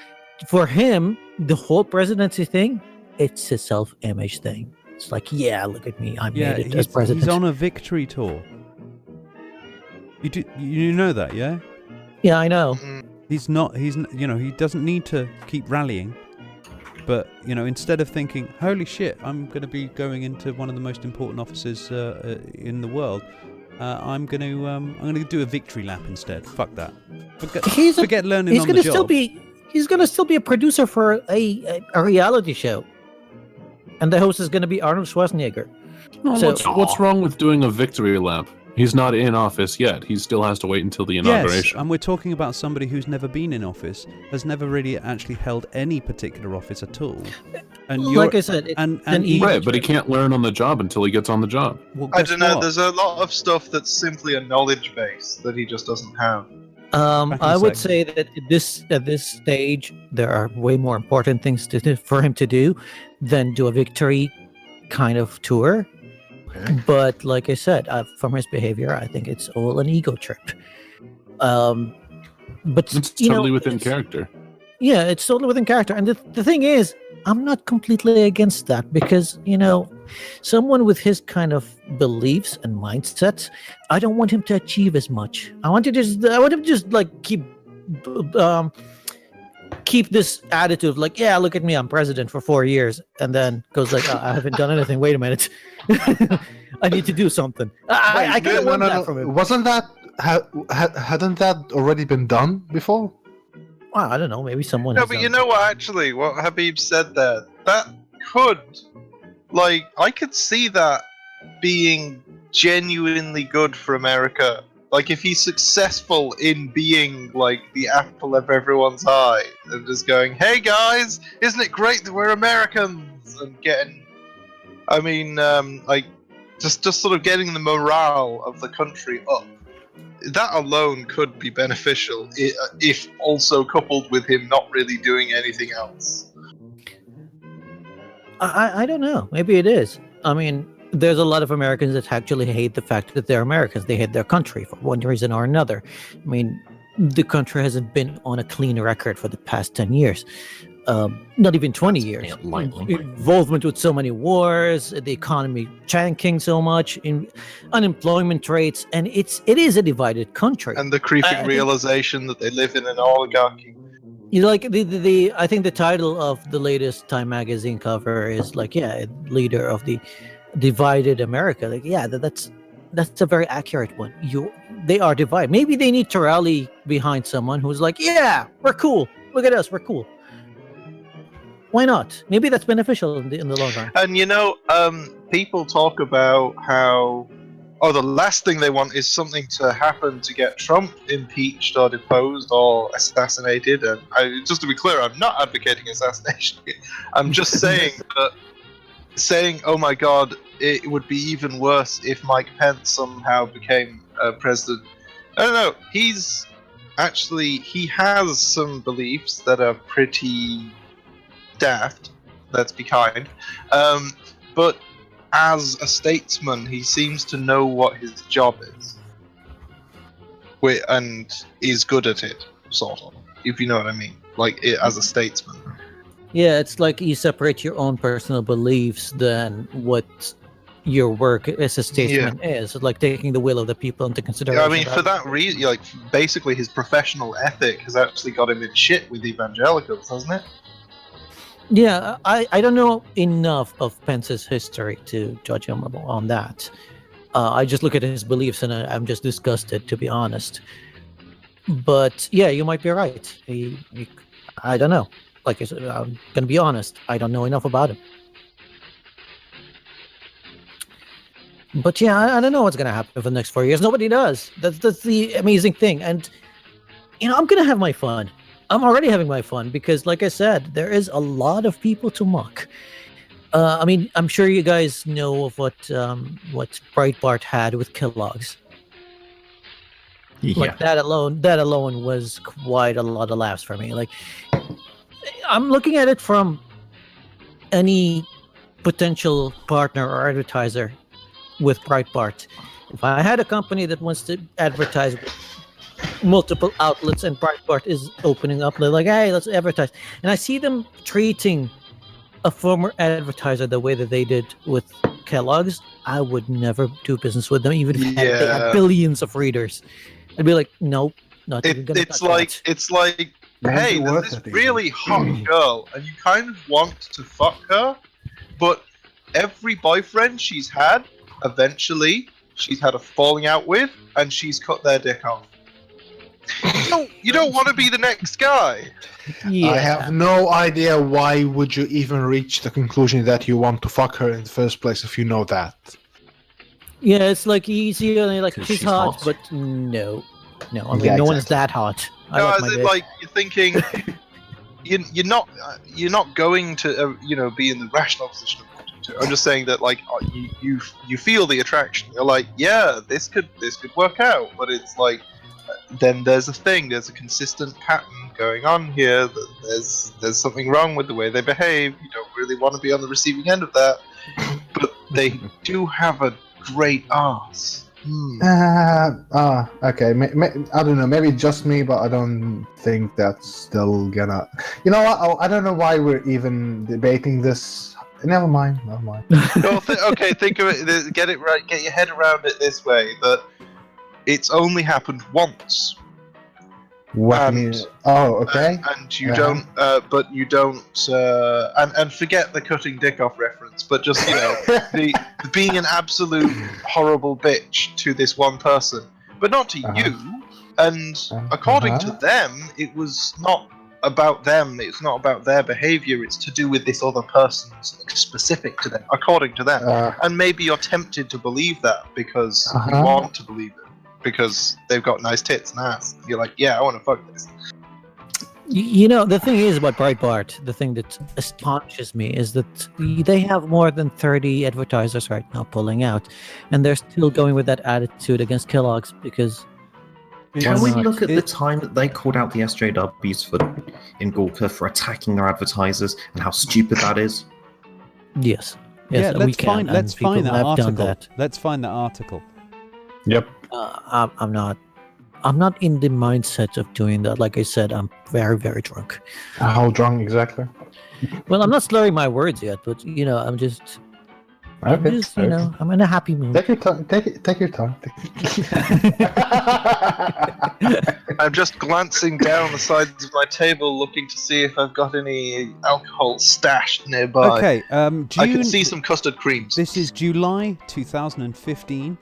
for him, the whole presidency thing, it's a self-image thing. It's like, yeah, look at me, I made it as president. He's on a victory tour. You know that, yeah? Yeah, I know. He doesn't need to keep rallying, but instead of thinking, holy shit, I'm going to be going into one of the most important offices in the world, I'm going to do a victory lap instead. Fuck that. Forget learning on the job. He's going to still be a producer for a reality show, and the host is going to be Arnold Schwarzenegger. No, what's wrong with doing a victory lap? He's not in office yet. He still has to wait until the inauguration. Yes, and we're talking about somebody who's never been in office, has never really actually held any particular office at all. And like I said, right, but he can't learn on the job until he gets on the job. Well, I don't know. There's a lot of stuff that's simply a knowledge base that he just doesn't have. I would say that at this stage, there are way more important things for him to do than do a victory kind of tour. But like I said, from his behavior, I think it's all an ego trip. But it's totally within character. Yeah, it's totally within character. And the thing is, I'm not completely against that because, someone with his kind of beliefs and mindsets, I don't want him to achieve as much. I want him to just like keep this attitude of like, yeah, look at me, I'm president for 4 years, and then goes like, I haven't done anything. Wait a minute, I need to do something. I can't want that from him. Wasn't that hadn't that already been done before? Well, I don't know. Maybe someone. No, but you know what? Actually, what Habib said there, that could, I could see that being genuinely good for America. Like, if he's successful in being, the apple of everyone's eye, and just going, hey guys, isn't it great that we're Americans? And getting, just sort of getting the morale of the country up. That alone could be beneficial, if also coupled with him not really doing anything else. I don't know. Maybe it is. I mean, there's a lot of Americans that actually hate the fact that they're Americans. They hate their country for one reason or another. I mean, the country hasn't been on a clean record for the past 10 years. Not even 20 years. lightly. Involvement with so many wars, the economy tanking so much, in unemployment rates, and it is a divided country. And the creeping realization that they live in an oligarchy. You know, like the I think the title of the latest Time magazine cover is like, leader of the divided America. Like, that's a very accurate one. They are divided. Maybe they need to rally behind someone who's like, yeah, we're cool. Look at us, we're cool. Why not? Maybe that's beneficial in the long run. And people talk about how, the last thing they want is something to happen to get Trump impeached or deposed or assassinated. And just to be clear, I'm not advocating assassination. I'm just saying that, oh my God, it would be even worse if Mike Pence somehow became president. I don't know. He has some beliefs that are pretty daft, let's be kind, but as a statesman he seems to know what his job is, and is good at it, sort of, if you know what I mean, like as a statesman. Yeah, it's like you separate your own personal beliefs than what your work as a statesman is, like taking the will of the people into consideration. I mean, for that reason, like, basically his professional ethic has actually got him in shit with evangelicals, hasn't it? Yeah, I don't know enough of Pence's history to judge him on that. I just look at his beliefs and I'm just disgusted, to be honest. But yeah, you might be right. I don't know. Like I said, I'm gonna be honest. I don't know enough about him. But yeah, I don't know what's gonna happen for the next 4 years. Nobody does. That's the amazing thing. And I'm gonna have my fun. I'm already having my fun because, like I said, there is a lot of people to mock. I mean, I'm sure you guys know of what Breitbart had with Kellogg's. Yeah. Like that alone was quite a lot of laughs for me. Like, I'm looking at it from any potential partner or advertiser with Breitbart. If I had a company that wants to advertise multiple outlets and Breitbart is opening up, they're like, hey, let's advertise, and I see them treating a former advertiser the way that they did with Kellogg's, I would never do business with them, even if they had billions of readers. I'd be like, nope, not even gonna touch that. It's like, hey, there's this really hot girl and you kind of want to fuck her, but every boyfriend she's had, eventually she's had a falling out with and she's cut their dick off. You don't want to be the next guy. Yeah. I have no idea why would you even reach the conclusion that you want to fuck her in the first place if you know that. Yeah, it's like easy and like she's hot, but no. I mean, no one's that hot. Like you're thinking, you're not going to be in the rational position of wanting to. I'm just saying that like you feel the attraction. You're like, yeah, this could work out, but it's like. Then there's a consistent pattern going on here. That there's something wrong with the way they behave. You don't really want to be on the receiving end of that, but they do have a great ass. Okay. I don't know. Maybe just me, but I don't think that's still gonna. You know what? I don't know why we're even debating this. Never mind. No, okay. Think of it. Get it right. Get your head around it this way. That. It's only happened once. What do you mean? Oh, okay. And you don't, but you don't, and forget the cutting dick off reference, but just, the being an absolute horrible bitch to this one person, but not to you. And according to them, it was not about them, it's not about their behavior, it's to do with this other person, specific to them, according to them. And maybe you're tempted to believe that because you want to believe it. Because they've got nice tits and ass. You're like, yeah, I want to fuck this. The thing is about Breitbart, the thing that astonishes me is that they have more than 30 advertisers right now pulling out, and they're still going with that attitude against Kellogg's because... Can we look at the time that they called out the SJWs in Gawker for attacking their advertisers and how stupid that is? Yes. Yeah, let's find that article. Let's find that article. Yep. I'm not I'm not in the mindset of doing that. Like I said, I'm very, very drunk. How drunk exactly? Well, I'm not slurring my words yet, but I'm just, Okay. I'm in a happy mood. Take your time. Take your time. I'm just glancing down the sides of my table, looking to see if I've got any alcohol stashed nearby. Okay, I June. can see some custard creams. This is July 2015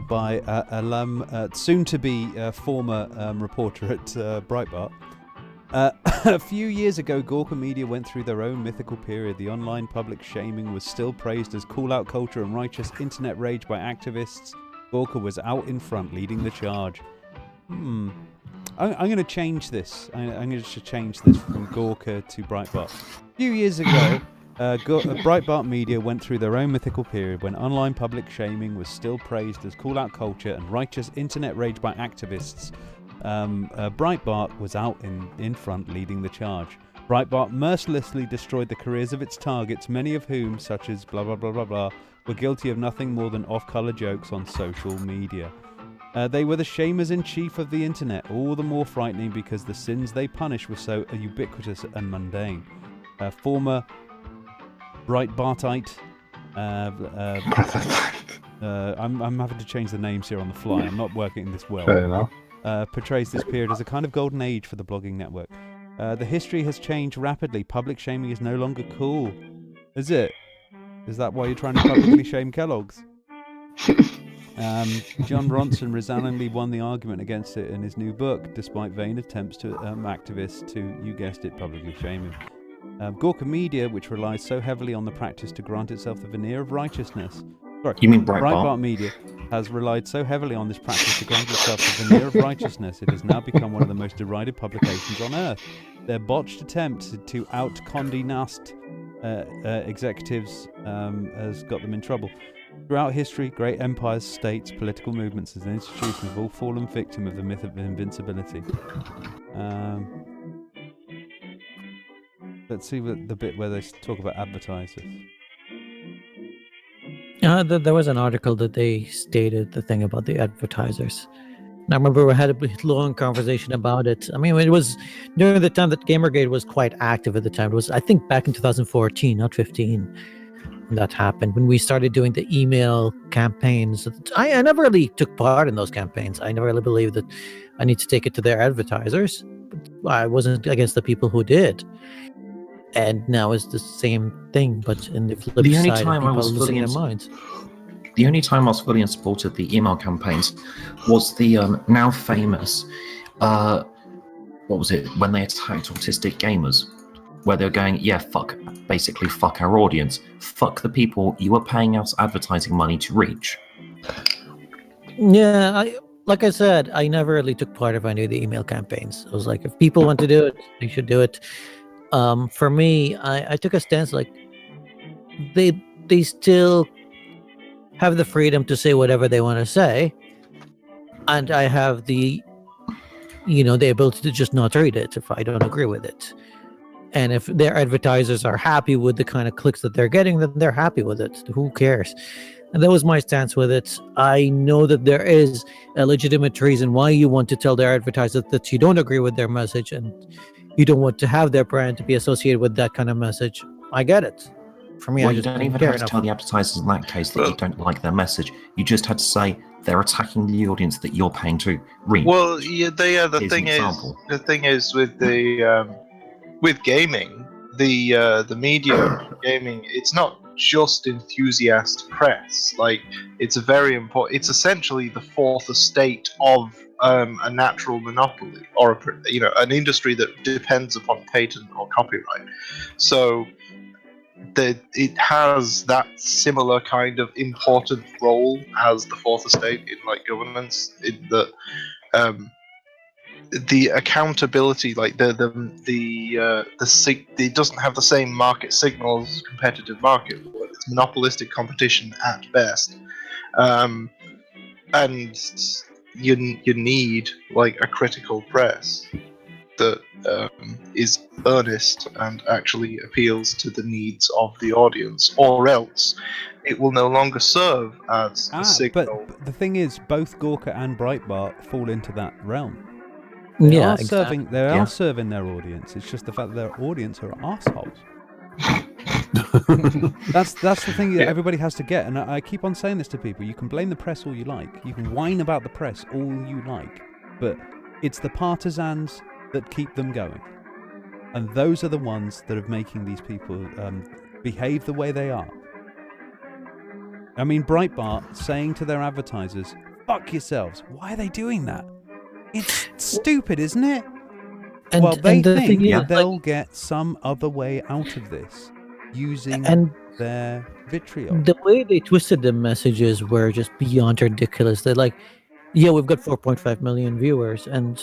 by alum, soon-to-be former reporter at Breitbart. A few years ago, Gawker Media went through their own mythical period. The online public shaming was still praised as call-out culture and righteous internet rage by activists. Gawker was out in front, leading the charge. I'm going to change this. I'm going to change this from Gawker to Breitbart. A few years ago, Breitbart Media went through their own mythical period when online public shaming was still praised as call-out culture and righteous internet rage by activists. Breitbart was out in front, leading the charge. Breitbart mercilessly destroyed the careers of its targets, many of whom, such as blah blah blah blah blah, were guilty of nothing more than off-color jokes on social media. They were the shamers-in-chief of the internet, all the more frightening because the sins they punished were so ubiquitous and mundane. Former Breitbartite. I'm having to change the names here on the fly. I'm not working this well. Fair enough. Portrays this period as a kind of golden age for the blogging network. The history has changed rapidly. Public shaming is no longer cool. Is it? Is that why you're trying to publicly shame Kellogg's? John Ronson resoundingly won the argument against it in his new book, despite vain attempts to activists to, you guessed it, publicly shame him. Gawker Media, which relies so heavily on the practice to grant itself the veneer of righteousness. Sorry, You mean Breitbart? Breitbart Media has relied so heavily on this practice to grant itself the veneer of righteousness, it has now become one of the most derided publications on earth. Their botched attempt to out Condé Nast executives has got them in trouble. Throughout history, great empires, states, political movements, and institutions have all fallen victim of the myth of invincibility. Let's see the bit where they talk about advertisers. There was an article that they stated the thing about the advertisers. And I remember we had a long conversation about it. I mean, it was during the time that Gamergate was quite active at the time. It was, I think, back in 2014, not 15, when that happened. When we started doing the email campaigns, I never really took part in those campaigns. I never really believed that I need to take it to their advertisers. But I wasn't against the people who did. And now it's the same thing, but in the flip The only side, time I people was losing fully their minds. The only time I was fully in support of the email campaigns was the now famous, what was it, when they attacked autistic gamers, where they were going, yeah, basically fuck our audience, fuck the people you were paying us advertising money to reach. Yeah, like I said, I never really took part of any of the email campaigns. I was like, if people want to do it, they should do it. For me, I took a stance like they still have the freedom to say whatever they want to say, and I have the ability to just not read it if I don't agree with it. And if their advertisers are happy with the kind of clicks that they're getting, then they're happy with it. Who cares? And that was my stance with it. I know that there is a legitimate reason why you want to tell their advertisers that you don't agree with their message and you don't want to have their brand to be associated with that kind of message. I get it. For me, Well, I you just don't didn't even care have to enough. tell the advertisers in that case that you don't like their message. You just had to say they're attacking the audience that you're paying to reach. Well, yeah, the Here's thing an is, example. with the with gaming, the media gaming, it's not just enthusiast press. Like, it's a very important. It's essentially the fourth estate of a natural monopoly, or an industry that depends upon patent or copyright. So it has that similar kind of important role as the fourth estate in like governance. In that the accountability, like it doesn't have the same market signals as competitive market. It's monopolistic competition at best, and you need like a critical press that is earnest and actually appeals to the needs of the audience, or else it will no longer serve as a signal. But the thing is, both Gorka and Breitbart fall into that realm. Yeah, They Yeah. are serving their audience. It's just the fact that their audience are assholes. That's the thing that everybody has to get, and I keep on saying this to people. You can blame the press all you like, you can whine about the press all you like, but it's the partisans that keep them going, and those are the ones that are making these people behave the way they are. I mean, Breitbart saying to their advertisers, "Fuck yourselves." Why are they doing that? It's stupid, isn't it? Well, they think that they'll get some other way out of this using their vitriol. The way they twisted the messages were just beyond ridiculous. They're like, yeah, we've got 4.5 million viewers, and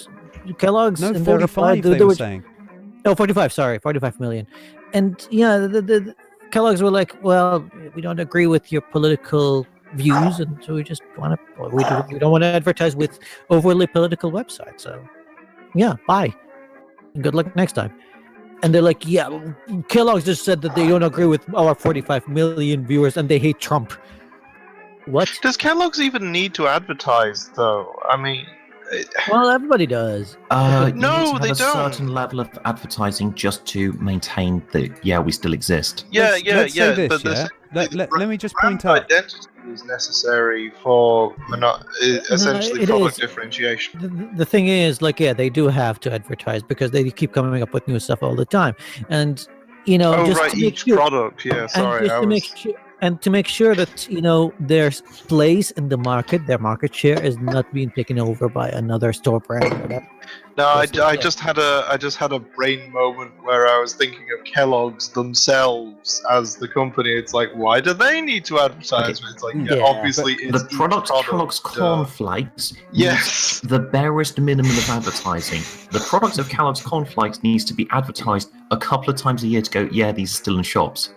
Kellogg's... No, in their 45 reply, they were saying. Oh, 45, sorry, 45 million. And yeah, the Kellogg's were like, well, we don't agree with your political views, and so we just want to... We don't want to advertise with overly political websites, so yeah, bye. Good luck next time. And they're like, yeah, Kellogg's just said that they don't agree with our 45 million viewers and they hate Trump. What? Does Kellogg's even need to advertise, though? I mean... Well, everybody does. No, you need to have they a don't. certain level of advertising just to maintain that, we still exist. Let's say this, but let me just point out. Identity is necessary for essentially product differentiation. The thing is, like, yeah, they do have to advertise because they keep coming up with new stuff all the time, and just to make each sure, product. Yeah, sorry, and to make sure that their place in the market, their market share is not being taken over by another store brand. Or that. No, I just had a brain moment where I was thinking of Kellogg's themselves as the company. It's like, why do they need to advertise? Okay. It's like, obviously, it's the product Kellogg's cornflakes. Yes, the barest minimum of advertising. The product of Kellogg's cornflakes needs to be advertised a couple of times a year to go. Yeah, these are still in shops.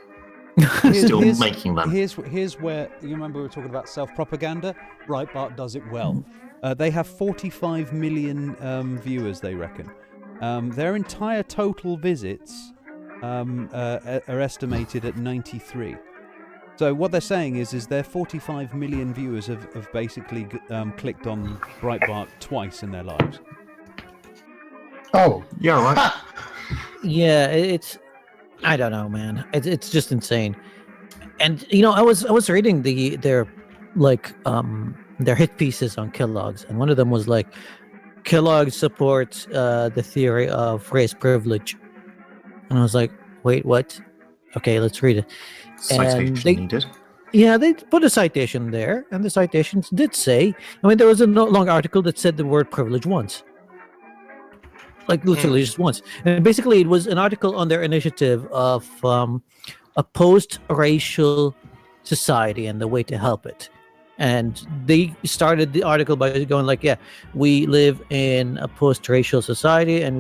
Still making them. Here's where you remember we were talking about self-propaganda. Breitbart does it well. They have 45 million viewers, they reckon. Their entire total visits are estimated at 93. So what they're saying is their 45 million viewers have basically clicked on Breitbart twice in their lives. Oh, yeah, right. Yeah, it's... I don't know, man. It's just insane. And I was reading their hit pieces on Kellogg's, and one of them was like, Kellogg supports the theory of race privilege, and I was like, wait, what? Okay, let's read it. Citation needed. Yeah, they put a citation there, and the citations did say. I mean, there was a long article that said the word privilege once. Like literally just once. And basically it was an article on their initiative of a post-racial society and the way to help it. And they started the article by going like, yeah, we live in a post-racial society and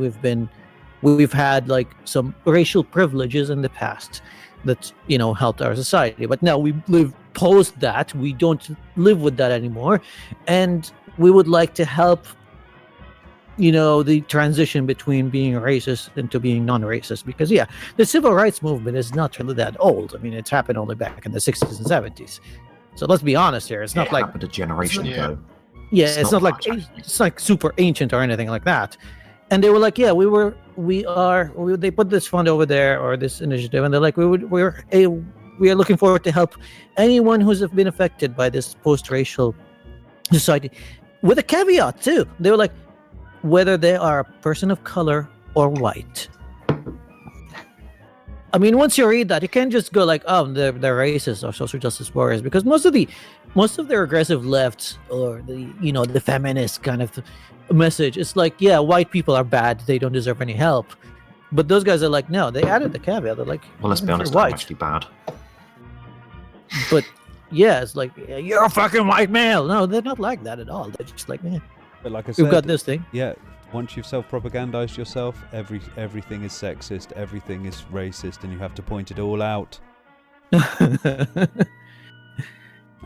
we've had like some racial privileges in the past that, helped our society. But now we live post that. We don't live with that anymore. And we would like to help the transition between being racist into being non-racist, because the civil rights movement is not really that old. I mean, it's happened only back in the 60s and 70s. So let's be honest here. It's not like happened a generation ago. Yeah, it's not like super ancient or anything like that. And they were like, yeah, they put this fund over there or this initiative, and they're like, we are looking forward to help anyone who's been affected by this post-racial society, with a caveat too. They were like, whether they are a person of color or white. I mean, once you read that, you can't just go like, oh, they're racist or social justice warriors, because most of their aggressive left or the feminist kind of message, it's like, yeah, white people are bad, they don't deserve any help. But those guys are like, no, they added the caveat. They're like, well, let's be honest, they're actually bad. But yeah, it's like, you're a fucking white male. No, they're not like that at all. They're just like, man. But like I said, we've got this thing. Yeah, once you've self-propagandized yourself, everything is sexist, everything is racist, and you have to point it all out.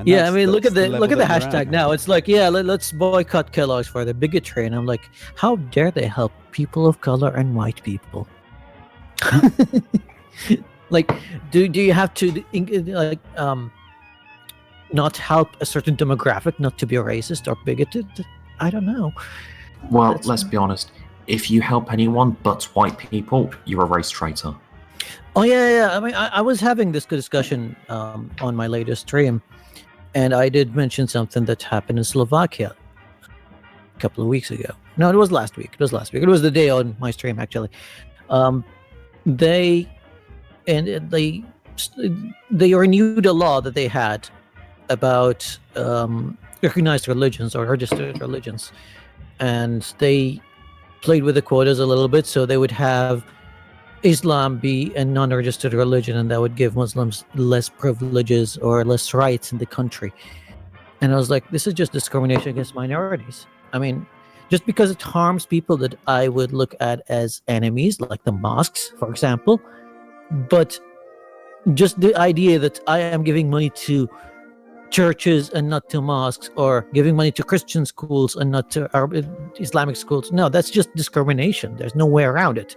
Yeah, I mean, look at the hashtag now. It's like, yeah, let's boycott Kellogg's for the bigotry, and I'm like, how dare they help people of color and white people? Like, do you have to not help a certain demographic not to be racist or bigoted? I don't know. Well, let's be honest. If you help anyone but white people, you're a race traitor. Oh yeah. I mean, I was having this discussion on my latest stream, and I did mention something that happened in Slovakia a couple of weeks ago. No, it was last week. It was the day on my stream, actually. They renewed a law that they had about recognized religions or registered religions, and they played with the quotas a little bit, so they would have Islam be a non-registered religion, and that would give Muslims less privileges or less rights in the country. And I was like, this is just discrimination against minorities. I mean, just because it harms people that I would look at as enemies, like the mosques, for example, but just the idea that I am giving money to churches and not to mosques, or giving money to Christian schools and not to Islamic schools. No, that's just discrimination. There's no way around it.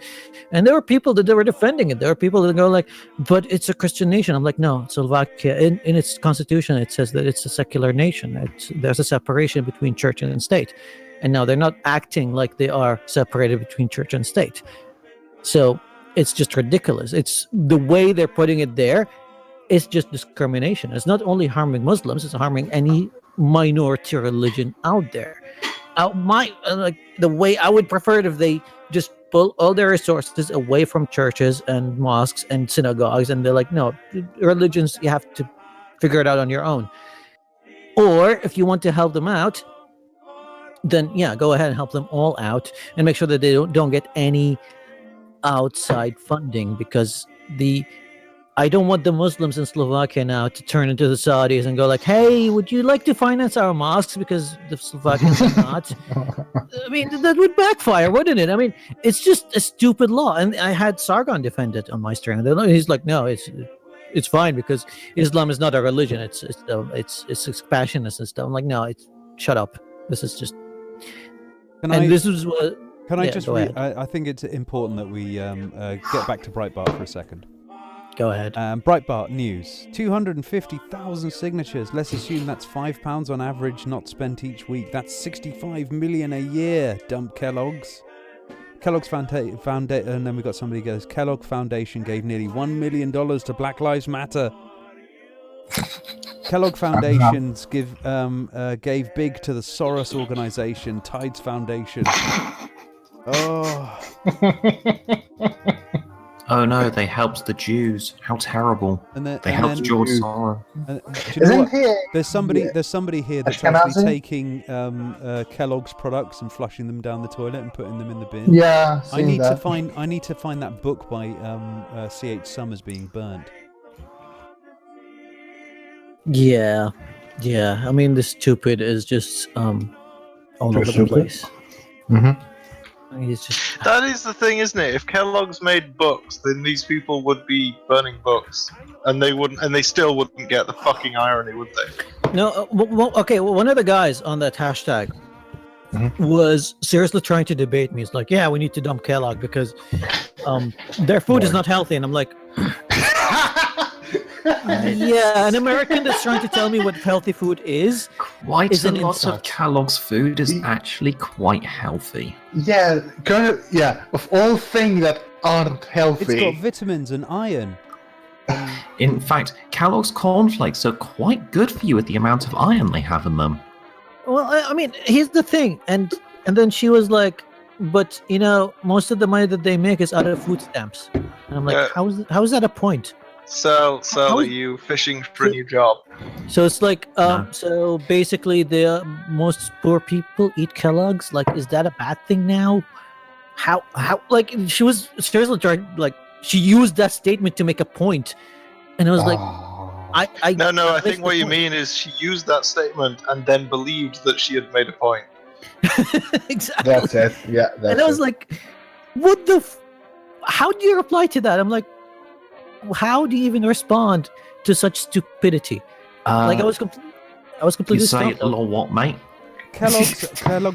And there were people that they were defending it. There were people that go like, but it's a Christian nation. I'm like, no, Slovakia, in its constitution, it says that it's a secular nation. There's a separation between church and state. And now they're not acting like they are separated between church and state. So it's just ridiculous. It's the way they're putting it there. It's just discrimination. It's not only harming Muslims, it's harming any minority religion out there. The way I would prefer it if they just pull all their resources away from churches and mosques and synagogues, and they're like, no, religions, you have to figure it out on your own. Or if you want to help them out, then yeah, go ahead and help them all out and make sure that they don't get any outside funding, because I don't want the Muslims in Slovakia now to turn into the Saudis and go like, hey, would you like to finance our mosques because the Slovakians are not? I mean, that would backfire, wouldn't it? I mean, it's just a stupid law. And I had Sargon defend it on my stream. He's like, no, it's fine because Islam is not a religion. It's expansionist and stuff. I'm like, no, shut up. This is just... I think it's important that we get back to Breitbart for a second. Go ahead. Breitbart News. 250,000 signatures. Let's assume that's £5 on average not spent each week. That's 65 million a year. Dump Kellogg's. Kellogg's Foundation, and then we got somebody who goes, Kellogg Foundation gave nearly $1 million to Black Lives Matter. Kellogg Foundations gave big to the Soros organization, Tides Foundation. Oh. Oh no, they helped the Jews. How terrible. They helped George Soros. Do you know what? There's somebody here that's actually taking Kellogg's products and flushing them down the toilet and putting them in the bin. Yeah, I need to find that book by C.H. Summers being burned. Yeah. I mean, the stupid is just all over the place. Mm-hmm. That is the thing, isn't it? If Kellogg's made books, then these people would be burning books, and they still wouldn't get the fucking irony, would they? No, one of the guys on that hashtag was seriously trying to debate me. He's like, "Yeah, we need to dump Kellogg because their food is not healthy," and I'm like, "Yeah, an American that's trying to tell me what healthy food is quite a lot of Kellogg's food is actually quite healthy." Yeah, of all things that aren't healthy, it's got vitamins and iron. In fact, Kellogg's cornflakes are quite good for you with the amount of iron they have in them. Well, I mean, here's the thing, and then she was like, "But most of the money that they make is out of food stamps," and I'm like, "How is that a point?" So are you fishing for a new job? So it's like, so basically, the most poor people eat Kellogg's. Like, is that a bad thing now? How? Like, she was seriously trying. Like, she used that statement to make a point, and I was like, I think what you mean is she used that statement and then believed that she had made a point. Exactly. That's it. Yeah. And I was like, what the? How do you reply to that? I'm like, how do you even respond to such stupidity? Like I was completely. You say, stumped. "Lol, what, mate?" Kellogg's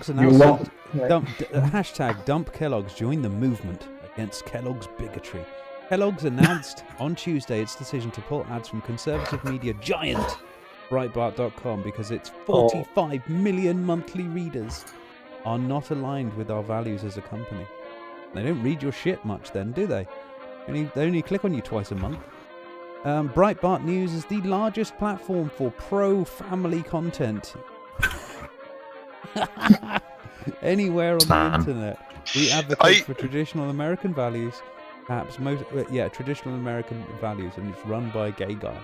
announced hashtag dump Kellogg's join the movement against Kellogg's bigotry. Kellogg's announced on Tuesday its decision to pull ads from conservative media giant Breitbart.com, because its 45 million monthly readers are not aligned with our values as a company. They don't read your shit much then, do they? They only click on you twice a month. Breitbart News is the largest platform for pro-family content anywhere on the internet. We advocate for traditional American values, traditional American values, and it's run by a gay guy.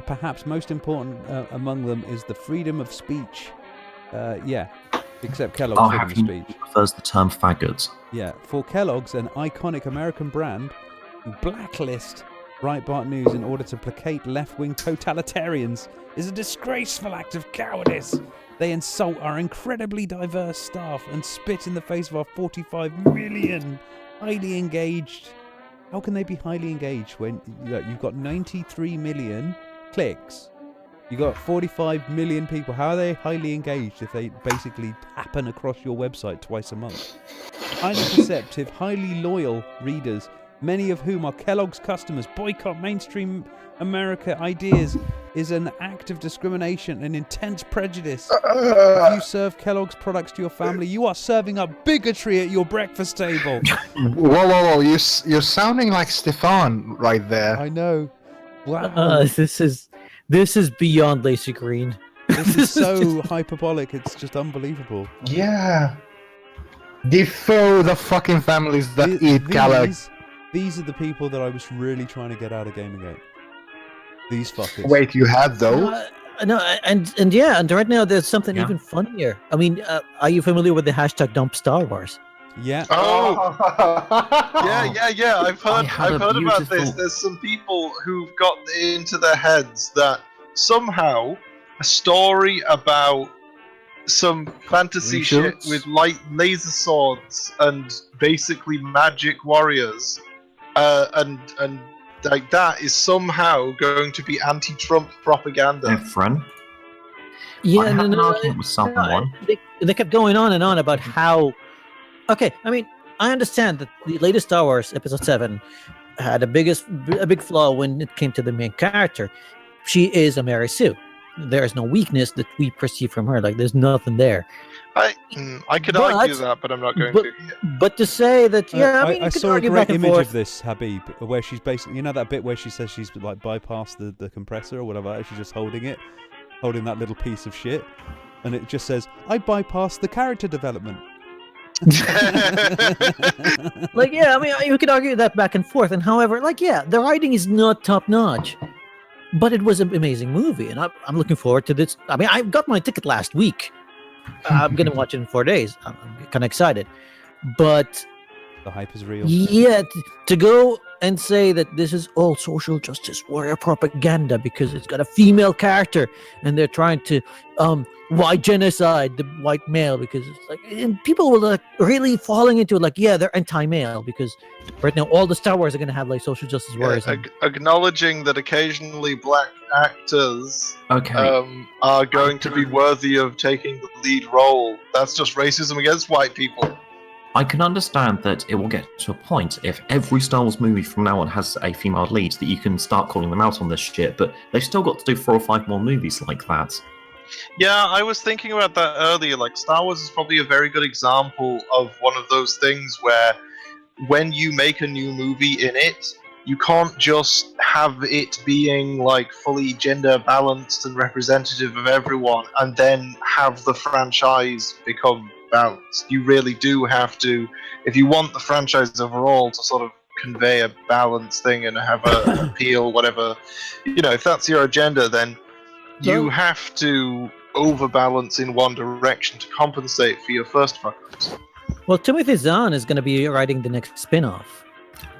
Perhaps most important among them is the freedom of speech. Except Kellogg's freedom of speech. Prefers the term faggots. Yeah, for Kellogg's, an iconic American brand, who blacklist Breitbart News in order to placate left-wing totalitarians is a disgraceful act of cowardice. They insult our incredibly diverse staff and spit in the face of our 45 million highly engaged. How can they be highly engaged when you've got 93 million clicks? You've got 45 million people. How are they highly engaged if they basically happen across your website twice a month? Highly perceptive, highly loyal readers, many of whom are Kellogg's customers, boycott mainstream America ideas is an act of discrimination and intense prejudice. If you serve Kellogg's products to your family, you are serving up bigotry at your breakfast table. Whoa! You're sounding like Stefan right there. I know. Wow. This is beyond Lazy Green. This is so hyperbolic. It's just unbelievable. Yeah. Defoe the fucking families that eat Kellogg's. These are the people that I was really trying to get out of Gamergate. These fuckers. Wait, you had those? No, and right now there's something even funnier. I mean, are you familiar with the hashtag Dump Star Wars? Yeah. Oh. yeah. I've heard about this. There's some people who've got into their heads that somehow a story about some fantasy shit with light laser swords and basically magic warriors, and like that is somehow going to be anti-Trump propaganda. Friend. Yeah, I had an argument with someone. They kept going on and on about how. Okay, I mean, I understand that the latest Star Wars Episode 7 had a big flaw when it came to the main character. She is a Mary Sue. There is no weakness that we perceive from her. Like, there's nothing there. I could argue that, but I'm not going to. But to say that, I saw a great image of this, Habib, where she's basically, that bit where she says she's like bypassed the compressor or whatever. She's just holding that little piece of shit, and it just says, "I bypassed the character development." Like, I mean, you could argue that back and forth, and however, the writing is not top notch. But it was an amazing movie, and I'm looking forward to this. I mean, I got my ticket last week. I'm going to watch it in 4 days. I'm kind of excited. But the hype is real. Yeah, to go and say that this is all social justice warrior propaganda because it's got a female character and they're trying to white genocide the white male, because it's like, and people were really falling into it, like, they're anti-male because right now all the Star Wars are going to have like social justice warriors. Acknowledging that occasionally black actors are going to be worthy of taking the lead role. That's just racism against white people. I can understand that it will get to a point if every Star Wars movie from now on has a female lead that you can start calling them out on this shit, but they've still got to do 4 or 5 more movies like that. Yeah, I was thinking about that earlier. Like, Star Wars is probably a very good example of one of those things where when you make a new movie in it, you can't just have it being like fully gender balanced and representative of everyone and then have the franchise become balanced. You really do have to, if you want the franchise overall to sort of convey a balanced thing and have an appeal, whatever, if that's your agenda, then you have to overbalance in one direction to compensate for your first fuck-ups. Well, Timothy Zahn is going to be writing the next spin-off.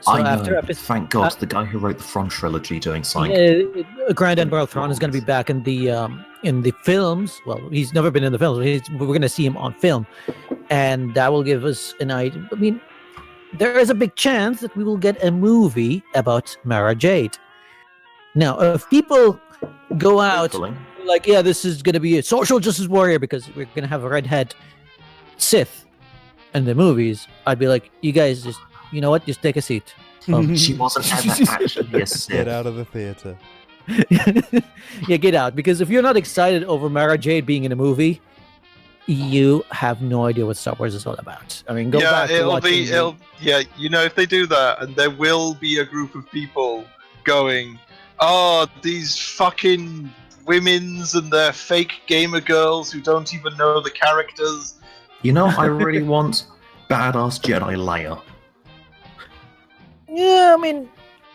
So I know. Thank God, the guy who wrote the Thrawn trilogy doing something. Grand Admiral Thrawn is going to be back in the films. Well, he's never been in the films. We're going to see him on film, and that will give us an idea. I mean, there is a big chance that we will get a movie about Mara Jade. Now, if people go out like, this is going to be a social justice warrior because we're going to have a redhead Sith in the movies, I'd be like, you guys just, you know what? Just take a seat. She wasn't ever actually a Sith. Get out of the theater. Yeah, get out. Because if you're not excited over Mara Jade being in a movie, you have no idea what Star Wars is all about. I mean, go back to watching. If they do that, and there will be a group of people going, "Oh, these fucking women's and their fake gamer girls who don't even know the characters." You know, I really want badass Jedi Leia. Yeah, I mean,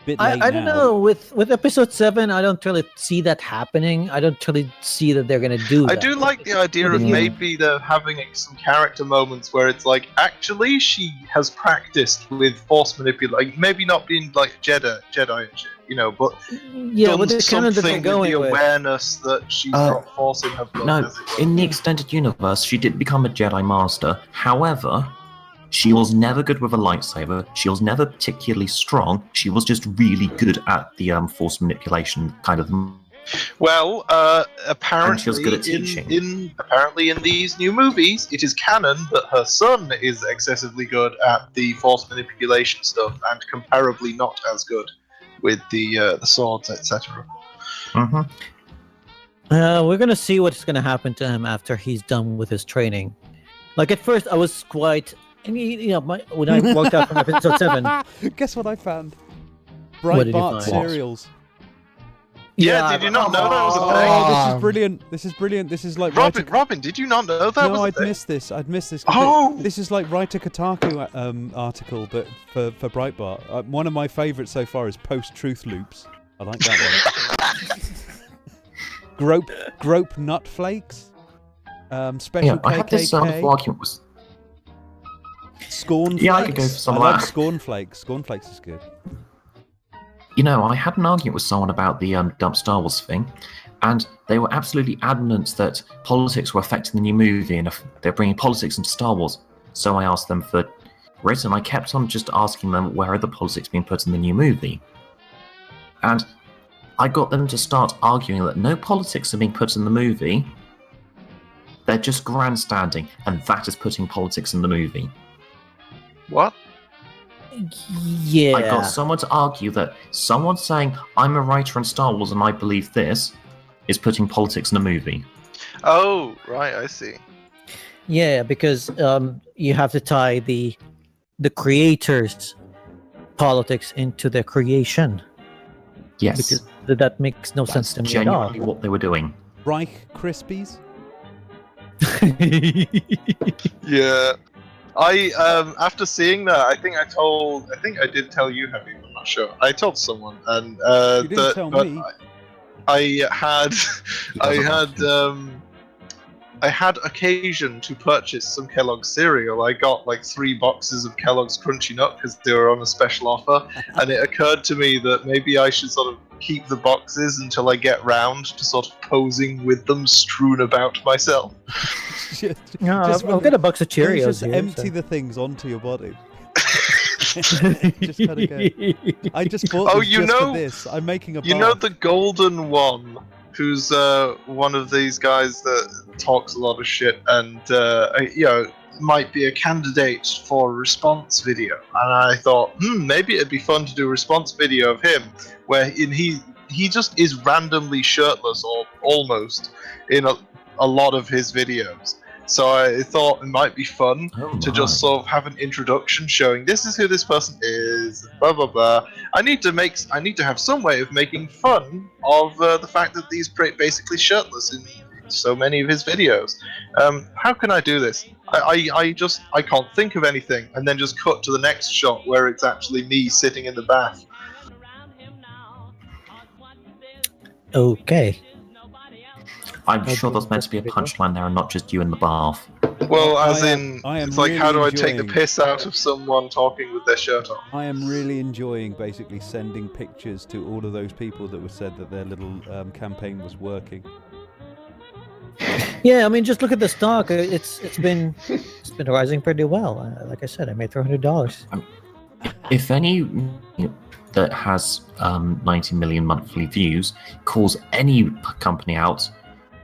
Bit I late don't now. know. With Episode 7, I don't really see that happening. I don't really see that they're gonna do I that. do like the idea of Yeah. maybe they're having some character moments where it's like, actually, she has practiced with force manipulation. Like, maybe not being like Jedi and shit, but Yeah, done with the canon that they're something with going the with. awareness that she's got force in her blood. No, as it were. in the extended universe, she did become a Jedi Master. However, she was never good with a lightsaber. She was never particularly strong. She was just really good at the force manipulation kind of. Well, apparently, And she was good at teaching. apparently in these new movies, it is canon that her son is excessively good at the force manipulation stuff, and comparably not as good with the swords, etc. Mm-hmm. We're gonna see what's gonna happen to him after he's done with his training. Like at first, I was quite, when I walked out from Episode 7. Guess what I found? What did you Breitbart find? cereals. Yeah, did you not know that was a thing? Oh, this is brilliant. This is brilliant. This is like Robin, did you not know that was No, a I'd thing? missed this. I'd missed this. Oh! This is like Writer Kotaku article, but for Breitbart. One of my favourites so far is Post-Truth Loops. I like that one. Grope Nut Flakes. Special Yeah, I had this KKK. argument with. Scorn Yeah, I Flakes. could go for some I of love that. Scorn Flakes. Scorn Flakes is good. You know, I had an argument with someone about the Dump Star Wars thing, and they were absolutely adamant that politics were affecting the new movie, and if they're bringing politics into Star Wars. So I asked them for it, and I kept on just asking them where are the politics being put in the new movie. And I got them to start arguing that no politics are being put in the movie. They're just grandstanding, and that is putting politics in the movie. What? Yeah. I got someone to argue that someone saying, I'm a writer in Star Wars and I believe this, is putting politics in a movie. Oh, right, I see. Yeah, because you have to tie the creators' politics into the creation. Yes. Because that makes no sense to me at all. Genuinely what they were doing. Reich Krispies. Yeah. I after seeing that, I think I did tell you, Habib, I'm not sure. I told someone, and You didn't tell me. I had occasion to purchase some Kellogg's cereal. I got like 3 boxes of Kellogg's Crunchy Nut because they were on a special offer, and it occurred to me that maybe I should sort of keep the boxes until I get round to sort of posing with them strewn about myself. I've got a box of Cheerios Just here, empty so. the things onto your body. Just gotta go. I just bought Oh, this you just know- for this. I'm making a You know bar. the golden one, who's one of these guys that talks a lot of shit and might be a candidate for a response video. And I thought, maybe it'd be fun to do a response video of him, where he just is randomly shirtless or almost in a lot of his videos. So I thought it might be fun to just sort of have an introduction showing this is who this person is, blah blah blah. I need to have some way of making fun of the fact that he's basically shirtless in so many of his videos. How can I do this? I can't think of anything, and then just cut to the next shot where it's actually me sitting in the bath. Okay. I'm sure there's meant to be a punchline there and not just you in the bath. Well, I as am it's like, really how do I take the enjoying- piss out of someone talking with their shirt on? I am really enjoying basically sending pictures to all of those people that were said that their little campaign was working. Yeah, I mean, just look at the stock. It's been rising pretty well. Like I said, I made $300. If any that has 90 million monthly views calls any company out,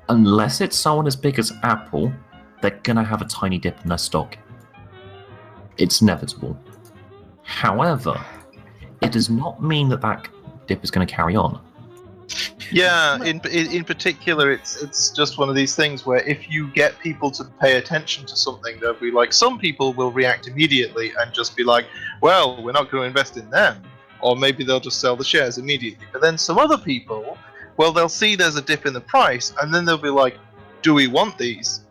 unless it's someone as big as Apple, they're going to have a tiny dip in their stock. It's inevitable. However, it does not mean that dip is going to carry on. Yeah, in particular, it's just one of these things where if you get people to pay attention to something, they'll be like, some people will react immediately and just be like, well, we're not going to invest in them, or maybe they'll just sell the shares immediately. But then some other people, well, they'll see there's a dip in the price, and then they'll be like, do we want these?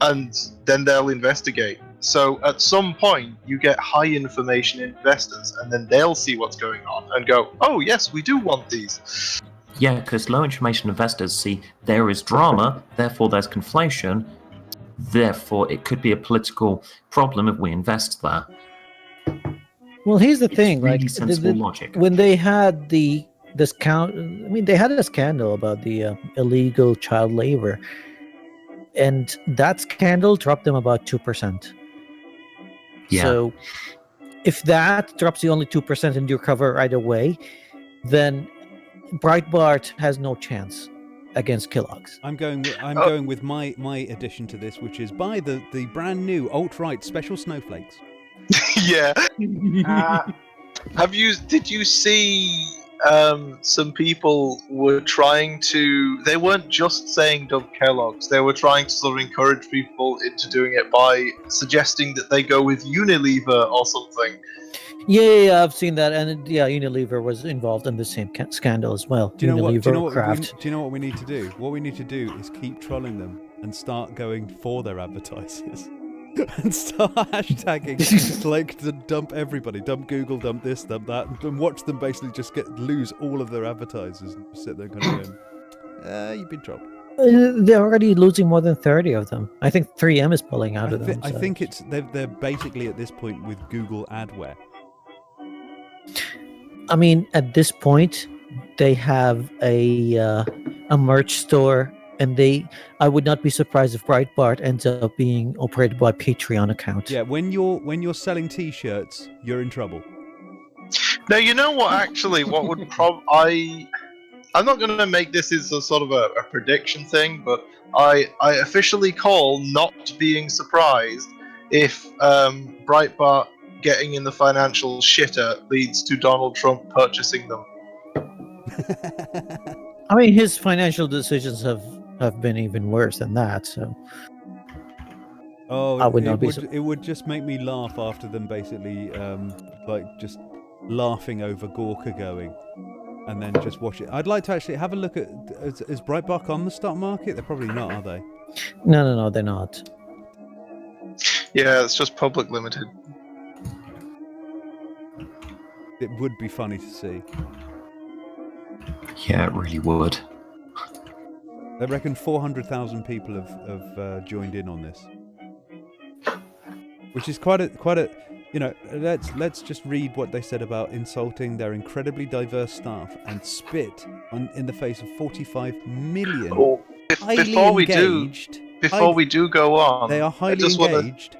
And then they'll investigate. So at some point, you get high information investors, and then they'll see what's going on and go, oh yes, we do want these. Yeah, because low information investors see there is drama, therefore there's conflation, therefore it could be a political problem if we invest there. Well, here's the It's thing: really like sensible logic. when they had they had a scandal about the illegal child labor, and that scandal dropped them about 2%. Yeah. So, if that drops you only 2% and you recover right away, then Breitbart has no chance against Kellogg's. I'm going with my addition to this, which is buy the brand new alt-right special snowflakes. Yeah. Did you see some people were trying to, they weren't just saying dump Kellogg's, they were trying to sort of encourage people into doing it by suggesting that they go with Unilever or something. Yeah, I've seen that, and Unilever was involved in the same scandal as well. Do you know what? Do Kraft. you know what we need to do? What we need to do is keep trolling them and start going for their advertisers. And start hashtagging like to dump everybody, dump Google, dump this, dump that, and watch them basically just lose all of their advertisers and just sit there kind of you've been trolled. They're already losing more than 30 of them. I think 3M is pulling out of them. I think they're basically at this point with Google Adware. I mean, at this point, they have a merch store. And I would not be surprised if Breitbart ends up being operated by a Patreon account. Yeah, when you're selling T-shirts, you're in trouble. Now, you know what? Actually, what would I'm not going to make this as a sort of a prediction thing, but I officially call not being surprised if Breitbart getting in the financial shitter leads to Donald Trump purchasing them. I mean, his financial decisions have been even worse than that, so I would not be it would just make me laugh after them basically like just laughing over Gawker going and then just watch it. I'd like to actually have a look at is Breitbart on the stock market? They're probably not, are they? No, they're not. Yeah, it's just public limited. It would be funny to see. Yeah, it really would. I reckon 400,000 people have joined in on this, which is quite a you know. Let's just read what they said about insulting their incredibly diverse staff and spit in the face of 45 million Before we do go on, they are highly engaged.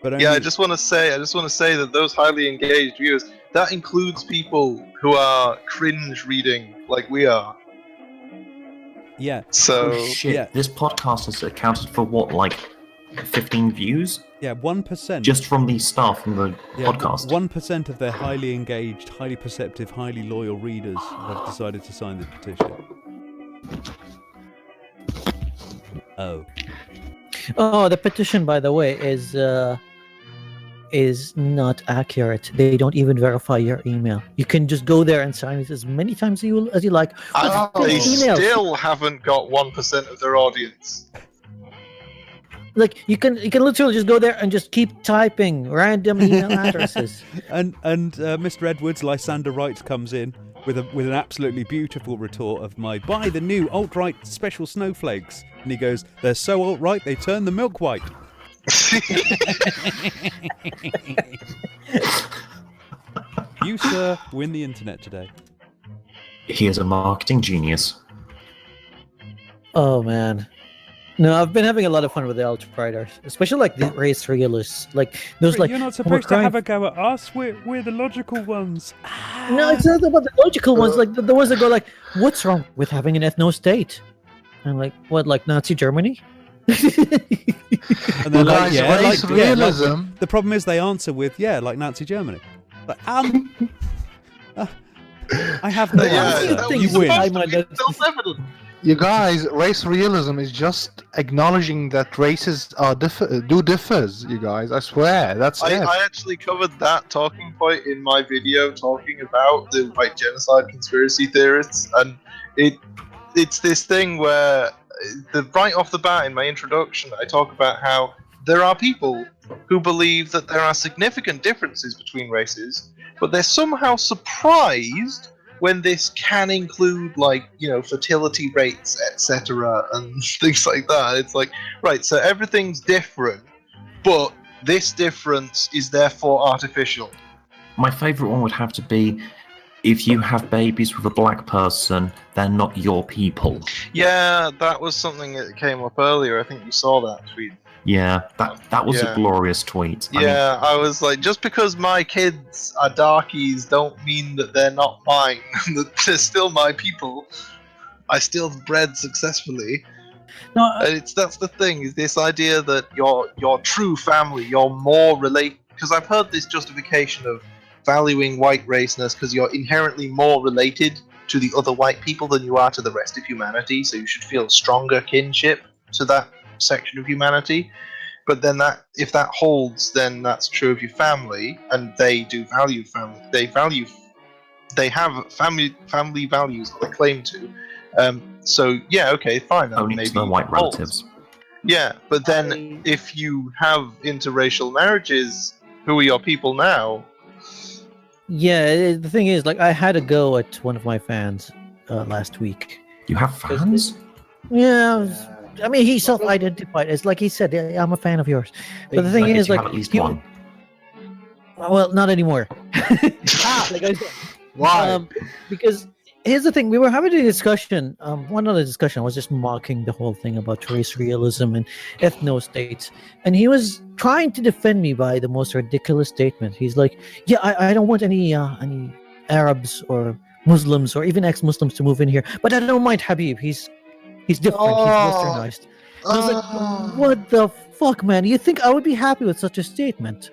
I just want to say that those highly engaged viewers, that includes people who are cringe reading like we are. Yeah. So shit. Yeah. This podcast has accounted for what, like 15 views? Yeah, 1%. Just from the staff from the podcast. 1% of their highly engaged, highly perceptive, highly loyal readers have decided to sign the petition. Oh, the petition, by the way, is not accurate. They don't even verify your email. You can just go there and sign it as many times as you like. They still haven't got 1% of their audience. Like you can literally just go there and just keep typing random email addresses. and Mr. Edwards, Lysander Wright, comes in with an absolutely beautiful retort of my buy the new alt-right special snowflakes, and he goes, they're so alt-right they turn the milk white. You, sir, win the internet today. He is a marketing genius. Oh man. No, I've been having a lot of fun with the alt-righters, especially like the race realists, like those. But like you're not supposed to have a go at us. We're the logical ones. No, it's not about the logical ones. Like the ones that go like, "What's wrong with having an ethno-state?" I'm like, "What, like Nazi Germany?" And they're like, race realism. The problem is they answer with, like Nazi Germany. Like, I have no Yeah, answer. that think You was win. I supposed to might be not- self-evident. You guys, race realism is just acknowledging that races are differs. You guys, I swear, that's it. I actually covered that talking point in my video talking about the white genocide conspiracy theorists, and it's this thing where right off the bat in my introduction I talk about how there are people who believe that there are significant differences between races, but they're somehow surprised when this can include, like, fertility rates, etc., and things like that. It's like, right, so everything's different, but this difference is therefore artificial. My favourite one would have to be if you have babies with a black person, they're not your people. Yeah, that was something that came up earlier. I think you saw that tweet. Yeah, that was Yeah. a glorious tweet. I mean, Yeah, I was like, just because my kids are darkies don't mean that they're not mine. That they're still my people. I still bred successfully. No, And that's the thing, is this idea that your true family, you're more related. Because I've heard this justification of valuing white raceness because you're inherently more related to the other white people than you are to the rest of humanity, so you should feel stronger kinship to that section of humanity. But then if that holds, then that's true of your family, and they do value family. They have family values that they claim to. So yeah, okay, fine. That only maybe to their white holds. relatives. Yeah, but then if you have interracial marriages, who are your people now? yeah, the thing is, like, I had a go at one of my fans last week. You have fans? Yeah, I mean, he self-identified. It's like he said, "Yeah, I'm a fan of yours." But the thing Did is, you like, have at least he- one? well, not anymore. Like I said, Why? because here's the thing: we were having a discussion. One other discussion was just mocking the whole thing about race realism and ethno states, and he was trying to defend me by the most ridiculous statement. He's like, "Yeah, I don't want any Arabs or Muslims or even ex-Muslims to move in here, but I don't mind Habib. He's different. Oh. He's westernized." And I was like, "What the fuck, man? You think I would be happy with such a statement?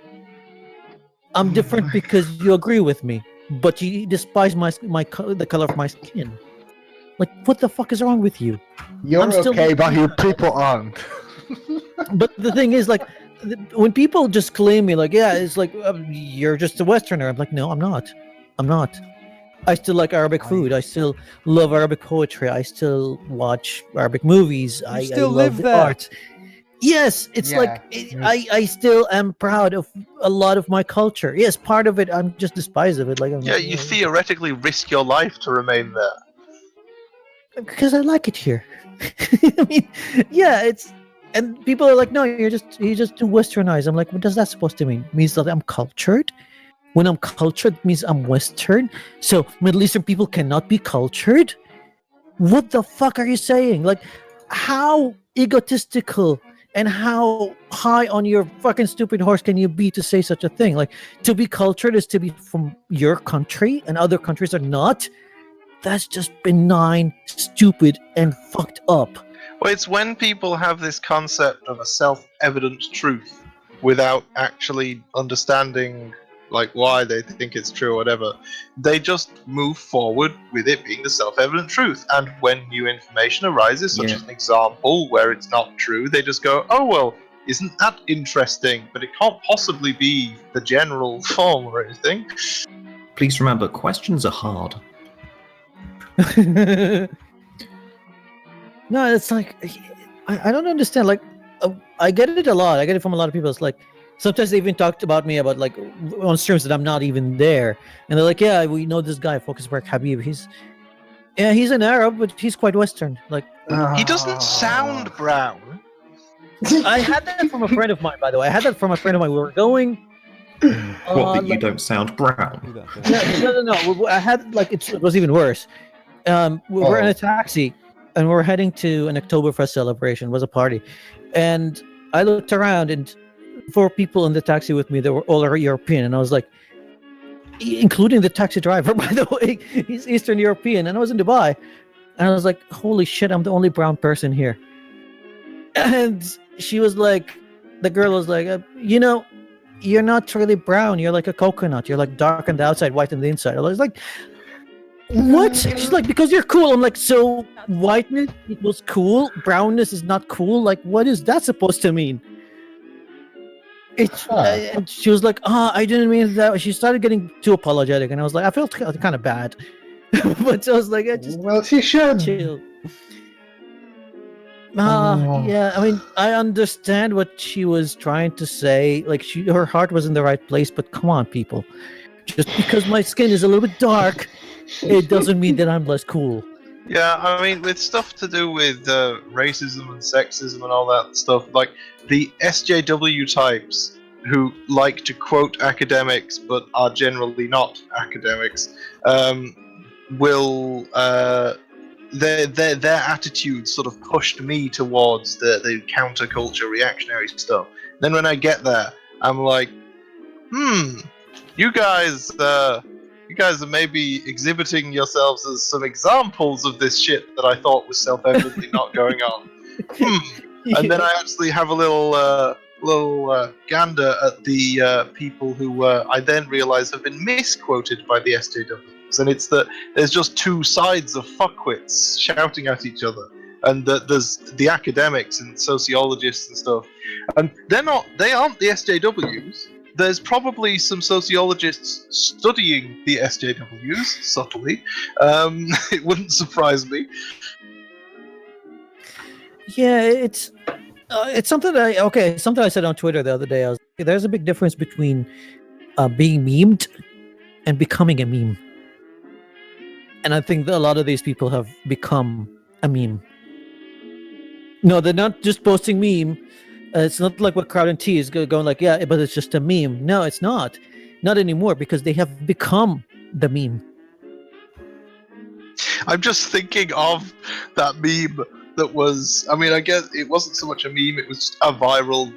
I'm different because you agree with me, but you despise the color of my skin. Like, what the fuck is wrong with you?" You're I'm still- okay, but your people aren't. But the thing is, like, when people just claim me, like, yeah, it's like, you're just a Westerner. I'm like, no, I'm not. I'm not. I still like Arabic food. I still love Arabic poetry. I still watch Arabic movies. I still love live the there. art. Yes, it's Yeah. like I still am proud of a lot of my culture. Yes, part of it I'm just despise of it. Like, I'm Yeah, like, you theoretically risk your life to remain there. because I like it here. I mean, yeah, it's, and people are like, no, you're just too westernized. I'm like, what does that supposed to mean? It means that I'm cultured. When I'm cultured, it means I'm Western. So Middle Eastern people cannot be cultured. What the fuck are you saying? Like, how egotistical and how high on your fucking stupid horse can you be to say such a thing? Like, to be cultured is to be from your country and other countries are not. That's just benign, stupid, and fucked up. Well, it's when people have this concept of a self-evident truth without actually understanding, like, why they think it's true or whatever. They just move forward with it being the self-evident truth. And when new information arises, such Yeah. as an example where it's not true, they just go, oh, well, isn't that interesting? But it can't possibly be the general form or anything. Please remember, questions are hard. No, it's like, I don't understand. Like, I get it a lot. I get it from a lot of people. It's like, sometimes they even talked about me about, like, on streams that I'm not even there, and they're like, yeah, we know this guy, Focusberg Habib. He's an Arab, but he's quite Western. Like, He doesn't sound brown. I had that from a friend of mine, by the way. I had that from a friend of mine. We were going. What, that you like- don't sound brown? Do that, No. I had, like, it was even worse. We were in a taxi, and we were heading to an Oktoberfest celebration. It was a party, and I looked around, and 4 people in the taxi with me, they were all European, and I was like, including the taxi driver, by the way, he's Eastern European, and I was in Dubai, and I was like, holy shit, I'm the only brown person here. And she was like, the girl was like, you're not really brown, you're like a coconut, you're like dark on the outside, white on the inside. I was like, what? She's like, because you're cool. I'm like, so whiteness equals cool, brownness is not cool. Like, what is that supposed to mean? It's and she was like, I didn't mean that. She started getting too apologetic, and I was like, I felt kind of bad, but I was like, just Well, she should. chill. Oh. Yeah, I mean, I understand what she was trying to say. Like, her heart was in the right place, but come on, people. Just because my skin is a little bit dark, it doesn't mean that I'm less cool. Yeah, I mean, with stuff to do with racism and sexism and all that stuff, like the SJW types who like to quote academics but are generally not academics, will their attitude sort of pushed me towards the counterculture reactionary stuff. Then when I get there, I'm like, you guys are maybe exhibiting yourselves as some examples of this shit that I thought was self-evidently not going on. And then I actually have a little gander at the people who I then realise have been misquoted by the SJWs, and it's that there's just two sides of fuckwits shouting at each other, and that there's the academics and sociologists and stuff, and they aren't the SJWs. There's probably some sociologists studying the SJWs subtly. It wouldn't surprise me. Yeah, it's something something I said on Twitter the other day. I was like, there's a big difference between being memed and becoming a meme, and I think that a lot of these people have become a meme. No, they're not just posting meme. It's not like what Crowd and T is going like, yeah, but it's just a meme. No, it's not anymore, because they have become the meme. I'm just thinking of that meme that was, I mean, I guess it wasn't so much a meme, it was just a viral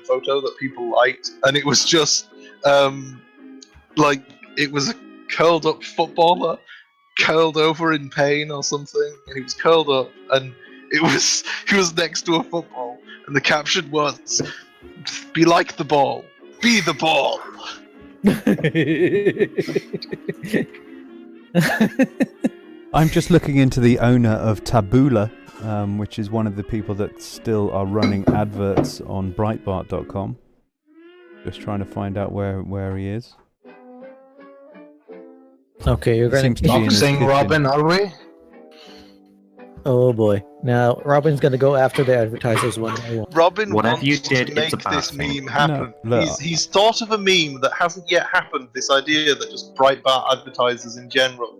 photo that people liked, and it was just, like, it was a curled up footballer, curled over in pain or something, and he was curled up, and he was next to a football, and the caption was, "Be like the ball, be the ball." I'm just looking into the owner of Taboola, which is one of the people that still are running adverts on Breitbart.com. Just trying to find out where he is. Okay, you're going Seems to be in his Saying kitchen. Robin, are we? Oh boy! Now Robin's going to go after the advertisers one by one. Robin Whatever wants you did, to make it's a bad this thing. meme happen. No, look. He's thought of a meme that hasn't yet happened. This idea that just Breitbart advertisers in general.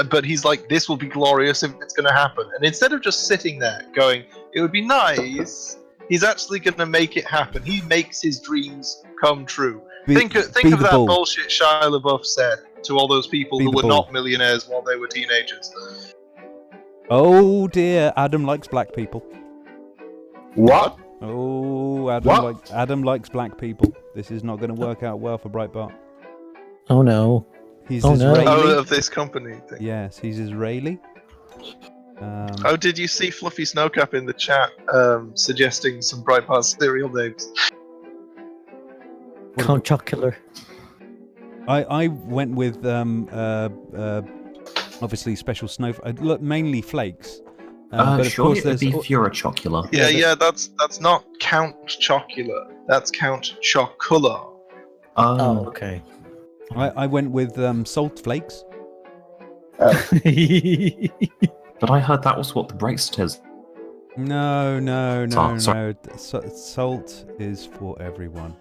But he's like, this will be glorious if it's going to happen. And instead of just sitting there going, it would be nice, he's actually going to make it happen. He makes his dreams come true. Think of that bull. bullshit Shia LaBeouf said to all those people Be who the were bull. not millionaires while they were teenagers. Oh dear, Adam likes black people. What? Oh, What? Adam likes black people. This is not going to work out well for Breitbart. Oh no! He's Oh, no. Israeli. Oh, of this company thing. Yes, he's Israeli. Oh, did you see Fluffy Snowcap in the chat suggesting some Breitbart cereal names? Count Chocula. I went with obviously special snow. Look, mainly flakes. But of Surely course, it would there's be Furachocula. Yeah, that's not Count Chocula. That's Count Chocula. Oh, okay. I went with salt flakes. But I heard that was what the bracelet is. No. Sorry. Salt is for everyone.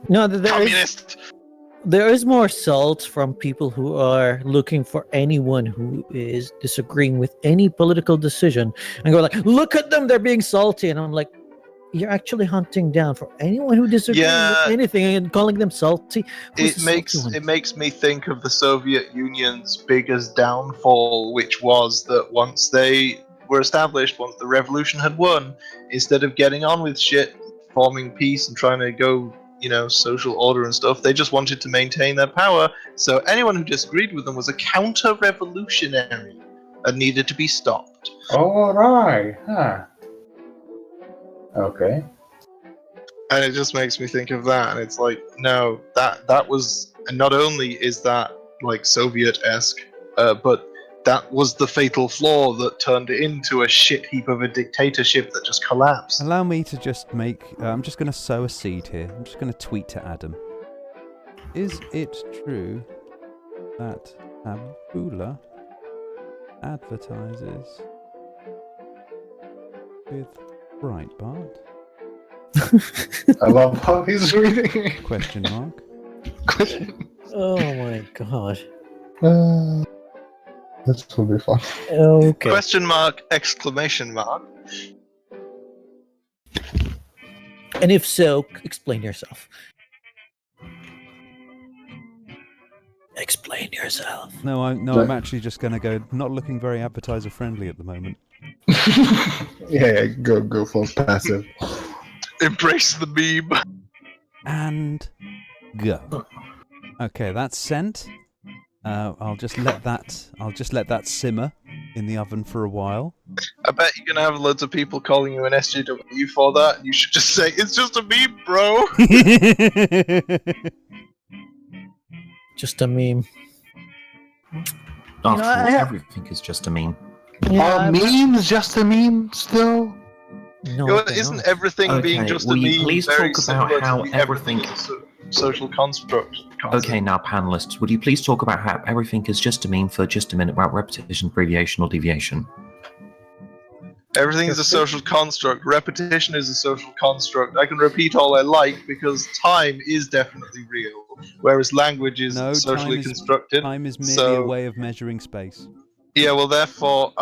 No, there is, Communist. there is more salt from people who are looking for anyone who is disagreeing with any political decision and go like, look at them, they're being salty. And I'm like, you're actually hunting down for anyone who disagrees with anything and calling them salty. Who's It the salty one? makes me think of the Soviet Union's biggest downfall, which was that once they were established, once the revolution had won, instead of getting on with shit, forming peace and trying to go, social order and stuff, they just wanted to maintain their power. So anyone who disagreed with them was a counter-revolutionary and needed to be stopped. All right. Huh. Okay. And it just makes me think of that, and it's like, no, that was, and not only is that like Soviet-esque, but that was the fatal flaw that turned it into a shit heap of a dictatorship that just collapsed. Allow me to just make. I'm just going to sow a seed here. I'm just going to tweet to Adam. Is it true that Abula advertises with Breitbart? I love how he's reading. Question mark. Oh my god. This will be fun. Okay. Question mark, exclamation mark. And if so, explain yourself. Explain yourself. No, I'm actually just going to go. Not looking very appetizer friendly at the moment. Yeah, go full passive. Embrace the meme. And go. Okay, that's sent. I'll just let that simmer in the oven for a while. I bet you're gonna have loads of people calling you an SJW for that. You should just say, it's just a meme, bro. Just a meme. After all, I- everything is just a meme. Are memes just a meme still? No, Well, they're isn't not. everything being Okay, just a will you meme please very talk about similar to how the everything- is a social construct? concept? Okay, now panelists, would you please talk about how everything is just a meme for just a minute without repetition, abbreviation, or deviation? Everything is a social construct. Repetition is a social construct. I can repeat all I like because time is definitely real, whereas language is No, socially time is- constructed. Time is merely a So- way of measuring space. Yeah, well, therefore,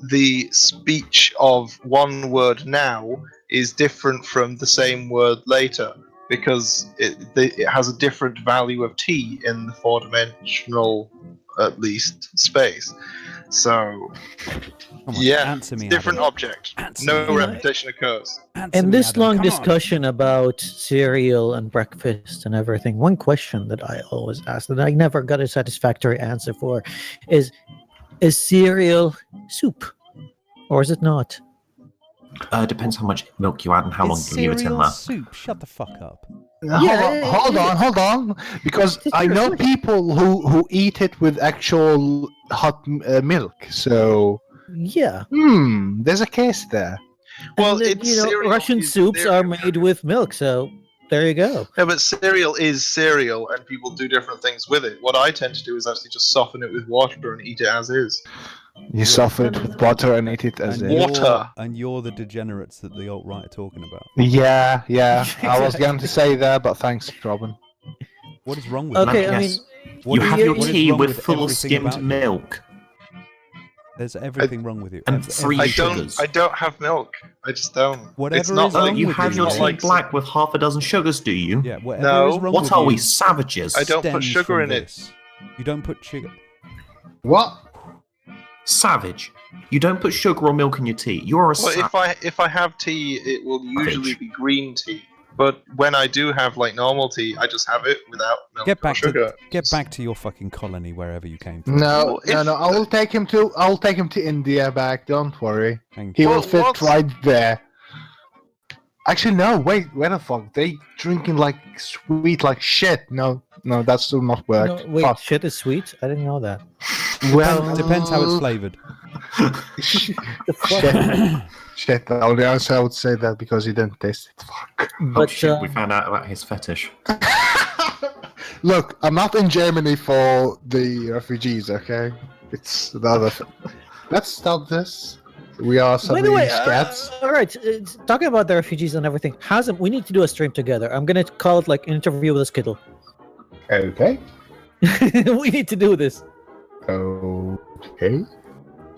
the speech of one word now is different from the same word later because it has a different value of t in the four-dimensional, at least, space. So, Come on, yeah, answer me, different Adam. object. Answer No me, repetition occurs. Answer In me, this Adam, long come on. discussion about cereal and breakfast and everything, one question that I always ask that I never got a satisfactory answer for is cereal soup? Or is it not? Depends how much milk you add and how long Is you leave it in cereal there. soup? Shut the fuck up. Hold on, because I know people who eat it with actual hot milk. So, Yeah. there's a case there. Well, And, it's cereal Russian is soups are cereal. made with milk, so there you go. Yeah, but cereal is cereal, and people do different things with it. What I tend to do is actually just soften it with water and eat it as is. You soften it with butter and eat it as And is. Water. you're the degenerates that the alt-right are talking about. Yeah. I was going to say that, but thanks, Robin. What is wrong with Okay, that? I Yes. mean, What You is- have your what is tea wrong with full everything skimmed about you? milk. There's everything wrong with you. And Ev- free I sugars. don't have milk. I just don't. Whatever it's not is Oh, like wrong you with have you, your it's tea not like black with half a dozen sugars, do you? Yeah, whatever No. is wrong What with are you we, savages? I don't put stems sugar from in it. this. You don't put sugar. What? Savage. You don't put sugar or milk in your tea. You're a Well, if I have tea, it will usually be green tea. But when I do have like normal tea, I just have it without milk Get or back sugar. to get back to your fucking colony wherever you came from. No. Well, I'll take him to India back. Don't worry. Thank He you. will Well, fit what? right there. Actually, no. Wait the fuck? They drinking like sweet like shit. No, that still not work. no, wait, Fuck. shit is sweet? I didn't know that. Well, Depends how it's flavored. The fuck? Shit. The only answer I would say that because he didn't taste it. Fuck. Oh But, shit, we found out about his fetish. Look, I'm not in Germany for the refugees. Okay, it's the other. Let's stop this. We are By the suddenly way, scats. all right, talking about the refugees and everything, Hazem, we need to do a stream together. I'm gonna call it like interview with a Skittle. Okay. We need to do this. Okay.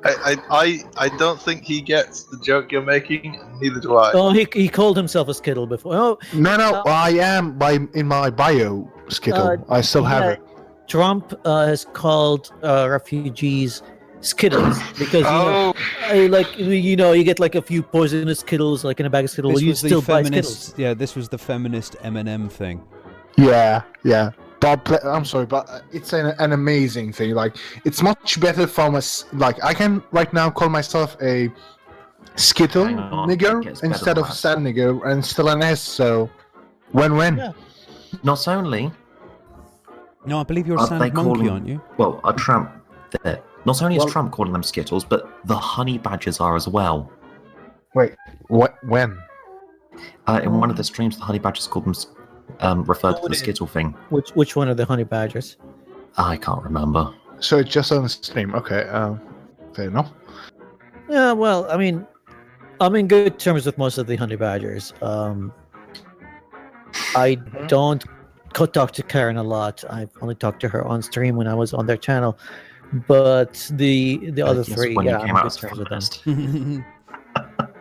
I don't think he gets the joke you're making, and neither do I. Oh, he called himself a Skittle before. Oh, No, I am in my bio Skittle. I still have yeah, it. Trump has called refugees Skittles because Oh, you get like a few poisonous Skittles like in a bag of Skittles. This You was the still buy Skittles. feminist. Yeah, this was the feminist M&M thing. Yeah. But I'm sorry, but it's an amazing thing. Like, it's much better from us. Like, I can right now call myself a Skittle Hang on, it nigger gets better instead than of a that. sad nigger, and still an S. So, win-win. Yeah. Not only No, I believe you're a Are they sand monkey, calling- aren't you? Well, a Trump. Not only is Well- Trump calling them Skittles, but the honey badgers are as well. Wait, what? When? In one of the streams, the honey badgers called them, referred to Oh, the it is. Skittle thing. Which one are the honey badgers? I can't remember. So it's just on the stream. Okay, fair enough. Yeah, well, I mean, I'm in good terms with most of the honey badgers. I don't talk to Karen a lot. I've only talked to her on stream when I was on their channel. But the other Yes, three, when you yeah, came I'm in out good as terms with them.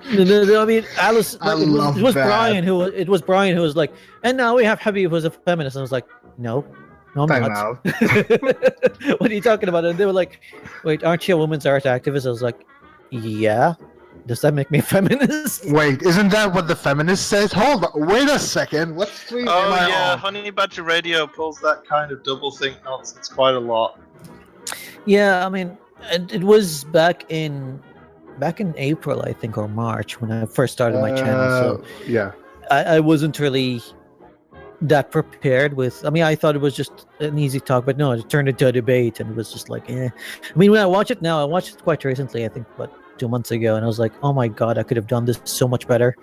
feminist. I mean, Alice. I It love was that. Brian who. It was Brian who was like, and now we have Habib who's a feminist. And I was like, no, I'm Time not. out. What are you talking about? And they were like, wait, aren't you a women's art activist? I was like, yeah. Does that make me a feminist? Wait, isn't that what the feminist says? Hold on, wait a second. What stream Oh am I yeah, on? Honey Badger Radio pulls that kind of double think nonsense quite a lot. Yeah, I mean, it was back in April, I think, or March when I first started my channel. So Yeah. I wasn't really that prepared with. I mean, I thought it was just an easy talk, but no, it turned into a debate, and it was just like, eh. I mean, when I watch it now, I watched it quite recently. I think, 2 months ago, and I was like, oh my god, I could have done this so much better.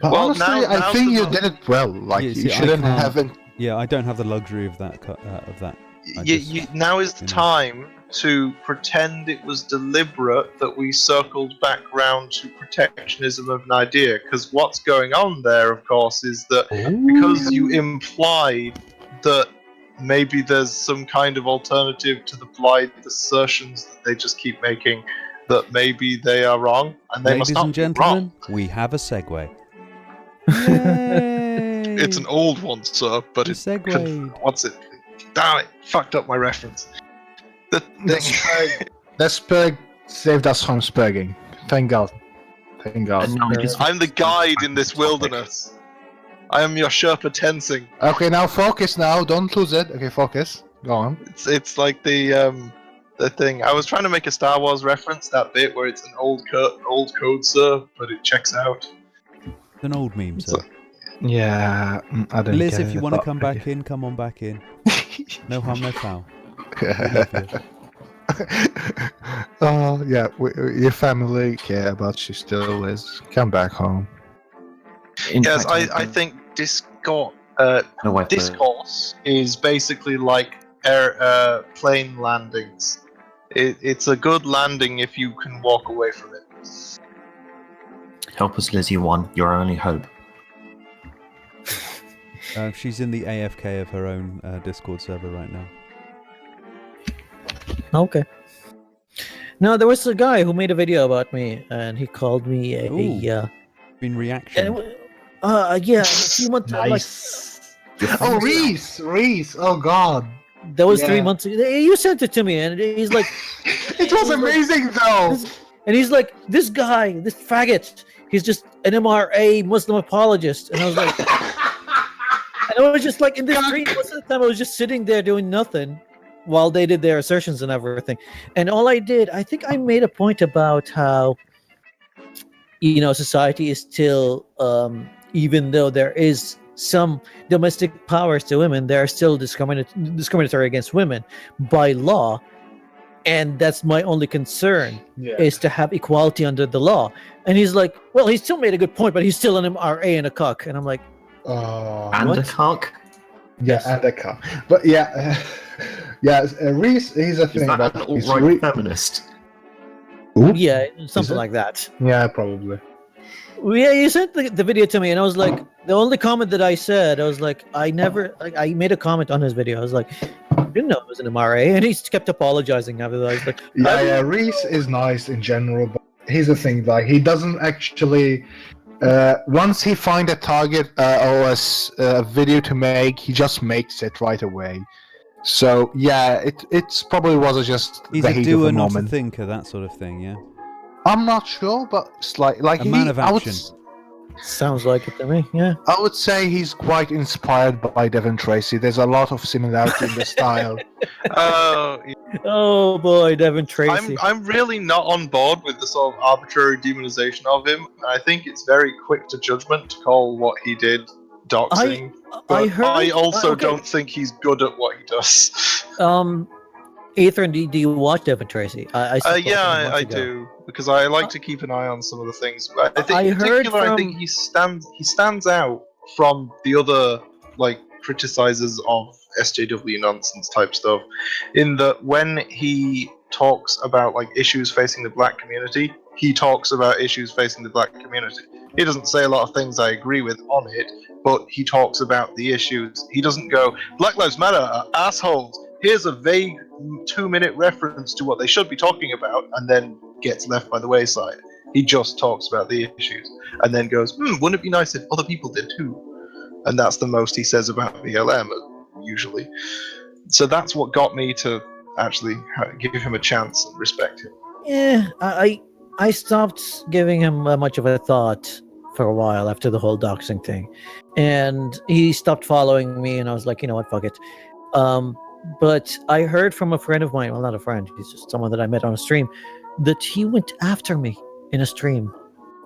But Well, honestly, now- I now's think the you mo- did it well. Like, Yeah, you see, I shouldn't can't- have. Yeah, I don't have the luxury of that. I You, just- now is the you know. time to pretend it was deliberate that we circled back round to protectionism of an idea. Because what's going on there, of course, is that because you implied that maybe there's some kind of alternative to the blind assertions that they just keep making, that maybe they are wrong, and they must Ladies not and be wrong. gentlemen, we have a segue. Yay! It's an old one, sir, but We it segued. what's it? Damn it! Fucked up my reference. The thing. The Spurg saved us from Spurging. Thank God. Thank God. And now it is- I'm the guide in this wilderness. I am your Sherpa Tenzing. Okay, now focus. Now, don't lose it. Okay, focus. Go on. It's like the thing. I was trying to make a Star Wars reference, that bit where it's an old code, sir, but it checks out. It's an old meme, sir. Yeah, I don't Liz, get if you it, want to but come okay. back in, come on back in. No harm, no foul. We love you. Oh yeah, your family care about you still, Liz. Come back home. In Yes, fact, I think no, I've, discourse is basically like plane landings. It's a good landing if you can walk away from it. help us, Lizzie. One, your only hope. She's in the AFK of her own Discord server right now. Okay. No, there was a guy who made a video about me, and he called me a Ooh. Been reaction. yeah, a few months Nice. Oh, Reese! Oh God, that was 3 Yeah. months ago. You sent it to me, and he's like, it was amazing though. and he's like, this guy, this faggot, he's just an MRA Muslim apologist, and I was like, and I was just like, in this stream, most of the time I was just sitting there doing nothing while they did their assertions and everything, and all I did, I think I made a point about how, society is still, even though there is some domestic powers to women, they are still discriminatory against women by law, and that's my only concern, Yeah. is to have equality under the law. And he's like, well, he still made a good point, but he's still an MRA and a cuck. And I'm like, And what? a cock. Yeah, and a car. But yeah, Reese, he's a Is thing that about an he's alt-right feminist? yeah, something it? like that. Yeah, probably. Well, yeah, you sent the video to me, and I was like, the only comment that I said, I was like, I made a comment on his video. I was like, I didn't know it was an MRA, and he kept apologizing after that. I was like, Yeah, Reese is nice in general, but here's the thing: like, he doesn't actually. Once he find a target or a video to make, he just makes it right away. So yeah, it's probably was just He's the a heat of doer, the not a moment. thinker, that sort of thing, yeah? I'm not sure, but it's like A man of I would, action. sounds like it to me. Yeah. I would say he's quite inspired by Devin Tracy. There's a lot of similarity in the style. Oh, Oh boy, Devin Tracy. I'm really not on board with the sort of arbitrary demonization of him. I think it's very quick to judgment to call what he did doxing, I but heard. I also okay. don't think he's good at what he does. Ethan, do you watch Devin Tracy? I stopped watching him months I ago. do because I like to keep an eye on some of the things. I think, I in heard particular, I think from- he stands out from the other like criticizers of SJW nonsense type stuff, in that when he talks about like issues facing the black community, he talks about issues facing the black community. He doesn't say a lot of things I agree with on it, but he talks about the issues. He doesn't go, Black Lives Matter are assholes. Here's a vague 2-minute reference to what they should be talking about, and then gets left by the wayside. He just talks about the issues, and then goes, wouldn't it be nice if other people did too? And that's the most he says about BLM, usually. So that's what got me to actually give him a chance and respect him. Yeah, I stopped giving him much of a thought for a while after the whole doxing thing, and he stopped following me, and I was like, you know what, fuck it. But I heard from a friend of mine, well, not a friend, he's just someone that I met on a stream, that he went after me in a stream.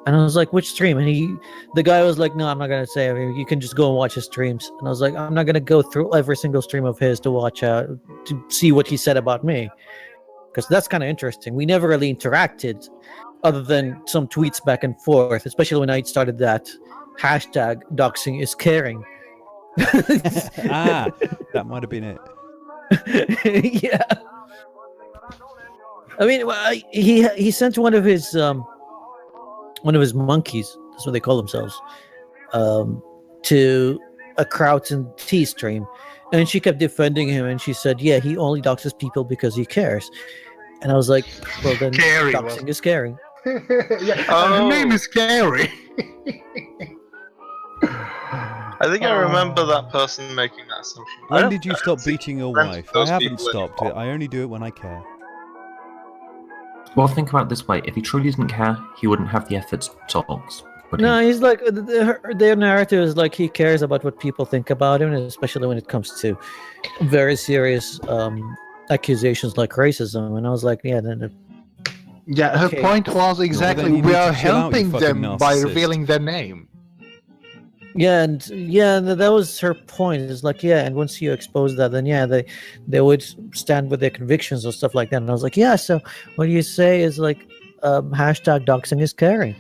And I was like, which stream? And the guy was like, no, I'm not going to say. I mean, you can just go and watch his streams. And I was like, I'm not going to go through every single stream of his to watch, to see what he said about me. Because that's kind of interesting. We never really interacted other than some tweets back and forth, especially when I started that hashtag doxing is caring. That might have been it. Yeah. I mean, he sent one of his monkeys, that's what they call themselves, to a Krauts and T stream, and she kept defending him, and she said, yeah, he only doxes people because he cares. And I was like, well, then doxing is caring. Yeah, her name is Scary. I think I remember that person making that assumption. When did you stop beating your wife? I haven't stopped it. I only do it when I care. Well, think about it this way: if he truly didn't care, he wouldn't have the effort to talks. No, he's like, their narrative is like he cares about what people think about him, especially when it comes to very serious accusations like racism. And I was like, yeah, then. Yeah, her point was exactly, we are helping them by revealing their name. Yeah, and that was her point. It's like, yeah, and once you expose that, then yeah, they would stand with their convictions or stuff like that. And I was like, yeah, so what you say is like, hashtag doxing is caring.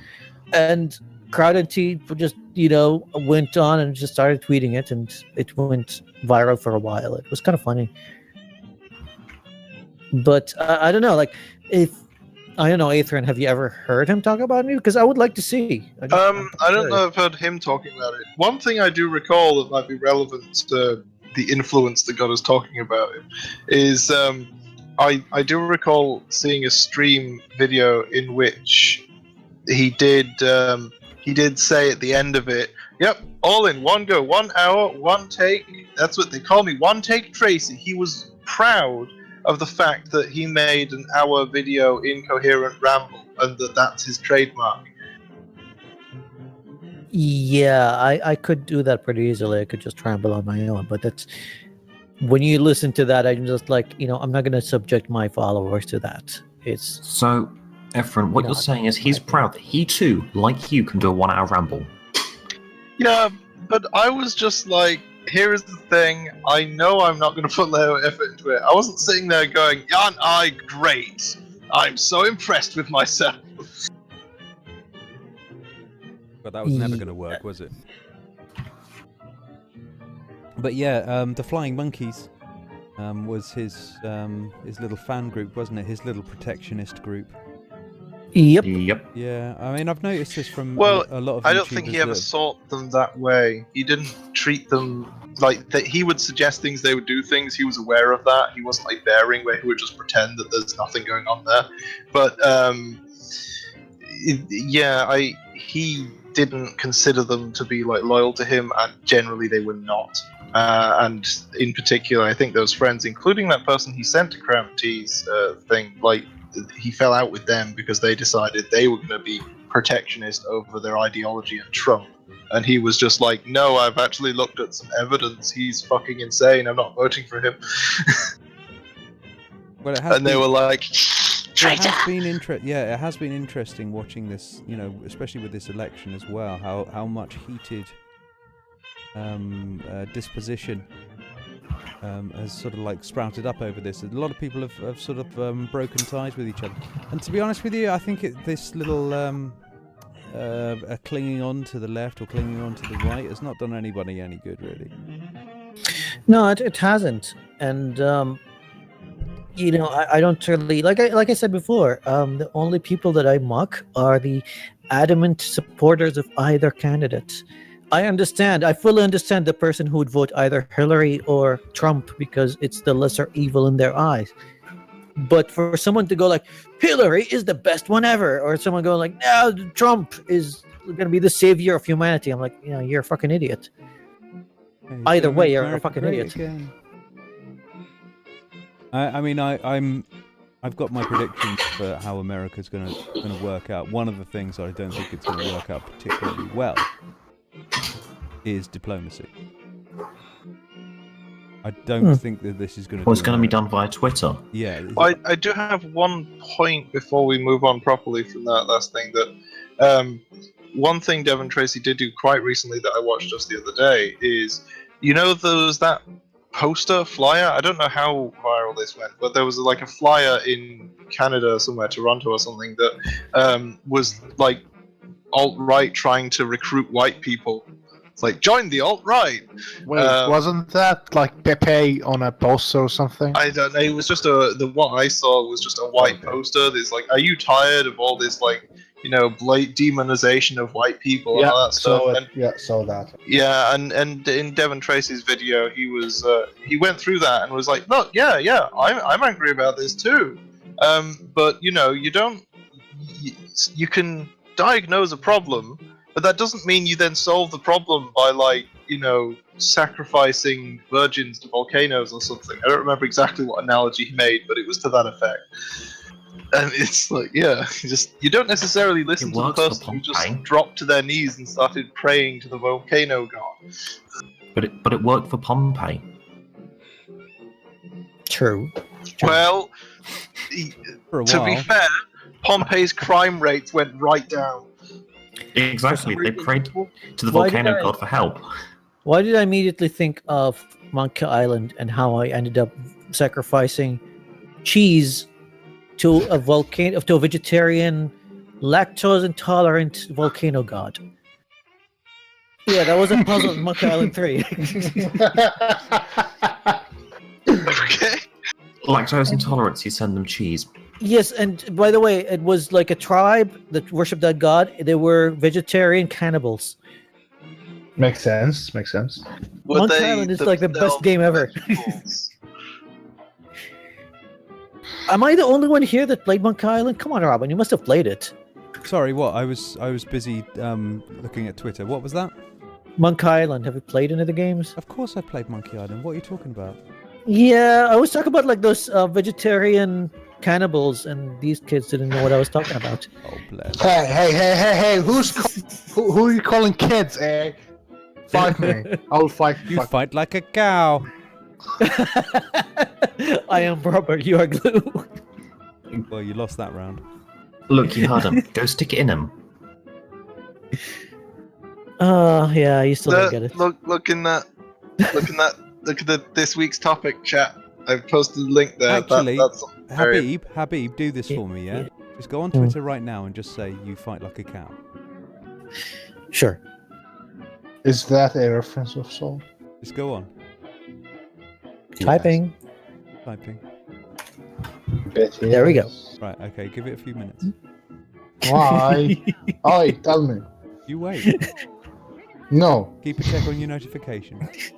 And Crowded T just, went on and just started tweeting it, and it went viral for a while. It was kind of funny. But I don't know, like, Atherin, have you ever heard him talk about me? Because I would like to see. I don't know if I've heard him talking about it. One thing I do recall that might be relevant to the influence that got us talking about him is I do recall seeing a stream video in which he did say at the end of it, yep, all in one go, 1 hour, one take. That's what they call me, one take Tracy. He was proud of the fact that he made an hour video incoherent ramble and that's his trademark. Yeah, I could do that pretty easily. I could just ramble on my own, but that's when you listen to that, I'm just like, I'm not going to subject my followers to that. It's so, Efren, what you're saying is he's proud that he too, like you, can do a 1 hour ramble. Yeah, but I was just like, here is the thing, I know I'm not going to put no effort into it. I wasn't sitting there going, aren't I great? I'm so impressed with myself. But that was never going to work, was it? But yeah, the Flying Monkeys was his little fan group, wasn't it? His little protectionist group. Yep. Yeah, I mean, I've noticed this from a lot of I don't think he ever sought them that way. He didn't treat them like that. He would suggest things, they would do things. He was aware of that. He wasn't like Bearing, where he would just pretend that there's nothing going on there. But he didn't consider them to be like loyal to him, and generally they were not. And in particular, I think those friends, including that person he sent to Cramp T's thing, like, he fell out with them because they decided they were going to be protectionist over their ideology and Trump. And he was just like, no, I've actually looked at some evidence. He's fucking insane. I'm not voting for him. Well, and they were like, traitor! It has been interesting watching this, especially with this election as well, how much heated disposition has sort of like sprouted up over this. A lot of people have sort of broken ties with each other. And to be honest with you, I think this little clinging on to the left or clinging on to the right has not done anybody any good, really. No, it hasn't. And I don't really like I said before. The only people that I mock are the adamant supporters of either candidate. I fully understand the person who would vote either Hillary or Trump because it's the lesser evil in their eyes. But for someone to go like, Hillary is the best one ever, or someone going like, no, Trump is going to be the savior of humanity, I'm like, you're a fucking idiot. Either way, you're a fucking idiot. Again. I mean, I've got my predictions for how America's going to work out. One of the things I don't think it's going to work out particularly well is diplomacy. I don't think that this is going to. Well, it's going to be done via Twitter. Yeah. I do have one point before we move on properly from that last thing. That one thing Devon Tracy did do quite recently that I watched just the other day is, there's that poster flyer. I don't know how viral this went, but there was like a flyer in Canada somewhere, Toronto or something, that was like alt-right trying to recruit white people. It's like, join the alt-right. Wait, wasn't that like Pepe on a poster or something? I don't know. It was just the one I saw was just a white poster. There's like, are you tired of all this like, blatant demonization of white people and all that stuff? Saw that. Yeah, and in Devon Tracy's video, he went through that and was like, look, I'm angry about this too. But you can diagnose a problem, but that doesn't mean you then solve the problem by like, sacrificing virgins to volcanoes or something. I don't remember exactly what analogy he made, but it was to that effect. And it's like, you don't necessarily listen to the person who just dropped to their knees and started praying to the volcano god. But it worked for Pompeii. True. Well, For a to be while. fair, Pompeii's crime rates went right down. Exactly. They prayed to the volcano god for help. Why did I immediately think of Monkey Island and how I ended up sacrificing cheese to a vegetarian, lactose intolerant volcano god? Yeah, that was a puzzle in Monkey Island 3. Okay. Lactose intolerance, you send them cheese. Yes, and by the way, it was like a tribe that worshipped that god. They were vegetarian cannibals. Makes sense. Monkey Island is like the best game ever. Am I the only one here that played Monkey Island? Come on, Robin, you must have played it. Sorry, what? I was busy looking at Twitter. What was that? Monkey Island. Have you played any of the games? Of course I played Monkey Island. What are you talking about? Yeah, I was talking about like those vegetarian cannibals, and these kids didn't know what I was talking about. Oh, bless. Hey! Who are you calling kids? Eh? Fight me. I'll fight You fight like a cow. I am rubber, you are glue. Well, you lost that round. Look, you heard him. Go stick it in him. Yeah, I still don't get it. Look at this week's topic, chat. I've posted the link there. Actually, that's Habib, do this for me, yeah? Just go on Twitter right now and just say you fight like a cow. Sure. Is that a reference of Soul? Just go on. Typing. There we go. Right, okay, give it a few minutes. Why? Tell me. You wait. No. Keep a check on your notifications.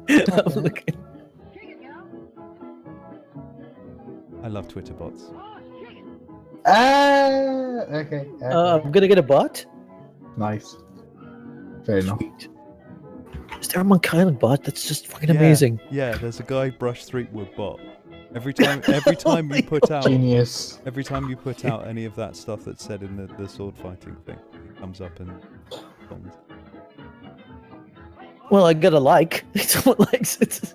I'm looking. I love Twitter bots. Okay. I'm gonna get a bot. Nice. Fair enough. Is there a Monkey Island bot? That's just fucking amazing. Yeah, there's a guy Brush Threepwood bot. Every time you put out Genius. Every time you put out any of that stuff that's said in the sword fighting thing, it comes up and responds. Well, I got a like. Someone likes it.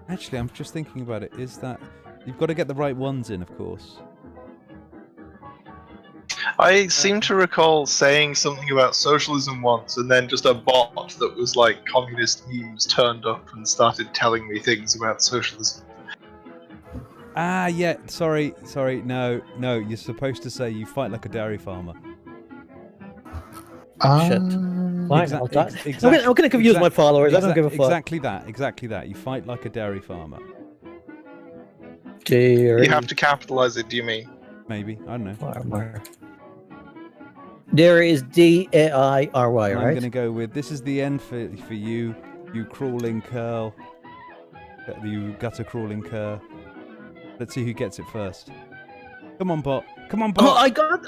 Actually, I'm just thinking about it. Is that you've got to get the right ones in, of course. I seem to recall saying something about socialism once, and then just a bot that was like communist memes turned up and started telling me things about socialism. Ah, yeah. Sorry. No. You're supposed to say you fight like a dairy farmer. Shit. Fine, Exa- I'll die. ex- I'm gonna confuse my followers. I don't give a fuck. Exactly that. You fight like a dairy farmer. You have to capitalize it, do you mean? Maybe. I don't know. Farmer. There is DAIRY, And I'm right? going to go with this is the end for you, you crawling curl. You gutter crawling cur. Let's see who gets it first. Come on, bot. Oh, I got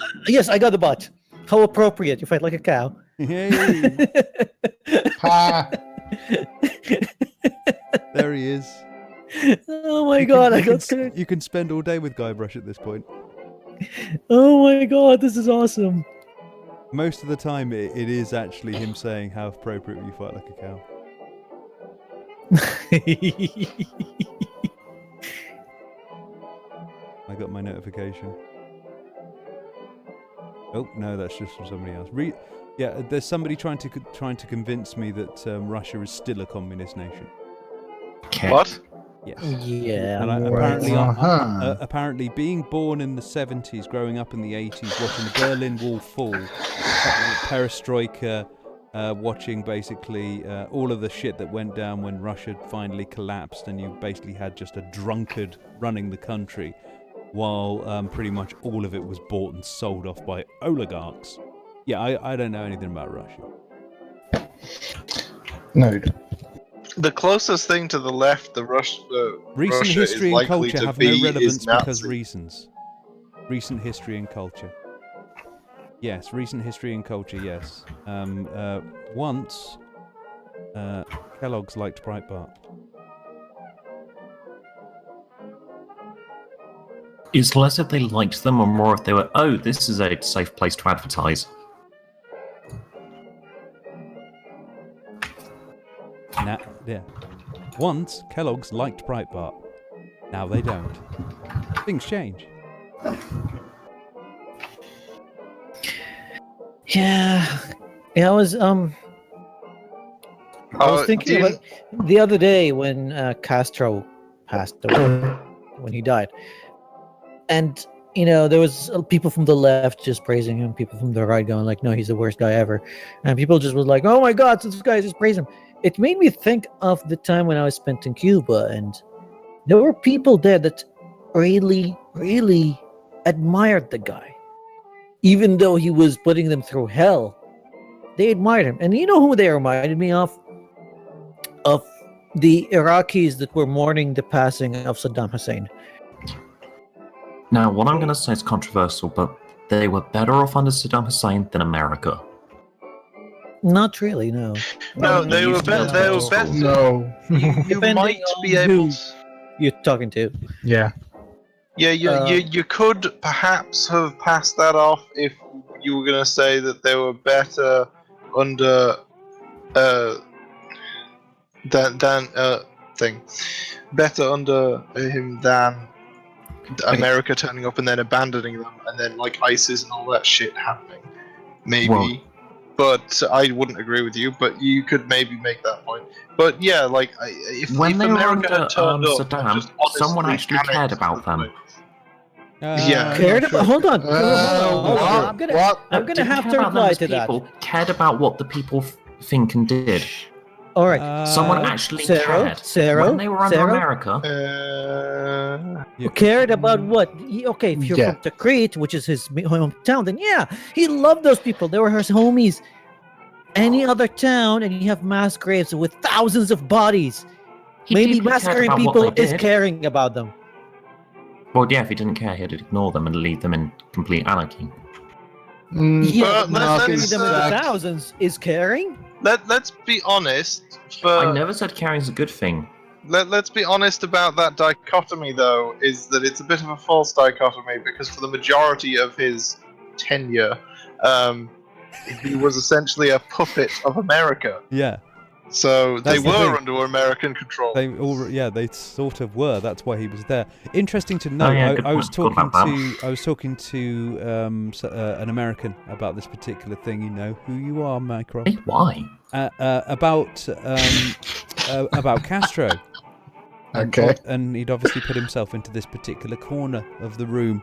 the bot. How appropriate! You fight like a cow. Hey. Ha! There he is. Oh my god! You can spend all day with Guybrush at this point. Oh my god! This is awesome. Most of the time, it is actually him saying how appropriate you fight like a cow. I got my notification. Oh no, that's just from somebody else. Yeah, there's somebody trying to convince me that Russia is still a communist nation. What? Yes. Yeah. And apparently, being born in the 70s, growing up in the 80s, watching the Berlin Wall fall, perestroika, watching basically all of the shit that went down when Russia finally collapsed, and you basically had just a drunkard running the country, while pretty much all of it was bought and sold off by oligarchs. Yeah, I don't know anything about Russia. No. The closest thing to the left, Recent Russia history is and likely culture to have be no relevance is because Nazi. reasons. Recent history and culture. Yes, recent history and culture, yes. Once, Kellogg's liked Breitbart. It's less if they liked them or more if they were, oh, this is a safe place to advertise. Yeah. Once, Kellogg's liked Breitbart. Now they don't. Things change. Yeah. I was thinking about the other day when Castro passed away, when he died, and there was people from the left just praising him, people from the right going like, no, he's the worst guy ever, and people just was like, oh my god, so this guy just praised him. It made me think of the time when I was spent in Cuba, and there were people there that really, really admired the guy, even though he was putting them through hell. They admired him. And you know who they reminded me of? Of the Iraqis that were mourning the passing of Saddam Hussein. Now, what I'm going to say is controversial, but they were better off under Saddam Hussein than America. Not really, no. No, they were better. No. You might be able to. You're talking to. Yeah. Yeah, you could perhaps have passed that off if you were going to say that they were better under better under him than America turning up and then abandoning them, and then like ISIS and all that shit happening. Maybe. Well, but I wouldn't agree with you. But you could maybe make that point. But yeah, like if when they America were had turned under up, Saddam, someone actually cared about them. Yeah. Cared about? Hold on. What? I'm gonna Didn't have care to about them reply as to that. people, cared about what the people think and did. All right. Someone actually cared. When they were under America. Cared about what? Okay, if you're from Tikrit, which is his hometown, then yeah, he loved those people. They were his homies. Any other town, and you have mass graves with thousands of bodies. Maybe massacring people is caring about them. Well, yeah, if he didn't care, he'd ignore them and leave them in complete anarchy. Yeah, massacring them in the thousands is caring. Let's be honest. I never said caring is a good thing. Let's be honest about that dichotomy, though, is that it's a bit of a false dichotomy, because for the majority of his tenure, he was essentially a puppet of America. Yeah. So That's they the were thing. under American control. They sort of were. That's why he was there. Interesting to know. Oh, yeah, good I was point. Forgot talking about to I was talking to an American about this particular thing. You know who you are, Mycroft. Hey, why? About Castro. Okay. And he'd obviously put himself into this particular corner of the room.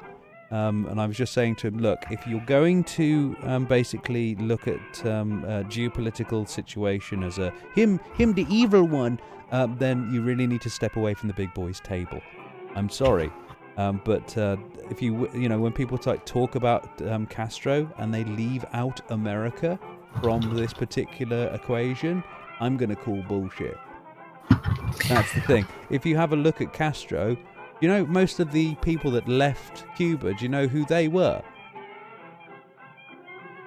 And I was just saying to him, look, if you're going to basically look at geopolitical situation as him the evil one, then you really need to step away from the big boys' table. I'm sorry, but if you when people talk about Castro and they leave out America from this particular equation, I'm going to call bullshit. That's the thing. If you have a look at Castro, you know, most of the people that left Cuba, do you know who they were?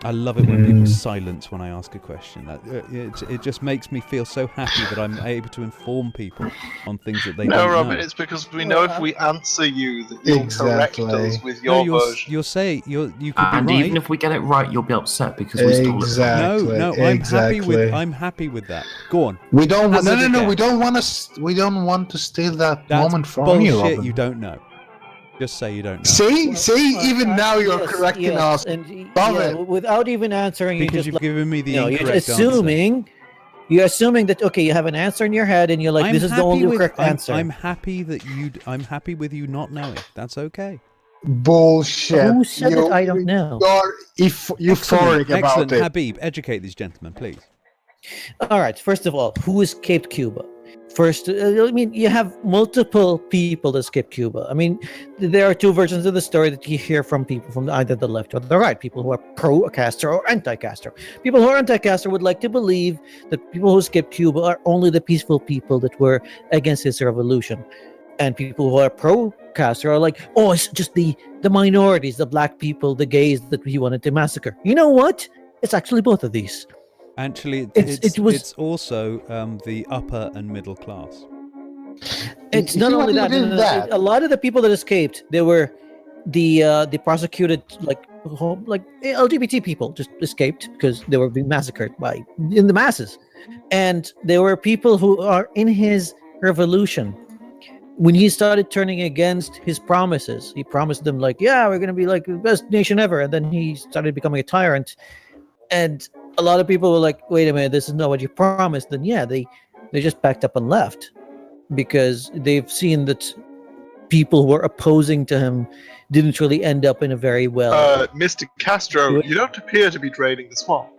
I love it when people silence when I ask a question. It just makes me feel so happy that I'm able to inform people on things that they don't know. No, Robert, it's because we know if we answer you that you'll correct us with your version. You could be And right. even if we get it right, you'll be upset because we stole it. No, I'm happy with that. Go on. We don't. Hazard No. again. We don't want to. We don't want to steal that That's moment from bullshit. you, Robin. You don't know. Just say you don't know. See, even now you're correcting us. And Love yeah, it. without even answering, Because you you've just given me the you're incorrect assuming. You're assuming that you have an answer in your head, and you're like, this is the only correct answer. I'm happy with you not knowing. That's okay. Bullshit. Who said that? I don't know. You're euphoric about Excellent. it. Habib, educate these gentlemen, please. All right. First of all, who escaped Cuba? First, you have multiple people that escaped Cuba. I mean, there are two versions of the story that you hear from people from either the left or the right. People who are pro-Castro or anti-Castro. People who are anti-Castro would like to believe that people who escaped Cuba are only the peaceful people that were against his revolution. And people who are pro-Castro are like, oh, it's just the minorities, the black people, the gays that he wanted to massacre. You know what? It's actually both of these. Actually, it's also the upper and middle class. It's not only that. A lot of the people that escaped, they were the prosecuted like LGBT people just escaped because they were being massacred in the masses, and there were people who are in his revolution. When he started turning against his promises, he promised them like, yeah, we're going to be like the best nation ever, and then he started becoming a tyrant, and a lot of people were like, wait a minute, this is not what you promised. Then yeah, they just backed up and left because they've seen that people who were opposing to him didn't really end up in a very well. Mr. Castro, you don't appear to be draining the swamp.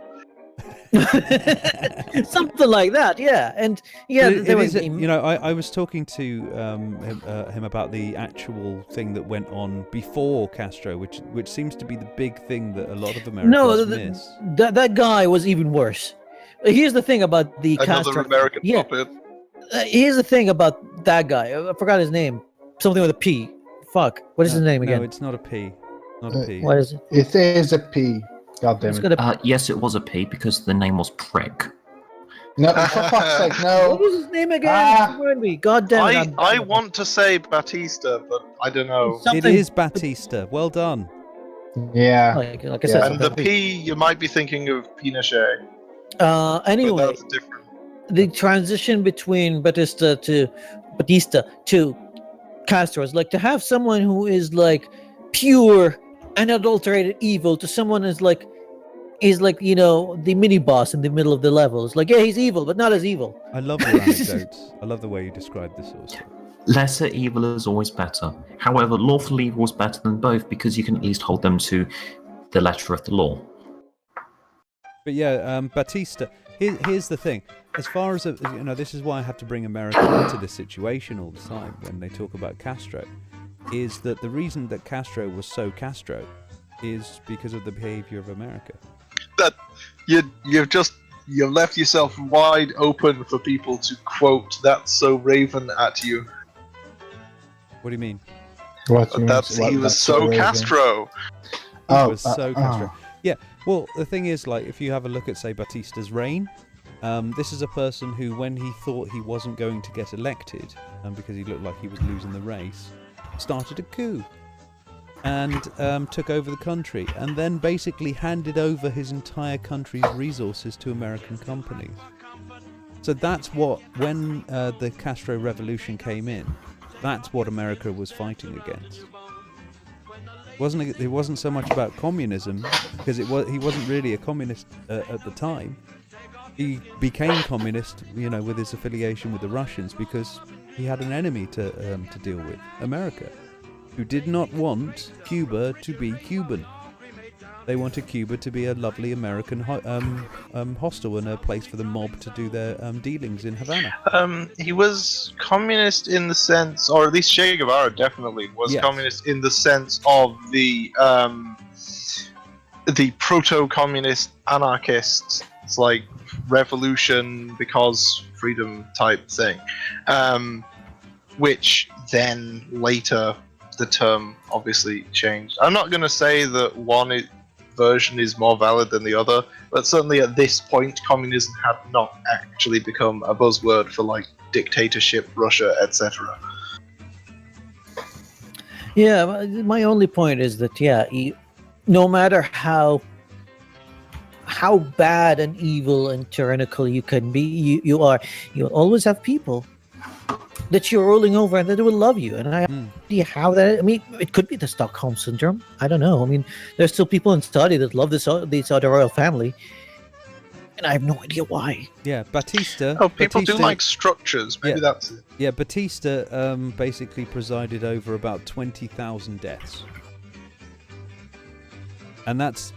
Something like that, yeah. And yeah, I was talking to him about the actual thing that went on before Castro, which seems to be the big thing that a lot of Americans miss. That guy was even worse. Here's the thing about the Another Castro. American puppet. Here's the thing about that guy. I forgot his name. Something with a P. Fuck. What is his name again? No, it's not a P. Not a P. What is it? It is a P. God damn it. Yes, it was a P because the name was Prick. No, for fuck's sake, no. What was his name again? Remind me. God damn it. I want to say Batista, but I don't know. It is Batista. Well done. Yeah. Like I said. And the P, you might be thinking of Pinochet. Anyway, But that's different. the transition between Batista to Castro is like to have someone who is like pure unadulterated evil to someone who's like the mini boss in the middle of the level. It's like, yeah, he's evil, but not as evil. I love your anecdotes. I love the way you describe this sort of stuff. Lesser evil is always better. However, lawful evil is better than both because you can at least hold them to the letter of the law. But yeah, Batista. Here's the thing. As far as this is why I have to bring America into this situation all the time when they talk about Castro. Is that the reason that Castro was so Castro is because of the behavior of America. That you've left yourself wide open for people to quote "That's so Raven" at you. What do you mean? He was so Castro. He was so Castro. Yeah. Well, the thing is, like, if you have a look at, say, Batista's reign, this is a person who, when he thought he wasn't going to get elected, because he looked like he was losing the race, started a coup and took over the country and then basically handed over his entire country's resources to American companies. So that's what, when the Castro Revolution came in, that's what America was fighting against. It wasn't so much about communism, because he wasn't really a communist at the time. He became communist, with his affiliation with the Russians, because he had an enemy to deal with, America, who did not want Cuba to be Cuban. They wanted Cuba to be a lovely American hostel and a place for the mob to do their dealings in Havana. He was communist in the sense, or at least Che Guevara definitely was communist in the sense of the proto-communist anarchists. It's like revolution because freedom type thing, which then later the term obviously changed. I'm not going to say that one version is more valid than the other, but certainly at this point communism had not actually become a buzzword for like dictatorship, Russia, etc. Yeah, my only point is that no matter how bad and evil and tyrannical you can be, you'll always have people that you're rolling over and that will love you. And I have no idea how that. I mean, it could be the Stockholm syndrome. I don't know. I mean, there's still people in Saudi that love this other royal family, and I have no idea why. Yeah, Batista. Oh, people do like structures. Maybe that's it. Yeah, Batista basically presided over about 20,000 deaths. And that's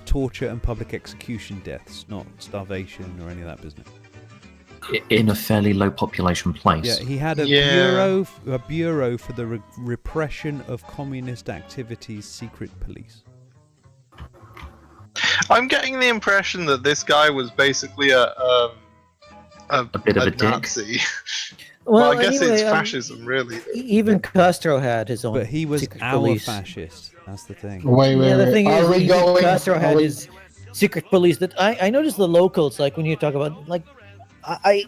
torture and public execution deaths, not starvation or any of that business. In a fairly low population place. Yeah, he had a bureau for the repression of communist activities, secret police. I'm getting the impression that this guy was basically a bit of a Nazi. Well, I guess anyway, it's fascism, really. Even Castro had his own. But he was secret our police. fascist. That's the thing. The thing is, Castro had his secret police. That I noticed the locals, like when you talk about, like, I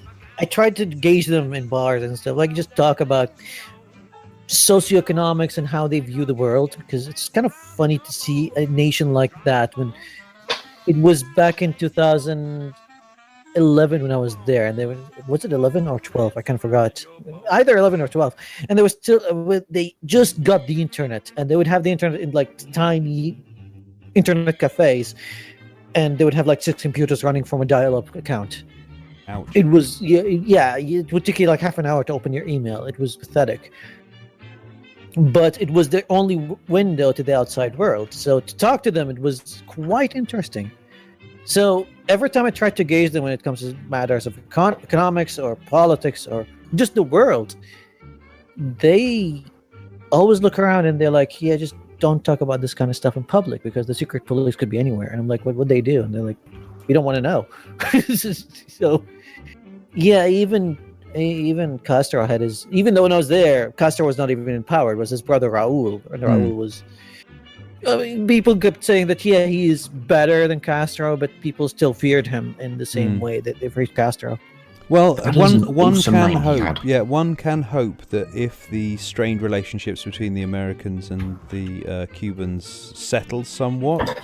tried to gauge them in bars and stuff, like just talk about socioeconomics and how they view the world, because it's kind of funny to see a nation like that when it was back in 2011 when I was there, and was it 11 or 12? I kind of forgot. Either 11 or 12, and they were still they just got the internet, and they would have the internet in like tiny internet cafes, and they would have like 6 computers running from a dial-up account. Ouch. It was it would take you like half an hour to open your email. It was pathetic, but it was their only window to the outside world. So to talk to them, it was quite interesting. So every time I tried to gauge them when it comes to matters of economics or politics or just the world, they always look around and they're like, yeah, just don't talk about this kind of stuff in public because the secret police could be anywhere. And I'm like, what would they do? And they're like, we don't want to know. So yeah, even Castro had his, even though when I was there, Castro was not even in power. It was his brother Raul. And Raul was, I mean, people kept saying that, yeah, he is better than Castro, but people still feared him in the same way that they feared Castro. Well, one can hope. Yeah, one can hope that if the strained relationships between the Americans and the Cubans settle somewhat,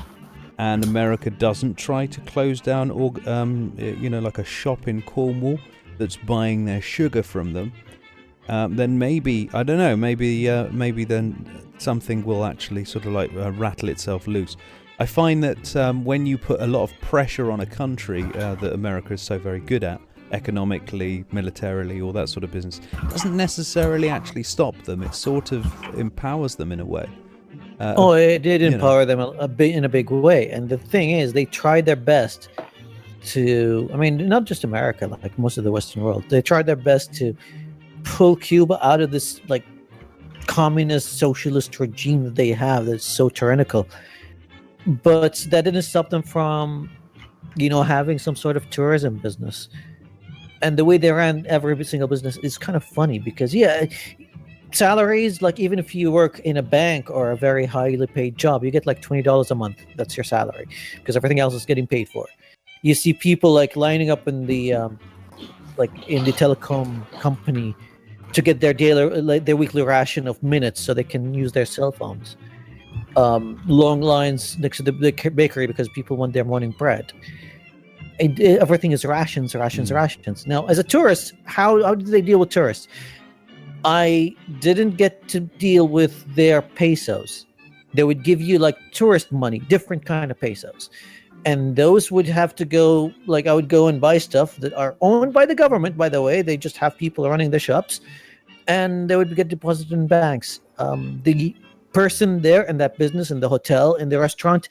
and America doesn't try to close down, like a shop in Cornwall that's buying their sugar from them, then maybe, I don't know, maybe then something will actually sort of like rattle itself loose. I find that when you put a lot of pressure on a country that America is so very good at, economically, militarily, all that sort of business, it doesn't necessarily actually stop them. It sort of empowers them in a way. It did empower them in a big way. And the thing is, they tried their best to, I mean, not just America, like most of the Western world, they tried their best to pull Cuba out of this like communist socialist regime that they have that's so tyrannical. But that didn't stop them from, having some sort of tourism business. And the way they ran every single business is kind of funny because, salaries, like even if you work in a bank or a very highly paid job, you get like $20 a month. That's your salary because everything else is getting paid for. You see people like lining up in the telecom company to get their their weekly ration of minutes so they can use their cell phones. Long lines next to the bakery because people want their morning bread. everything is rations. Now, as a tourist, how do they deal with tourists? I didn't get to deal with their pesos. They would give you like tourist money, different kind of pesos. And those would have to go, like I would go and buy stuff that are owned by the government, by the way. They just have people running the shops. And they would get deposited in banks. The person there in that business, in the hotel, in the restaurant,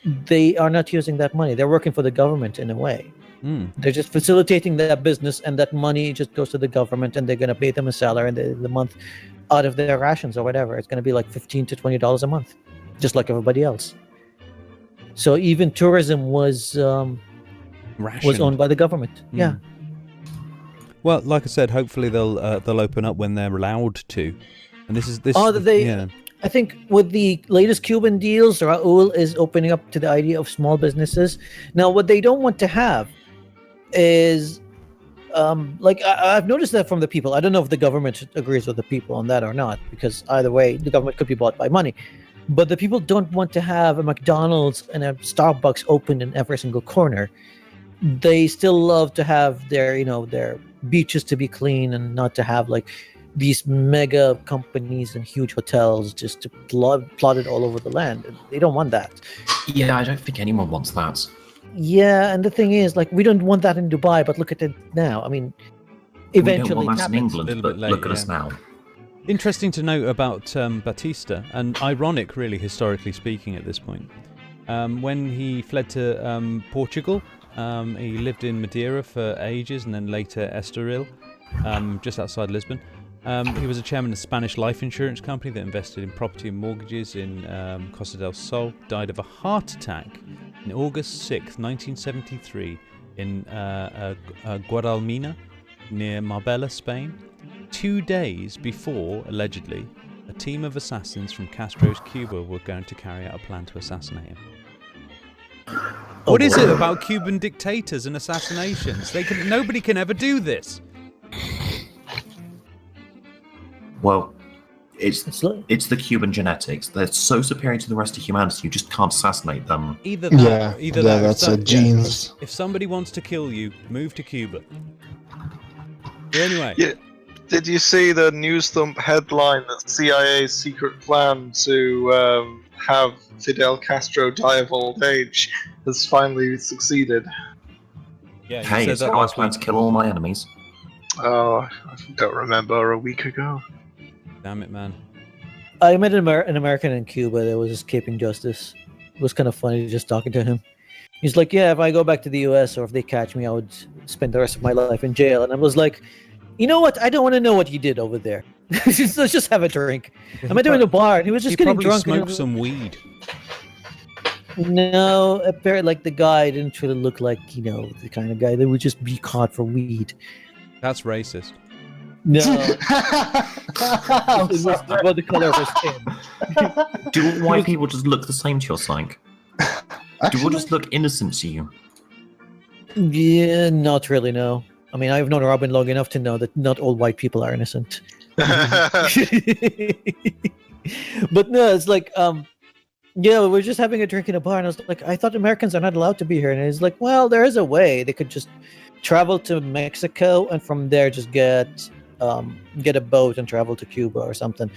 they are not using that money. They're working for the government in a way. They're just facilitating that business, and that money just goes to the government, and they're going to pay them a salary in the month out of their rations or whatever. It's going to be like $15 to $20 a month, just like everybody else. So even tourism was owned by the government. Yeah. Well, like I said, hopefully they'll open up when they're allowed to. And this. Yeah. I think with the latest Cuban deals, Raul is opening up to the idea of small businesses. Now, what they don't want to have is, I've noticed that from the people. I don't know if the government agrees with the people on that or not, because either way, the government could be bought by money. But the people don't want to have a McDonald's and a Starbucks open in every single corner. They still love to have their beaches to be clean and not to have like these mega companies and huge hotels just to plot it all over the land. They don't want that. Yeah, I don't think anyone wants that. Yeah, and the thing is, like, we don't want that in Dubai, but look at it now. I mean, eventually we don't want that in happens. England, but look at us now. Interesting to note about Batista, and ironic, really, historically speaking, at this point. When he fled to Portugal, he lived in Madeira for ages, and then later Estoril, just outside Lisbon. He was a chairman of the Spanish life insurance company that invested in property and mortgages in Costa del Sol. Died of a heart attack on August 6th, 1973, in Guadalmina, near Marbella, Spain. 2 days before, allegedly, a team of assassins from Castro's Cuba were going to carry out a plan to assassinate him. What is it about Cuban dictators and assassinations? Nobody can ever do this. Well, it's the Cuban genetics. They're so superior to the rest of humanity, you just can't assassinate them. Either that. That's a genes. If somebody wants to kill you, move to Cuba. Anyway. Yeah. Did you see the Newsthump headline that CIA's secret plan to have Fidel Castro die of old age has finally succeeded? Yeah, hey, it's how I plan to kill all my enemies. Oh, I don't remember, a week ago. Damn it, man. I met an American in Cuba that was escaping justice. It was kind of funny just talking to him. He's like, yeah, if I go back to the US or if they catch me, I would spend the rest of my life in jail. And I was like, you know what? I don't want to know what you did over there. Let's just have a drink. I met him in a bar and he was just getting drunk. He probably smoked some weed. No, apparently, like, the guy didn't really look like, the kind of guy that would just be caught for weed. That's racist. No. It was about the color of his skin. Do white people just look the same to your psych? Do we just look innocent to you? Yeah, not really, no. I mean, I've known Robin long enough to know that not all white people are innocent. But no, it's like, yeah, we're just having a drink in a bar, and I was like, I thought Americans are not allowed to be here. And he's like, well, there is a way. They could just travel to Mexico, and from there just get a boat and travel to Cuba or something,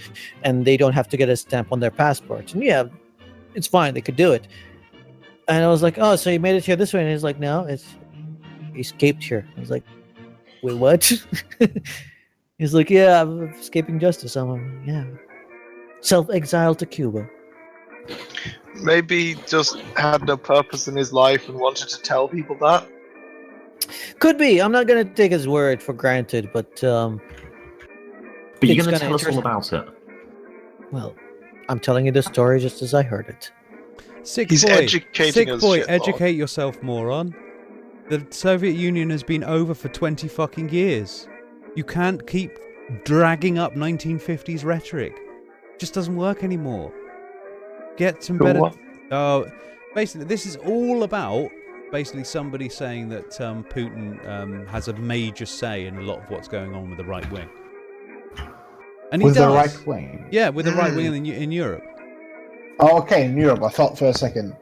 and they don't have to get a stamp on their passport. And yeah, it's fine. They could do it. And I was like, oh, so you made it here this way? And he's like, no, he escaped here. I was like, wait, what? He's like, yeah, I'm escaping justice. Yeah, self-exiled to Cuba. Maybe he just had no purpose in his life and wanted to tell people that. Could be. I'm not going to take his word for granted, but you're going to tell us all about it. Well, I'm telling you the story just as I heard it. Sick He's boy, educating us, sick boy, shitlord. educate yourself, moron. The Soviet Union has been over for 20 fucking years. You can't keep dragging up 1950s rhetoric. It just doesn't work anymore. Get some better... basically, this is all about somebody saying that Putin has a major say in a lot of what's going on with the right wing. And he With does. the right wing? Yeah, with the right wing in Europe. Oh, okay, in Europe. I thought for a second.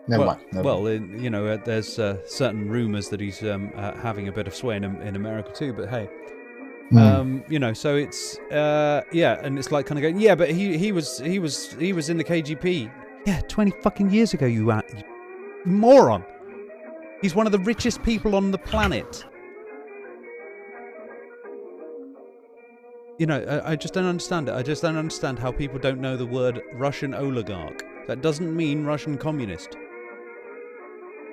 Never well, mind. well, there's certain rumours that he's having a bit of sway in America too. But hey, so it's and it's like kind of going, yeah, but he was in the KGB. Yeah, 20 fucking years ago, you moron. He's one of the richest people on the planet. I just don't understand it. I just don't understand how people don't know the word Russian oligarch. That doesn't mean Russian communist.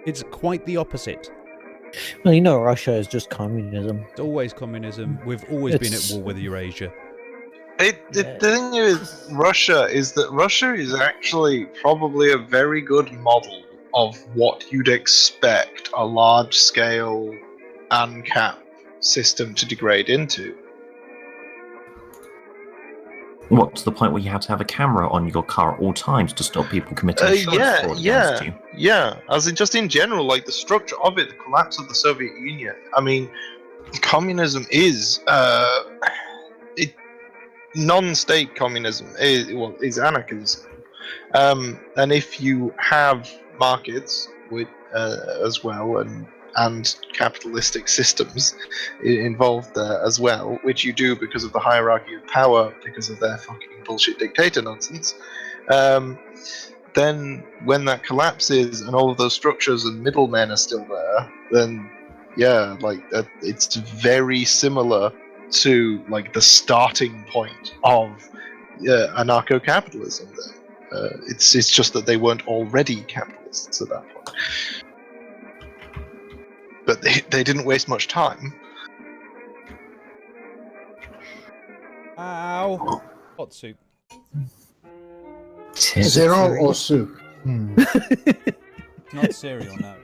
It's quite the opposite. Well, Russia is just communism. It's always communism. We've always been at war with Eurasia. The thing with Russia is that Russia is actually probably a very good model of what you'd expect a large-scale ANCAP system to degrade into. What, to the point where you have to have a camera on your car at all times to stop people committing insurance fraud against you? Yeah. As in, just in general, like the structure of it, the collapse of the Soviet Union. I mean, communism is non-state communism is anarchism, and if you have markets with as well and capitalistic systems involved there as well, which you do because of the hierarchy of power, because of their fucking bullshit dictator nonsense, then when that collapses and all of those structures and middlemen are still there, then yeah, it's very similar to like the starting point of anarcho-capitalism. It's just that they weren't already capitalists at that point. But they didn't waste much time. Ow! Hot soup. Zero or soup? It's not cereal, no.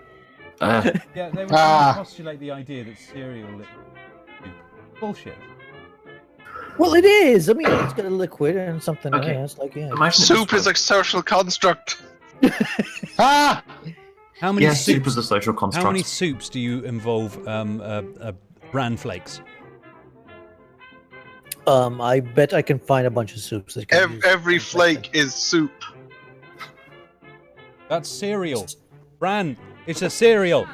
Yeah, they were trying to postulate the idea that cereal is bullshit. Well, it is. I mean, it's got a liquid and something else. Soup is a social construct. How many Yes, soups? soup is a social construct. How many soups do you involve bran flakes? I bet I can find a bunch of soups. Every flake is soup. That's cereal. Bran, it's a cereal.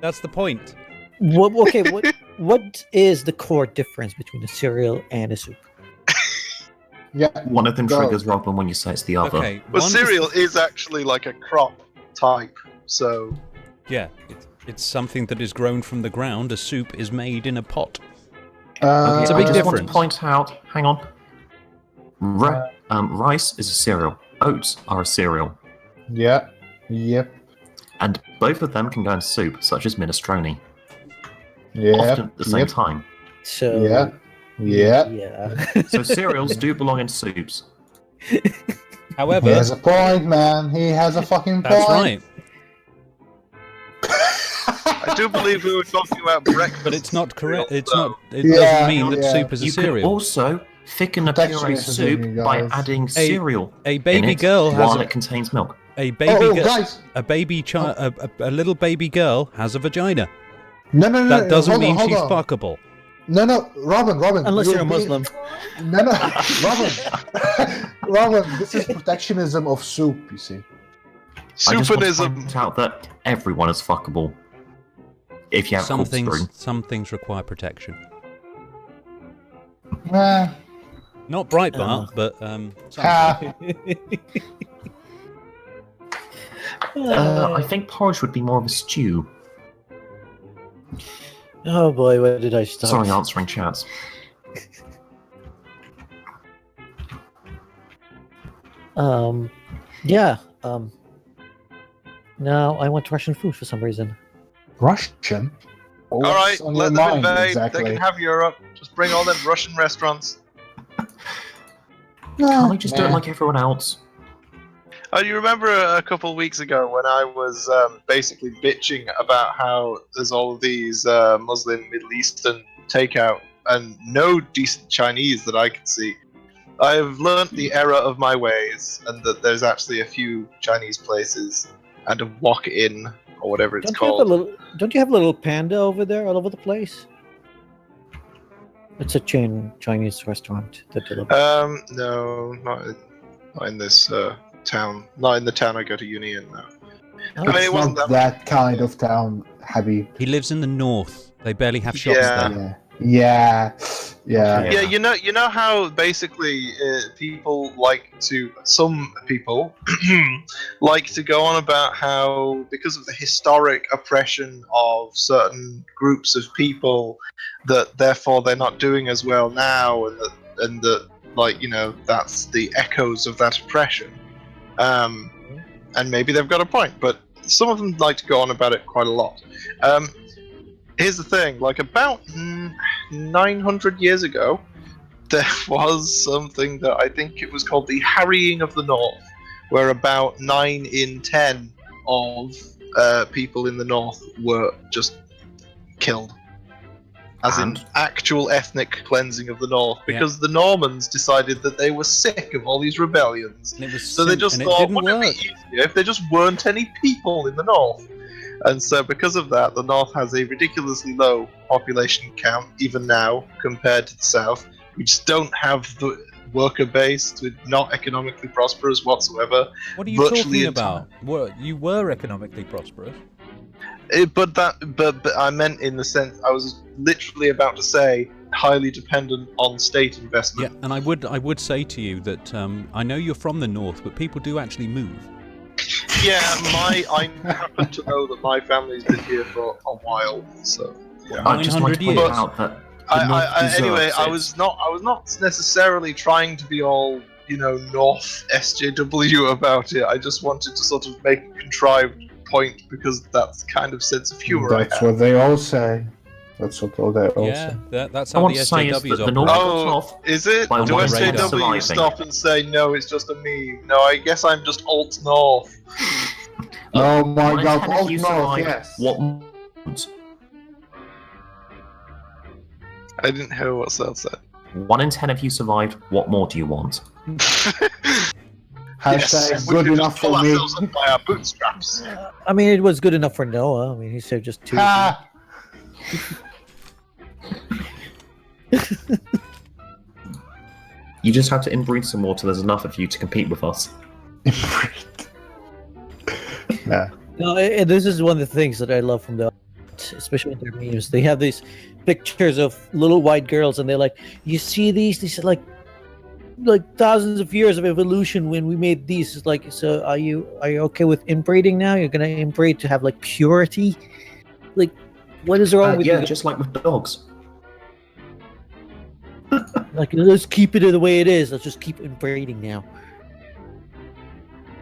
That's the point. What is the core difference between a cereal and a soup? Yeah. One of them triggers Robin when you say it's the other. Okay. Well, cereal is actually like a crop type, so... Yeah, it's something that is grown from the ground. A soup is made in a pot. It's a big I just difference. want to point out, hang on. Rice is a cereal. Oats are a cereal. Yeah. Yep. And both of them can go in soup, such as minestrone. Yeah. Often at the same time. So Yeah. So cereals do belong in soups. However, He has a point, man. He has a fucking point. that's right. I do believe we were talking about breakfast. But it's not correct. It's so- not. It doesn't mean that soup is a You could cereal. also thicken a puree Protectionism, soup you by guys. adding cereal A baby in it girl has while a, it contains milk. a baby girl. guys. A baby child. A little baby girl has a vagina. No. That doesn't hold on, mean hold she's on. fuckable. No, Robin. Unless you're a Muslim. No, Robin, this is protectionism of soup, you see. I just want to Soupanism. point out that everyone is fuckable. If you have Some corkscrew. things require protection. Eh, Not Breitbart, but ah, I think porridge would be more of a stew. Oh boy, where did I start? Sorry, answering chats. Now I want Russian food for some reason. Russian? All right, What's on let your them mind, invade. exactly? They can have Europe. Just bring all them Russian restaurants. Can't we just do it like everyone else? Oh, you remember a couple of weeks ago when I was basically bitching about how there's all of these Muslim Middle Eastern takeout and no decent Chinese that I can see. I have learnt the error of my ways, and that there's actually a few Chinese places and a walk-in or whatever it's called. Don't you have a little panda over there all over the place? It's a chain Chinese restaurant that delivers. No, not in this town. Not in the town I go to uni in, no. I mean, it It's wasn't not that. that kind of town, Habib. He lives in the north. They barely have shops Yeah. there. Yeah. Yeah. Yeah, you know how basically some people like to go on about how because of the historic oppression of certain groups of people, that therefore they're not doing as well now, and that like that's the echoes of that oppression, and maybe they've got a point, but some of them like to go on about it quite a lot. Here's the thing, like about 900 years ago, there was something that I think it was called the Harrying of the North, where about 9 in 10 of people in the North were just killed. As in actual ethnic cleansing of the North, because the Normans decided that they were sick of all these rebellions. So they just thought, wouldn't it be easier if there just weren't any people in the North? And so because of that, the North has a ridiculously low population count, even now, compared to the South. We just don't have the worker base. We're not economically prosperous whatsoever. What are you talking about? You were economically prosperous. But I meant in the sense, I was literally about to say, highly dependent on state investment. Yeah, and I would say to you that I know you're from the north, but people do actually move. Yeah, I happen to know that my family's been here for a while, so yeah. I just want to point out that anyway, I was not necessarily trying to be all North SJW about it. I just wanted to sort of make a contrived point because that's the kind of sense of humor I have. That's what they all say. That's what they all say. Yeah, that's how the SJWs operate. Oh, is it? Do SJW stop and say, no, it's just a meme? No, I guess I'm just alt North. Oh my god, alt North, yes. What? I didn't hear what Sal said. 1 in 10 of you survived. What more do you want? Hashtag good enough for me. By our bootstraps. I mean, it was good enough for Noah. I mean, he saved just 2. You just have to inbreed some more till there's enough of you to compete with us. Yeah. No, this is one of the things that I love from the, especially in their memes. They have these pictures of little white girls, and they're like, "You see these? These are like thousands of years of evolution when we made these." It's like, so are you okay with inbreeding now? You're gonna inbreed to have like purity? Like, what is wrong with you? Yeah, just like with dogs. Like, let's keep it the way it is. Let's just keep inbreeding now.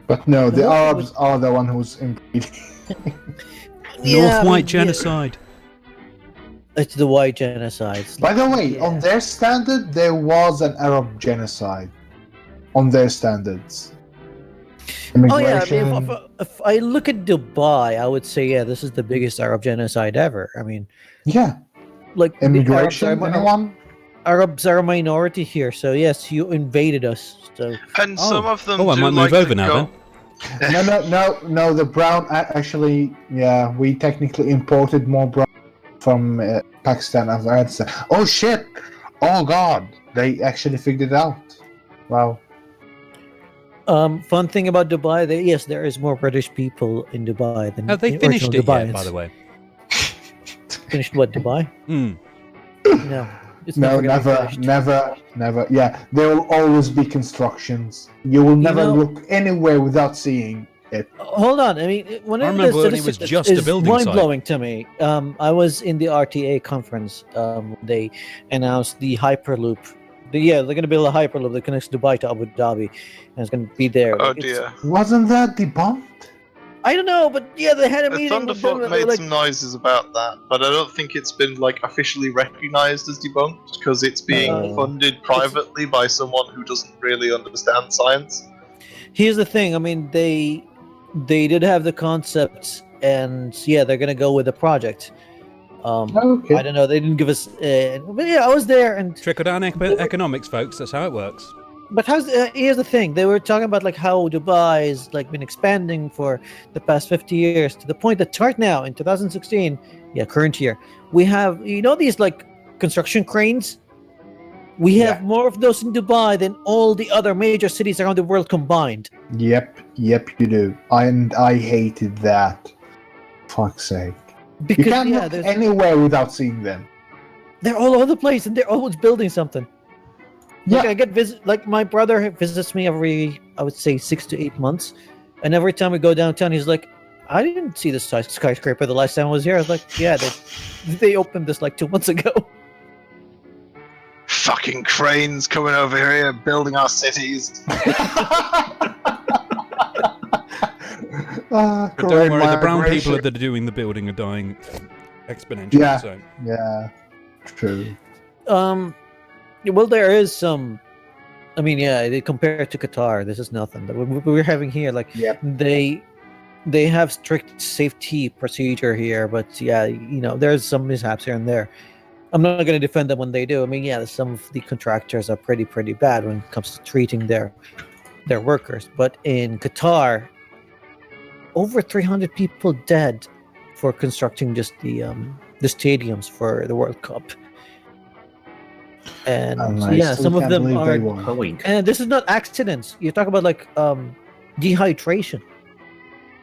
But no, the Arabs are the one who's inbreeding. North White genocide. It's the white genocide. By the way, on their standard, there was an Arab genocide. On their standards. Oh yeah, I mean, if I look at Dubai, I would say, yeah, this is the biggest Arab genocide ever. I mean, yeah, like immigration. Arabs are a minority here, so yes, you invaded us. So and some of them. I might move over now then. No. The brown actually, yeah, we technically imported more brown from Pakistan, Afghanistan. Oh shit! Oh god, they actually figured it out. Wow. Fun thing about Dubai, yes, there is more British people in Dubai than. Have they finished it yet, by the way? Finished what, Dubai? No. It's never. Yeah, there will always be constructions. You will never look anywhere without seeing it. Hold on, I mean, one of the statistics is mind-blowing to me. I was in the RTA conference. They announced the Hyperloop. They're going to build a Hyperloop that connects Dubai to Abu Dhabi, and it's going to be there. Oh dear! Wasn't that debunked? I don't know, but yeah, they had a meeting. Thunderfoot made some noises about that, but I don't think it's been officially recognized as debunked because it's being funded privately by someone who doesn't really understand science. Here's the thing. I mean, they did have the concepts, and yeah, they're gonna go with the project. Okay. I don't know. They didn't give us. But yeah, I was there, and trickle down economics, folks. That's how it works. But here's the thing. They were talking about how Dubai has been expanding for the past 50 years to the point that right now in 2016, current year, we have these construction cranes We have more of those in Dubai than all the other major cities around the world combined. Yep, you do. And I hated that. Fuck's sake. Because You can't look anywhere without seeing them. they're all over the place and they're always building something. Yeah. Like I get like my brother visits me every, I would say, 6 to 8 months, and every time we go downtown, he's like, "I didn't see this skyscraper the last time I was here." I was like, "Yeah, they opened this like 2 months ago." Fucking cranes coming over here building our cities. But don't worry, the brown people that are doing the building are dying exponentially. Yeah, So. yeah, true. Well, there is some. I mean, yeah, compared to Qatar, this is nothing. We're having here, like, they have strict safety procedure here, but yeah, there's some mishaps here and there. I'm not going to defend them when they do. I mean, yeah, some of the contractors are pretty bad when it comes to treating their workers. But in Qatar, over 300 people dead for constructing just the stadiums for the World Cup. And some of them are. And this is not accidents. You talk about like dehydration.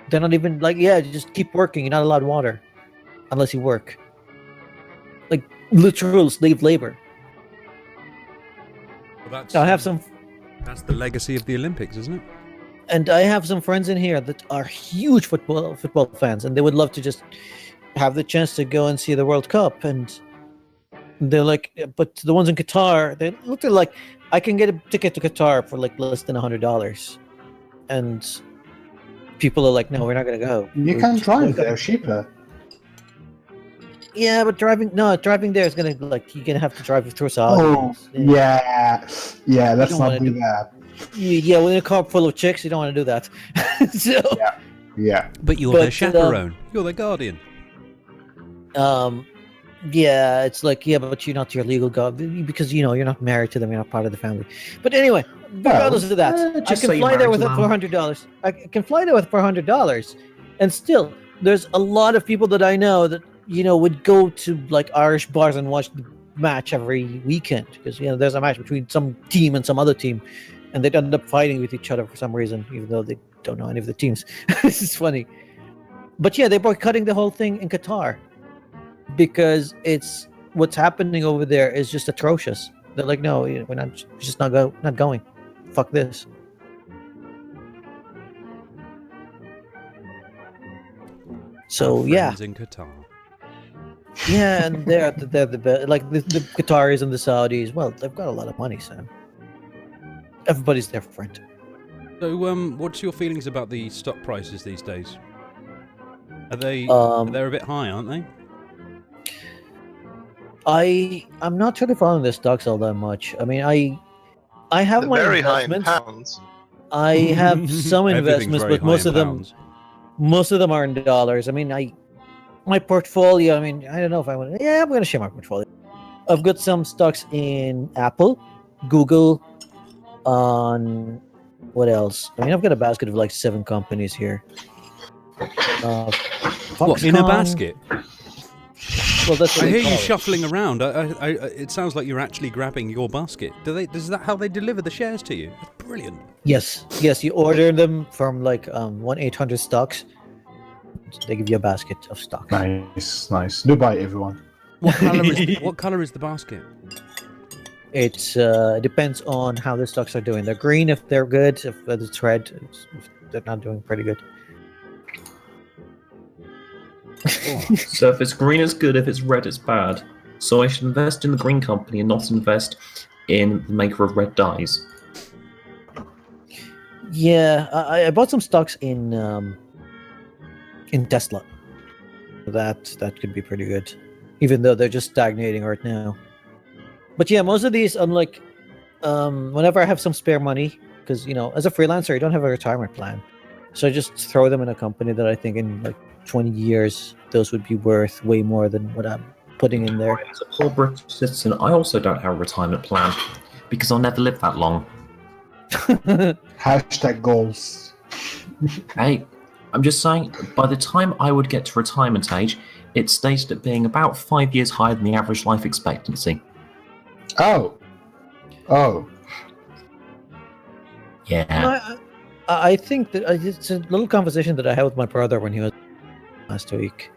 They're not even like, just keep working. You're not allowed water unless you work. Like literal slave labor. Well, that's the legacy of the Olympics, isn't it? And I have some friends in here that are huge football fans, and they would love to just have the chance to go and see the World Cup. And they're like, but the ones in Qatar, they look like I can get a ticket to Qatar for like less than $100, and people are like, no, we're not gonna go. You can drive there cheaper. Yeah, but driving there is gonna you're gonna have to drive through Saudi. Oh, yeah. Let's not do that. Yeah, with a car full of chicks, you don't want to do that. So, yeah. But you're their chaperone. You're their guardian. Yeah, it's like, but you're not your legal guardian because you're not married to them. You're not part of the family. But anyway, regardless of that, I can fly there with $400. I can fly there with $400, and still, there's a lot of people that I know that would go to like Irish bars and watch the match every weekend because there's a match between some team and some other team, and they'd end up fighting with each other for some reason, even though they don't know any of the teams. This is funny. But yeah, they're boycotting the whole thing in Qatar because it's what's happening over there is just atrocious. They're like, no, we're not going. Fuck this. So yeah. In Qatar. Yeah, and they're the best. Like the Qataris and the Saudis. Well, they've got a lot of money, Sam. Everybody's their friend. So, what's your feelings about the stock prices these days? Are they? They're a bit high, aren't they? I'm not really following the stocks all that much. I mean, I have my very high in investments. pounds. I have some investments, but most of them are in dollars. I mean, my portfolio. I mean, I don't know if I want to. Yeah, I'm going to share my portfolio. I've got some stocks in Apple, Google, on what else? I mean, I've got a basket of like 7 companies here. What, in a basket? Well, that's what I hear you shuffling around. It sounds like you're actually grabbing your basket. Is that how they deliver the shares to you? That's brilliant. Yes. You order them from like 1-800 stocks. They give you a basket of stock. Nice. Dubai, everyone. What color is the basket? It depends on how the stocks are doing. They're green if they're good. If it's red, if they're not doing pretty good. So if it's green, it's good. If it's red, it's bad. So I should invest in the green company and not invest in the maker of red dyes. Yeah, I bought some stocks in Tesla. That could be pretty good, even though they're just stagnating right now. But yeah, most of these, I'm like, whenever I have some spare money, because as a freelancer, you don't have a retirement plan, so I just throw them in a company that I think in like 20 years those would be worth way more than what I'm putting in there. As a poor British citizen, I also don't have a retirement plan because I'll never live that long. Hashtag goals. Hey, I'm just saying, by the time I would get to retirement age, it's stated at being about 5 years higher than the average life expectancy. Oh. Oh, Yeah. I think that it's a little conversation that I had with my brother when he was last week,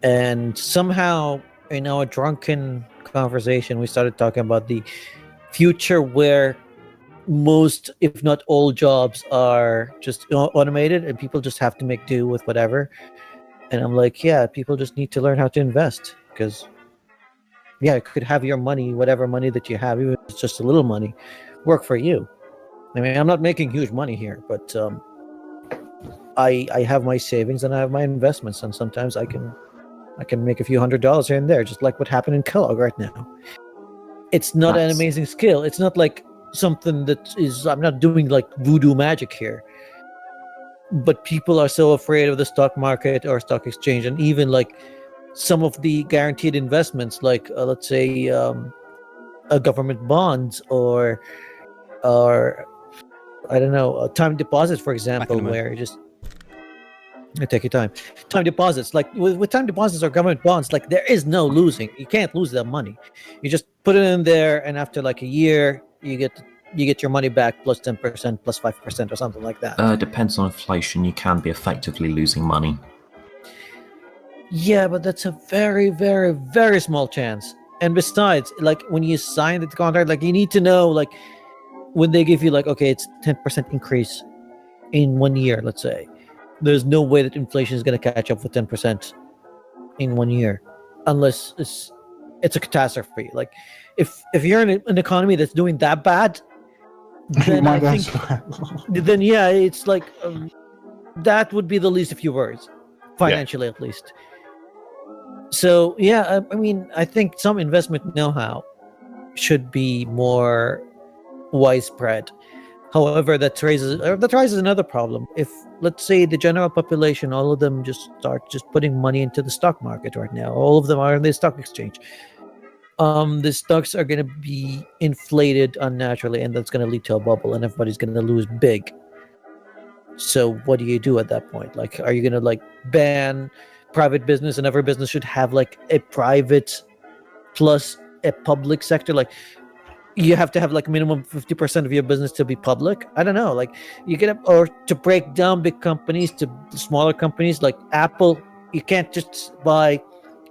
and somehow in our drunken conversation we started talking about the future where most, if not all, jobs are just automated and people just have to make do with whatever. And I'm like, yeah, people just need to learn how to invest, because yeah, it could have your money, whatever money that you have, even if it's just a little money, work for you. I mean, I'm not making huge money here, but I have my savings and I have my investments, and sometimes I can make a few $100s here and there, just like what happened in Kellogg right now. It's not an amazing skill. It's not like something that is, I'm not doing like voodoo magic here. But people are so afraid of the stock market or stock exchange, and even like some of the guaranteed investments, like let's say government bonds or I don't know, time deposits, for example, where you just take your time. Time deposits, like with time deposits or government bonds, like there is no losing. You can't lose that money. You just put it in there, and after like a year, you get your money back plus 10%, plus 5%, or something like that. Depends on inflation. You can be effectively losing money. Yeah, but that's a very, very, very small chance. And besides, like when you sign the contract, like you need to know, like when they give you like, okay, it's 10% increase in 1 year, let's say. There's no way that inflation is going to catch up with 10% in 1 year, unless it's a catastrophe. Like if you're in an economy that's doing that bad, then I think then yeah, it's like that would be the least of your worries, financially at least. So yeah, I mean, I think some investment know-how should be more widespread. However, that raises another problem. If, let's say, the general population, all of them just start just putting money into the stock market right now, all of them are in the stock exchange. The stocks are going to be inflated unnaturally, and that's going to lead to a bubble, and everybody's going to lose big. So what do you do at that point? Like, are you going to like ban private business, and every business should have like a private plus a public sector? Like, you have to have like minimum 50% of your business to be public. I don't know, like you get or to break down big companies to smaller companies like Apple. You can't just buy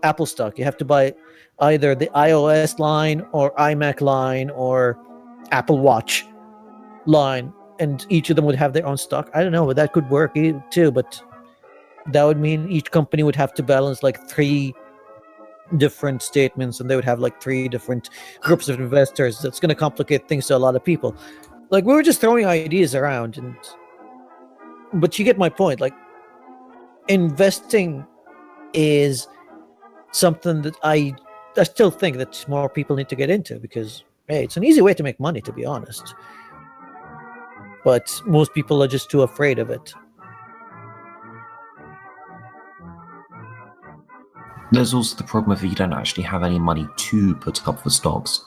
Apple stock. You have to buy either the iOS line or iMac line or Apple Watch line, and each of them would have their own stock. I don't know, but that could work too, but that would mean each company would have to balance like 3 different statements, and they would have like 3 different groups of investors. That's going to complicate things to a lot of people. Like, we were just throwing ideas around, but you get my point. Like, investing is something that I still think that more people need to get into, because hey, it's an easy way to make money, to be honest, but most people are just too afraid of it. There's also the problem of you don't actually have any money to put up for stocks.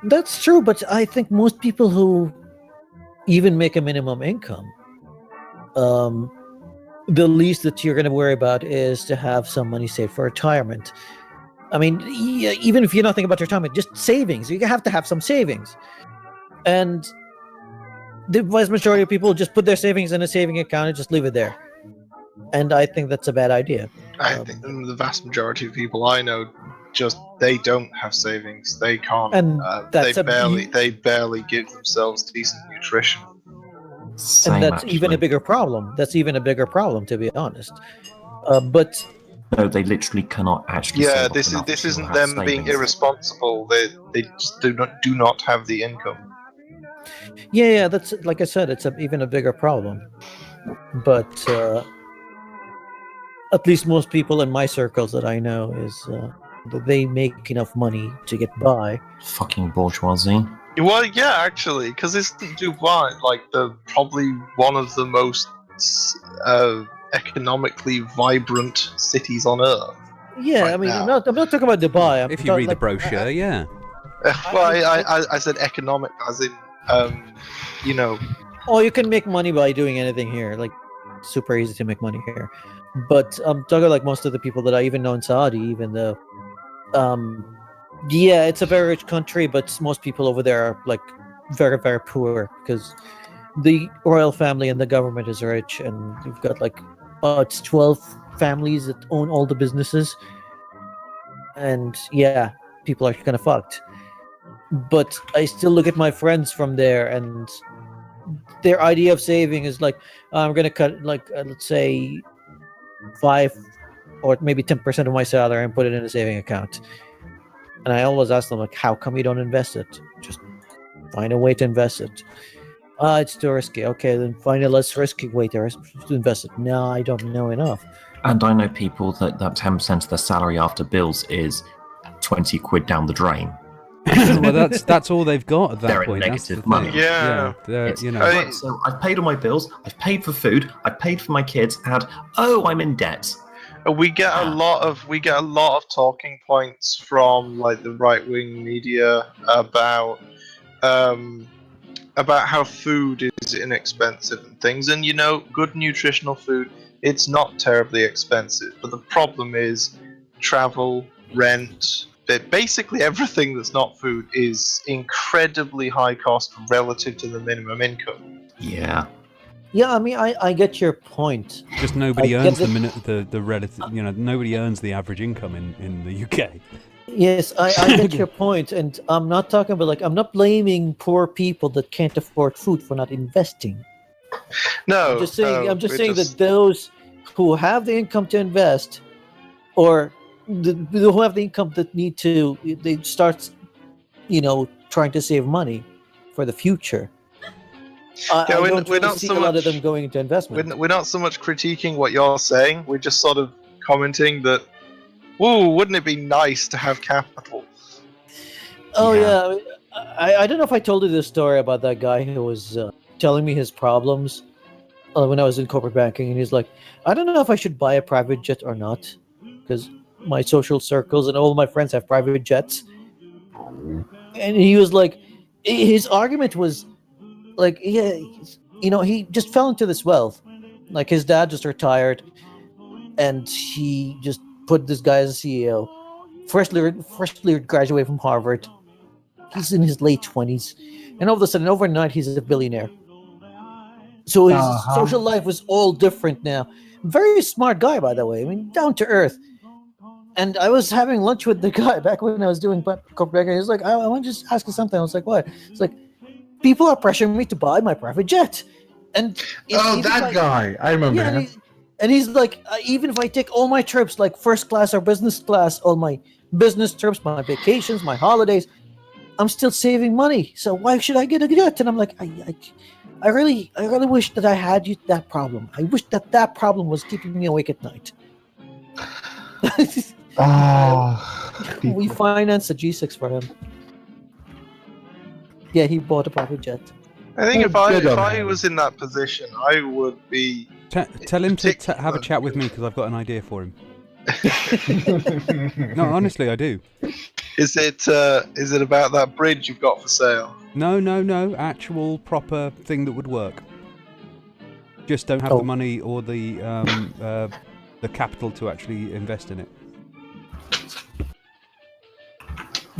That's true, but I think most people who even make a minimum income, the least that you're going to worry about is to have some money saved for retirement. I mean, even if you're not thinking about retirement, just savings. You have to have some savings. And the vast majority of people just put their savings in a saving account and just leave it there. And I think that's a bad idea. I think the vast majority of people I know they don't have savings. They can't. And they barely give themselves decent nutrition. Same, and that's actually. even a bigger problem. That's even a bigger problem, to be honest. But no, they literally cannot actually. Yeah, this isn't them being irresponsible. They just do not have the income. Yeah, that's, like I said, it's even a bigger problem. But at least most people in my circles that I know is that they make enough money to get by. Fucking bourgeoisie. Well, yeah, actually, because isn't Dubai like probably one of the most economically vibrant cities on Earth? Yeah, right I mean, now. I'm not talking about Dubai. If you read the brochure, yeah. Well, I said economic, as in, you know. Oh, you can make money by doing anything here. Like, super easy to make money here. But I'm talking like most of the people that I even know in Saudi, even though Yeah, it's a very rich country, but most people over there are like very, very poor because the royal family and the government is rich, and you've got like it's 12 families that own all the businesses, and yeah, people are kind of fucked. But I still look at my friends from there, and their idea of saving is like, I'm gonna cut like let's say 5 or maybe 10% of my salary and put it in a saving account. And I always ask them like, how come you don't invest it? Just find a way to invest it. It's too risky. Okay, then find a less risky way to invest it. No, I don't know enough. And I know people that 10% of their salary after bills is 20 quid down the drain. Well, that's all they've got at that They're in point. That's the negative thing. money. Yeah. you know. Right, so I've paid all my bills, I've paid for food, I've paid for my kids, and I'm in debt. We get a lot of talking points from like the right wing media about how food is inexpensive and things, and good nutritional food, it's not terribly expensive, but the problem is travel, rent, basically everything that's not food is incredibly high cost relative to the minimum income. Yeah. Yeah, I mean, I get your point. Just nobody I earns get the relative. Nobody earns the average income in the UK. Yes, I get your point, and I'm not talking about I'm not blaming poor people that can't afford food for not investing. No, I'm just saying we're that those who have the income to invest, or who have the income that need to, they start, trying to save money for the future. I don't we're really not see so a lot of them much going into investment. we're not so much critiquing what you're saying. We're just sort of commenting that, whoa, wouldn't it be nice to have capital? Oh Yeah. yeah, I don't know if I told you this story about that guy who was telling me his problems when I was in corporate banking, and he's like, I don't know if I should buy a private jet or not, because my social circles and all my friends have private jets. And he was like, his argument was like, yeah, he just fell into this wealth. Like his dad just retired, and he just put this guy as a CEO. Freshly graduated from Harvard. He's in his late 20s, and all of a sudden, overnight, he's a billionaire. So his social life was all different now. Very smart guy, by the way. I mean, down to earth. And I was having lunch with the guy back when I was doing corporate banking. He was like, I want to just ask you something. I was like, what? It's like, people are pressuring me to buy my private jet. And guy. I remember him. And he's like, even if I take all my trips, like first class or business class, all my business trips, my vacations, my holidays, I'm still saving money. So why should I get a jet? And I'm like, I really wish that I had that problem. I wish that problem was keeping me awake at night. We financed a G6 for him. Yeah, he bought a private jet. I think if I was in that position, I would be. Tell him to have a chat with me, because I've got an idea for him. No, honestly, I do. Is it about that bridge you've got for sale? No. Actual proper thing that would work. Just don't have the money or the capital to actually invest in it.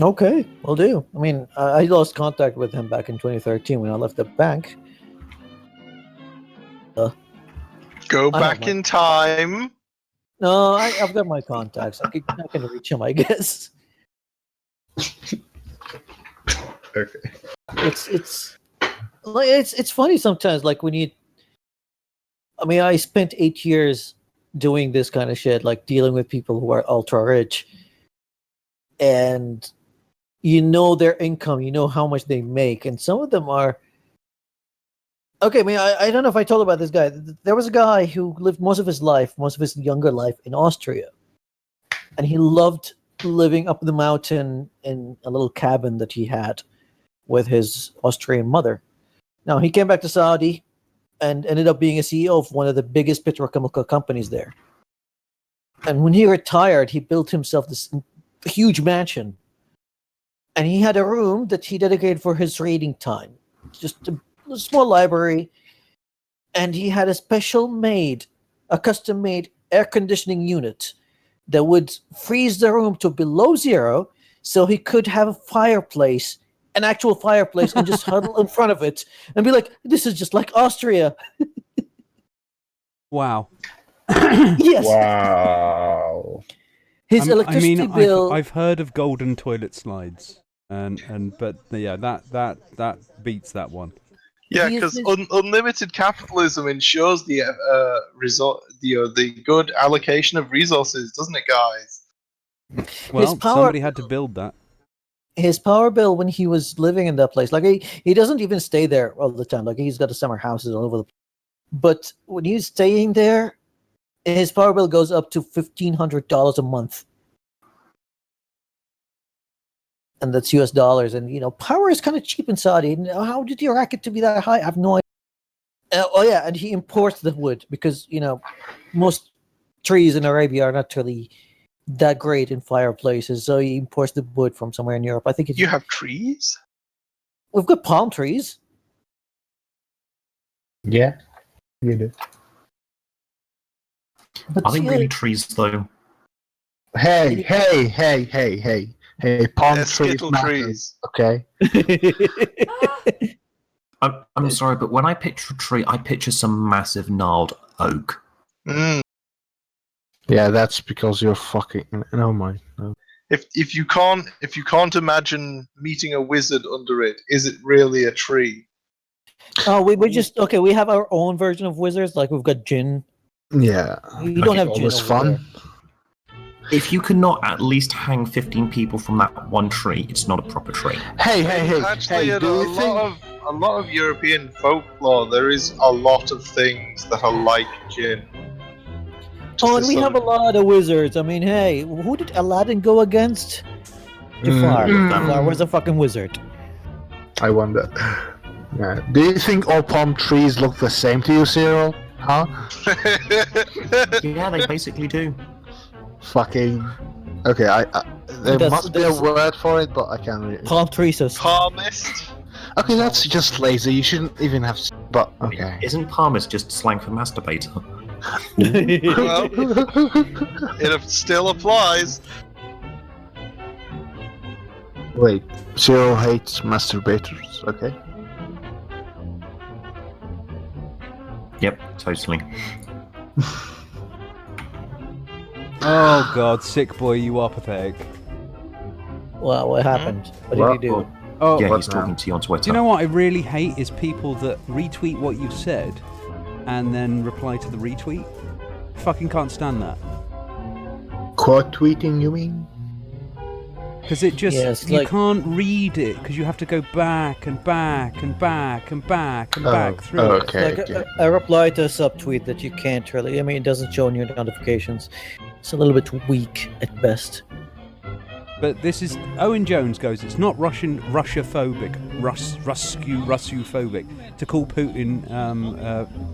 Okay, will do. I mean, I lost contact with him back in 2013 when I left the bank. Go back in time. No, I've got my contacts. I can reach him, I guess. Okay. It's funny sometimes. Like when I spent 8 years doing this kind of shit, like dealing with people who are ultra rich, and their income, how much they make, and some of them are. Okay, I mean, I don't know if I told about this guy. There was a guy who lived most of his younger life in Austria, and he loved living up the mountain in a little cabin that he had with his Austrian mother. Now, he came back to Saudi and ended up being a CEO of one of the biggest petrochemical companies there. And when he retired, he built himself this huge mansion. And he had a room that he dedicated for his reading time. Just a small library. And he had a custom-made air conditioning unit that would freeze the room to below zero so he could have a fireplace, an actual fireplace, and just huddle in front of it and be like, "This is just like Austria." Wow. Yes. Wow. His I electricity mean, bill. I've heard of golden toilet slides, but yeah, that beats that one. Yeah, He is because his- unlimited capitalism ensures the good allocation of resources, doesn't it, guys? Well, power- somebody had to build that. His power bill when he was living in that place, like he doesn't even stay there all the time. Like he's got the summer houses all over the place. But when he's staying there, his power bill goes up to $1,500 a month. And that's US dollars. And, power is kind of cheap in Saudi. How did you rack it to be that high? I have no idea. Oh, yeah. And he imports the wood because, most trees in Arabia are not really that great in fireplaces. So he imports the wood from somewhere in Europe. I think You have trees? we've got palm trees. Yeah, we do. But Are they yeah, really trees, though? Hey, palm They're trees skittle matter, trees. okay? I'm sorry, but when I picture a tree, I picture some massive gnarled oak. Mm. Yeah, that's because you're fucking. No, mind. No. If you can't imagine meeting a wizard under it, is it really a tree? Oh, we have our own version of wizards. Like we've got Jinn. Yeah, You don't have Jinn always over fun. there. If you cannot at least hang 15 people from that one tree, it's not a proper tree. Hey, Actually, hey, in do a you think? lot of European folklore, there is a lot of things that are like Jinn. Oh, and we have a lot of wizards. I mean, hey, who did Aladdin go against? Jafar. Jafar was a fucking wizard. I wonder. Yeah. Do you think all palm trees look the same to you, Cyril? Huh? Yeah, they basically do. Fucking. Okay, there must be a word for it, but I can't read it. Palm trees. Palmist. Okay, that's just lazy. You shouldn't even have. But I mean, okay. isn't palmist just slang for masturbator? Well, it still applies. Wait, Cyril hates masturbators. Okay. Yep, totally. Oh God, sick boy, you are pathetic. Well, what happened? What did he do? Oh, Yeah, what he's now? talking to you on Twitter. do you know what I really hate is people that retweet what you've said and then reply to the retweet. Fucking can't stand that. Quote tweeting, you mean? Because it just, Yes, you like- can't read it because you have to go back and back and back and back and back through it. okay. Like a reply to a subtweet that you can't really. I mean, it doesn't show in your notifications. It's a little bit weak at best. But this is, Owen Jones goes, it's not Russia-phobic, Russu-phobic to call Putin,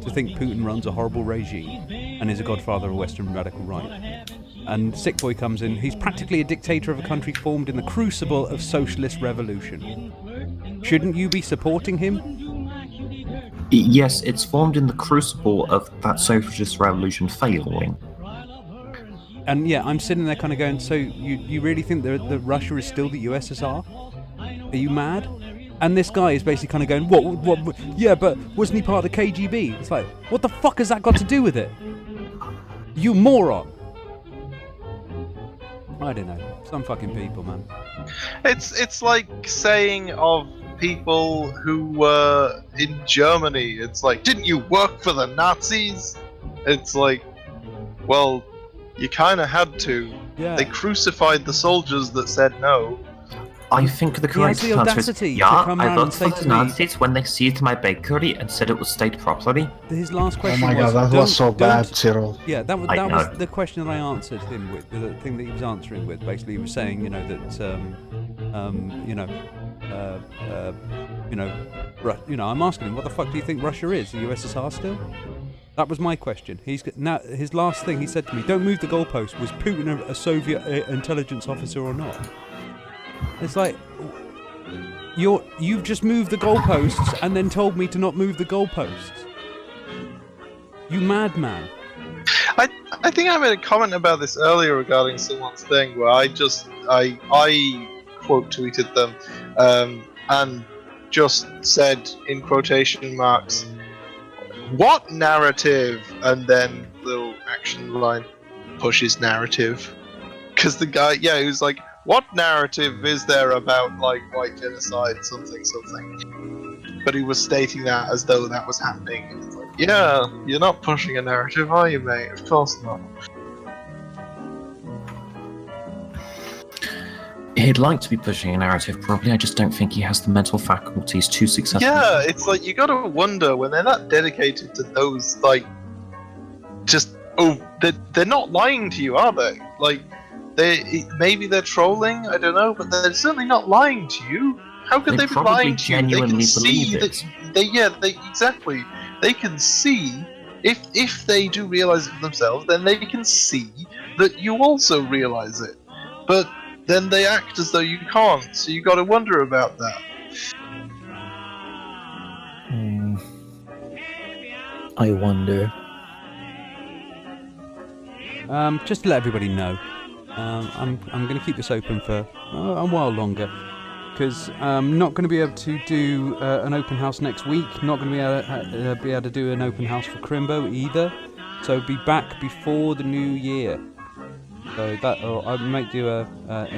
to think Putin runs a horrible regime and is a godfather of Western radical right. And Sick Boy comes in, he's practically a dictator of a country formed in the crucible of socialist revolution. Shouldn't you be supporting him? Yes, it's formed in the crucible of that socialist revolution failing. And yeah, I'm sitting there kind of going, so you really think that Russia is still the USSR? Are you mad? And this guy is basically kind of going, what? Yeah, but wasn't he part of the KGB? It's like, what the fuck has that got to do with it? You moron! I don't know. Some fucking people, man. It's like saying of people who were in Germany. It's like, didn't you work for the Nazis? It's like, well, you kind of had to. Yeah. They crucified the soldiers that said no. I think the He correct has the answer is, audacity to yeah, come I round and worked say for to the me- Nazis when they seized my bakery and said it was state property. His last Oh question my was, god, that was so don't- bad, Cyril. Yeah, that was I that was know. the question that I answered him with. The thing that he was answering with, basically, he was saying, you know, that, I'm asking him, what the fuck do you think Russia is? The USSR still? That was my question. Now his last thing he said to me, "Don't move the goalpost." Was Putin a Soviet intelligence officer or not? It's like you've just moved the goalposts and then told me to not move the goalposts. You madman. I think I made a comment about this earlier regarding someone's thing where I quote tweeted them, and just said in quotation marks, "What narrative?" and then little action line, pushes narrative. Because the guy, he was like, "What narrative is there about like white genocide, something, something?" But he was stating that as though that was happening. And it's like, yeah, you're not pushing a narrative, are you, mate? Of course not. He'd like to be pushing a narrative, probably. I just don't think he has the mental faculties to successfully. Yeah, it's like you gotta wonder when they're not dedicated to those, like, just they're not lying to you, are they? Like, maybe they're trolling, I don't know, but they're certainly not lying to you. How could they be lying to you? They can see that they exactly. They can see if they do realize it for themselves, then they can see that you also realize it. But then they act as though you can't, so you got to wonder about that. I wonder. Just to let everybody know, I'm going to keep this open for a while longer, because I'm not going to be able to do an open house next week. Not going to be able to do an open house for Crimbo either. So be back before the new year. So that, or I might do a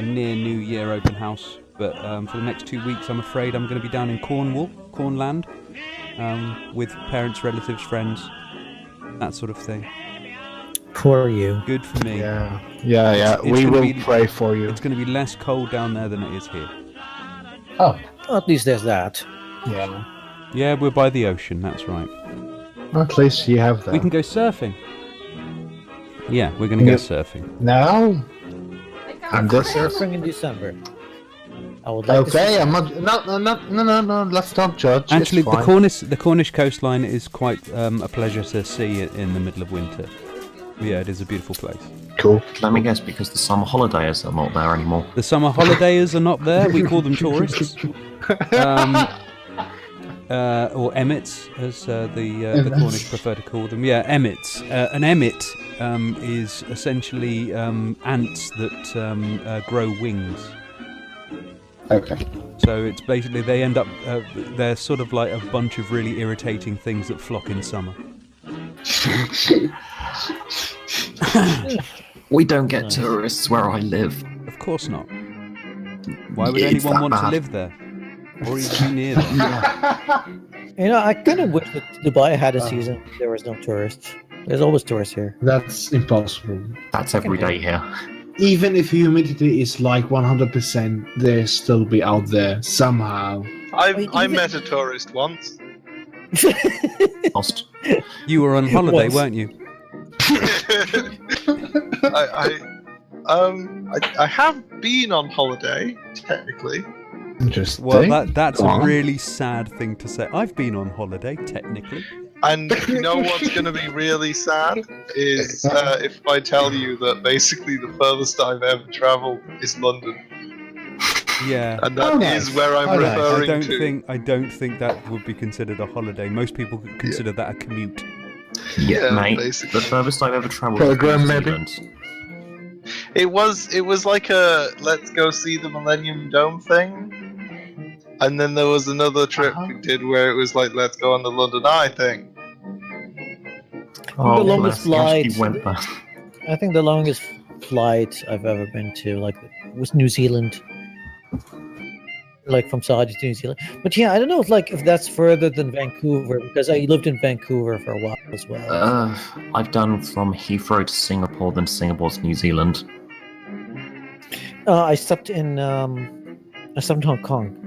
near New Year open house. But for the next 2 weeks, I'm afraid I'm going to be down in Cornland, with parents, relatives, friends, that sort of thing. Poor you. Good for me. Yeah. We will pray for you. It's going to be less cold down there than it is here. Oh, At least there's that. yeah. Yeah, we're by the ocean, that's right. At least you have that. We can go surfing. Yeah, we're going to go surfing. Now? I'm surfing in December. I would like to see I'm not. No. Let's not judge. Actually, it's fine. the Cornish coastline is quite a pleasure to see in the middle of winter. Yeah, it is a beautiful place. Cool. Let me guess, because the summer holidays are not there anymore. The summer holidayers are not there. We call them tourists. Or emmets, as the Cornish prefer to call them. Yeah, emmets. An emmet is essentially ants that grow wings. Okay. So it's basically they end up they're sort of like a bunch of really irritating things that flock in summer. We don't get tourists where I live. Of course not. Why would anyone want to live there? Or even be near there? You know, I kind of wish that Dubai had a season where there was no tourists. There's always tourists here. That's impossible. That's every day here. Even if humidity is like 100%, they'll still be out there somehow. I met a tourist once. Lost. You were on holiday, weren't you? I have been on holiday, technically. Interesting. Well, that's a really sad thing to say. I've been on holiday, technically. And you know what's going to be really sad is if I tell you that basically the furthest I've ever travelled is London. Yeah. And that is where I'm referring to. I don't think that would be considered a holiday. Most people consider that a commute. Yeah, mate. Basically. The furthest I've ever travelled Program, is New maybe? Zealand. It was like a let's go see the Millennium Dome thing. And then there was another trip we did where it was like, let's go on the London Eye thing. Oh, The longest flight. Went there. I think the longest flight I've ever been to, was New Zealand. Like from Saudi to New Zealand. But yeah, I don't know if that's further than Vancouver, because I lived in Vancouver for a while as well. I've done from Heathrow to Singapore, then Singapore to New Zealand. I stopped in Hong Kong.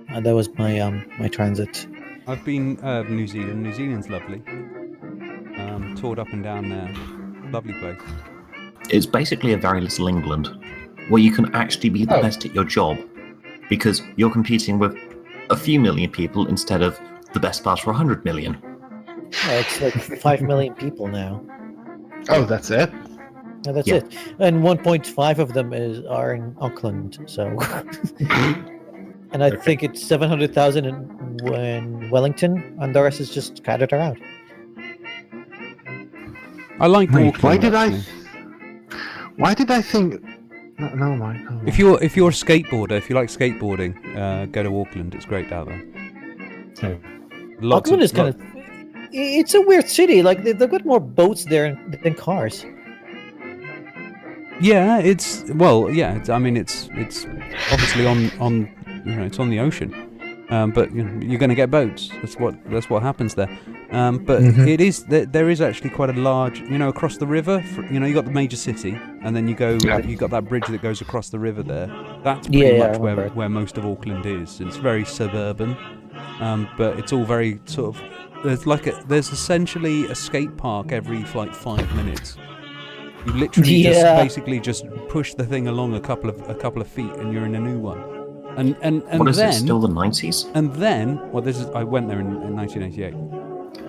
That was my transit. I've been New Zealand. New Zealand's lovely. Toured up and down there. Lovely place. It's basically a very little England, where you can actually be the best at your job, because you're competing with a few million people instead of the best part for 100 million. It's like 5 million people now. Oh, that's it? Yeah, that's it. And 1.5 of them are in Auckland, so... And I think it's 700,000 in Wellington, and the rest is just scattered around. I like Auckland. Why did I think No, Mike. No, If you're a skateboarder, if you like skateboarding, go to Auckland. It's great out there. Auckland is kind of. It's a weird city. Like they've got more boats there than cars. Yeah, it's obviously on it's on the ocean, but you're going to get boats. That's what happens there. But it is there is actually quite a large across the river. You got the major city, and then you got that bridge that goes across the river there. That's pretty much where most of Auckland is. It's very suburban, but it's all very sort of there's essentially a skate park every 5 minutes. You literally basically just push the thing along a couple of feet, and you're in a new one. And what is then, it? Still the 90s? And then, I went there in 1988.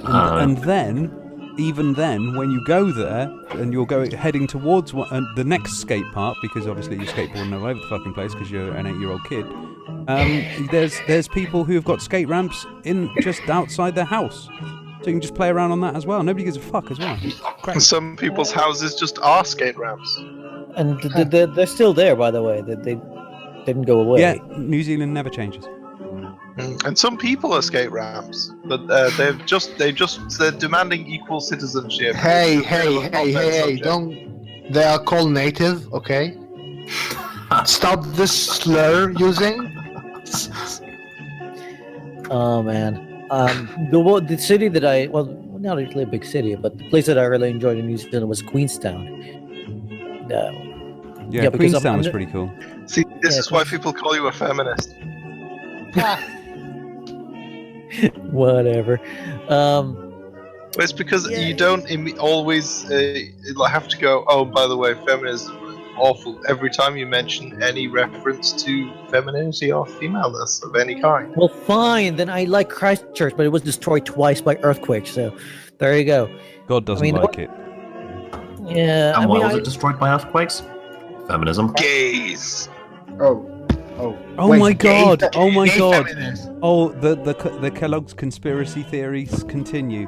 And then, even then, when you go there and you're heading towards the next skate park, because obviously you're skateboarding all over the fucking place because you're an 8-year-old kid. There's people who have got skate ramps in just outside their house. So you can just play around on that as well. Nobody gives a fuck as well. Great. Some people's houses just are skate ramps. And they're still there, by the way. They didn't go away. Yeah, New Zealand never changes. And some people are skate ramps, but they're demanding equal citizenship. Hey! Don't. They are called native, okay? Stop this slur using. Oh man. The city that not really a big city, but the place that I really enjoyed in New Zealand was Queenstown. Yeah, Queenstown was pretty cool. See, this is why people call you a feminist. Whatever. It's because you don't always have to go, oh, by the way, feminism is awful every time you mention any reference to femininity or femaleness of any kind. Well, fine, then I like Christchurch, but it was destroyed twice by earthquakes, so there you go. God doesn't like it. Yeah. And why was it destroyed by earthquakes? Feminism. Gays. Oh Wait, my god! Oh my gay god! feminist. Oh, the Kellogg's conspiracy theories continue.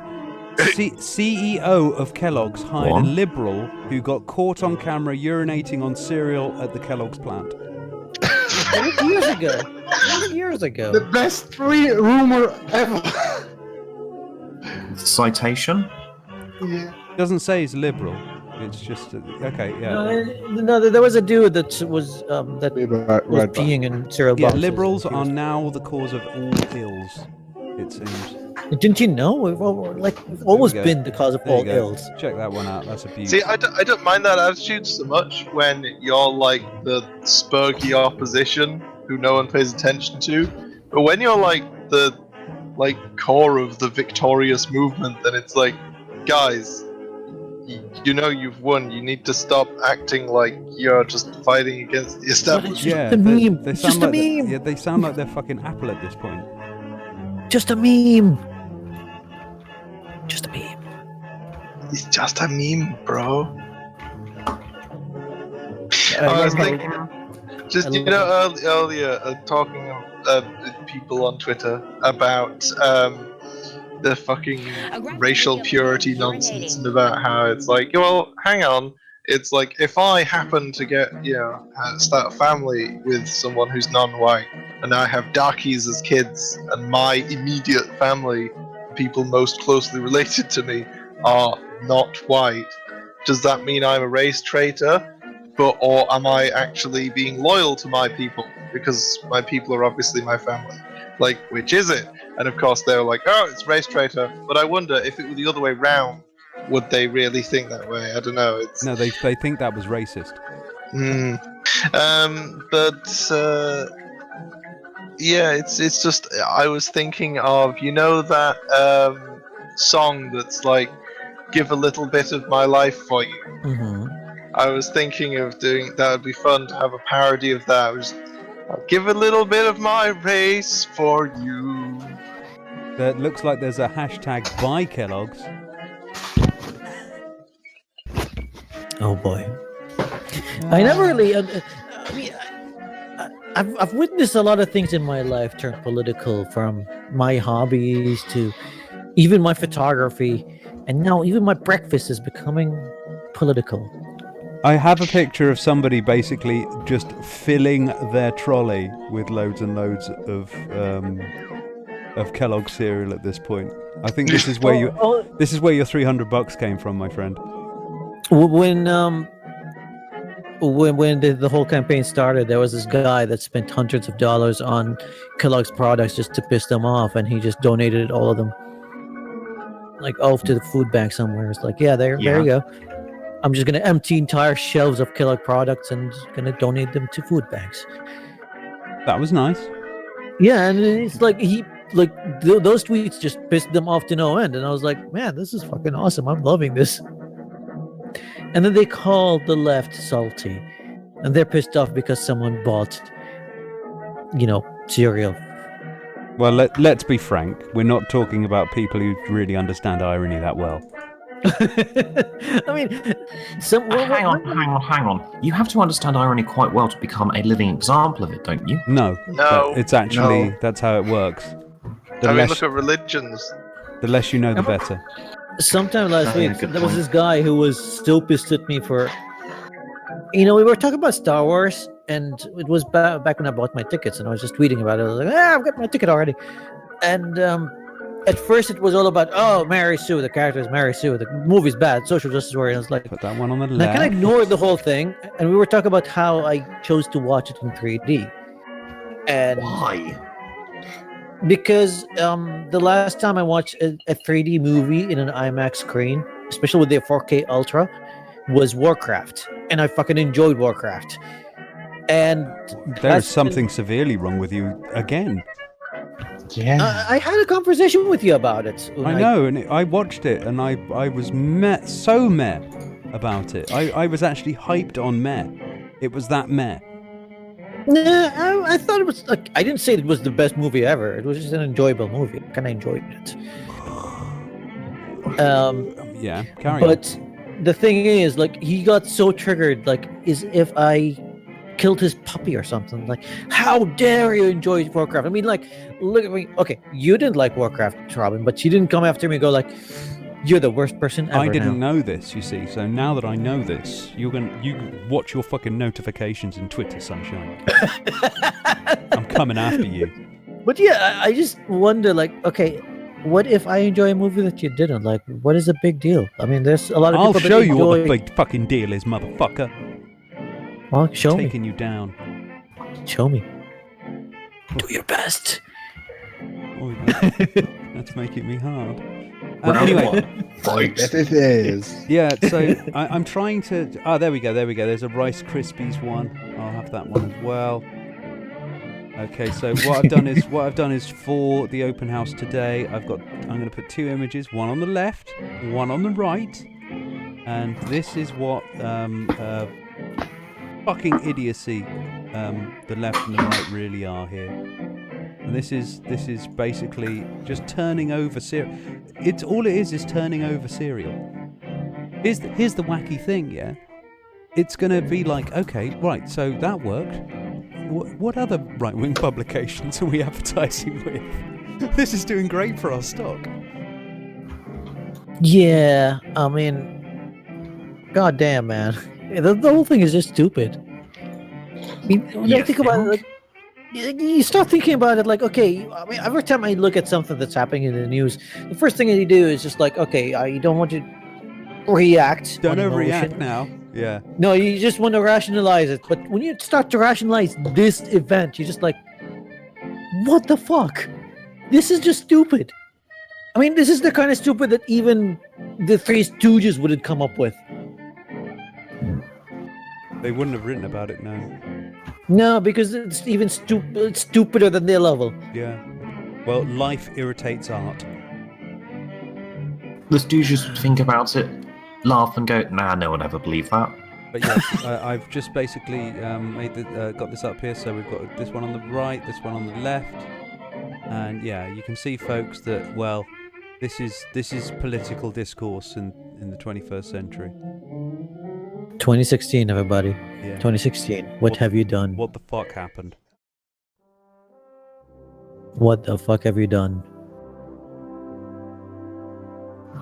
CEO of Kellogg's hired a liberal who got caught on camera urinating on cereal at the Kellogg's plant. 100 years ago. The best rumor ever. Citation? Yeah. It doesn't say he's liberal. It's just okay. Yeah. No, there was a dude that was peeing in cereal Yeah, boxes. liberals are now the cause of all ills. It seems. Didn't you know? We've always been the cause of all ills. Check that one out. That's a beauty. See, I don't mind that attitude so much when you're like the spurgy opposition who no one pays attention to, but when you're like the core of the victorious movement, then it's like, guys, you've won. You need to stop acting like you're just fighting against the establishment. Yeah, they sound like they sound like they're fucking Apple at this point. Just a meme. Just a meme. It's just a meme, bro. I was thinking, earlier talking to people on Twitter about the fucking racial purity nonsense and about how it's like, well, hang on. It's like if I happen to start a family with someone who's non-white, and I have darkies as kids, and my immediate family, people most closely related to me, are not white, does that mean I'm a race traitor? Or am I actually being loyal to my people? Because my people are obviously my family. Like, which is it? And of course they're like, oh, it's race traitor. But I wonder if it were the other way round, would they really think that way? I don't know. No, they think that was racist. Yeah, it's just, I was thinking of, that song that's like, give a little bit of my life for you. Mm-hmm. I was thinking of doing, that would be fun to have a parody of that. I'll give a little bit of my race for you. That looks like there's a hashtag by Kellogg's. Oh boy. I never really, I've witnessed a lot of things in my life turn political, from my hobbies to even my photography, and now even my breakfast is becoming political. I have a picture of somebody basically just filling their trolley with loads and loads of Kellogg's cereal at this point. I think this is where your $300 came from, my friend. When the whole campaign started, there was this guy that spent hundreds of dollars on Kellogg's products just to piss them off, and he just donated all of them, like off to the food bank somewhere. It's like, there you go. I'm just gonna empty entire shelves of Kellogg products and gonna donate them to food banks. That was nice. Yeah, and it's like those tweets just pissed them off to no end, and I was like, man, this is fucking awesome. I'm loving this. And then they called the left salty, and they're pissed off because someone bought, cereal. Well, let's be frank. We're not talking about people who really understand irony that well. I mean, hang on. You have to understand irony quite well to become a living example of it, don't you? No. It's actually that's how it works. Look at religions. The less you know, the better. Sometime last week, there was this guy who was still pissed at me for. We were talking about Star Wars, and it was back when I bought my tickets, and I was just tweeting about it. I was like, I've got my ticket already. And at first, it was all about, Mary Sue, the character is Mary Sue, the movie's bad, social justice warrior. And I was like, put that one on the left. I kind of ignored the whole thing, and we were talking about how I chose to watch it in 3D. And why? Because the last time I watched a 3D movie in an IMAX screen, especially with the 4K Ultra, was Warcraft, and I fucking enjoyed Warcraft. And there's something severely wrong with you again. Yeah, I had a conversation with you about it. I know, and I watched it, and I was so meh about it. I was actually hyped on meh. It was that meh. Nah, I thought it was like, I didn't say it was the best movie ever. It was just an enjoyable movie. I kind of enjoyed it. Yeah, carry but on. The thing is, like, he got so triggered, like, as if I killed his puppy or something. Like, how dare you enjoy Warcraft? I mean, like, look at me. Okay, you didn't like Warcraft, Robin, but you didn't come after me and go like, you're the worst person ever. I didn't know this, you see. So now that I know this, you watch your fucking notifications in Twitter, sunshine. I'm coming after you. But yeah, I just wonder, like, okay, what if I enjoy a movie that you didn't? Like, what is the big deal? I mean, there's a lot of people that I'll show you what the big fucking deal is, motherfucker. Well, show me. Taking you down. Show me. Do your best. Oh, that's making me hard. Anyway, that it is. Yeah, so I'm trying to. There we go. There's a Rice Krispies one. I'll have that one as well. Okay, so what I've done is for the open house today, I'm going to put two images, one on the left, one on the right, and this is what fucking idiocy the left and the right really are here. And this is basically just turning over cereal. It's all it is turning over cereal. Here's the wacky thing, yeah. It's gonna be like, okay, right, so that worked. What other right-wing publications are we advertising with? This is doing great for our stock. Yeah, I mean, goddamn, man, the whole thing is just stupid. I mean, when you think about it, like, you start thinking about it like, okay, I mean, every time I look at something that's happening in the news, the first thing that you do is just like, okay, you don't want to react. Don't overreact now. Yeah. No, you just want to rationalize it. But when you start to rationalize this event, you're just like, what the fuck? This is just stupid. I mean, this is the kind of stupid that even the Three Stooges wouldn't come up with. They wouldn't have written about it, no. No, because it's even stupider than their level. Yeah. Well, life irritates art. The Stooges would think about it, laugh and go, nah, no one ever believed that. But yes, I've just basically got this up here, so we've got this one on the right, this one on the left. And yeah, you can see, folks, that, well, this is political discourse in the 21st century. 2016, everybody. Yeah. 2016. What have you done? What the fuck happened? What the fuck have you done?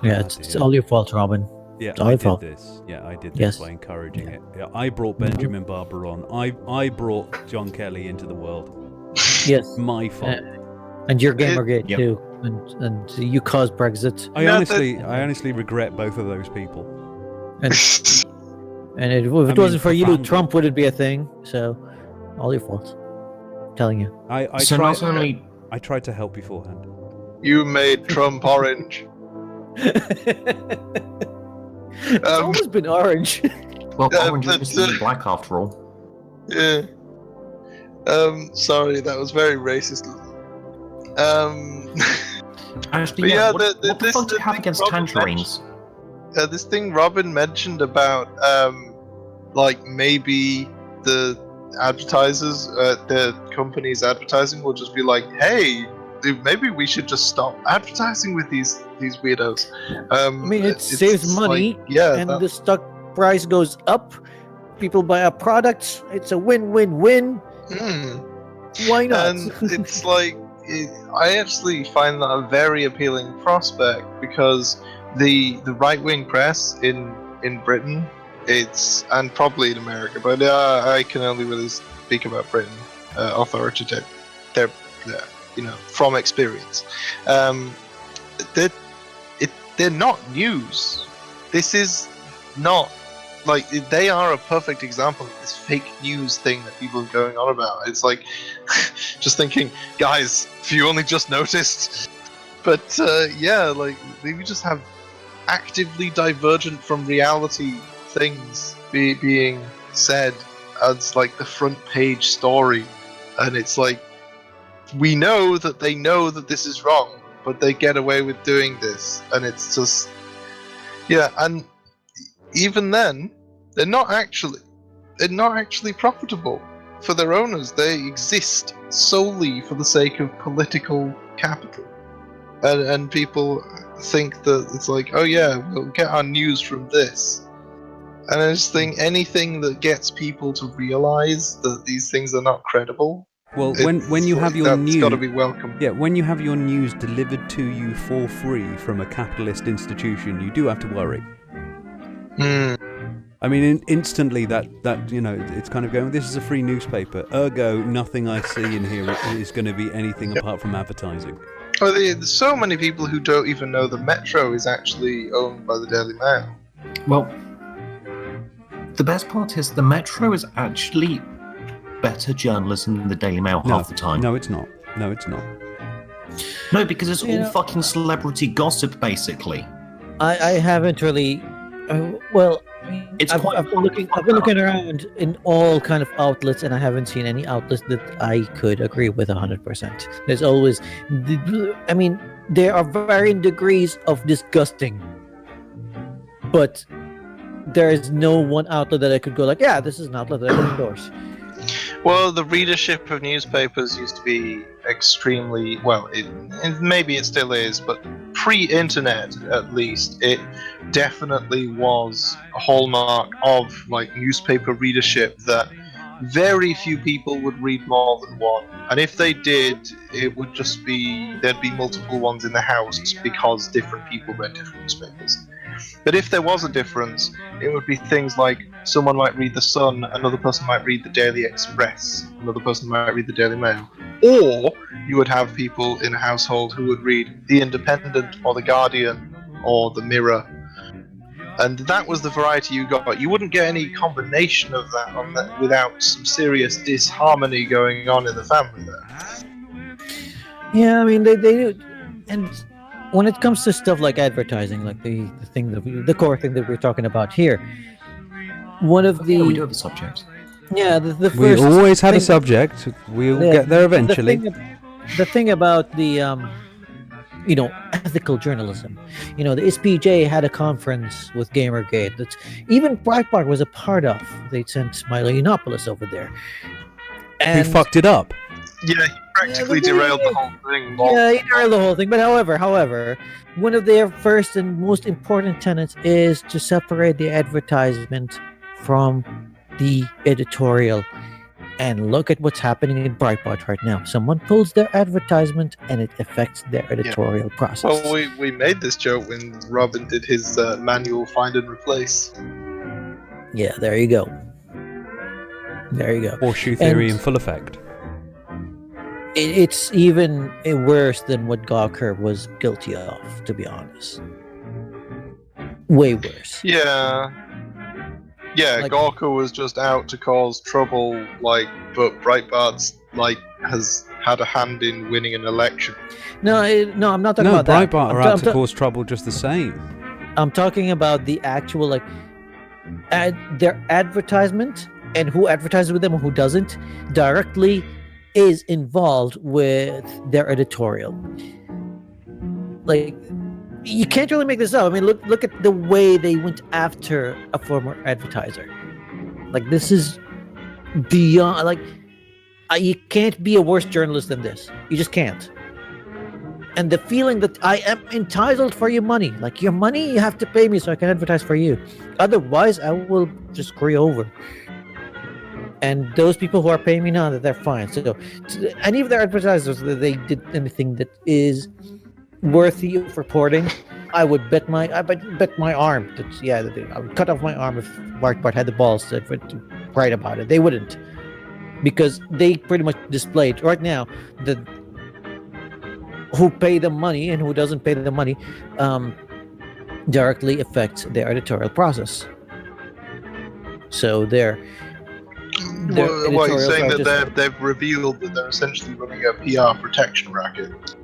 Yeah, it's all your fault, Robin. Yeah, Our I did fault. this. Yeah, I did this Yes. by encouraging it. Yeah, I brought Benjamin Barber on. I brought John Kelly into the world. Yes. My fault. And you're Gamergate Yep. too. And you caused Brexit. I No, honestly regret both of those people. And if it wasn't for you, profoundly. Trump wouldn't be a thing. So, all your fault. I'm telling you. I So tried. not only I tried to help beforehand. You made Trump orange. It's always been orange. well, Yeah, orange but, is the black after all. Yeah. Sorry, that was very racist. Actually, But yeah, yeah, what the this- fuck do you the have thing against Robin tangerines? this thing Robin mentioned about like maybe the advertisers, the company's advertising will just be like, hey, maybe we should just stop advertising with these weirdos. I mean, it it's saves money, like, yeah, and that- the stock price goes up. People buy our products. It's a win-win-win. Hmm. Why not? And it's like I actually find that a very appealing prospect because the right-wing press in Britain, and probably in America, but I can only really speak about Britain authoritative. They're from experience. They're not news. This is not. Like, they are a perfect example of this fake news thing that people are going on about. It's like, just thinking, guys, if you only just noticed. But, yeah, like, maybe just have actively divergent from reality things being said as, like, the front page story. And it's like, we know that they know that this is wrong, but they get away with doing this. And it's just, yeah, and even then, they're not actually profitable for their owners. They exist solely for the sake of political capital, and people think that it's like, oh yeah, we'll get our news from this. And I just think anything that gets people to realize that these things are not credible. Well, when you have your that's news, got to be welcome. yeah, when you have your news delivered to you for free from a capitalist institution, you do have to worry. I mean, instantly that it's kind of going, this is a free newspaper, ergo nothing I see in here is going to be anything apart from advertising. Oh, there's so many people who don't even know the Metro is actually owned by the Daily Mail. Well, the best part is the Metro is actually better journalism than the Daily Mail half the time. No, it's not. No, it's not. No, because it's all fucking celebrity gossip, basically. I haven't really. Well, It's I've quite been looking around in all kind of outlets, and I haven't seen any outlets that I could agree with 100%. There's always, I mean, there are varying degrees of disgusting, but there is no one outlet that I could go like, yeah, this is an outlet that I can endorse. Well, the readership of newspapers used to be extremely maybe it still is, but pre-internet at least, it definitely was a hallmark of like newspaper readership that very few people would read more than one, and if they did, it would just be there'd be multiple ones in the house because different people read different newspapers. But if there was a difference, it would be things like someone might read The Sun, another person might read the Daily Express, another person might read the Daily Mail. Or you would have people in a household who would read The Independent or The Guardian or The Mirror. And that was the variety you got. You wouldn't get any combination of that without some serious disharmony going on in the family there. Yeah, I mean, they do. And when it comes to stuff like advertising, like the core thing that we're talking about here, one of the we do have a subject. Yeah, the We first always had a thing- subject. We'll Yeah, get there eventually. The thing about the ethical journalism, the SPJ had a conference with Gamergate that even Breitbart was a part of. They sent Milo Yiannopoulos over there. Who fucked it up? Yeah, he practically derailed the whole thing. Yeah, he derailed the whole thing. But however, one of their first and most important tenets is to separate the advertisement from the editorial. And look at what's happening in Breitbart right now. Someone pulls their advertisement and it affects their editorial process. Well, we made this joke when Robin did his manual find and replace. Yeah, there you go. There you go. Horseshoe theory in full effect. It's even worse than what Gawker was guilty of, to be honest. Way worse. Yeah. Yeah, Like- Gawker was just out to cause trouble, but Breitbart's has had a hand in winning an election. No, I'm not talking No, about that. Breitbart are out to cause trouble just the same. I'm talking about the actual their advertisement and who advertises with them and who doesn't directly is involved with their editorial. Like, you can't really make this up. I mean, look at the way they went after a former advertiser. Like, this is beyond. Like, you can't be a worse journalist than this. You just can't. And the feeling that I am entitled for your money, like your money, you have to pay me so I can advertise for you. Otherwise, I will just screw you over. And those people who are paying me now, that they're fine. So any of their advertisers that they did anything that is worthy of reporting, I would bet my arm that I would cut off my arm if Breitbart had the balls to write about it. They wouldn't, because they pretty much displayed right now that who pay the money and who doesn't pay the money directly affects their editorial process. So their What you're saying editorials that are they've revealed that they're essentially running a PR protection racket.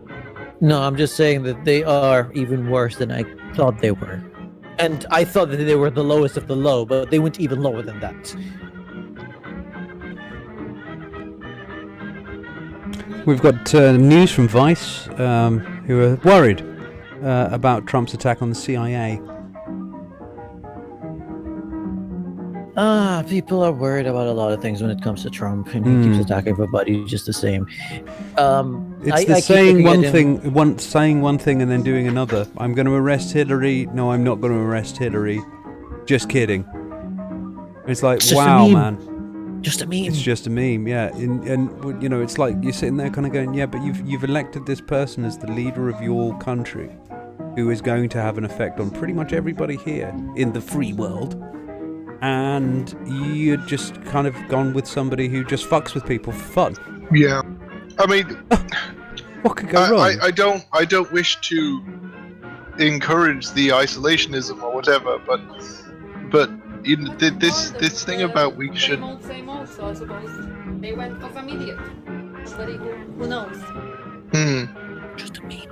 No, I'm just saying that they are even worse than I thought they were. And I thought that they were the lowest of the low, but they went even lower than that. We've got news from Vice, who are worried about Trump's attack on the CIA. People are worried about a lot of things when it comes to Trump, and he keeps attacking everybody just the same. It's saying one thing and then doing another. I'm going to arrest Hillary. No, I'm not going to arrest Hillary. Just kidding. It's like, It's just wow, a meme. man. Just a meme. It's just a meme, yeah. And you know, it's like you're sitting there kind of going, yeah, but you've elected this person as the leader of your country, who is going to have an effect on pretty much everybody here in the free world. And you're just kind of gone with somebody who just fucks with people for fun. Yeah, I mean, what could go wrong? I don't wish to encourage the isolationism or whatever, but this thing about we should. Same old, so I suppose they went for some idiot. Somebody who knows. Just a meme.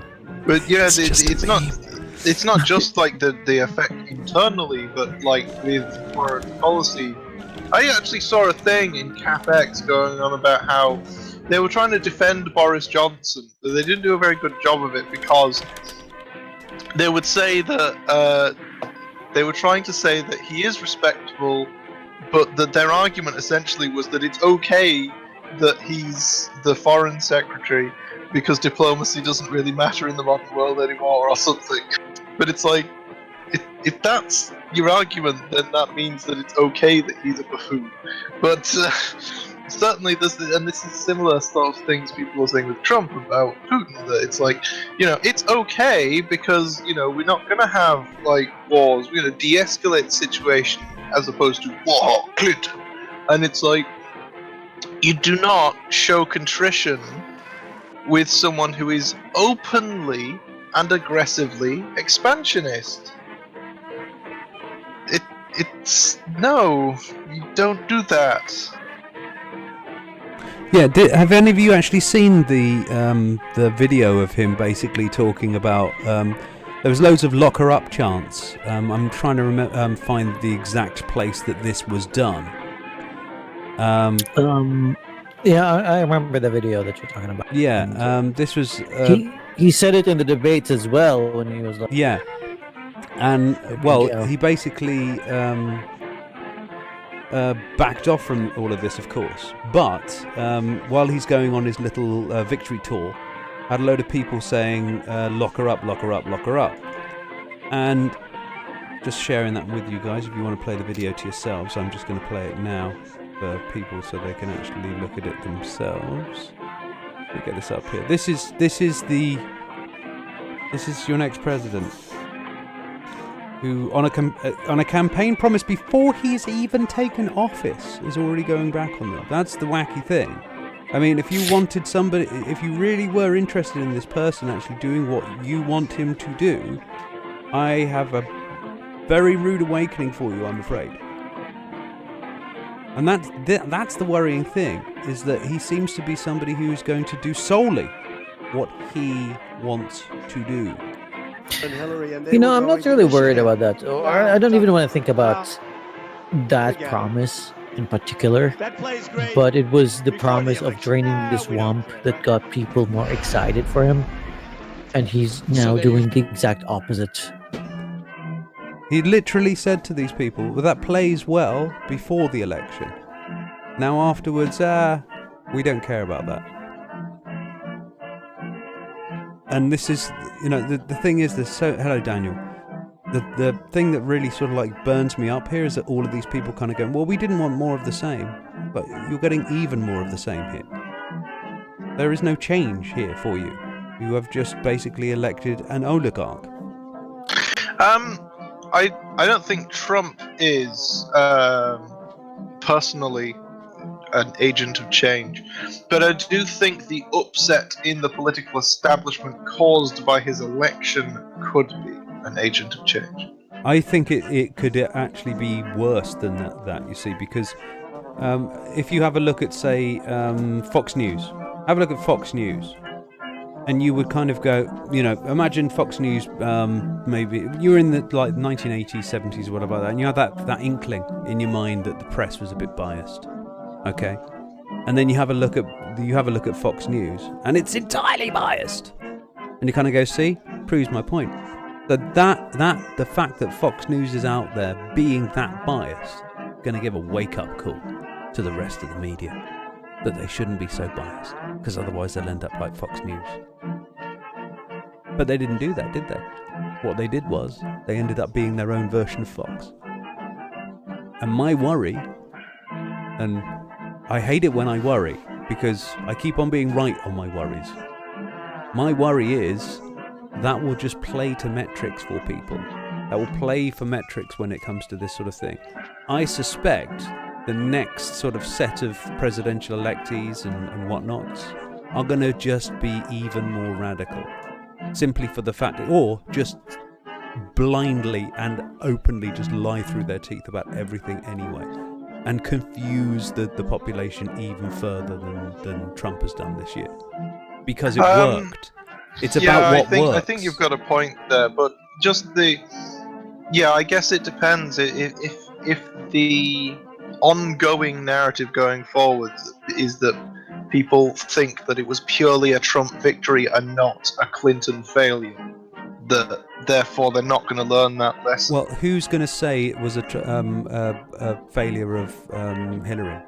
But yeah, it's not just like the effect internally, but like with foreign policy. I actually saw a thing in CapX going on about how they were trying to defend Boris Johnson, but they didn't do a very good job of it because they would say that they were trying to say that he is respectable, but that their argument essentially was that it's okay that he's the foreign secretary because diplomacy doesn't really matter in the modern world anymore or something. But it's like, if that's your argument, then that means that it's okay that he's a buffoon. But certainly, this is similar sort of things people are saying with Trump about Putin, that it's like, it's okay because, we're not going to have, like, wars. We're going to de-escalate the situation as opposed to war, Clinton. And it's like, you do not show contrition with someone who is openly and aggressively expansionist. It's no, you don't do that. Yeah, have any of you actually seen the video of him basically talking about? There was loads of lock her up chants. I'm trying to find the exact place that this was done. Yeah, I remember the video that you're talking about. Yeah, this was. He said it in the debates as well when he was like. Yeah, and he basically backed off from all of this, of course. But while he's going on his little victory tour, had a load of people saying, "Lock her up, lock her up, lock her up," and just sharing that with you guys. If you want to play the video to yourselves, I'm just going to play it now. for people so they can actually look at it themselves. Let me get this up here. This is your next president, who on a campaign promise before he's even taken office is already going back on them. That's the wacky thing. I mean, if you wanted somebody, if you really were interested in this person actually doing what you want him to do, I have a very rude awakening for you, I'm afraid. And that's the worrying thing, is that he seems to be somebody who's going to do solely what he wants to do. You know, I'm not really worried about that. Or I don't even want to think about that promise in particular. But it was the promise of draining the swamp that got people more excited for him. And he's now doing the exact opposite. He literally said to these people, well, that plays well before the election. Now afterwards, we don't care about that. And this is, you know, the thing is, hello Daniel. The thing that really sort of like burns me up here is that all of these people kind of going, well, we didn't want more of the same, but you're getting even more of the same here. There is no change here for you. You have just basically elected an oligarch. I don't think Trump is personally an agent of change, but I do think the upset in the political establishment caused by his election could be an agent of change. I think it could actually be worse than that, you see, because if you have a look at, say, Fox News, have a look at Fox News, and you would kind of go, you know, imagine Fox News, maybe you were in the like 1980s, 70s, or whatever like that, and you had that inkling in your mind that the press was a bit biased, okay, and then you have a look at Fox News, and it's entirely biased, and you kind of go, see, proves my point. That the fact that Fox News is out there being that biased, going to give a wake-up call to the rest of the media that they shouldn't be so biased, because otherwise they'll end up like Fox News. But they didn't do that, did they? What they did was, they ended up being their own version of Fox. And my worry, and I hate it when I worry, because I keep on being right on my worries. My worry is, that will just play to metrics for people. That will play for metrics when it comes to this sort of thing. I suspect the next sort of set of presidential electees and whatnots are going to just be even more radical. Simply for the fact, or just blindly and openly just lie through their teeth about everything anyway, and confuse the population even further than Trump has done this year. Because it worked. It's about what works. I think you've got a point there, but just I guess it depends. If the ongoing narrative going forward is that people think that it was purely a Trump victory and not a Clinton failure, that therefore they're not going to learn that lesson. Well, who's going to say it was a failure of Hillary?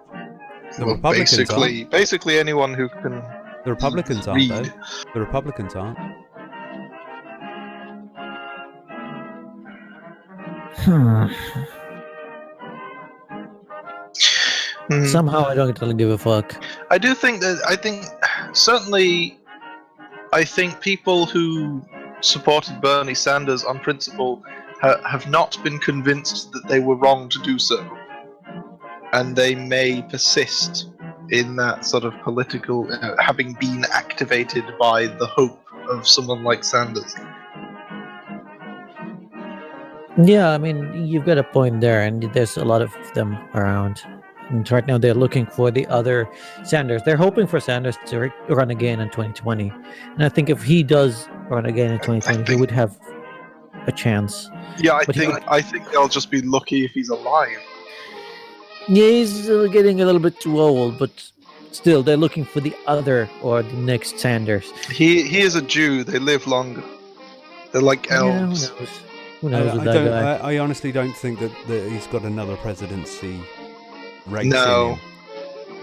The Republicans aren't. Basically anyone who can. The Republicans aren't, though. The Republicans aren't. Somehow I don't really give a fuck. I think certainly people who supported Bernie Sanders on principle have not been convinced that they were wrong to do so. And they may persist in that sort of political, having been activated by the hope of someone like Sanders. Yeah, I mean, you've got a point there, and there's a lot of them around. And right now they're looking for the other Sanders. They're hoping for Sanders to run again in 2020. And I think if he does run again in 2020, he would have a chance. Yeah, I think they'll just be lucky if he's alive. Yeah, he's getting a little bit too old, but still, they're looking for the other or the next Sanders. He is a Jew. They live longer. They're like elves. Yeah, who knows with that guy? I honestly don't think that he's got another presidency race in him.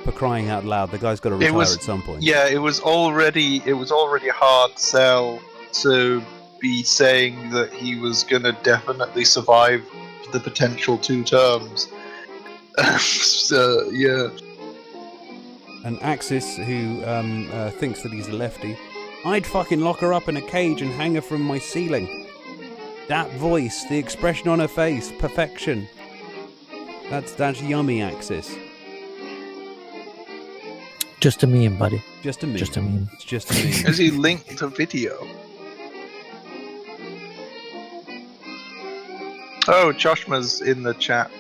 For crying out loud, the guy's got to retire at some point. Yeah, it was already a hard sell to be saying that he was going to definitely survive the potential 2 terms. So, yeah. And Axis, who thinks that he's a lefty, I'd fucking lock her up in a cage and hang her from my ceiling. That voice, the expression on her face, perfection. That's yummy, Axis. Just a meme, buddy. Just a meme. Just a meme. It's just a meme. Has he linked the video? Oh, Chochmah's in the chat.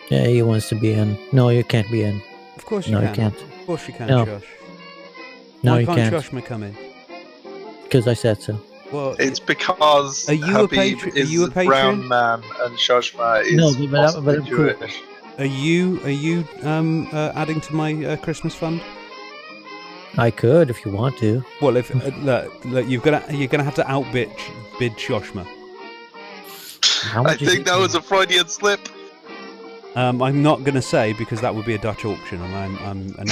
Yeah, he wants to be in. No, you can't be in. Of course you No, can. you can't. Of course you can, No. Josh. No, Why you can't can't. Chochmah come in? Because I said so. Well, It's because Are you a Habib patron- are is you a a brown patron? man and Chochmah is No, but possibly I'm cool. Jewish. Are you adding to my Christmas fund? I could if you want to. Well, if look, you're gonna have to bid Chochmah. How I much is think it? that was a Freudian slip. I'm not gonna say because that would be a Dutch auction, and I'm an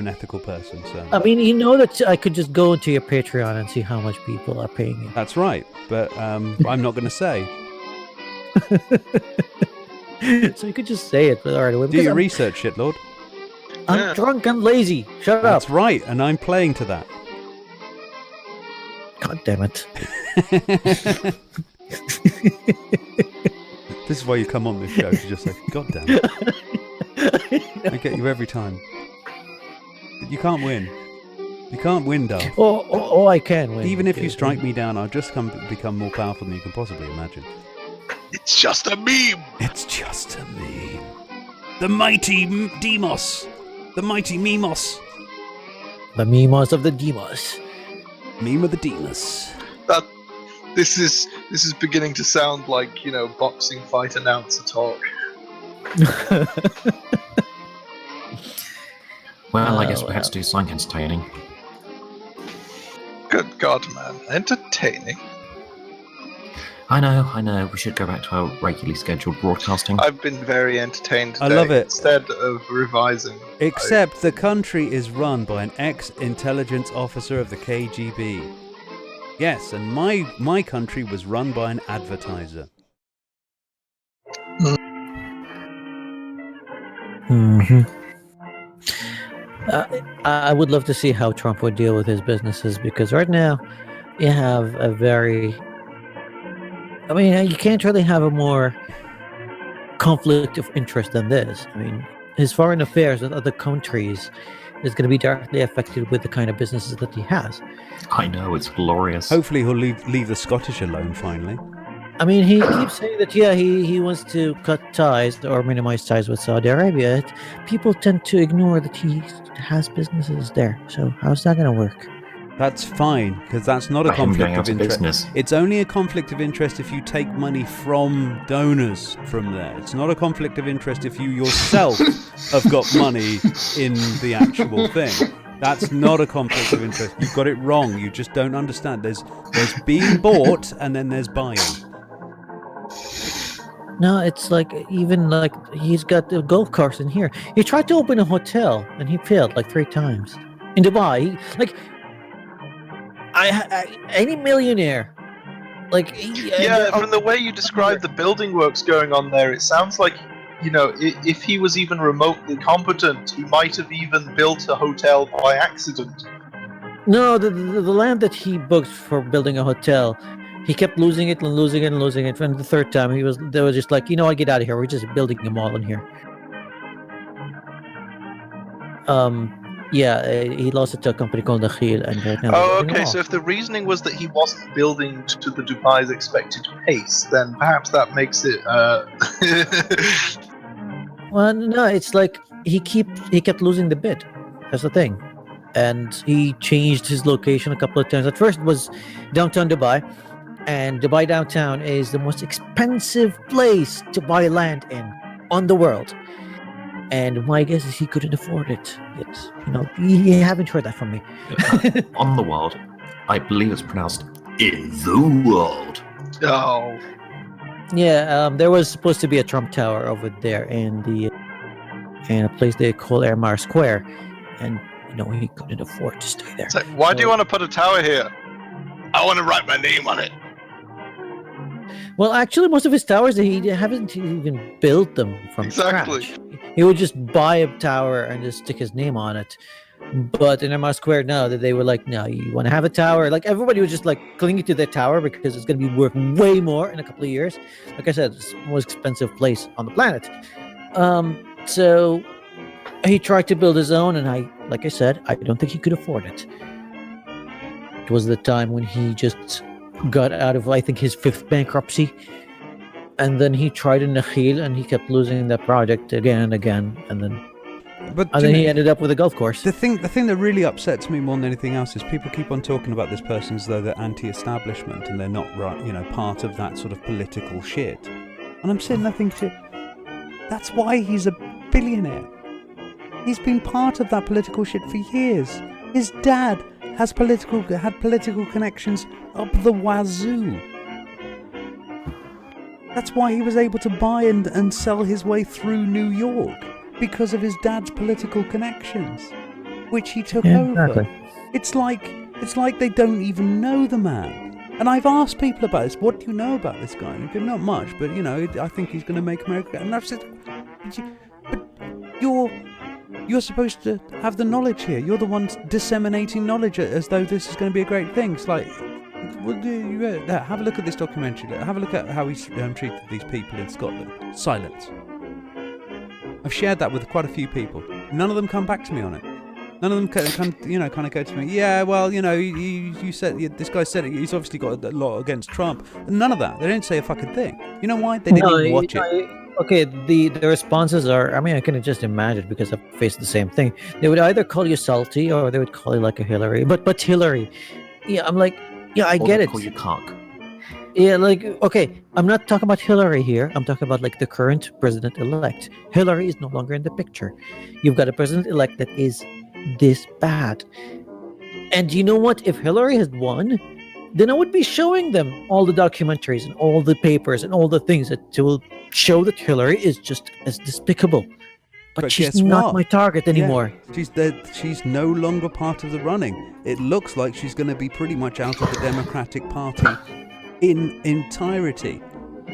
ethical person. So I mean, you know that I could just go into your Patreon and see how much people are paying you. that's right, but I'm not gonna say. So you could just say it right away. Do your I'm, research, shitlord. I'm Yeah. drunk and lazy. Shut That's up. right, and I'm playing to that. God damn it. This is why you come on this show to just say, God damn it. I get you every time. But you can't win. You can't win, Duff. Oh, I can win. Even if you strike me down, I'll just become more powerful than you can possibly imagine. It's just a meme. It's just a meme. The mighty Demos. The mighty Memos. The Memos of the Demos. Meme of the Demos. This is beginning to sound like, boxing fight announcer talk. Well, I guess we had to do something entertaining. Good God, man. Entertaining. I know. We should go back to our regularly scheduled broadcasting. I've been very entertained today. I love it. Instead of revising. Except the country is run by an ex-intelligence officer of the KGB. Yes, and my country was run by an advertiser. Mm-hmm. I would love to see how Trump would deal with his businesses, because right now you have a very... I mean, you can't really have a more conflict of interest than this. I mean, his foreign affairs with other countries is going to be directly affected with the kind of businesses that he has. I know, it's glorious. Hopefully he'll leave the Scottish alone finally. I mean, he keeps saying that, yeah, he wants to cut ties or minimize ties with Saudi Arabia. People tend to ignore that he has businesses there. So how's that going to work? That's fine, because that's not a By him conflict going of out of interest. business. It's only a conflict of interest if you take money from donors from there. It's not a conflict of interest if you yourself have got money in the actual thing. That's not a conflict of interest. You've got it wrong. You just don't understand. There's being bought and then there's buying. No, it's like, even like, he's got the golf course in here. He tried to open a hotel and he failed like 3 times. In Dubai, any millionaire, From the way you describe the building works going on there, it sounds like, if he was even remotely competent, he might have even built a hotel by accident. No, the land that he booked for building a hotel, he kept losing it and losing it and losing it. And the 3rd time, they were just like, I get out of here. We're just building a mall in here. He lost it to a company called Nakhil, and right now. Oh, okay. So if the reasoning was that he wasn't building to the Dubai's expected pace, then perhaps that makes it. Well, no, it's like he kept losing the bid. That's the thing. And he changed his location a couple of times. At first it was downtown Dubai, and Dubai downtown is the most expensive place to buy land on the world. And my guess is he couldn't afford it. You haven't heard that from me. On the world. I believe it's pronounced in the world. Oh. Yeah, there was supposed to be a Trump Tower over there in a place they call Hitmar Square, and he couldn't afford to stay there. It's like, why do you want to put a tower here? I want to write my name on it. Well, actually, most of his towers, he haven't even built them from Exactly. scratch. He would just buy a tower and just stick his name on it. But in Emma Square now, that they were like, no, you want to have a tower? Like everybody was just like clinging to their tower because it's going to be worth way more in a couple of years. Like I said, it's the most expensive place on the planet. So he tried to build his own, and like I said, I don't think he could afford it. It was the time when he just got out of, I think, his 5th bankruptcy. And then he tried in Nakhil, and he kept losing that project again and again. And then he ended up with a golf course. The thing that really upsets me more than anything else is people keep on talking about this person as though they're anti-establishment and they're not part of that sort of political shit. And I'm sitting there thinking, that's why he's a billionaire. He's been part of that political shit for years. His dad had political connections up the wazoo. That's why he was able to buy and sell his way through New York, because of his dad's political connections, which he took over. Exactly. It's like they don't even know the man. And I've asked people about this. What do you know about this guy? And they go, not much, but I think he's going to make America. And I've said, but you're supposed to have the knowledge here. You're the one disseminating knowledge as though this is going to be a great thing. It's like, have a look at this documentary. Have a look at how he's treated these people in Scotland. Silence. I've shared that with quite a few people. None of them come back to me on it. None of them kind of go to me. Yeah, well, you said this guy said it. He's obviously got a lot against Trump. None of that. They don't say a fucking thing. You know why? They didn't even watch it. Okay, the responses are, I mean, I can just imagine because I've faced the same thing. They would either call you salty or they would call you like a Hillary. But Hillary, yeah, I'm like, yeah, I get it. Call you cock. Yeah, like, okay, I'm not talking about Hillary here. I'm talking about like the current president-elect. Hillary is no longer in the picture. You've got a president-elect that is this bad. And you know what? If Hillary had won, then I would be showing them all the documentaries and all the papers and all the things that will show that Hillary is just as despicable. But she's not my target anymore. Yeah, she's no longer part of the running. It looks like she's going to be pretty much out of the Democratic Party in entirety,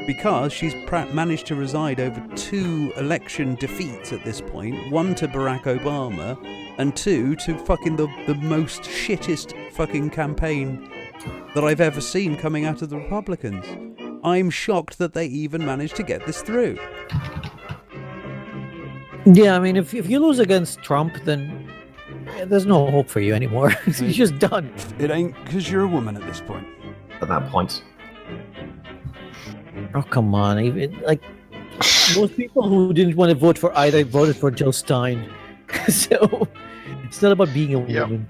because she's managed to reside over 2 election defeats at this point, 1 to Barack Obama and 2 to fucking the most shittest fucking campaign that I've ever seen coming out of the Republicans. I'm shocked that they even managed to get this through. Yeah, I mean, if you lose against Trump, then there's no hope for you anymore. You're just done. It ain't because you're a woman at this point. At that point. Oh, come on. Even, like, most people who didn't want to vote for either voted for Jill Stein. So, it's not about being a woman.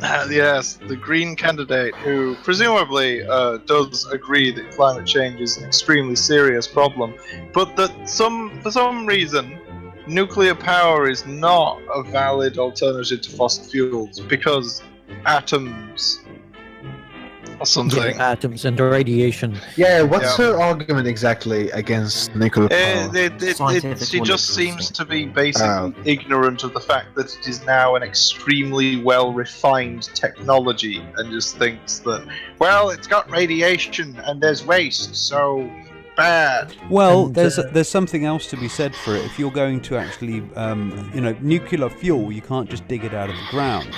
Yes, the Green candidate who presumably does agree that climate change is an extremely serious problem, but that for some reason nuclear power is not a valid alternative to fossil fuels because atoms or something. Yeah, atoms and radiation. Yeah, what's her argument exactly against nuclear power? She just seems to be basically ignorant of the fact that it is now an extremely well-refined technology and just thinks that, well, it's got radiation and there's waste, so bad. Well, there's something else to be said for it. If you're going to actually, nuclear fuel, you can't just dig it out of the ground.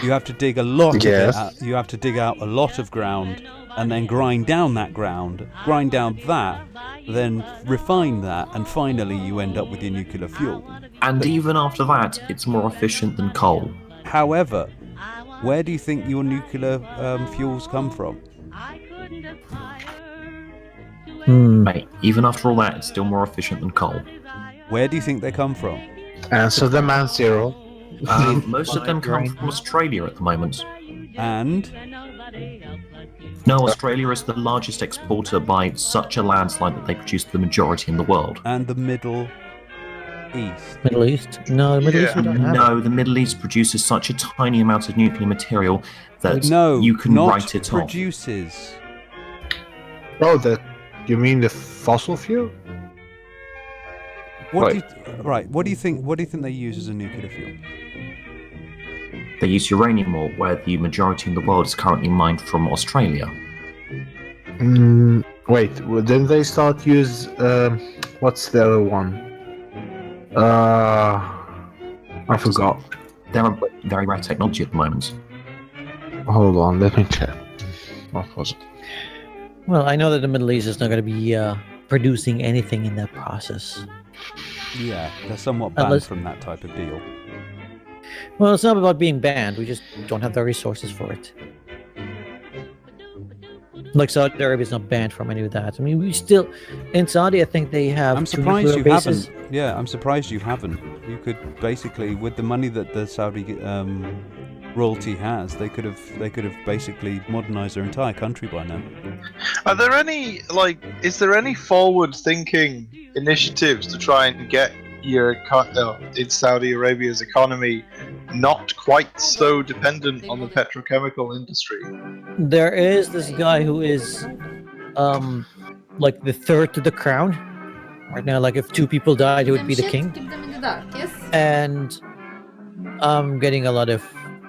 You have to dig a lot of it out. You have to dig out a lot of ground and then grind down that ground, grind down that, then refine that, and finally you end up with your nuclear fuel. And even after that, it's more efficient than coal. However, where do you think your nuclear fuels come from? Mate, even after all that, it's still more efficient than coal. Where do you think they come from? Answer the man zero. Most of them come from Australia at the moment. And? No, Australia is the largest exporter by such a landslide that they produce the majority in the world. And the Middle East? Middle East? No, the Middle East we don't have. No, the Middle East produces such a tiny amount of nuclear material that you can write it off. Produces. Oh, you mean the fossil fuel? What do you think they use as a nuclear fuel? They use uranium ore, where the majority in the world is currently mined from Australia. Wait, didn't they start use what's the other one? I forgot. They're a very rare technology at the moment. Hold on, let me check. What was it? Well, I know that the Middle East is not going to be producing anything in that process. Yeah, they're somewhat banned Unless- from that type of deal. Well, it's not about being banned. We just don't have the resources for it. Like Saudi Arabia is not banned from any of that. I mean, we still in Saudi. I think they have. I'm 2 surprised nuclear you bases. haven't. Yeah, I'm surprised you haven't. You could basically, with the money that the Saudi royalty has, they could have basically modernized their entire country by now. Are there any is there any forward-thinking initiatives to try and get your in Saudi Arabia's economy not quite so dependent on the petrochemical industry? There is this guy who is, like the third to the crown right now. Like if 2 people died, he would be the Shit, king. keep them in the dark, yes? And I'm getting a lot of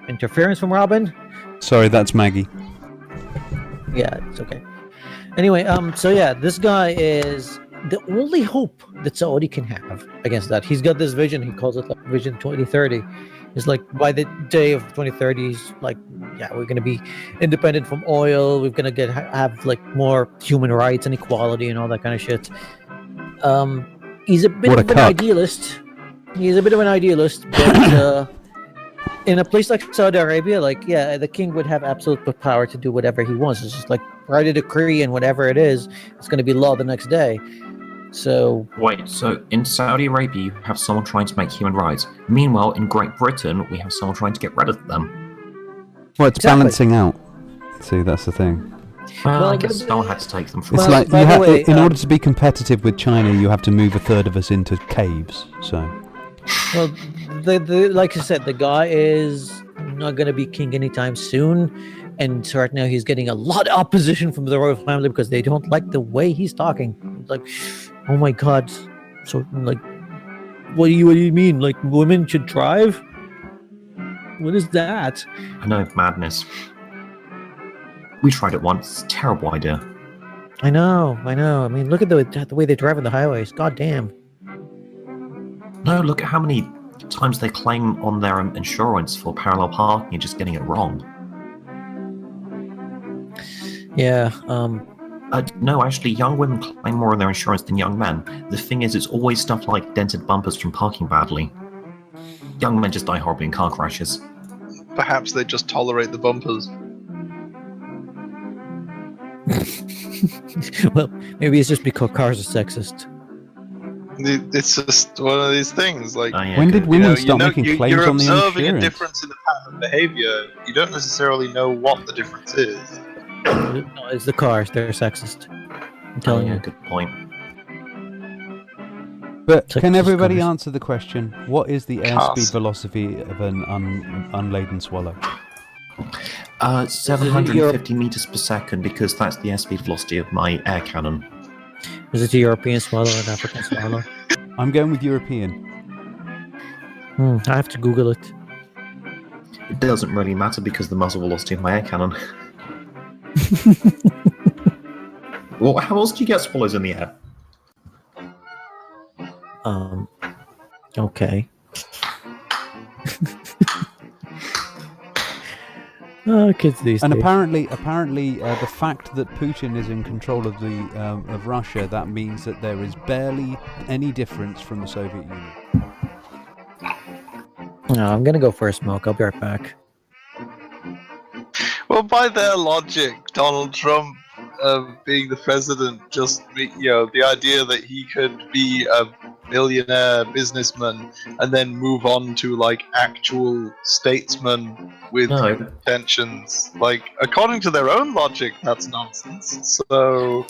interference from Robin. Sorry, that's Maggie. Yeah, it's okay. Anyway, so yeah, this guy is the only hope that Saudi can have against that. He's got this vision. He calls it like Vision 2030. It's like by the day of 2030, he's like, yeah, we're gonna be independent from oil. We're gonna have like more human rights and equality and all that kind of shit. He's a bit of an idealist. He's a bit of an idealist, but in a place like Saudi Arabia, like, yeah, the king would have absolute power to do whatever he wants. It's just like write a decree and whatever it is, it's going to be law the next day. So Wait, so in Saudi Arabia you have someone trying to make human rights. Meanwhile, in Great Britain we have someone trying to get rid of them. Well, it's balancing out. See, that's the thing. Well, I guess someone had to take them from. It's like in order to be competitive with China, you have to move a third of us into caves. So. Well, like I said, the guy is not going to be king anytime soon, and right now he's getting a lot of opposition from the royal family because they don't like the way he's talking. It's like, oh my god, so like, what do you mean? Like women should drive? What is that? I know, madness. We tried it once. It's a terrible idea. I know. I mean, look at the way they drive on the highways. God damn. No, look at how many times they claim on their insurance for parallel parking and just getting it wrong. Yeah. No, actually, young women claim more on their insurance than young men. The thing is, it's always stuff like dented bumpers from parking badly. Young men just die horribly in car crashes. Perhaps they just tolerate the bumpers. Well, maybe it's just because cars are sexist. It's just one of these things. Like, when did women start making claims you're on the observing insurance? a difference in the pattern of behavior. You don't necessarily know what the difference is. No, it's the cars. They're sexist. I'm telling you. Good point. But Sexist can everybody cars. answer the question? What is the airspeed velocity of an unladen swallow? 750 meters per second, because that's the airspeed velocity of my air cannon. Is it a European swallow or an African swallow? I'm going with European. I have to Google it. It doesn't really matter because the muzzle velocity of my air cannon. Well, how else do you get swallows in the air? Okay. Oh, kids these And days. apparently, the fact that Putin is in control of the of Russia, that means that there is barely any difference from the Soviet Union. No, I'm gonna go for a smoke. I'll be right back. Well, by their logic, Donald Trump being the president, just the idea that he could be a millionaire businessman and then move on to like actual statesman with tensions. Like, according to their own logic, that's nonsense. So.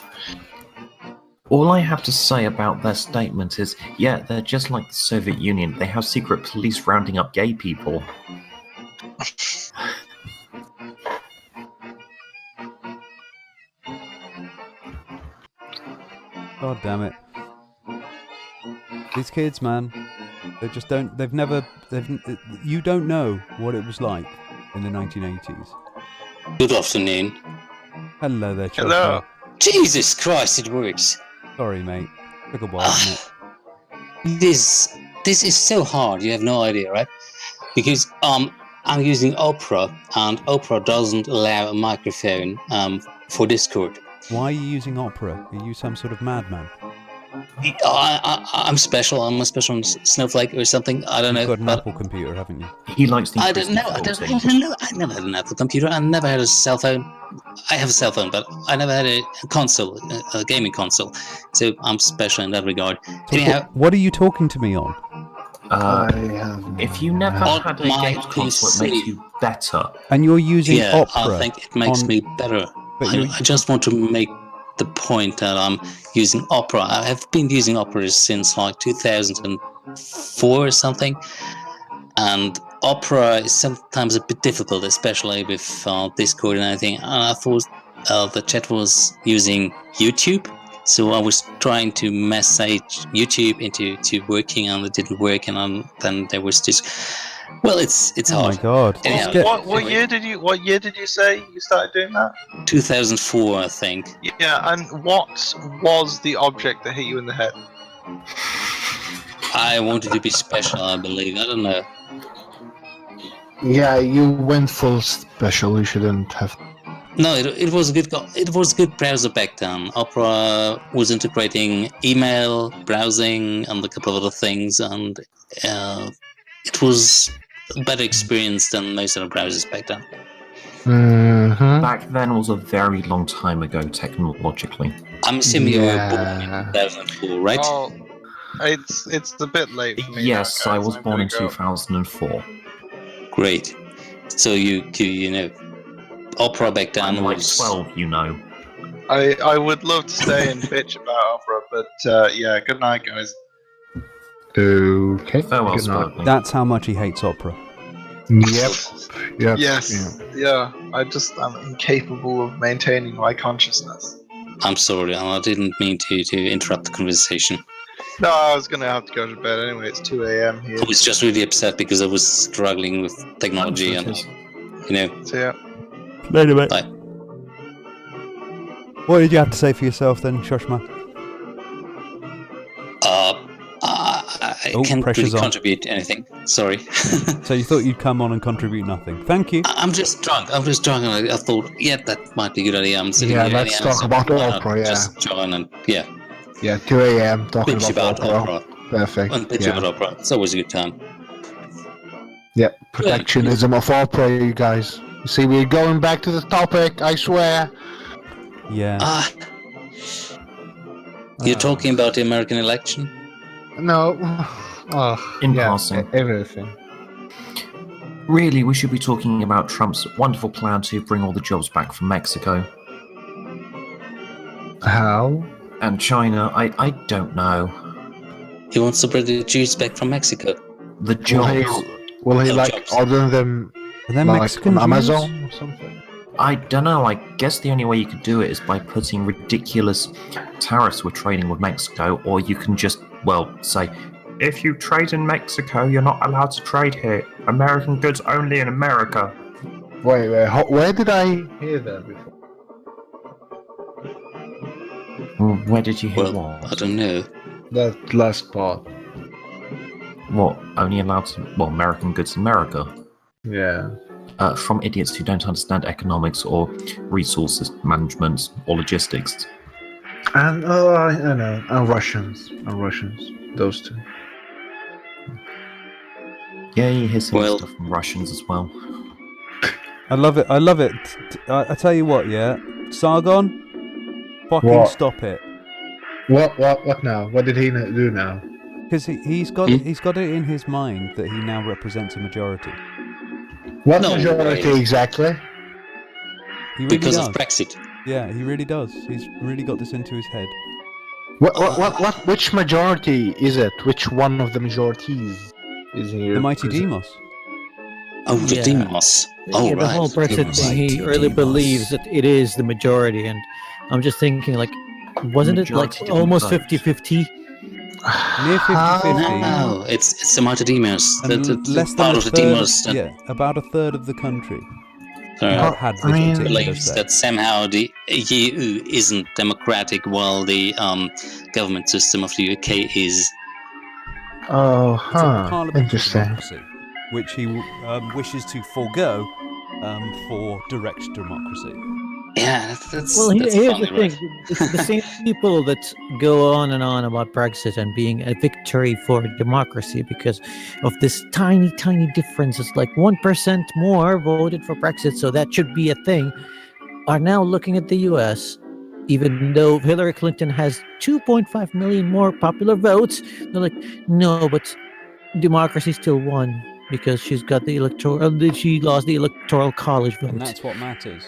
All I have to say about their statement is, yeah, they're just like the Soviet Union. They have secret police rounding up gay people. God damn it. These kids, man, they just don't, you don't know what it was like in the 1980s. Good afternoon. Hello there, Chochmah. Hello. Jesus Christ, it works. Sorry, mate. Took a while, didn't it? This is so hard. You have no idea, right? Because I'm using Opera, and Opera doesn't allow a microphone for Discord. Why are you using Opera? Are you some sort of madman? I'm special. I'm a special snowflake or something. I don't know. You've got an but Apple computer, haven't you? He likes the I don't know. I never had an Apple computer. I never had a cell phone. I have a cell phone, but I never had a console, a gaming console. So I'm special in that regard. Anyhow, What are you talking to me on? If you never On had a my game console, it PC. makes you better. And you're using yeah, Opera. I think it makes me better. But I just want to make the point that I'm using Opera. I have been using Opera since like 2004 or something, and Opera is sometimes a bit difficult, especially with Discord and everything. And I thought the chat was using YouTube, so I was trying to message YouTube into working, and it didn't work. And then there was this. Well, it's Oh hard. my god! Anyhow, What year did you say you started doing that? 2004, I think. Yeah, and what was the object that hit you in the head? I wanted to be special, I believe. I don't know. Yeah, you went full special. You shouldn't have. No, it was a good. It was a good browser back then. Opera was integrating email, browsing, and a couple of other things, and it was a better experience than most other browsers back then. Mm-hmm. Back then was a very long time ago, technologically. I'm assuming you were born in 2004, right? Oh, it's a bit late for me. Yes, now, I guys. was I'm born in gonna go. 2004. Great. So you know, Opera back then I'm like was 12, you know. I would love to stay and bitch about Opera, but yeah, good night, guys. Okay. Farewell, Good night. Sparkly. That's how much he hates Opera. Yep. Yep. Yes. Yeah. I'm incapable of maintaining my consciousness. I'm sorry, I didn't mean to interrupt the conversation. No, I was gonna have to go to bed anyway. It's 2 a.m. here. I was just really upset because I was struggling with technology and, you know. So yeah. Later, mate. Bye. What did you have to say for yourself then, Chochmah? I Oh, can't really pressure's on. contribute anything. Sorry. So you thought you'd come on and contribute nothing. Thank you. I'm just drunk. And I thought, yeah, that might be a good idea. I'm sitting Yeah, here let's anyhow, talk so about why not Opera, yeah. Just join and, yeah. Yeah, 2 a.m. talking Bitch about about Opera. Perfect. And bitch Yeah. about Opera. It's always a good time. Yep. Protectionism of Opera, you guys. You see, we're going back to the topic, I swear. Yeah. You're talking about the American election? No. Oh, In yeah, passing. Everything. Really, we should be talking about Trump's wonderful plan to bring all the jobs back from Mexico. How? And China, I don't know. He wants to bring the Jews back from Mexico. The jobs. Will he No like jobs. order them Are there like Mexican on Jews? Amazon or something? I don't know, I guess the only way you could do it is by putting ridiculous tariffs with trading with Mexico, or you can just, well, say, if you trade in Mexico, you're not allowed to trade here. American goods only in America. Wait, where did I hear that before? Where did you hear Well, what? I don't know. That last part. What? Only allowed to, well, American goods in America? Yeah. From idiots who don't understand economics or resources management or logistics. And I know. And Russians. Those two. Yeah, you hear some Well- stuff from Russians as well. I love it. I tell you what, yeah. Sargon, fucking What? stop it. What now? What did he do now? Because he's got it in his mind that he now represents a majority. What No majority way. exactly? He really Because does. of Brexit. Yeah, he really does. He's really got this into his head. Which majority is it? Which one of the majorities is he? The mighty Demos. Oh, the Yeah. Demos. Oh, yeah, right. the whole Brexit thing, he Right, really Demos. believes that it is the majority, and I'm just thinking, like, wasn't it like Majority didn't almost vote. 50-50? Near 50-50. No, it's the mighty Demos. And The less than part a of the third. Demos. Yeah, about a third of the country. had this particular believes say. that somehow the EU isn't democratic while the government system of the UK is. Oh, It's a huh. parliamentary Interesting. democracy, which he wishes to forego for direct democracy. Yeah, that's Well, that's here's funny, the thing: right? it's the same people that go on and on about Brexit and being a victory for democracy because of this tiny, tiny difference. It's like 1% more voted for Brexit, so that should be a thing. Are now looking at the U.S. Even though Hillary Clinton has 2.5 million more popular votes, they're like, no, but democracy still won because she's got the electoral. She lost the electoral college vote. And that's what matters.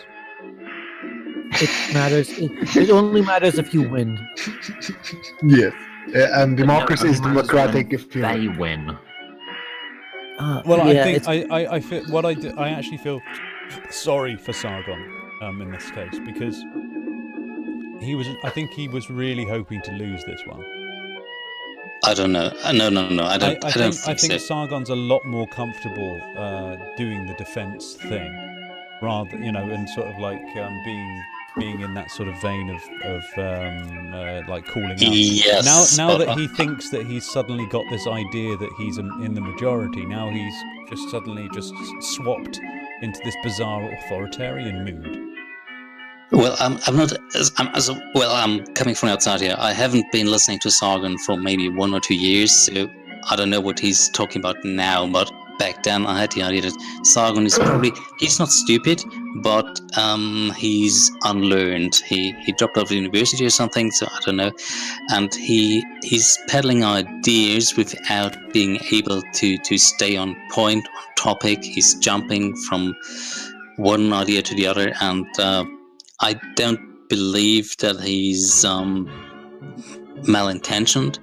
It matters. It only matters if you win. Yes. And democracy is It matters democratic when if you they win. Well, I yeah, think I feel what I do. I actually feel sorry for Sargon in this case because he was. I think he was really hoping to lose this one. I don't know. No. I don't. I don't I think so. Sargon's a lot more comfortable doing the defense thing, rather and sort of like being in that sort of vein of like calling out. Yes. Now that he thinks that he's suddenly got this idea that he's in the majority, now he's just suddenly just swapped into this bizarre authoritarian mood. Well, I'm not. I'm coming from outside here. I haven't been listening to Sargon for maybe 1 or 2 years, so I don't know what he's talking about now. But back then, I had the idea that Sargon is he's not stupid, but he's unlearned. He dropped out of university or something, so I don't know. And he's peddling ideas without being able to stay on point, on topic. He's jumping from one idea to the other, and I don't believe that he's malintentioned,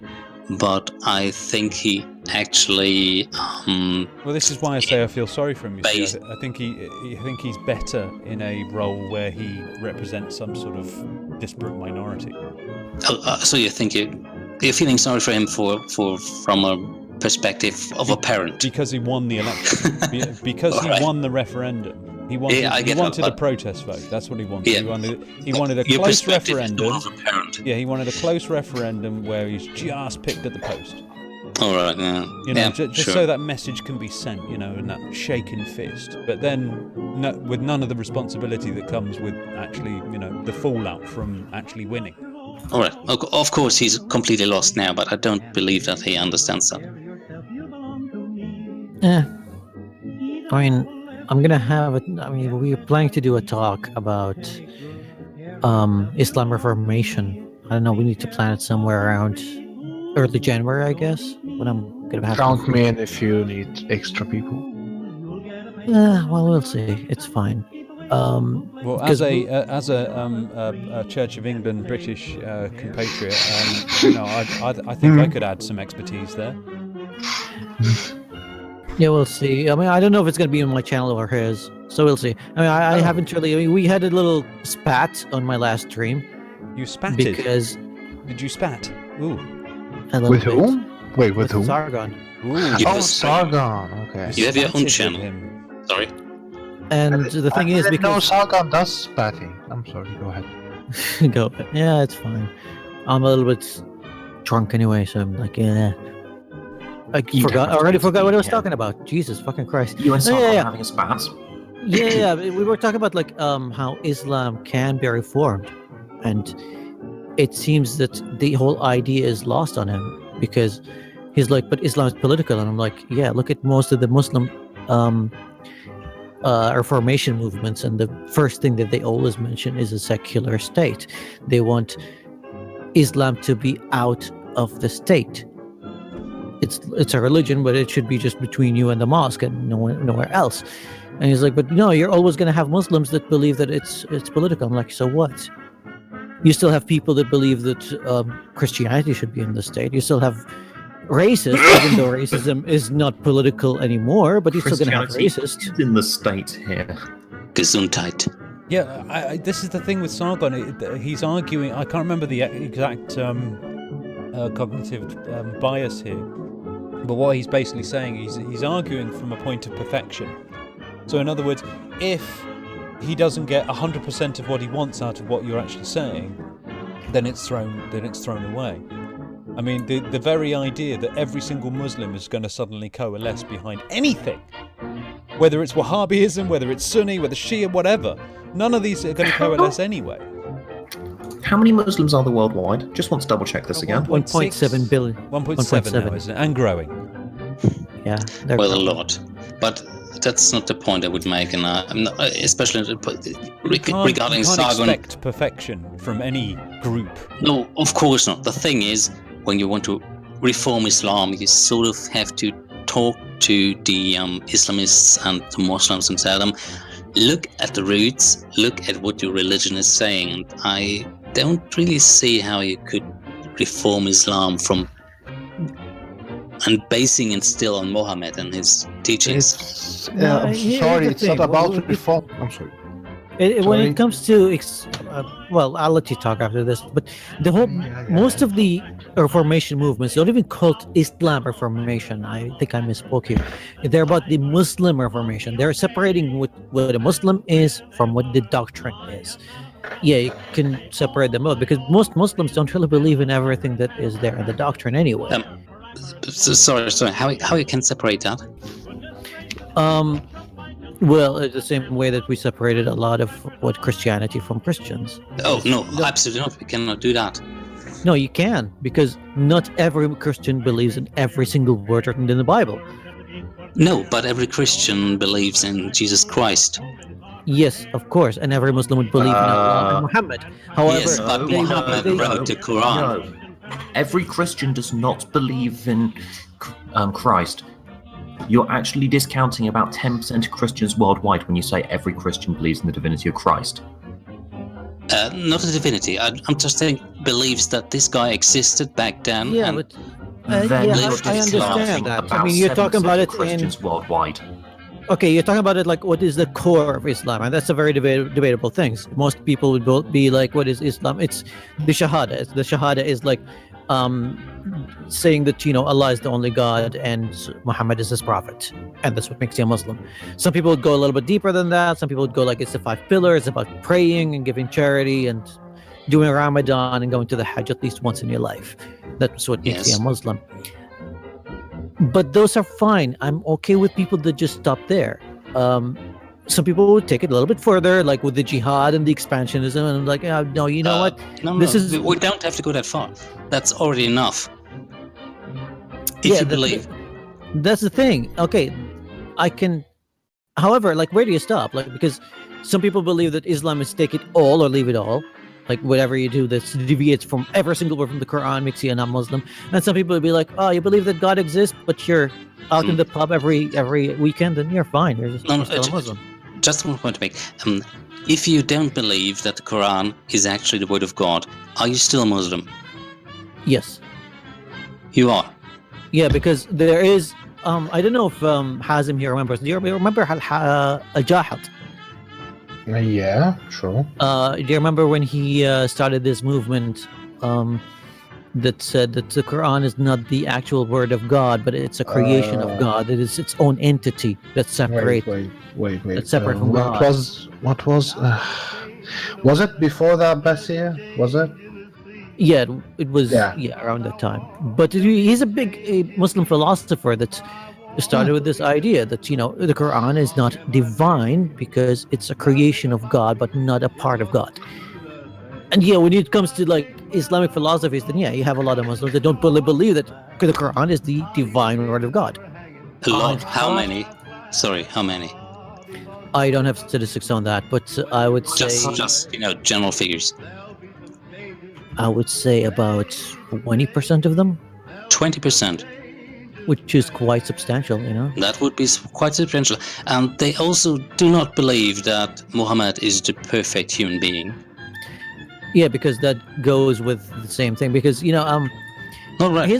but I think he actually. Well, this is why I say I feel sorry for him. You see, I think he's better in a role where he represents some sort of disparate minority. So you think you're feeling sorry for him from a perspective of a parent because he won the election, because he won the referendum. He wanted a protest vote. That's what he wanted. Yeah. He wanted a close referendum. Yeah, he wanted a close referendum where he's just picked at the post. All right, yeah. Just sure. so that message can be sent, in that shaken fist. But then, with none of the responsibility that comes with actually, the fallout from actually winning. All right. Of course, he's completely lost now, but I don't believe that he understands that. Yeah. I mean, I'm gonna have it. I mean, we're planning to do a talk about Islam Reformation. I don't know. We need to plan it somewhere around early January, I guess. When I'm gonna have. Count me in if you need extra people. Well, we'll see. It's fine. Well, as a Church of England British compatriot, I think I could add some expertise there. Yeah, we'll see. I mean, I don't know if it's going to be on my channel or his, so we'll see. I mean, I haven't really. I mean, we had a little spat on my last stream. You spatted? Because. Did you spat? Ooh. With whom? Wait, with whom? Sargon. Oh, Sargon. Okay. You have your own channel. Sorry. And the thing is, because no, Sargon does spatting. I'm sorry. Go ahead. Go ahead. Yeah, it's fine. I'm a little bit drunk anyway, so I'm like, yeah. I already forgot what I was talking about. Jesus fucking Christ. You and Sargon having a spat? Yeah. We were talking about like how Islam can be reformed, and it seems that the whole idea is lost on him because he's like, but Islam is political, and I'm like, yeah, look at most of the Muslim Reformation movements, and the first thing that they always mention is a secular state. They want Islam to be out of the state. It's a religion, but it should be just between you and the mosque and nowhere else. And he's like, but no, you're always going to have Muslims that believe that it's political. I'm like, so what? You still have people that believe that Christianity should be in the state. You still have racists, even though racism is not political anymore, but you're still going to have racists. In the state here. Gesundheit. Yeah, this is the thing with Sargon. He's arguing, I can't remember the exact cognitive bias here, but what he's basically saying, he's arguing from a point of perfection. So in other words, if he doesn't get 100% of what he wants out of what you're actually saying, then it's thrown away. I mean, the very idea that every single Muslim is going to suddenly coalesce behind anything, whether it's Wahhabism, whether it's Sunni, whether Shia, whatever, none of these are going to coalesce anyway. How many Muslims are there worldwide? Just want to double check this again. 1.7 billion. 1.7 now, isn't it? And growing. Yeah. Well, a lot. But that's not the point I would make, and I'm not, especially regarding you can't Sargon. expect perfection from any group. No, of course not. The thing is, when you want to reform Islam, you sort of have to talk to the Islamists and the Muslims and tell them, look at the roots, look at what your religion is saying. And I don't really see how you could reform Islam from and basing it still on Muhammad and his teachings. I'm sorry, it's not about reform. I'm sorry. When it comes to, well, I'll let you talk after this, but the whole, most of the Reformation movements don't even call it Islam Reformation. I think I misspoke here. They're about the Muslim Reformation. They're separating what a Muslim is from what the doctrine is. Yeah, you can separate them out because most Muslims don't really believe in everything that is there in the doctrine anyway. Sorry. How you can separate that? Well, it's the same way that we separated a lot of what Christianity from Christians. Oh, no, absolutely not. We cannot do that. No, you can, because not every Christian believes in every single word written in the Bible. No, but every Christian believes in Jesus Christ. Yes, of course, and every Muslim would believe in Allah and Muhammad. However, yes, but Muhammad wrote the Quran. No. Every Christian does not believe in Christ. You're actually discounting about 10% of Christians worldwide when you say every Christian believes in the divinity of Christ. Not a divinity. I'm just saying believes that this guy existed back then. Yeah, but I understand that. I mean, you're talking about it Christians worldwide. Okay, you're talking about it like what is the core of Islam, and that's a very debatable thing. Most people would be like, "What is Islam?" It's the Shahada. The Shahada is like saying that Allah is the only God and Muhammad is his prophet, and that's what makes you a Muslim. Some people would go a little bit deeper than that. Some people would go like it's the 5 pillars, about praying and giving charity and doing Ramadan and going to the Hajj at least once in your life. That's what makes you a Muslim. But those are fine. I'm okay with people that just stop there. Some people would take it a little bit further, like with the jihad and the expansionism, and I'm like, no, you know what? We don't have to go that far. That's already enough. If you believe. That's the thing. Okay, I can. However, like, where do you stop? Like, because some people believe that Islam is take it all or leave it all. Like, whatever you do that deviates from every single word from the Quran makes you a non-Muslim. And some people would be like, oh, you believe that God exists, but you're out in the pub every weekend, then you're fine. You're just still a Muslim. Just one point to make. If you don't believe that the Quran is actually the word of God, are you still a Muslim? Yes. You are? Yeah, because there is, I don't know if Hazim here remembers. Do you remember Al-Jahat? Yeah, sure. Do you remember when he started this movement that said that the Quran is not the actual word of God, but it's a creation of God. It is its own entity that's separate. Wait. That's separate from God. What was it before that, Bassir? Was it? Yeah, it was around that time. But he's a big Muslim philosopher that started with this idea that, the Quran is not divine because it's a creation of God, but not a part of God. And when it comes to like Islamic philosophies, then you have a lot of Muslims that don't believe that the Quran is the divine word of God. A lot. How many? Sorry, how many? I don't have statistics on that, but I would say just general figures. I would say about 20% of them. 20%. Which is quite substantial, That would be quite substantial. And they also do not believe that Muhammad is the perfect human being. Yeah, because that goes with the same thing. Because, here's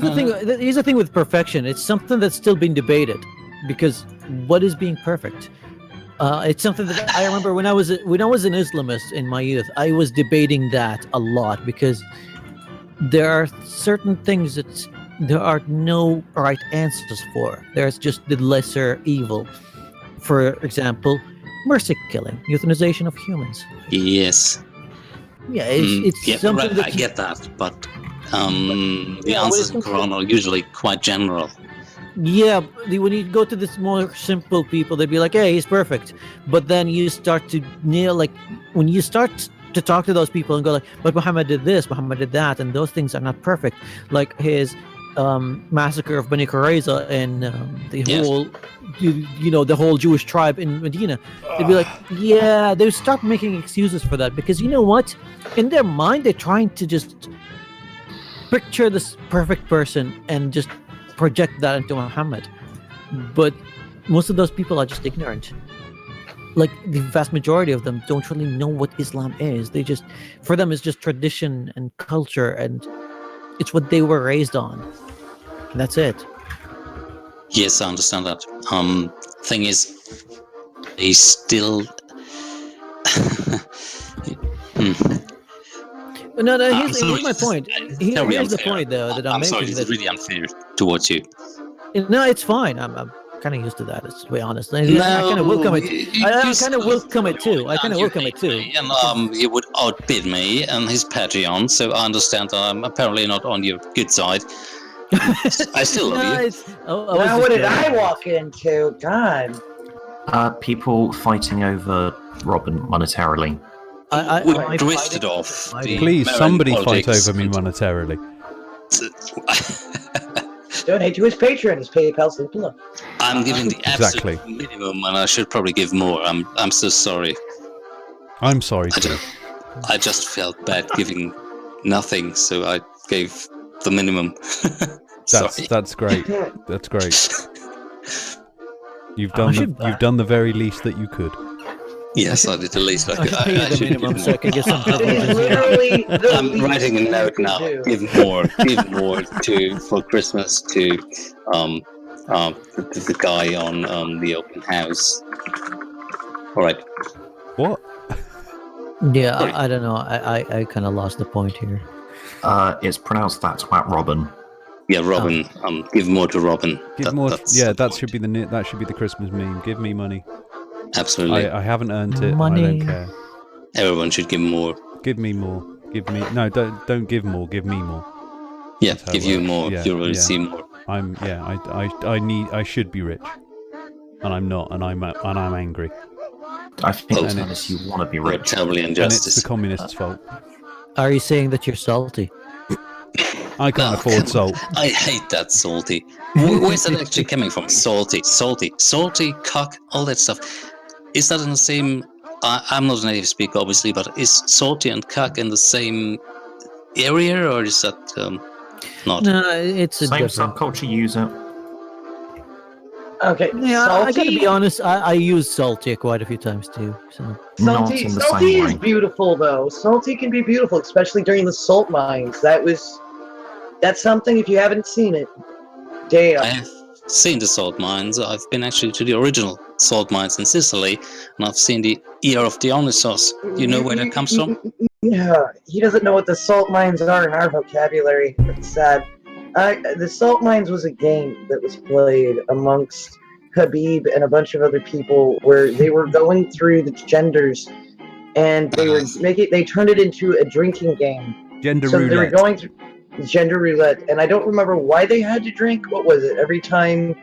the thing with perfection. It's something that's still being debated. Because what is being perfect? It's something that I remember when I was an Islamist in my youth, I was debating that a lot. Because there are certain things that there are no right answers for. There's just the lesser evil. For example, mercy killing, euthanization of humans. Yes. Yeah, it's Yeah, something right, that I get that, but the when it answers in comes to- Quran are usually quite general. Yeah, when you go to this more simple people, they'd be like, "Hey, he's perfect," but then you start to nail like when you start to talk to those people and go like, "But Muhammad did this, Muhammad did that, and those things are not perfect." Like his massacre of Bani Qurayza and the Yes. whole, the whole Jewish tribe in Medina. They'd be like, "Yeah," they would start making excuses for that because you know what? In their mind, they're trying to just picture this perfect person and just project that into Muhammad. But most of those people are just ignorant. Like the vast majority of them don't really know what Islam is. They just, for them, it's just tradition and culture, and it's what they were raised on. And that's it. Yes, I understand that. Thing is, they still. No, here's my point. Terribly Here's the unfair. point, though, that I'm I'm sorry, making. it's really unfair towards you. No, it's fine. I'm kind of used to that. To be honest, I kind of welcome it. I kind of welcome it too. I kind of welcome it too. And he would outbid me and his Patreon, so I understand that I'm apparently not on your good side. I still love you. Now, what did I walk into? God. People fighting over Robin monetarily. We drifted off. Please, somebody fight over me monetarily. Donate to his Patreon, his PayPal's linked below. I'm giving the absolute minimum, and I should probably give more. I'm so sorry. I'm sorry too. I just felt bad giving nothing, so I gave the minimum. That's great. That's great. You've done the very least that you could. Yes, I did the least I could. I pay the minimum so I can get some privileges. Literally, I'm writing a note now. Give more for Christmas to the guy on the open house. All right. What? Yeah, I don't know. I kind of lost the point here. It's pronounced that twat Robin. Yeah, Robin. Give more to Robin. Give more. Yeah, that should be the Christmas meme. Give me money. Absolutely. I haven't earned it. Money. I don't care. Everyone should give more. Give me more. Give me don't give more. Give me more. Yeah, give you more. Yeah, You'll receive more. I should be rich, and I'm not, and I'm angry. I think And it's you want to be rich. Terribly And injustice. it's the communists' fault. Are you saying that you're salty? I can't afford salt. I hate that salty. Where's that actually coming from? Salty, cock, all that stuff. Is that in the same? I'm not a native speaker, obviously, but is salty and cock in the same area, or is that not? No, it's a Same different subculture user. Okay, Yeah, I gotta salty. be honest. I use salty quite a few times too. So Salty is beautiful though. Salty can be beautiful, especially during the salt mines. That's something if you haven't seen it. Damn. I have seen the salt mines. I've been actually to the original salt mines in Sicily, and I've seen the ear of Dionysos. Do you know where that comes from? Yeah, he doesn't know what the salt mines are in our vocabulary. It's sad. The salt mines was a game that was played amongst Habib and a bunch of other people where they were going through the genders and they turned it into a drinking game. Gender so roulette. They were going through gender roulette, and I don't remember why they had to drink. What was it? Every time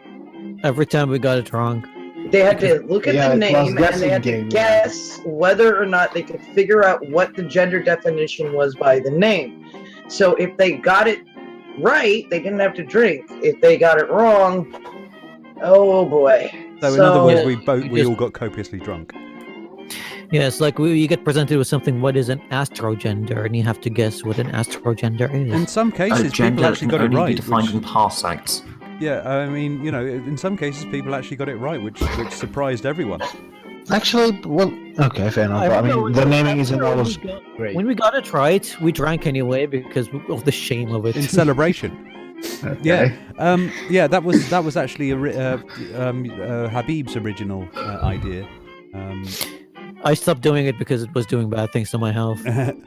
we got it wrong. they had to look at the name and they had to guess whether or not they could figure out what the gender definition was by the name. So if they got it right, they didn't have to drink. If they got it wrong, oh boy. So in other words, we all got copiously drunk. Yeah, it's like you get presented with something. What is an astrogender, and you have to guess what an astrogender is. In some cases, people actually got it right. Be defined in parsecs. Yeah, I mean, in some cases, people actually got it right, which surprised everyone. Actually, well, okay, fair enough. I mean, the naming isn't always great. When we got it right, we drank anyway because of the shame of it. In celebration. Okay. Yeah, that was actually Habib's original idea. I stopped doing it because it was doing bad things to my health.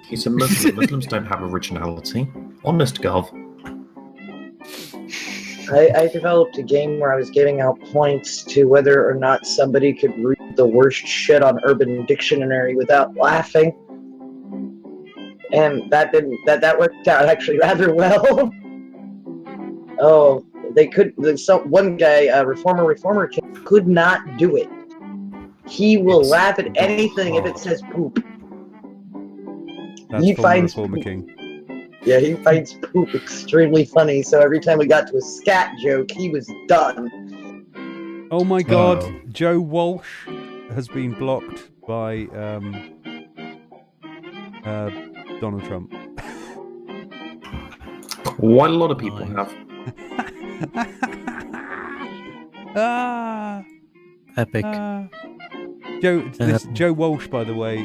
He's a Muslim. Muslims don't have originality. Honest, Gov. I developed a game where I was giving out points to whether or not somebody could read the worst shit on Urban Dictionary without laughing. And that worked out actually rather well. Oh, they could. One guy, Reformer could not do it. He will laugh at anything if it says poop. That's He former finds Reformer poop. King. Yeah, he finds poop extremely funny. So every time we got to a scat joke, he was done. Oh my God, Joe Walsh has been blocked by Donald Trump. Quite a lot of people have. Epic. Joe Walsh, by the way,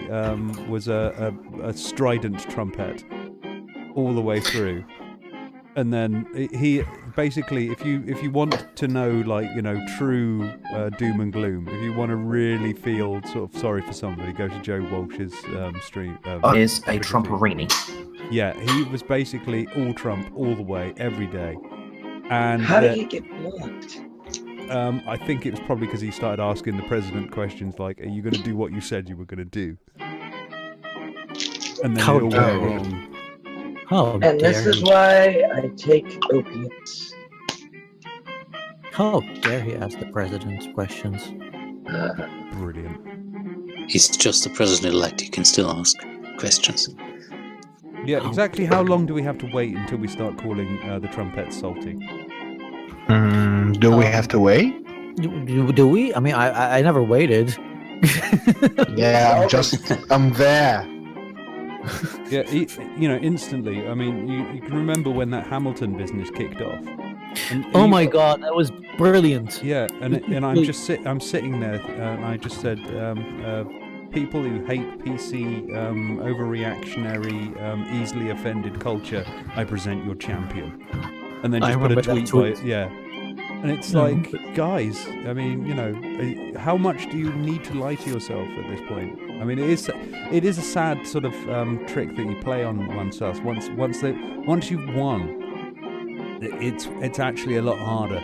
was a strident trumpet all the way through, and then he basically, if you want to know, like, you know, true doom and gloom, if you want to really feel sort of sorry for somebody, go to Joe Walsh's stream. Is a Trumperini. Yeah, he was basically all Trump all the way, every day. And how did he get blocked? I think it was probably because he started asking the president questions like, "Are you going to do what you said you were going to do?" And then it all went wrong. And this is why I take opiates. How dare he ask the president questions? Brilliant. He's just the president-elect. You can still ask questions. Yeah, exactly. How long do we have to wait until we start calling the trumpets salty? Do we have to wait? Do we? I mean, I never waited. Yeah, I'm there. Yeah, you know, instantly. I mean, you can remember when that Hamilton business kicked off. And oh my God, that was brilliant. Yeah, and I'm sitting there, and I just said, people who hate PC, overreactionary, easily offended culture, I present your champion. And then just put a tweet by it, yeah. And it's like, guys, I mean, you know, how much do you need to lie to yourself at this point? I mean, it is a sad sort of trick that you play on oneself. Once you've won, it's actually a lot harder.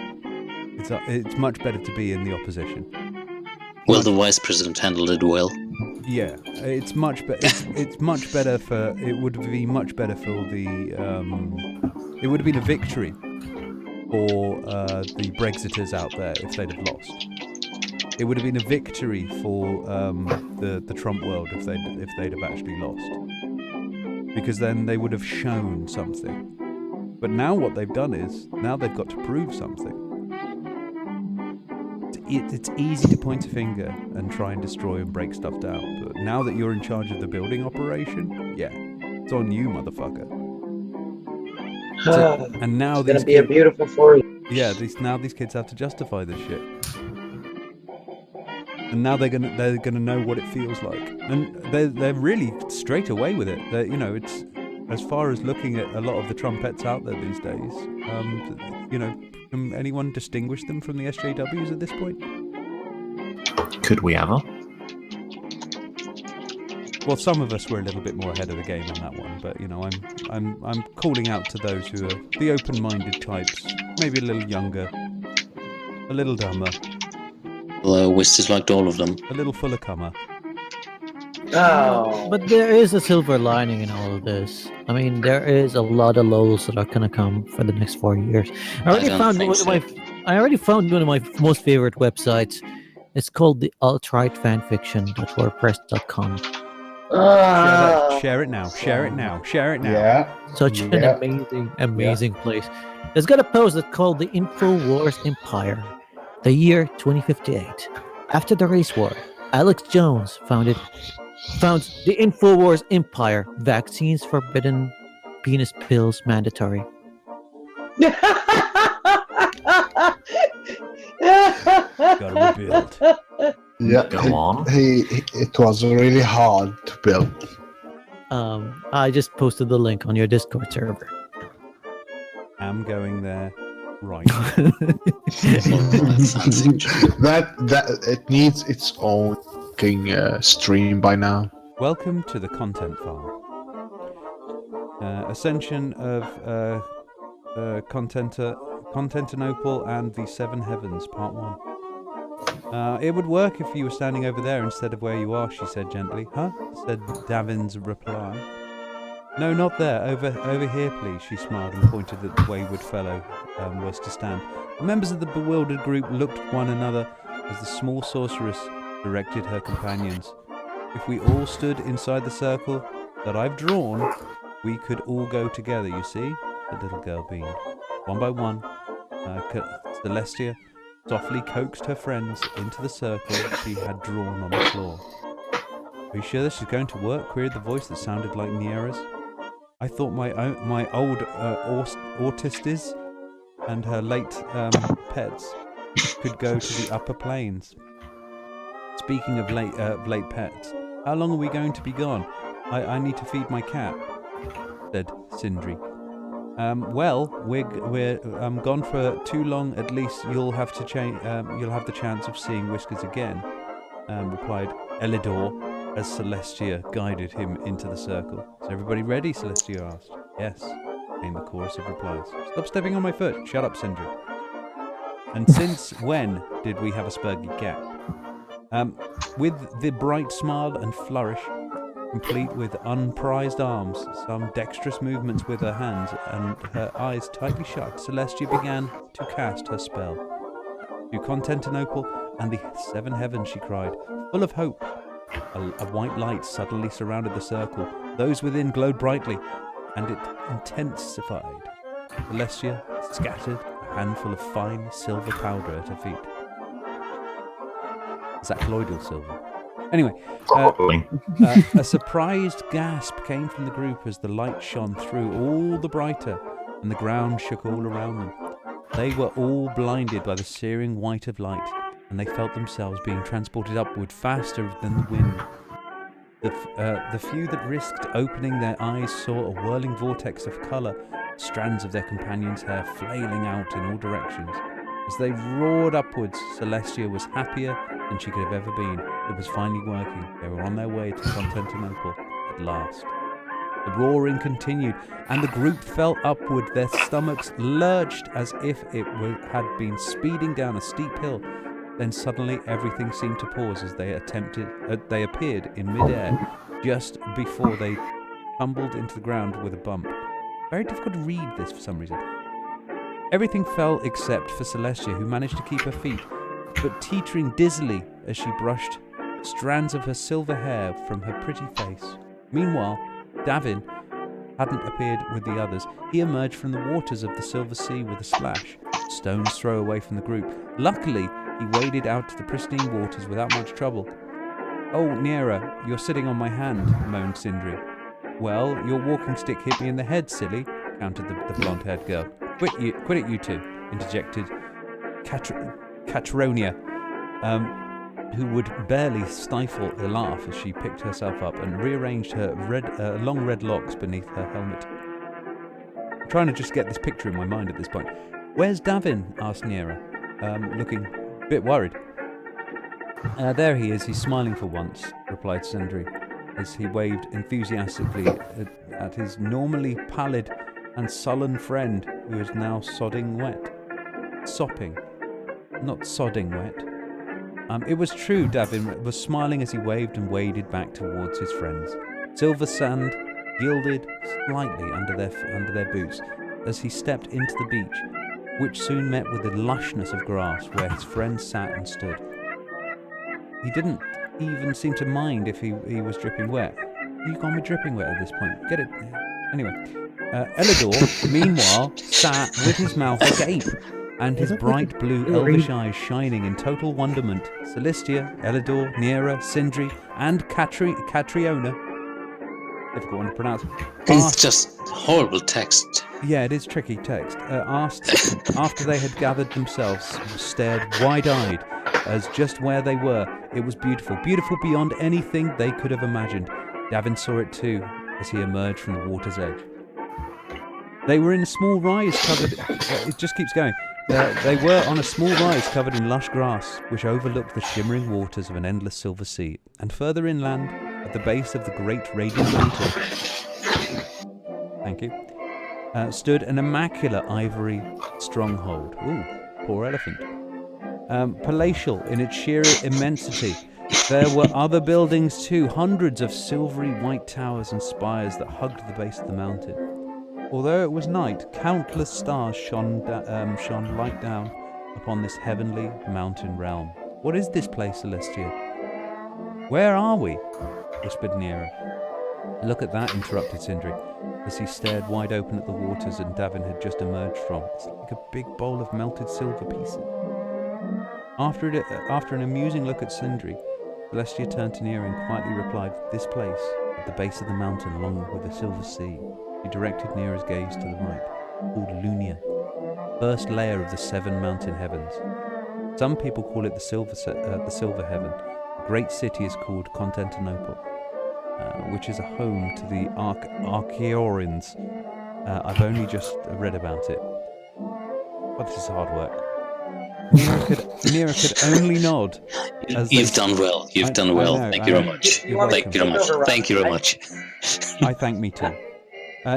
It's much better to be in the opposition. Well, the vice president handled it well. Yeah, it's much better. It's much better for. It would be much better for the. It would have been a victory for the Brexiters out there if they'd have lost. It would have been a victory for the Trump world if they'd have actually lost, because then they would have shown something. But now what they've done is now they've got to prove something. It's easy to point a finger and try and destroy and break stuff down, but now that you're in charge of the building operation, yeah, it's on you, motherfucker. And now it's gonna be a beautiful 4 years. Yeah, these kids have to justify this shit, and now they're gonna know what it feels like, and they're really straight away with it. You know, it's as far as looking at a lot of the trumpets out there these days. You know, can anyone distinguish them from the SJWs at this point? Could we ever? Well, some of us were a little bit more ahead of the game on that one, but you know, I'm calling out to those who are the open-minded types, maybe a little younger, a little dumber. Well, Wist liked all of them. A little full of cummer. Oh. But there is a silver lining in all of this. I mean, there is a lot of lows that are gonna come for the next 4 years. I already found one of my most favorite websites. It's called the alt-right fanfiction.wordpress.com. Share it now. Yeah. Such an amazing place. It's got a post that's called the InfoWars Empire, the year 2058. After the race war, Alex Jones founds the InfoWars Empire, vaccines forbidden, penis pills mandatory. Gotta rebuild. Yeah, Go on. It was really hard to build. I just posted the link on your Discord server. I'm going there right. that it needs its own stream by now. Welcome to the content farm. Ascension of Constantinople and the Seven Heavens, Part 1. It would work if you were standing over there instead of where you are, she said gently. Huh? Said Davin's reply. No, not there. Over here, please, she smiled and pointed at the wayward fellow was to stand. The members of the bewildered group looked at one another as the small sorceress directed her companions. If we all stood inside the circle that I've drawn, we could all go together, you see? The little girl beamed. One by one, Celestia softly coaxed her friends into the circle she had drawn on the floor. Are you sure this is going to work? Queried the voice that sounded like Niera's. I thought my old autistes and her late pets could go to the upper planes. Speaking of late pets, how long are we going to be gone? I need to feed my cat, said Sindri. Well, we're gone for too long. At least you'll have to you'll have the chance of seeing Whiskers again, replied Elidor as Celestia guided him into the circle. Is everybody ready? Celestia asked. Yes, came the chorus of replies. Stop stepping on my foot. Shut up, Sindri. And since when did we have a spurgy cat? With the bright smile and flourish, complete with unprized arms, some dexterous movements with her hands, and her eyes tightly shut, Celestia began to cast her spell. To Constantinople and the Seven Heavens, she cried, full of hope. A white light suddenly surrounded the circle. Those within glowed brightly, and it intensified. Celestia scattered a handful of fine silver powder at her feet. Is that colloidal silver? Anyway, a surprised gasp came from the group as the light shone through all the brighter, and the ground shook all around them. They were all blinded by the searing white of light, and they felt themselves being transported upward faster than the wind. The few that risked opening their eyes saw a whirling vortex of colour, strands of their companions' hair flailing out in all directions. As they roared upwards, Celestia was happier than she could have ever been. It was finally working. They were on their way to Constantinople at last. The roaring continued, and the group fell upward. Their stomachs lurched as if it had been speeding down a steep hill. Then suddenly everything seemed to pause as they appeared in midair, just before they tumbled into the ground with a bump. Very difficult to read this for some reason. Everything fell except for Celestia, who managed to keep her feet, but teetering dizzily as she brushed strands of her silver hair from her pretty face. Meanwhile, Davin hadn't appeared with the others. He emerged from the waters of the Silver Sea with a splash, stone's throw away from the group. Luckily, he waded out to the pristine waters without much trouble. Oh, Niera, you're sitting on my hand, moaned Sindri. Well, your walking stick hit me in the head, silly, countered the blonde-haired girl. Quit it, you two, interjected Catronia, who would barely stifle a laugh as she picked herself up and rearranged her long red locks beneath her helmet. I'm trying to just get this picture in my mind at this point. Where's Davin? Asked Niera, looking a bit worried. There he is, he's smiling for once, replied Sindri, as he waved enthusiastically at his normally pallid and sullen friend, who is now sopping wet. Sopping, not sodding wet. It was true, Davin was smiling as he waved and waded back towards his friends. Silver sand gilded slightly under their boots as he stepped into the beach, which soon met with the lushness of grass where his friends sat and stood. He didn't even seem to mind if he was dripping wet. You can't be dripping wet at this point. Get it? Anyway, Elidor, meanwhile, sat with his mouth agape and his bright blue elvish eyes shining in total wonderment. Celestia, Elidor, Niera, Sindri, and Catriona, difficult one to pronounce. It's just horrible text. Yeah, it is tricky text. Asked after they had gathered themselves, stared wide-eyed as just where they were. It was beautiful, beautiful beyond anything they could have imagined. Davin saw it too as he emerged from the water's edge. They were in a small rise covered. It just keeps going. They were on a small rise covered in lush grass, which overlooked the shimmering waters of an endless silver sea. And further inland, at the base of the great radiant mountain, thank you, stood an immaculate ivory stronghold. Ooh, poor elephant. Palatial in its sheer immensity. There were other buildings too, hundreds of silvery white towers and spires that hugged the base of the mountain. Although it was night, countless stars shone light down upon this heavenly mountain realm. What is this place, Celestia? Where are we? Whispered Nera. Look at that, interrupted Sindri, as he stared wide open at the waters that Davin had just emerged from. It's like a big bowl of melted silver pieces. After an amusing look at Sindri, Celestia turned to Nera and quietly replied, "This place, at the base of the mountain along with the silver sea." He directed Nera's gaze to the right, called Lunia, first layer of the 7 mountain heavens. Some people call it the silver heaven. The great city is called Constantinople, which is a home to the Archaeorins. I've only just read about it. But this is hard work. Nera could only nod. You've done well. You've done well. Thank you very much. Thank you very much. Thank you very much. I thank me too.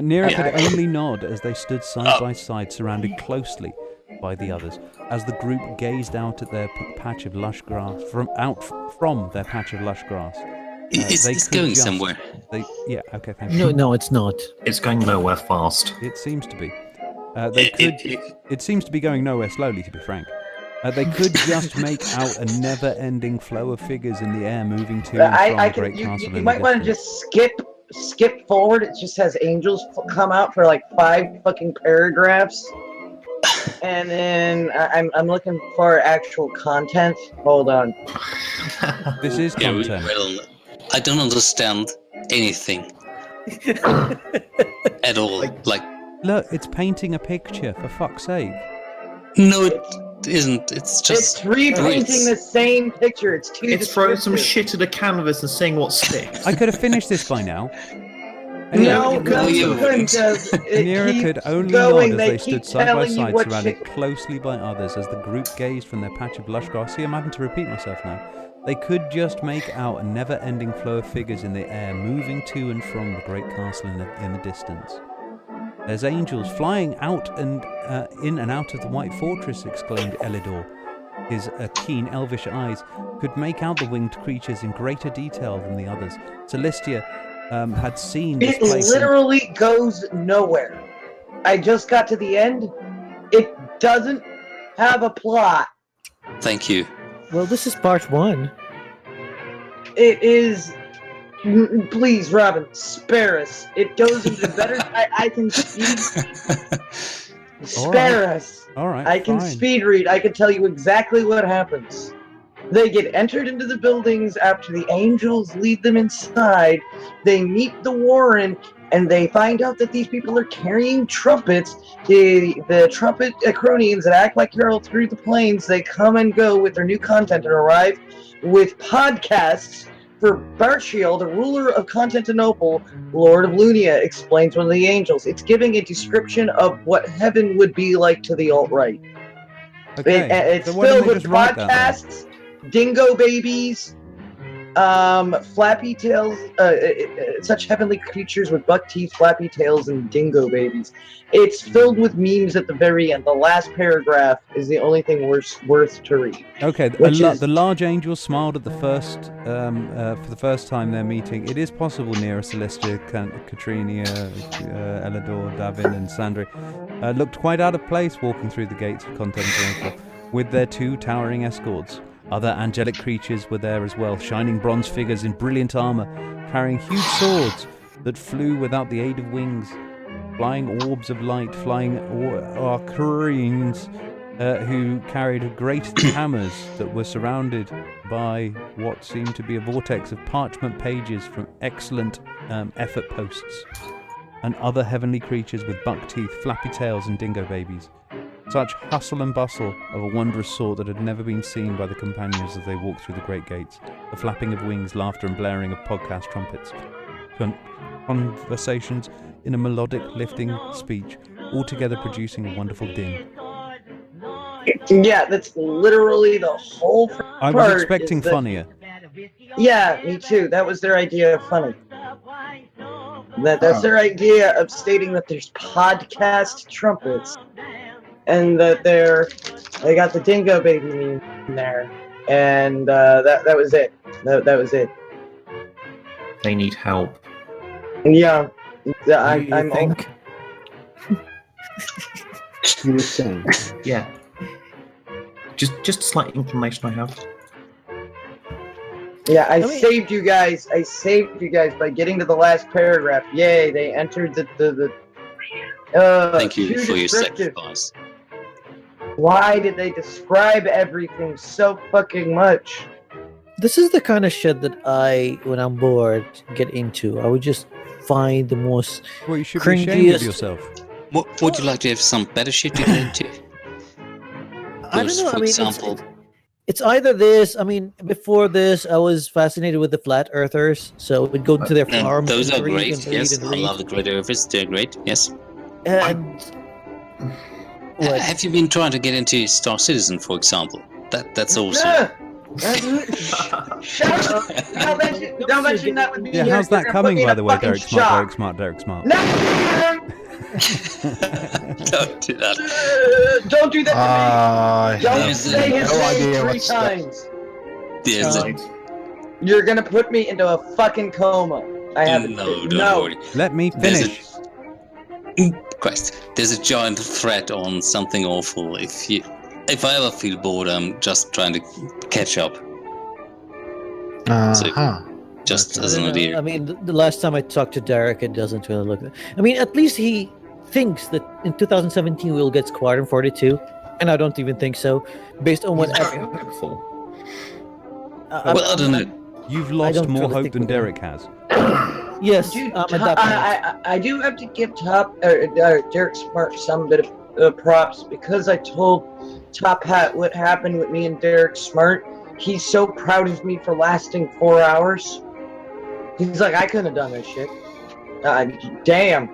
Nera could only nod as they stood side by side, surrounded closely by the others, as the group gazed out at their patch of lush grass, from their patch of lush grass. It's going somewhere. Yeah, okay, thank you. No, it's not. It's going nowhere fast. It seems to be. It seems to be going nowhere slowly, to be frank. They could just make out a never-ending flow of figures in the air moving to and from the great castle. You might want to just skip forward. It just has angels come out for like 5 fucking paragraphs. And then I'm looking for actual content. Hold on. This is content. Well, I don't understand anything at all. Like, look, it's painting a picture, for fuck's sake. No, it isn't. It's just. It's repainting the same picture. It's too. It's throwing some shit at a canvas and seeing what sticks. I could have finished this by now. No, you couldn't have. Nera could only nod as they stood side by side, surrounded closely by others, as the group gazed from their patch of lush grass. See, I'm having to repeat myself now. They could just make out a never-ending flow of figures in the air, moving to and from the great castle in the distance. "There's angels flying out and in and out of the White Fortress," exclaimed Elidor. His keen elvish eyes could make out the winged creatures in greater detail than the others. Celestia had seen this place. It literally goes nowhere. I just got to the end. It doesn't have a plot. Thank you. Well, this is part 1. It is. Please, Robin, spare us. It goes into better. I can speed. Spare us. All right. I can speed read. I can tell you exactly what happens. They get entered into the buildings after the angels lead them inside. They meet the Warren, and they find out that these people are carrying trumpets. The trumpet Acronians that act like heralds through the plains, they come and go with their new content and arrive with podcasts for Barshiel, the ruler of Constantinople, Lord of Lunia, explains one of the angels. It's giving a description of what heaven would be like to the alt-right. Okay. It's filled with podcasts, dingo babies, flappy tails, such heavenly creatures with buck teeth, flappy tails, and dingo babies. It's filled with memes at the very end. The last paragraph is the only thing worth to read. Okay, the large angel smiled at the first, for the first time they're meeting. It is possible Nera, Celestia, Katrina, Elidor, Davin, and Sandri looked quite out of place walking through the gates of Constantinople with their 2 towering escorts. Other angelic creatures were there as well, shining bronze figures in brilliant armor, carrying huge swords that flew without the aid of wings, flying orbs of light, flying Arcurians who carried great hammers that were surrounded by what seemed to be a vortex of parchment pages from excellent effort posts, and other heavenly creatures with buck teeth, flappy tails, and dingo babies. Such hustle and bustle of a wondrous sort that had never been seen by the companions as they walked through the great gates. The flapping of wings, laughter, and blaring of podcast trumpets. Conversations in a melodic, lifting speech, altogether producing a wonderful din. Yeah, that's literally the whole part. I was expecting funnier. Yeah, me too. That was their idea of funny. That's their idea of stating that there's podcast trumpets. and that they got the dingo baby meme in there, and that was it. That was it. They need help. Yeah, You I'm think? You would think. Yeah. Just slight inclination I have. Yeah, I mean- saved you guys. I saved you guys by getting to the last paragraph. Yay! They entered the. Thank you too for your descriptive. sacrifice. Why did they describe everything so fucking much? This is the kind of shit that I, when I'm bored, get into. I would just find the most Well, you should be ashamed of cringiest. yourself. Would you like to have some better shit to get into? I don't know. For I mean, example, it's either this. I mean, before this, I was fascinated with the flat earthers, so we'd go to their and farms those and are read great. and read Yes, and I read. love the great earthers. They're great. Yes. And what? Have you been trying to get into Star Citizen, for example? That's also. Ugh. Shut up! Don't mention that with me. Yeah, here. how's You're that gonna coming, put me in by a the way, fucking Derek Smart, shock. Derek Smart, Derek Smart? No! Don't do that. Don't do that to me. Don't There's say his no name idea 3 what's that. times. There's a, You're gonna put me into a fucking coma. I have no, don't worry. Let me There's finish. Christ, there's a giant threat on something awful. If I ever feel bored, I'm just trying to catch up. Just as an idea. I mean, the last time I talked to Derek, it doesn't really look. I mean, at least he thinks that in 2017 we'll get Squadron 42, and I don't even think so, based on what. Very hopeful. Well, I don't know. You've I lost don't more really hope think than we're Derek has. Yes, Dude, at that point. I do have to give Derek Smart some bit of props because I told Top Hat what happened with me and Derek Smart. He's so proud of me for lasting 4 hours. He's like, I couldn't have done this shit. Damn.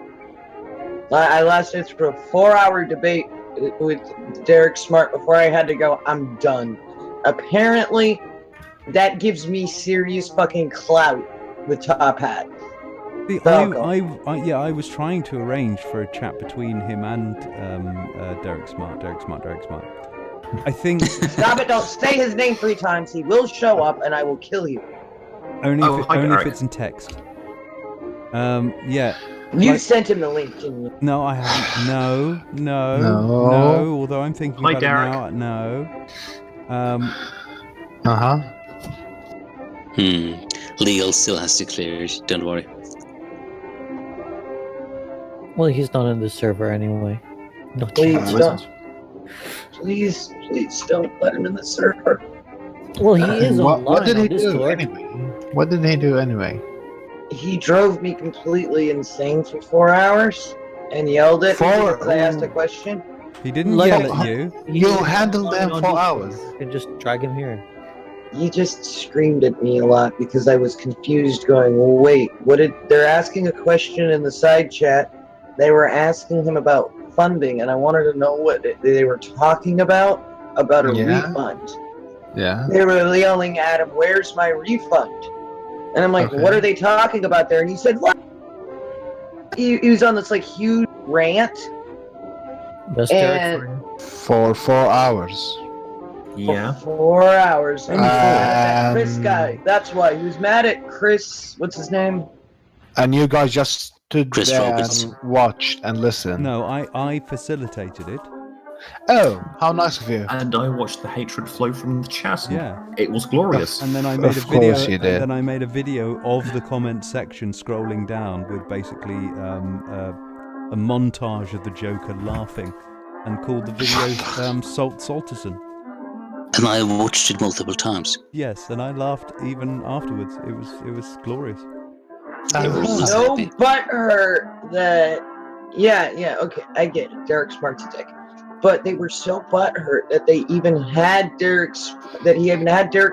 I lasted through a 4-hour debate with Derek Smart before I had to go, I'm done. Apparently, that gives me serious fucking clout with Top Hat. See, I was trying to arrange for a chat between him and Derek Smart. I think Stop it! Don't say his name 3 times. He will show up, and I will kill you. only hi, if Derek. it's in text. Yeah. You Like- sent him the link, didn't you? No, I haven't. No. No. Although I'm thinking Hi, about Derek. it now. No. Legal still has to clear it. Don't worry. Well, he's not on the server anyway. Not Please yet. don't. Please don't let him in the server. Well, he is online What did he on do Discord. anyway? What did he do anyway? He drove me completely insane for 4 hours and yelled at me because I asked a question. He didn't Like- yell at you. You handled them On 4 Discord. hours. You can just drag him here. He just screamed at me a lot because I was confused, going, wait, they're asking a question in the side chat. They were asking him about funding, and I wanted to know what they were talking about a Yeah. refund. Yeah. They were yelling at him, where's my refund? And I'm like, Okay. what are they talking about there? And he said, what? He was on this like huge rant. That's And- Derek for you. For 4 hours. Yeah. 4 hours. And he was mad at that Chris Um, guy. That's why. He was mad at Chris. What's his name? And you guys just stood Chris there Roberts. and watched and listened. No, I facilitated it. Oh, how nice of you. And I watched the hatred flow from the chat. and Yeah. It was glorious. And then I made a Of video. course you did. Then I made a video of the comment section scrolling down with basically a montage of the Joker laughing, and called the video "Salt Salterson." And I watched it multiple times. Yes, and I laughed even afterwards. It was glorious. They were so butthurt that, yeah, okay, I get it. Derek Smart's a dick. But they were so butthurt that he even had Derek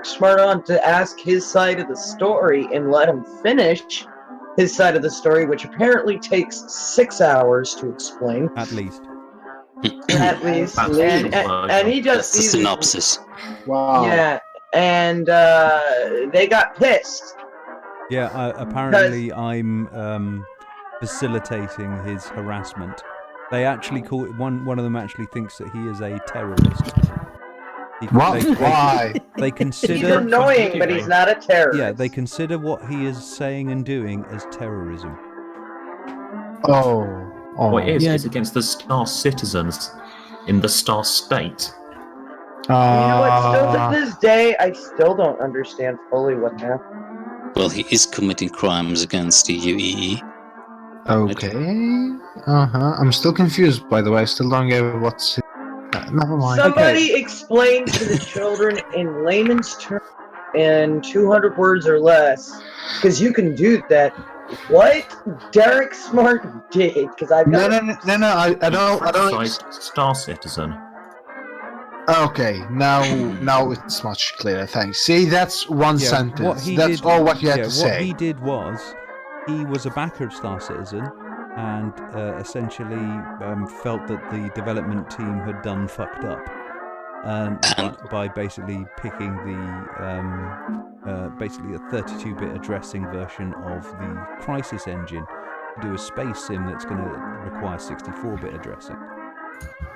Smart on to ask his side of the story and let him finish his side of the story, which apparently takes 6 hours to explain. At least. At least. That's the And, short and, and he That's just the synopsis. Wow. Yeah, and they got pissed. Yeah. Apparently, I'm facilitating his harassment. They actually call it one of them actually thinks that he is a terrorist. What? Why? They He's consider annoying, but he's not a terrorist. yeah, they consider what he is saying and doing as terrorism. Oh. Well, it is. Yeah. It's against the Star Citizens in the Star State. You know what? Still to this day, I still don't understand fully what happened. Well, he is committing crimes against the UEE. Okay. I'm still confused, by the way. I still don't get what's. Never mind. Somebody explain to the children in layman's terms in 200 words or less, because you can do that. What Derek Smart did, because I've got No. I don't. Criticized Star Citizen. Okay, now it's much clearer. Thanks. See, that's one sentence. That's all what you had to say. What he did was, he was a backer of Star Citizen, and essentially felt that the development team had done fucked up, by basically picking the basically a 32-bit addressing version of the Crysis engine to do a space sim that's going to require 64-bit addressing.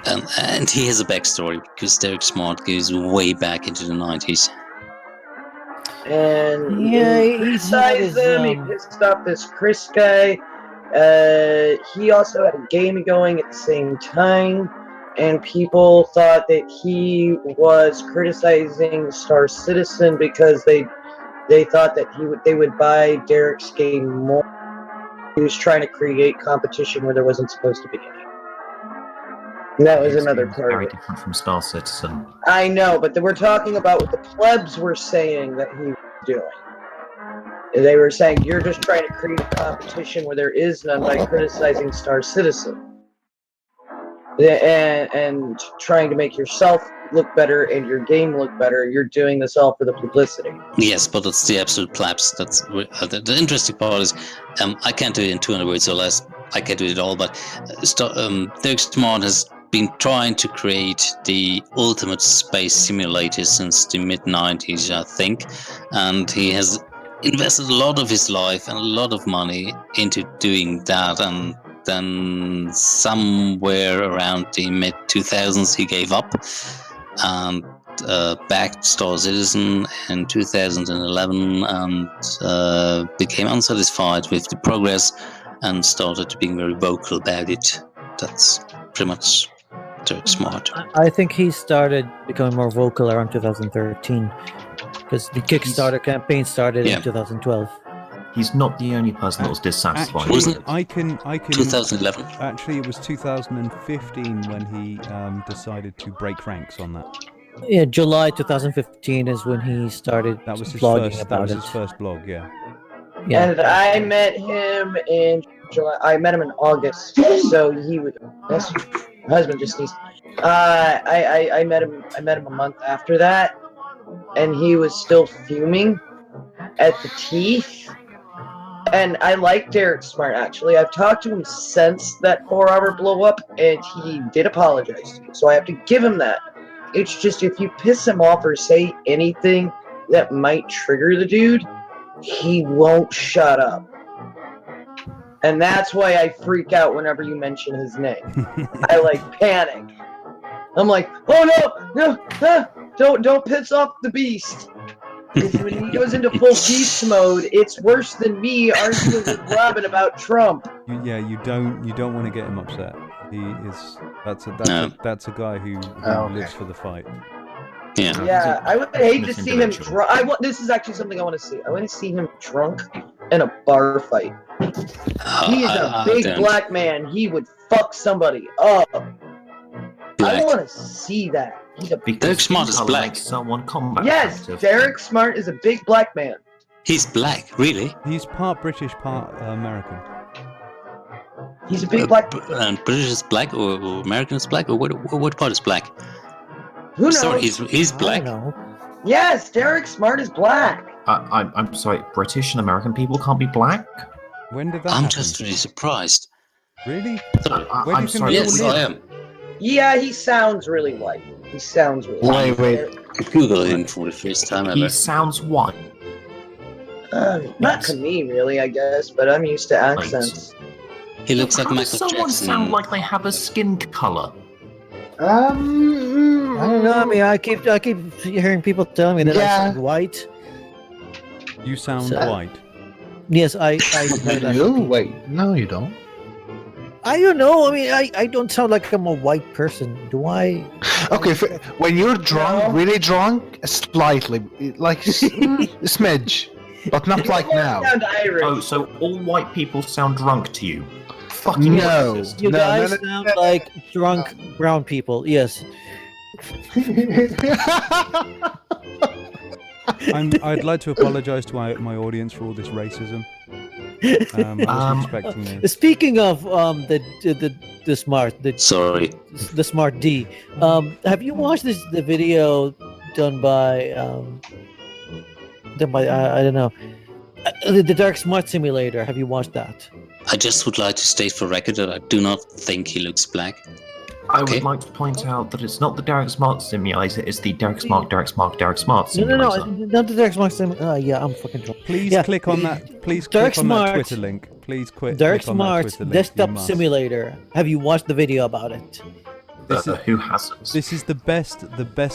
And he has a backstory because Derek Smart goes way back into the 90s. And Yeah, he he's had his, criticized them. He pissed off this Chris guy. He also had a game going at the same time, and people thought that he was criticizing Star Citizen because they thought that they would buy Derek's game more. He was trying to create competition where there wasn't supposed to be any. And that was another part Very of it. different from Star Citizen. I know, but we're talking about what the plebs were saying that he was doing. They were saying, you're just trying to create a competition where there is none by criticizing Star Citizen. And trying to make yourself look better and your game look better. You're doing this all for the publicity. Yes, but it's the absolute plebs. That's the interesting part is, I can't do it in 200 words or less. I can't do it all, but Derek Smart has been trying to create the ultimate space simulator since the mid-90s, I think, and he has invested a lot of his life and a lot of money into doing that, and then somewhere around the mid-2000s he gave up and backed Star Citizen in 2011 and became unsatisfied with the progress and started being very vocal about it. That's pretty much Derek Smart. I think he started becoming more vocal around 2013 because the Kickstarter campaign started in 2012. He's not the only person that was dissatisfied. Actually, I can 2011. Actually, it was 2015 when he decided to break ranks on that. Yeah, July 2015 is when he started blogging about it. That was his first blog, yeah. Yeah. And I met him in July. I met him in August, so he would. That's my husband just sneezed. I met him. I met him a month after that, and he was still fuming at the teeth. And I like Derek Smart, actually. I've talked to him since that 4-hour blow up, and he did apologize to me, so I have to give him that. It's just if you piss him off or say anything that might trigger the dude, he won't shut up. And that's why I freak out whenever you mention his name. I panic. I'm like, oh no, don't piss off the beast. When he goes into full beast mode, it's worse than me arguing with Robin about Trump. You don't want to get him upset. He is that's a guy who lives for the fight. Yeah. I would hate to see him drunk. This is actually something I want to see. I want to see him drunk in a bar fight. He is a big black man. He would fuck somebody up. I want to see that. Derek Smart is black. Yes, Derek Smart is a big black man. He's black, really? He's part British, part American. He's a big black. And British is black, or American is black, or what part is black? Who knows? Sorry, he's black. Yes, Derek Smart is black. I'm sorry, British and American people can't be black? When did that I'm happen? just really surprised. Really? Sorry. I'm sorry. Yes, I am. Yeah, he sounds really white. He sounds really white. Wait. Google him for the first time ever. He sounds white. Not to me, really, I guess, but I'm used to accents. He looks like How does Michael someone Jackson. sound like they have a skin color? I don't know. I mean, I keep hearing people telling me that I sound white. You sound So- white. Yes, I heard that. You? Wait, no, you don't. I don't know. I mean, I don't sound like I'm a white person, do I? Okay, when you're drunk, really drunk, slightly, like smidge, but not like now. Sound Irish. Oh, so all white people sound drunk to you? Fucking No. racist. You guys sound like drunk brown people. Yes. I'd like to apologise to my audience for all this racism. I wasn't expecting this. Speaking of the smart D, have you watched the video done by I don't know, the Dark Smart Simulator? Have you watched that? I just would like to state for record that I do not think he looks black. I would like to point out that it's not the Derek Smart simulator, it's the Derek Smart simulator. No, not the Dark Smart Simulator. Yeah, I'm fucking drunk. Please click on that. Please click on that Twitter link. Please Dark click on that Smart Twitter link. Desktop Simulator. Have you watched the video about it? Who hasn't? This is the best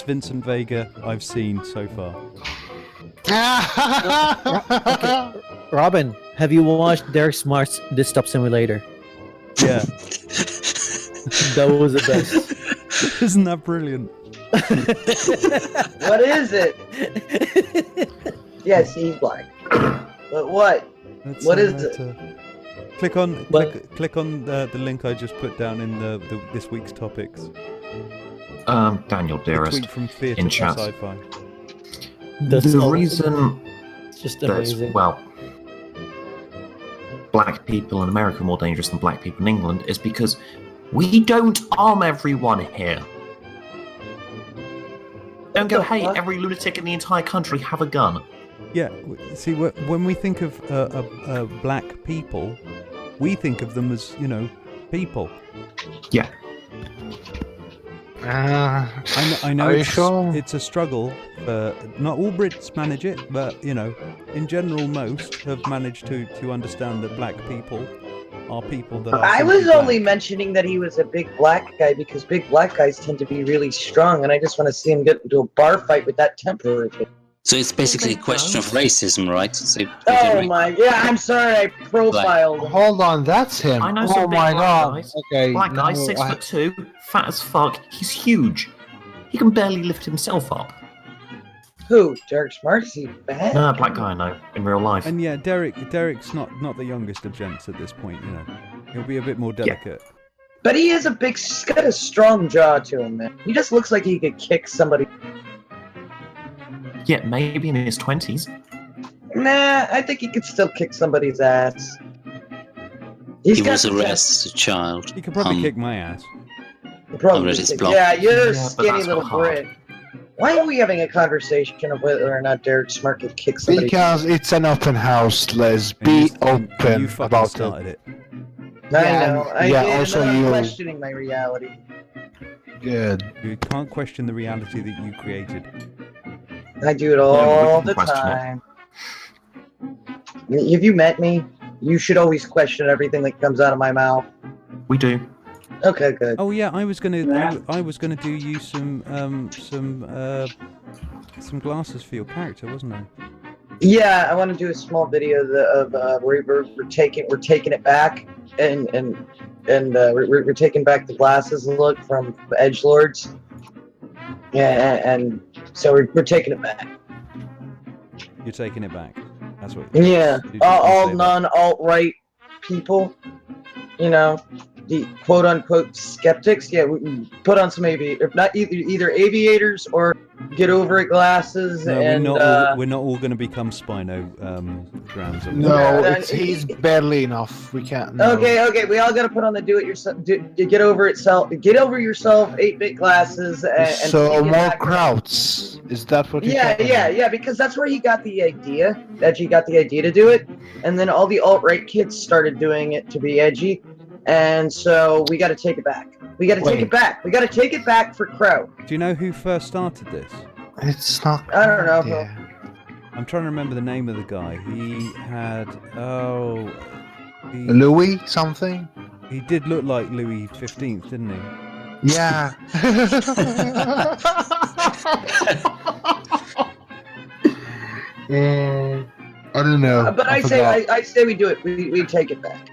Vincent Vega I've seen so far. Okay. Robin, have you watched Derek Smart's Desktop Simulator? Yeah. That was the best. Isn't that brilliant? What is it? Yes, he's black. But what? What is it? Click on the link I just put down in the this week's topics. Daniel, The dearest, tweet from Theatre in for chat. Sci-Fi. The reason It's just that's, amazing. well, black people in America are more dangerous than black people in England is because we don't arm everyone here. Don't go, hey, every lunatic in the entire country have a gun. Yeah, see, when we think of black people, we think of them as, people. Yeah. I know Are you sure? it's a struggle. Not all Brits manage it, but, in general, most have managed to understand that black people are people that are I simply was black. only mentioning that he was a big black guy because big black guys tend to be really strong, and I just want to see him get into a bar fight with that temper. So it's basically a question of racism, right? So Oh my, yeah, I'm sorry, I profiled. Hold on, that's him. I know Oh some big my black god. guys. Okay. Black guy, no, 6'2", fat as fuck. He's huge. He can barely lift himself up. Who? Derek Smart? Is he bad? No, black guy I know in real life. And yeah, Derek's not the youngest of gents at this point, He'll be a bit more delicate. But he is he's got a strong jaw to him, man. He just looks like he could kick somebody. Yeah, maybe in his 20s. Nah, I think he could still kick somebody's ass. He's he got was the arrested as a child. He could probably kick my ass. Probably I read his kick- blog. Yeah, you're a Yeah, but skinny that's little not hard. Brit. Why are we having a conversation of whether or not Derek Smart could kick somebody? Because it's an open house, Les. And Be you open fucking about started it. I Yeah, know. I yeah, did, also and I'm you- questioning my reality. Good. You can't question the reality that you created. I do it we all can the question it. time. Have you met me? You should always question everything that comes out of my mouth. We do. Okay, good. Oh yeah, I was gonna do you some glasses for your character, wasn't I? Yeah, I want to do a small video of where we're taking it back and we're taking back the glasses look from Edgelords. Yeah, and so we're taking it back. You're taking it back. That's what. Yeah, you all say that. non-alt-right people, the quote-unquote skeptics. Yeah, we put on some either aviators or get over it glasses. No, and we're not all going to become spinograms. No, Yeah, he's barely enough. We can't. No. Okay, we all gotta put on the do-it-yourself, get over yourself 8-bit glasses. And So take it more back. crowds. Is that what? Yeah, because that's where he got the idea. Edgy got the idea to do it, and then all the alt-right kids started doing it to be edgy, and so we got to take it back. We got to take it back. We got to take it back for Crow. Do you know who first started this? It's not. I don't know. Yeah. I'm trying to remember the name of the guy. He had Louis something. He did look like Louis XV, didn't he? Yeah. I don't know. But I say we do it. We take it back.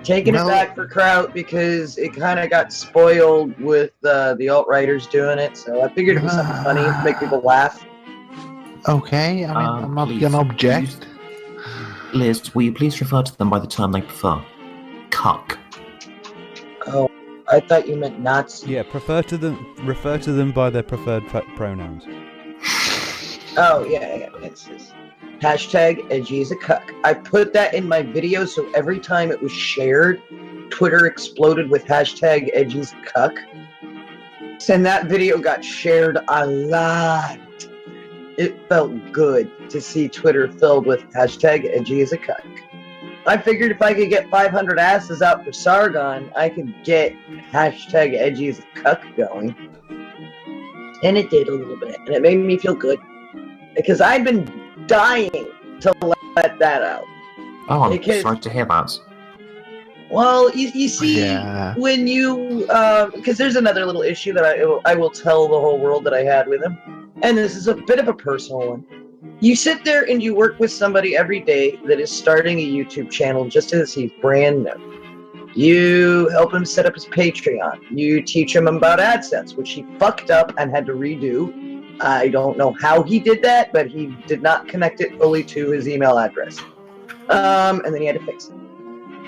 Taking it back for Kraut because it kind of got spoiled with the alt-righters doing it. So I figured it was something funny to make people laugh. Okay, I mean, I'm not gonna object. Liz, will you please refer to them by the term they prefer? Cuck. Oh, I thought you meant Nazi. Yeah, refer to them by their preferred pronouns. Oh, yeah. It's hashtag edgy is a cuck. I put that in my video, so every time it was shared, Twitter exploded with hashtag edgy is a cuck. And that video got shared a lot. It felt good to see Twitter filled with hashtag edgy is a cuck. I figured if I could get 500 asses out for Sargon, I could get hashtag edgy is a cuck going. And it did a little bit, and it made me feel good. Because I'd been dying to let that out. Oh, I'm sorry to hear that. Well, you see, when you... because there's another little issue that I will tell the whole world that I had with him. And this is a bit of a personal one. You sit there and you work with somebody every day that is starting a YouTube channel just as he's brand new. You help him set up his Patreon. You teach him about AdSense, which he fucked up and had to redo. I don't know how he did that, but he did not connect it fully to his email address. And then he had to fix it.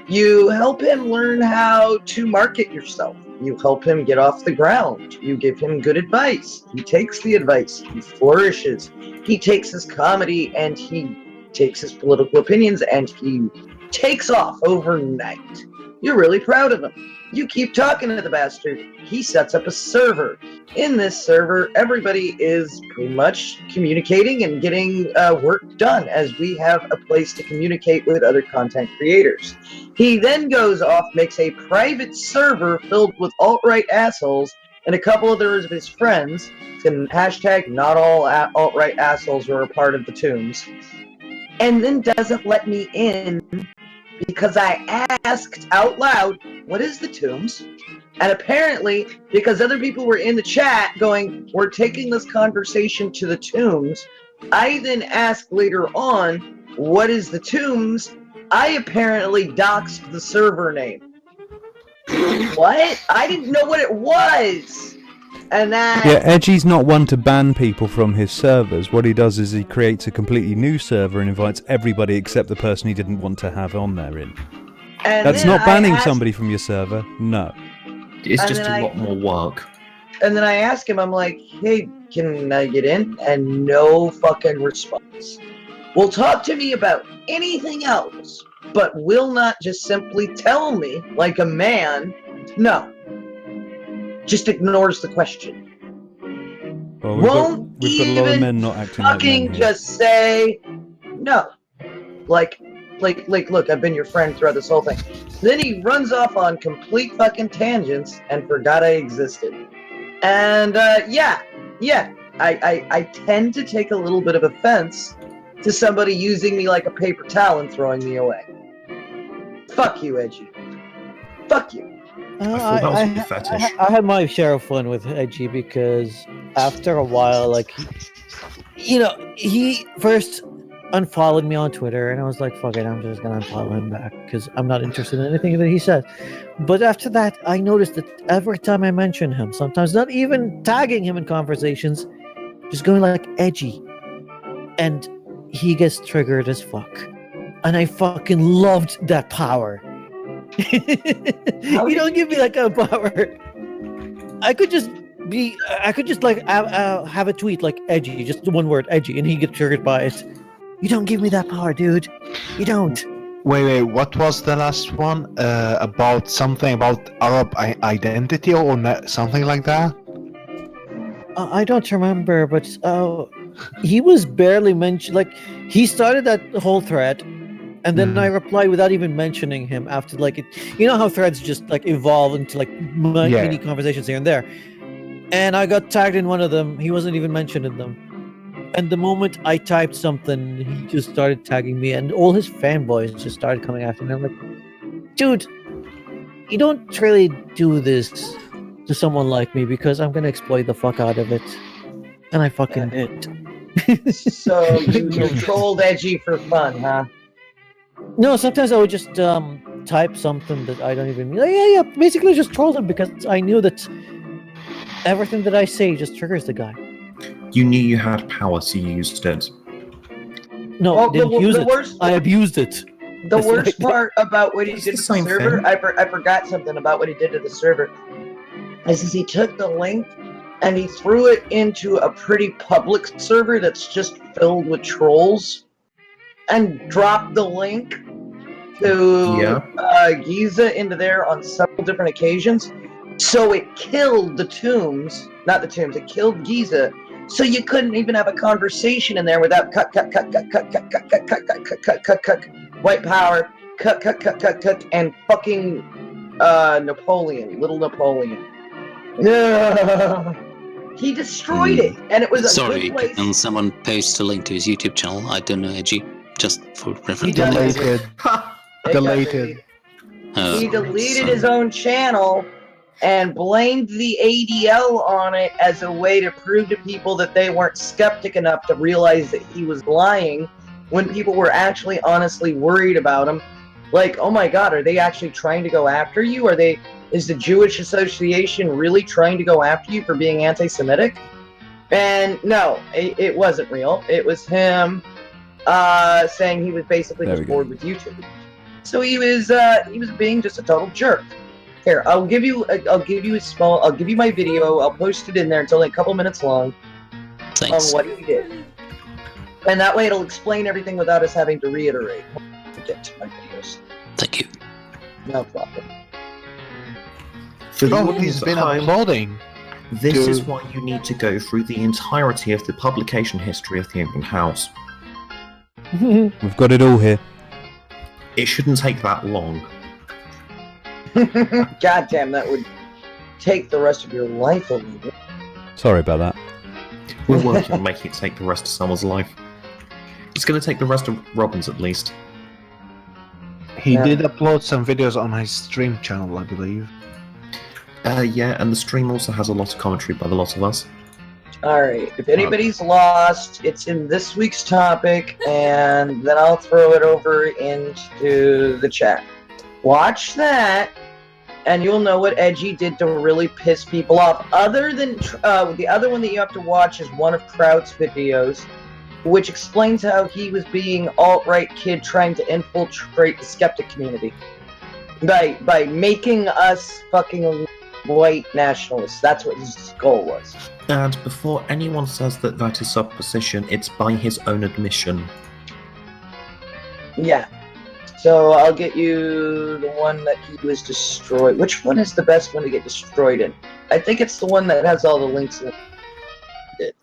You help him learn how to market yourself. You help him get off the ground. You give him good advice. He takes the advice. He flourishes. He takes his comedy and he takes his political opinions and he takes off overnight. You're really proud of him. You keep talking to the bastard. He sets up a server. In this server, everybody is pretty much communicating and getting work done as we have a place to communicate with other content creators. He then goes off, makes a private server filled with alt-right assholes and a couple others of his friends, and hashtag not all alt-right assholes were a part of the tombs, and then doesn't let me in because I asked out loud, what is the tombs? And apparently, because other people were in the chat going, we're taking this conversation to the tombs, I then asked later on, what is the tombs? I apparently doxed the server name. What? I didn't know what it was! And that... Yeah, Edgy's not one to ban people from his servers. What he does is he creates a completely new server and invites everybody except the person he didn't want to have on there in. And that's not banning somebody from your server, no. It's just a lot more work. And then I ask him, I'm like, hey, can I get in? And no fucking response. Will talk to me about anything else, but will not just simply tell me, like a man, no. Just ignores the question. Well, Won't we've got a lot of men not acting like men here. Just say no. Like, look, I've been your friend throughout this whole thing. Then he runs off on complete fucking tangents and forgot I existed. And, I tend to take a little bit of offense to somebody using me like a paper towel and throwing me away. Fuck you, Edgy. Fuck you. I had my share of fun with Edgy because after a while, like, he first unfollowed me on Twitter and I was like, fuck it, I'm just gonna unfollow him back because I'm not interested in anything that he said. But after that, I noticed that every time I mention him, sometimes not even tagging him in conversations, just going like Edgy, and he gets triggered as fuck. And I fucking loved that power. You don't give me that kind of power. I could just like have a tweet like Edgy, just one word, Edgy, and he gets triggered by it. You don't give me that power, dude. You don't. Wait, what was the last one? About something about Arab identity or something like that? I don't remember, but he was barely mentioned. Like, he started that whole thread, and then I replied without even mentioning him after, like, it. You know how threads just, like, evolve into, like, mini conversations here and there. And I got tagged in one of them. He wasn't even mentioned in them. And the moment I typed something, he just started tagging me, and all his fanboys just started coming after me. I'm like, dude, you don't really do this to someone like me because I'm gonna exploit the fuck out of it, and I fucking did. So you trolled Edgy for fun, huh? No, sometimes I would just type something that I don't even mean. Like, yeah. Basically, just troll him because I knew that everything that I say just triggers the guy. You knew you had power, so you used it. No, Well, didn't use the it. worst- I abused it. The That's what I worst did. part about what he It's did the to the same server, thing. I forgot something about what he did to the server. Is he took the link and he threw it into a pretty public server that's just filled with trolls, and dropped the link to Giza into there on several different occasions. So it killed the tombs, not the tombs. It killed Giza. So you couldn't even have a conversation in there without cut, white power, cut, and fucking Napoleon, little Napoleon. He destroyed it, and it was a Sorry, good place. can someone post a link to his YouTube channel? I don't know, Edgy, just for reference. He deleted. Deleted. He deleted his own channel and blamed the ADL on it as a way to prove to people that they weren't skeptic enough to realize that he was lying when people were actually honestly worried about him. Like, oh my god, are they actually trying to go after you? Is the Jewish Association really trying to go after you for being anti-Semitic? And no, it wasn't real. It was him saying he was basically just bored with YouTube. So he was being just a total jerk. Here, I'll give you my video. I'll post it in there. It's only a couple minutes long. Thanks. On what he did, and that way it'll explain everything without us having to reiterate. Get to my videos. Thank you. No problem. For the Oh, audience he's at been home, uploading. This is why you need to go through the entirety of the publication history of the Open House. We've got it all here. It shouldn't take that long. God damn, that would take the rest of your life away. Sorry about that. We're working on making it take the rest of someone's life. It's going to take the rest of Robin's at least. He did upload some videos on his stream channel, I believe. Yeah, and the stream also has a lot of commentary by the lot of us. Alright, if anybody's lost, it's in this week's topic, and then I'll throw it over into the chat. Watch that, and you'll know what Edgy did to really piss people off. Other than the other one that you have to watch is one of Kraut's videos, which explains how he was being alt-right kid trying to infiltrate the skeptic community by making us fucking white nationalists. That's what his goal was. And before anyone says that that is supposition, it's by his own admission. Yeah. So I'll get you the one that he was destroyed. Which one is the best one to get destroyed in? I think it's the one that has all the links in it.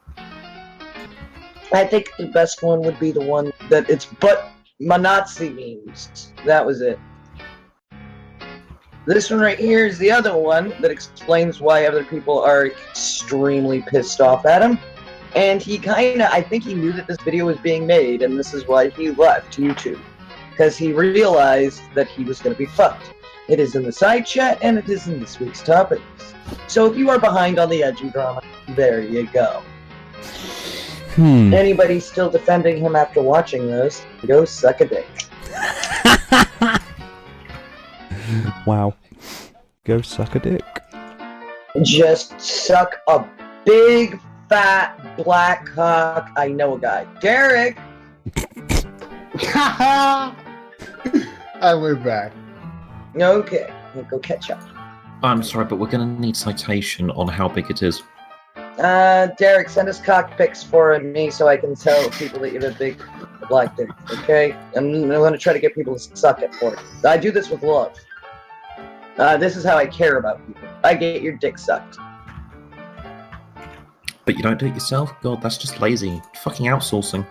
I think the best one would be the one that it's but Manazi memes. That was it. This one right here is the other one that explains why other people are extremely pissed off at him. And he I think he knew that this video was being made, and this is why he left YouTube. Because he realized that he was going to be fucked. It is in the side chat, and it is in this week's topics. So if you are behind on the Edgy drama, there you go. Anybody still defending him after watching those, go suck a dick. Wow. Go suck a dick. Just suck a big, fat, black cock. I know a guy. Derek! And we're back. Okay, we'll go catch up. I'm sorry, but we're going to need citation on how big it is. Derek, send us cock pics for me so I can tell people that you have a big black dick, okay? I'm going to try to get people to suck it for it. I do this with love. This is how I care about people. I get your dick sucked. But you don't do it yourself? God, that's just lazy. Fucking outsourcing.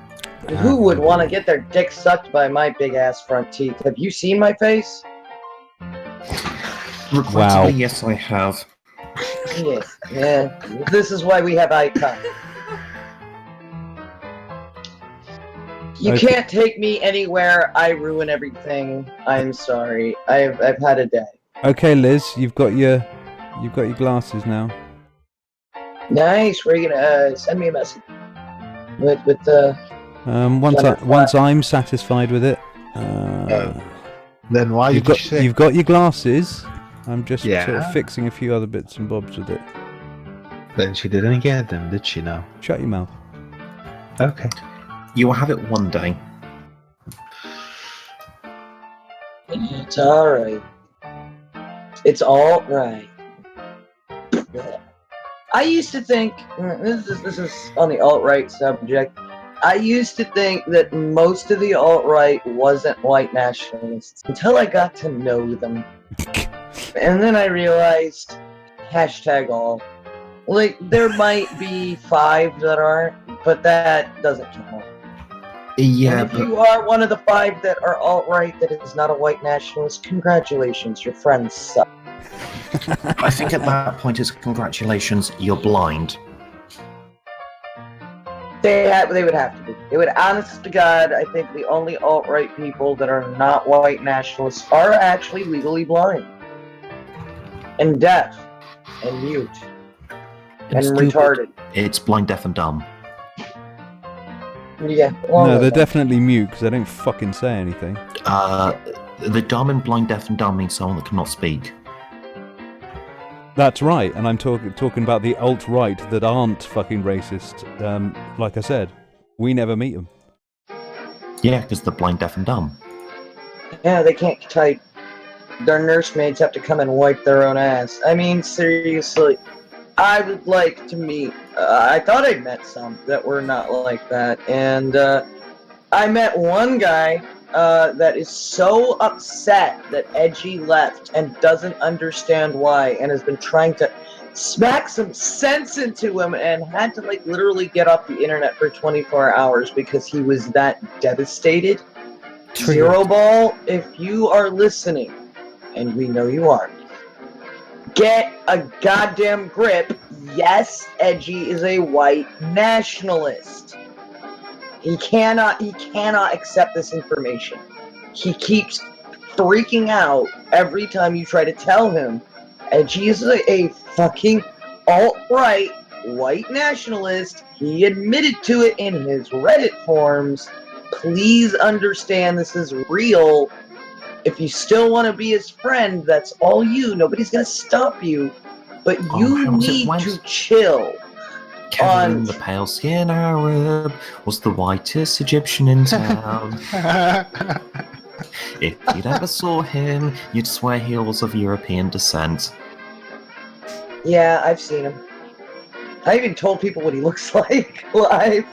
Who would want to get their dick sucked by my big-ass front teeth? Have you seen my face? Regrettably, yes, I have. Yeah. This is why we have eye contact. You can't take me anywhere. I ruin everything. I'm sorry. I've had a day. Okay, Liz, you've got your glasses now. Nice. Where are you gonna send me a message? With the. Once I'm satisfied with it. Then why you've did got you say? you've got your glasses. I'm just sort Yeah. of fixing a few other bits and bobs with it. Then she didn't get them, did she? Now. Shut your mouth. Okay. You will have it one day. It's alright. It's alright. I used to think, this is on the alt-right subject, I used to think that most of the alt-right wasn't white nationalists until I got to know them. And then I realized, #all. Like, there might be 5 that aren't, but that doesn't count. Yeah, and if you are one of the 5 that are alt-right that is not a white nationalist, congratulations, your friends suck. I think at that point it's congratulations, you're blind. They would have to be. It would, honest to God, I think the only alt-right people that are not white nationalists are actually legally blind. And deaf. And mute. And stupid. retarded. It's blind, deaf, and dumb. Yeah. No, they're definitely mute because they don't fucking say anything. The dumb and blind, deaf, and dumb means someone that cannot speak. That's right, and I'm talking about the alt-right that aren't fucking racist. Like I said, we never meet them. Yeah, because they're blind, deaf, and dumb. Yeah, they can't type. Their nursemaids have to come and wipe their own ass. I mean, seriously. I would like to meet... I thought I'd met some that were not like that, and I met one guy that is so upset that Edgy left and doesn't understand why, and has been trying to smack some sense into him and had to, like, literally get off the internet for 24 hours because he was that devastated. Zero Ball, if you are listening, and we know you are, get a goddamn grip. Yes, Edgy is a white nationalist. He cannot accept this information. He keeps freaking out every time you try to tell him Edgy is a fucking alt-right white nationalist. He admitted to it in his Reddit forums. Please understand this is real. If you still want to be his friend, that's all you. Nobody's gonna stop you. But you need to chill. Kevin, the pale skin Arab, was the whitest Egyptian in town. If you'd ever saw him, you'd swear he was of European descent. Yeah, I've seen him. I even told people what he looks like live.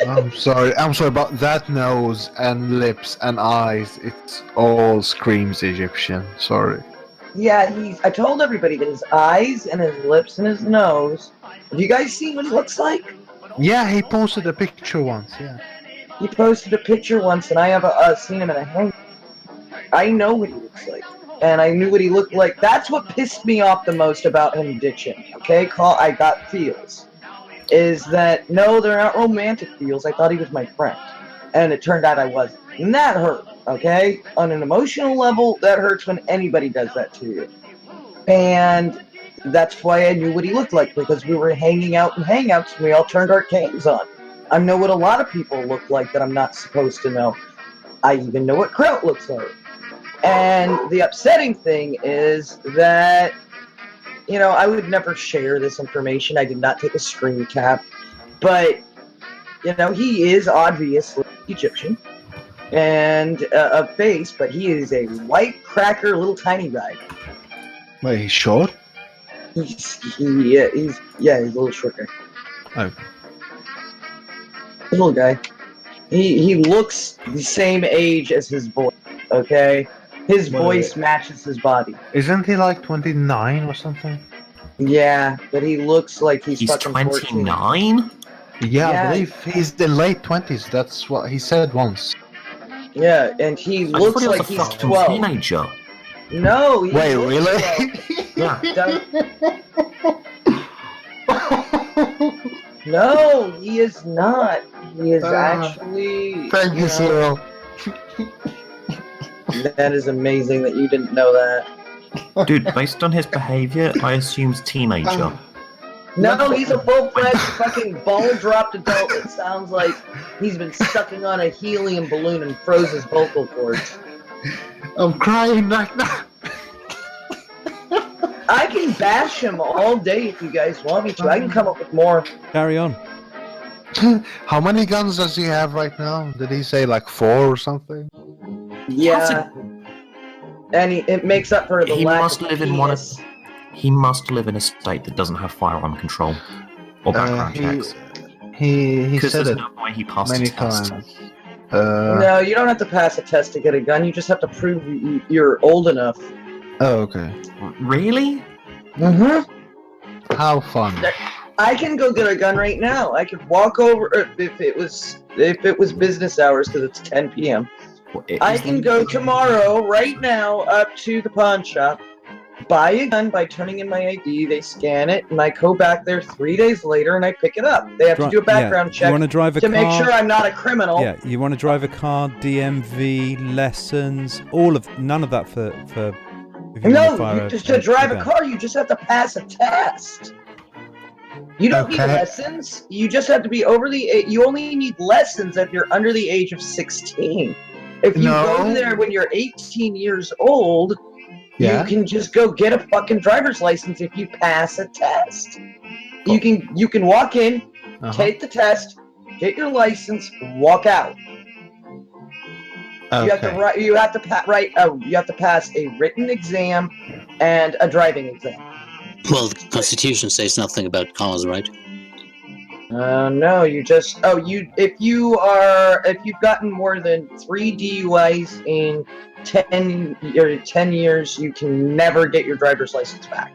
I'm sorry, but that nose and lips and eyes, it all screams Egyptian. Sorry. Yeah, I told everybody that his eyes and his lips and his nose. Have you guys seen what he looks like? Yeah, he posted a picture once, yeah. He posted a picture once, and I have seen him in a hang. I know what he looks like. And I knew what he looked like. That's what pissed me off the most about him ditching, okay? I got feels. Is that, no, they're not romantic feels. I thought he was my friend. And it turned out I wasn't. And that hurt, okay? On an emotional level, that hurts when anybody does that to you. And that's why I knew what he looked like, because we were hanging out in Hangouts and we all turned our cams on. I know what a lot of people look like that I'm not supposed to know. I even know what Kraut looks like. And the upsetting thing is that, you know, I would never share this information. I did not take a screen cap. But, you know, he is obviously Egyptian and a face, but he is a white cracker little tiny guy. Wait, he's short? He's a little short guy. Oh. Little guy. He looks the same age as his voice, okay? His voice matches his body. Isn't he like 29 or something? Yeah, but he looks like he's fucking 29? Yeah, I believe he's the late 20s. That's what he said once. Yeah, and he looks like he's 12. Teenager. No, he Wait, looks really? 12. No, he is not. He is actually... Thank you, Cyril. That is amazing that you didn't know that. Dude, based on his behavior, I assume teenager. No, he's a full-fledged fucking ball-dropped adult. It sounds like he's been sucking on a helium balloon and froze his vocal cords. I'm crying right now. I can bash him all day if you guys want me to. I can come up with more. Carry on. How many guns does he have right now? Did he say like 4 or something? Yeah. And it makes up for the He lack must of live in one of. penis. He must live in a state that doesn't have firearm control or background checks. He Because said there's it no way he passed many a test. times. No, you don't have to pass a test to get a gun. You just have to prove you're old enough. Oh, okay. Really? Mm-hmm. How fun. I can go get a gun right now. I could walk over if it was business hours because it's 10 p.m. I can go tomorrow right now up to the pawn shop, buy a gun by turning in my ID. They scan it, and I go back there 3 days later and I pick it up. They have to do a background check You want to drive a car? make sure I'm not a criminal. Yeah, you want to drive a car, DMV, lessons, none of that for if you want to fire to drive a car, you just have to pass a test. You don't need lessons. You just have to be over the. You only need lessons if you're under the age of 16. If you go there when you're 18 years old, you can just go get a fucking driver's license if you pass a test. You can walk in, take the test, get your license, walk out. Okay. You have to pass a written exam and a driving exam. Well, the Constitution says nothing about cars, right? No, you just if you've gotten more than 3 DUIs in 10 years, you can never get your driver's license back.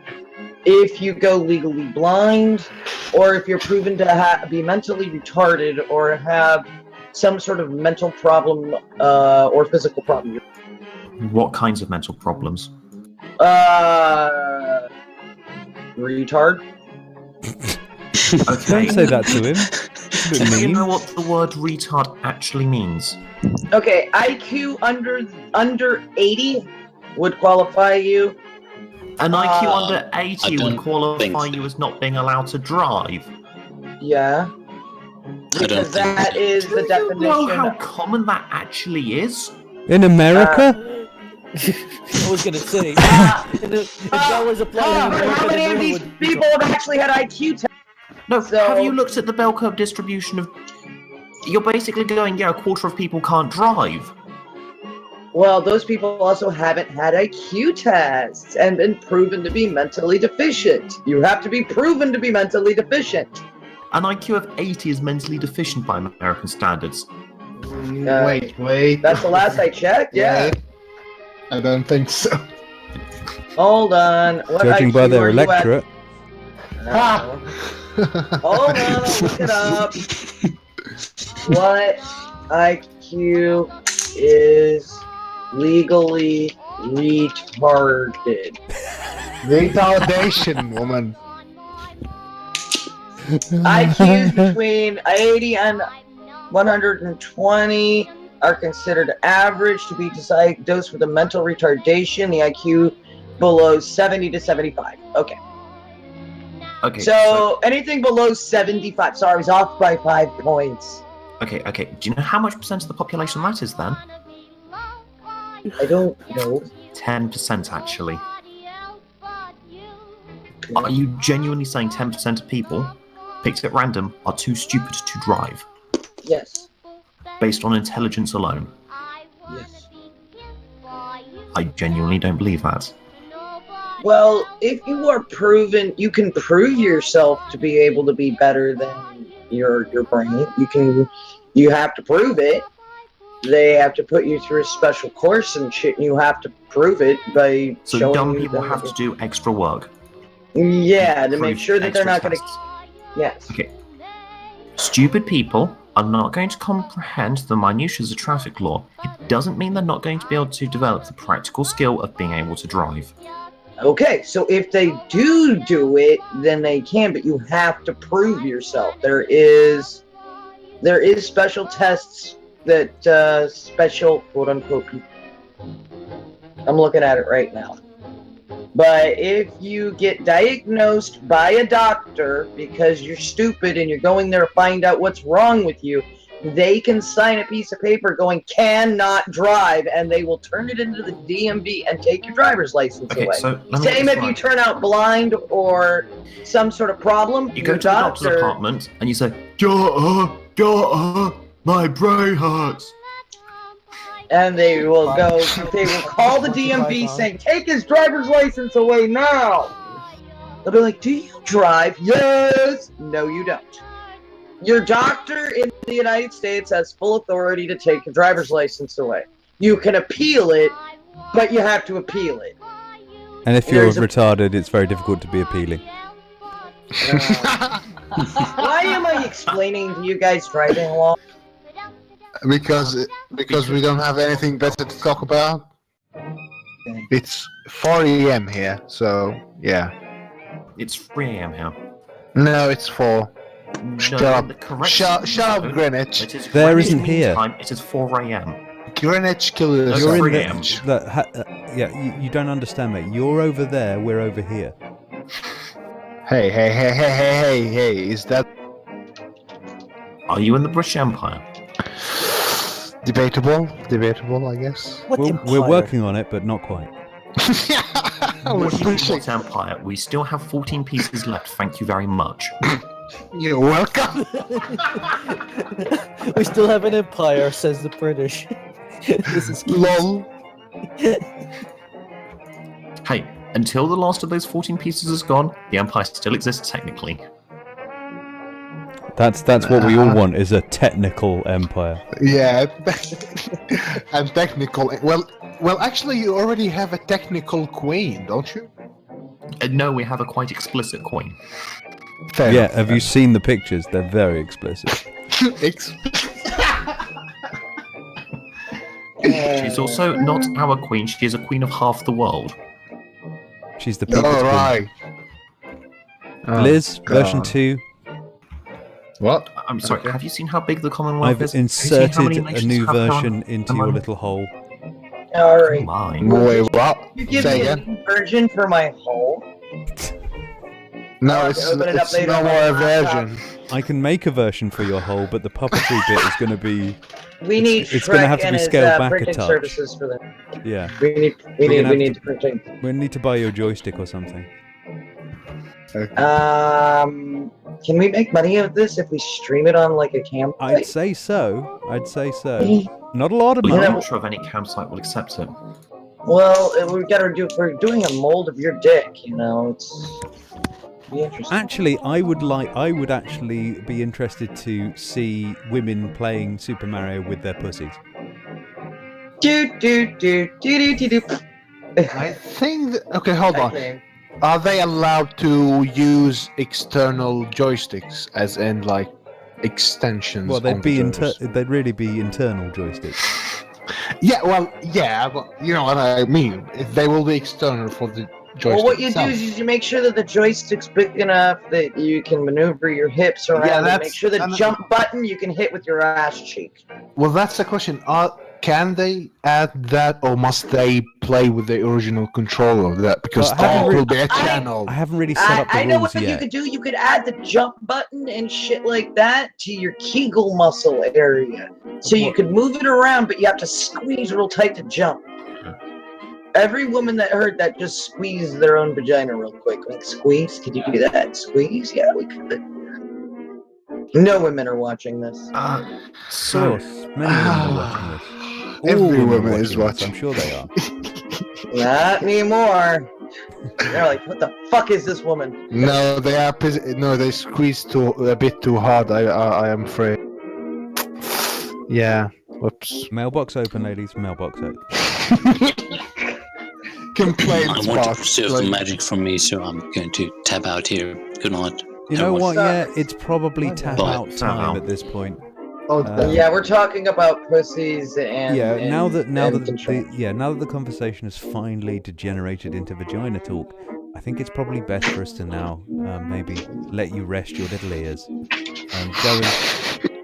If you go legally blind, or if you're proven to be mentally retarded or have some sort of mental problem or physical problem. What kinds of mental problems? Retard. Okay. Don't say that to him. Do you know what the word retard actually means? Okay, IQ under 80 would qualify you. An IQ under 80 would qualify you as not being allowed to drive. Yeah. Because that is the definition. Do you know how common that actually is? In America? I was gonna say, if that was applied in America, how many of these people have actually had IQ tests? No, have you looked at the bell curve distribution of... You're basically going, yeah, a quarter of people can't drive. Well, those people also haven't had IQ tests and been proven to be mentally deficient. You have to be proven to be mentally deficient. An IQ of 80 is mentally deficient by American standards. Wait. That's the last I checked, yeah. Wait. I don't think so. Hold on. What Judging IQ by their are you at? electorate. Hold on, I'll look it up. What IQ is legally retarded? Retardation, woman. IQs between 80 and 120 are considered average to be diagnosed with a mental retardation. The IQ below 70 to 75. Okay. Okay. So anything below 75. Sorry, I was off by 5 points. Okay. Do you know how much percent of the population that is then? I don't know. 10% actually. Are you genuinely saying 10% of people, picked at random, are too stupid to drive? Yes. Based on intelligence alone? Yes. I genuinely don't believe that. Well, if you are proven, you can prove yourself to be able to be better than your brain. You have to prove it. They have to put you through a special course and shit, and you have to prove it by So showing dumb you people have to do extra work. Yeah, to make Prove sure that they're not extra going to... tests. Yes. Okay. Stupid people are not going to comprehend the minutiae of traffic law. It doesn't mean they're not going to be able to develop the practical skill of being able to drive. Okay, so if they do it, then they can, but you have to prove yourself. There is special tests that special quote unquote. I'm looking at it right now. But if you get diagnosed by a doctor because you're stupid and you're going there to find out what's wrong with you, they can sign a piece of paper going cannot drive, and they will turn it into the DMV and take your driver's license Okay, away. so let me Same get if this you right. turn out blind or some sort of problem. You go your to the doctor's doctor, apartment and you say, Doctor, my brain hurts. and they will go. They will call the DMV saying, "Take his driver's license away now." They'll be like, "Do you drive?" "Yes." "No, you don't." Your doctor in the United States has full authority to take your driver's license away. You can appeal it, but you have to appeal it. And if you're retarded, it's very difficult to be appealing. Why am I explaining to you guys driving along? Because we don't have anything better to talk about. It's 4 a.m. here, so yeah. It's 3 a.m. here. No, it's 4. No, Shut up. the correct Shut up, code, Greenwich. It is There Greenwich isn't Mean here. Time, it is 4 a.m. Greenwich, kill yourself. You're in 3 the, a.m. yeah, you don't understand, mate. You're over there, we're over here. Hey, is that Are you in the British Empire? debatable? Debatable, I guess. We're working on it, but not quite. What do you mean, what empire? We still have 14 pieces left, thank you very much. You're welcome. We still have an empire, says the British. This is lol. Hey, until the last of those 14 pieces is gone, the empire still exists technically. That's what we all want, is a technical empire. Yeah, and technical. Well, actually, you already have a technical queen, don't you? No, we have a quite explicit queen. Fair Yeah, enough. have you seen the pictures? They're very explicit. She's also not our queen, she is a queen of half the world. She's the people's queen. Alright. Liz, version 2. What? I'm sorry, have you seen how big the Commonwealth I've is? inserted Have you seen how many a nations new have version come into your little hole. Alright. Mine. Wait, what? You give Say me a again? new version for my hole? No, I'll it's open it up later no on more my a laptop. version. I can make a version for your hole, but the puppetry bit is going to be... We need it's going to Shrek have to and be his scaled back a printing touch. services for that. Yeah. We need to print. We need to buy you a joystick or something. Can we make money of this if we stream it on like a cam? I'd say so. Not a lot of I'm money. not sure if any campsite will accept it. Well, we gotta do. If we're doing a mold of your dick, you know, it's be interesting. Actually, I would actually be interested to see women playing Super Mario with their pussies. I think. Okay, hold on. Are they allowed to use external joysticks, as in like extensions? Well, they'd on the be joystick? they'd really be internal joysticks. Yeah, well, yeah, but you know what I mean. They will be external for the joystick. Well, what you itself. do is you make sure that the joystick's big enough that you can maneuver your hips around, and that's- make sure the and- jump button you can hit with your ass cheek. Well, that's the question. Can they add that, or must they play with the original controller of that? Because that will be a channel. I haven't really set up the I know rules what you yet. could do. You could add the jump button and shit like that to your Kegel muscle area, so you could move it around, but you have to squeeze real tight to jump. Every woman that heard that just squeezed their own vagina real quick. Like, squeeze? Could you do that? Squeeze? Yeah, we could. No women are watching this. Of course, many women are watching this. All Every women woman are is watching this, I'm sure they are. Not anymore. They're like, what the fuck is this woman? No, they are. No, they squeeze a bit too hard. I am afraid. Yeah. Whoops. Mailbox open, ladies. Mailbox open. I want to preserve the magic from me, so I'm going to tap out here. Good night. You know everyone. what? Yeah, it's probably tap Bye. out time at this point. Yeah, we're talking about pussies and now that control. the conversation has finally degenerated into vagina talk, I think it's probably best for us to now maybe let you rest your little ears and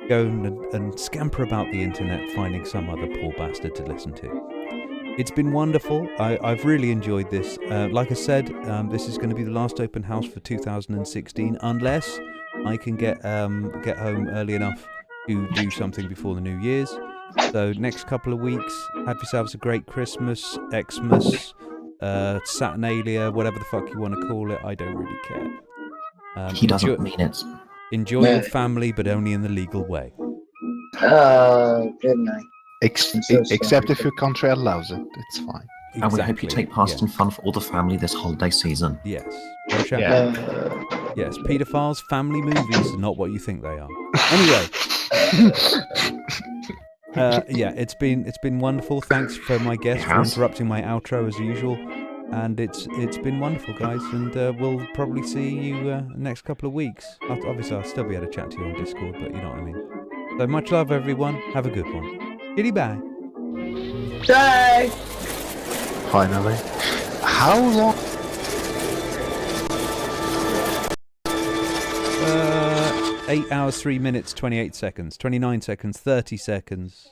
go and scamper about the internet finding some other poor bastard to listen to. It's been wonderful. I've really enjoyed this. Like I said, this is going to be the last open house for 2016, unless I can get home early enough to do something before the New Year's. So next couple of weeks, have yourselves a great Christmas, Xmas, Saturnalia, whatever the fuck you want to call it. I don't really care. He doesn't mean it. Enjoy your family, but only in the legal way. Good night. Except if your country allows it, it's fine. And we hope you take part in fun for all the family this holiday season. Yes. Yes, paedophiles, family movies are not what you think they are. Anyway. It's been wonderful. Thanks for my guest for interrupting my outro as usual. And it's been wonderful, guys. And we'll probably see you next couple of weeks. Obviously, I'll still be able to chat to you on Discord, but you know what I mean. So much love, everyone. Have a good one. Giddy bye. Bye. Finally. How long? 8 hours, 3 minutes, 28 seconds, 29 seconds, 30 seconds.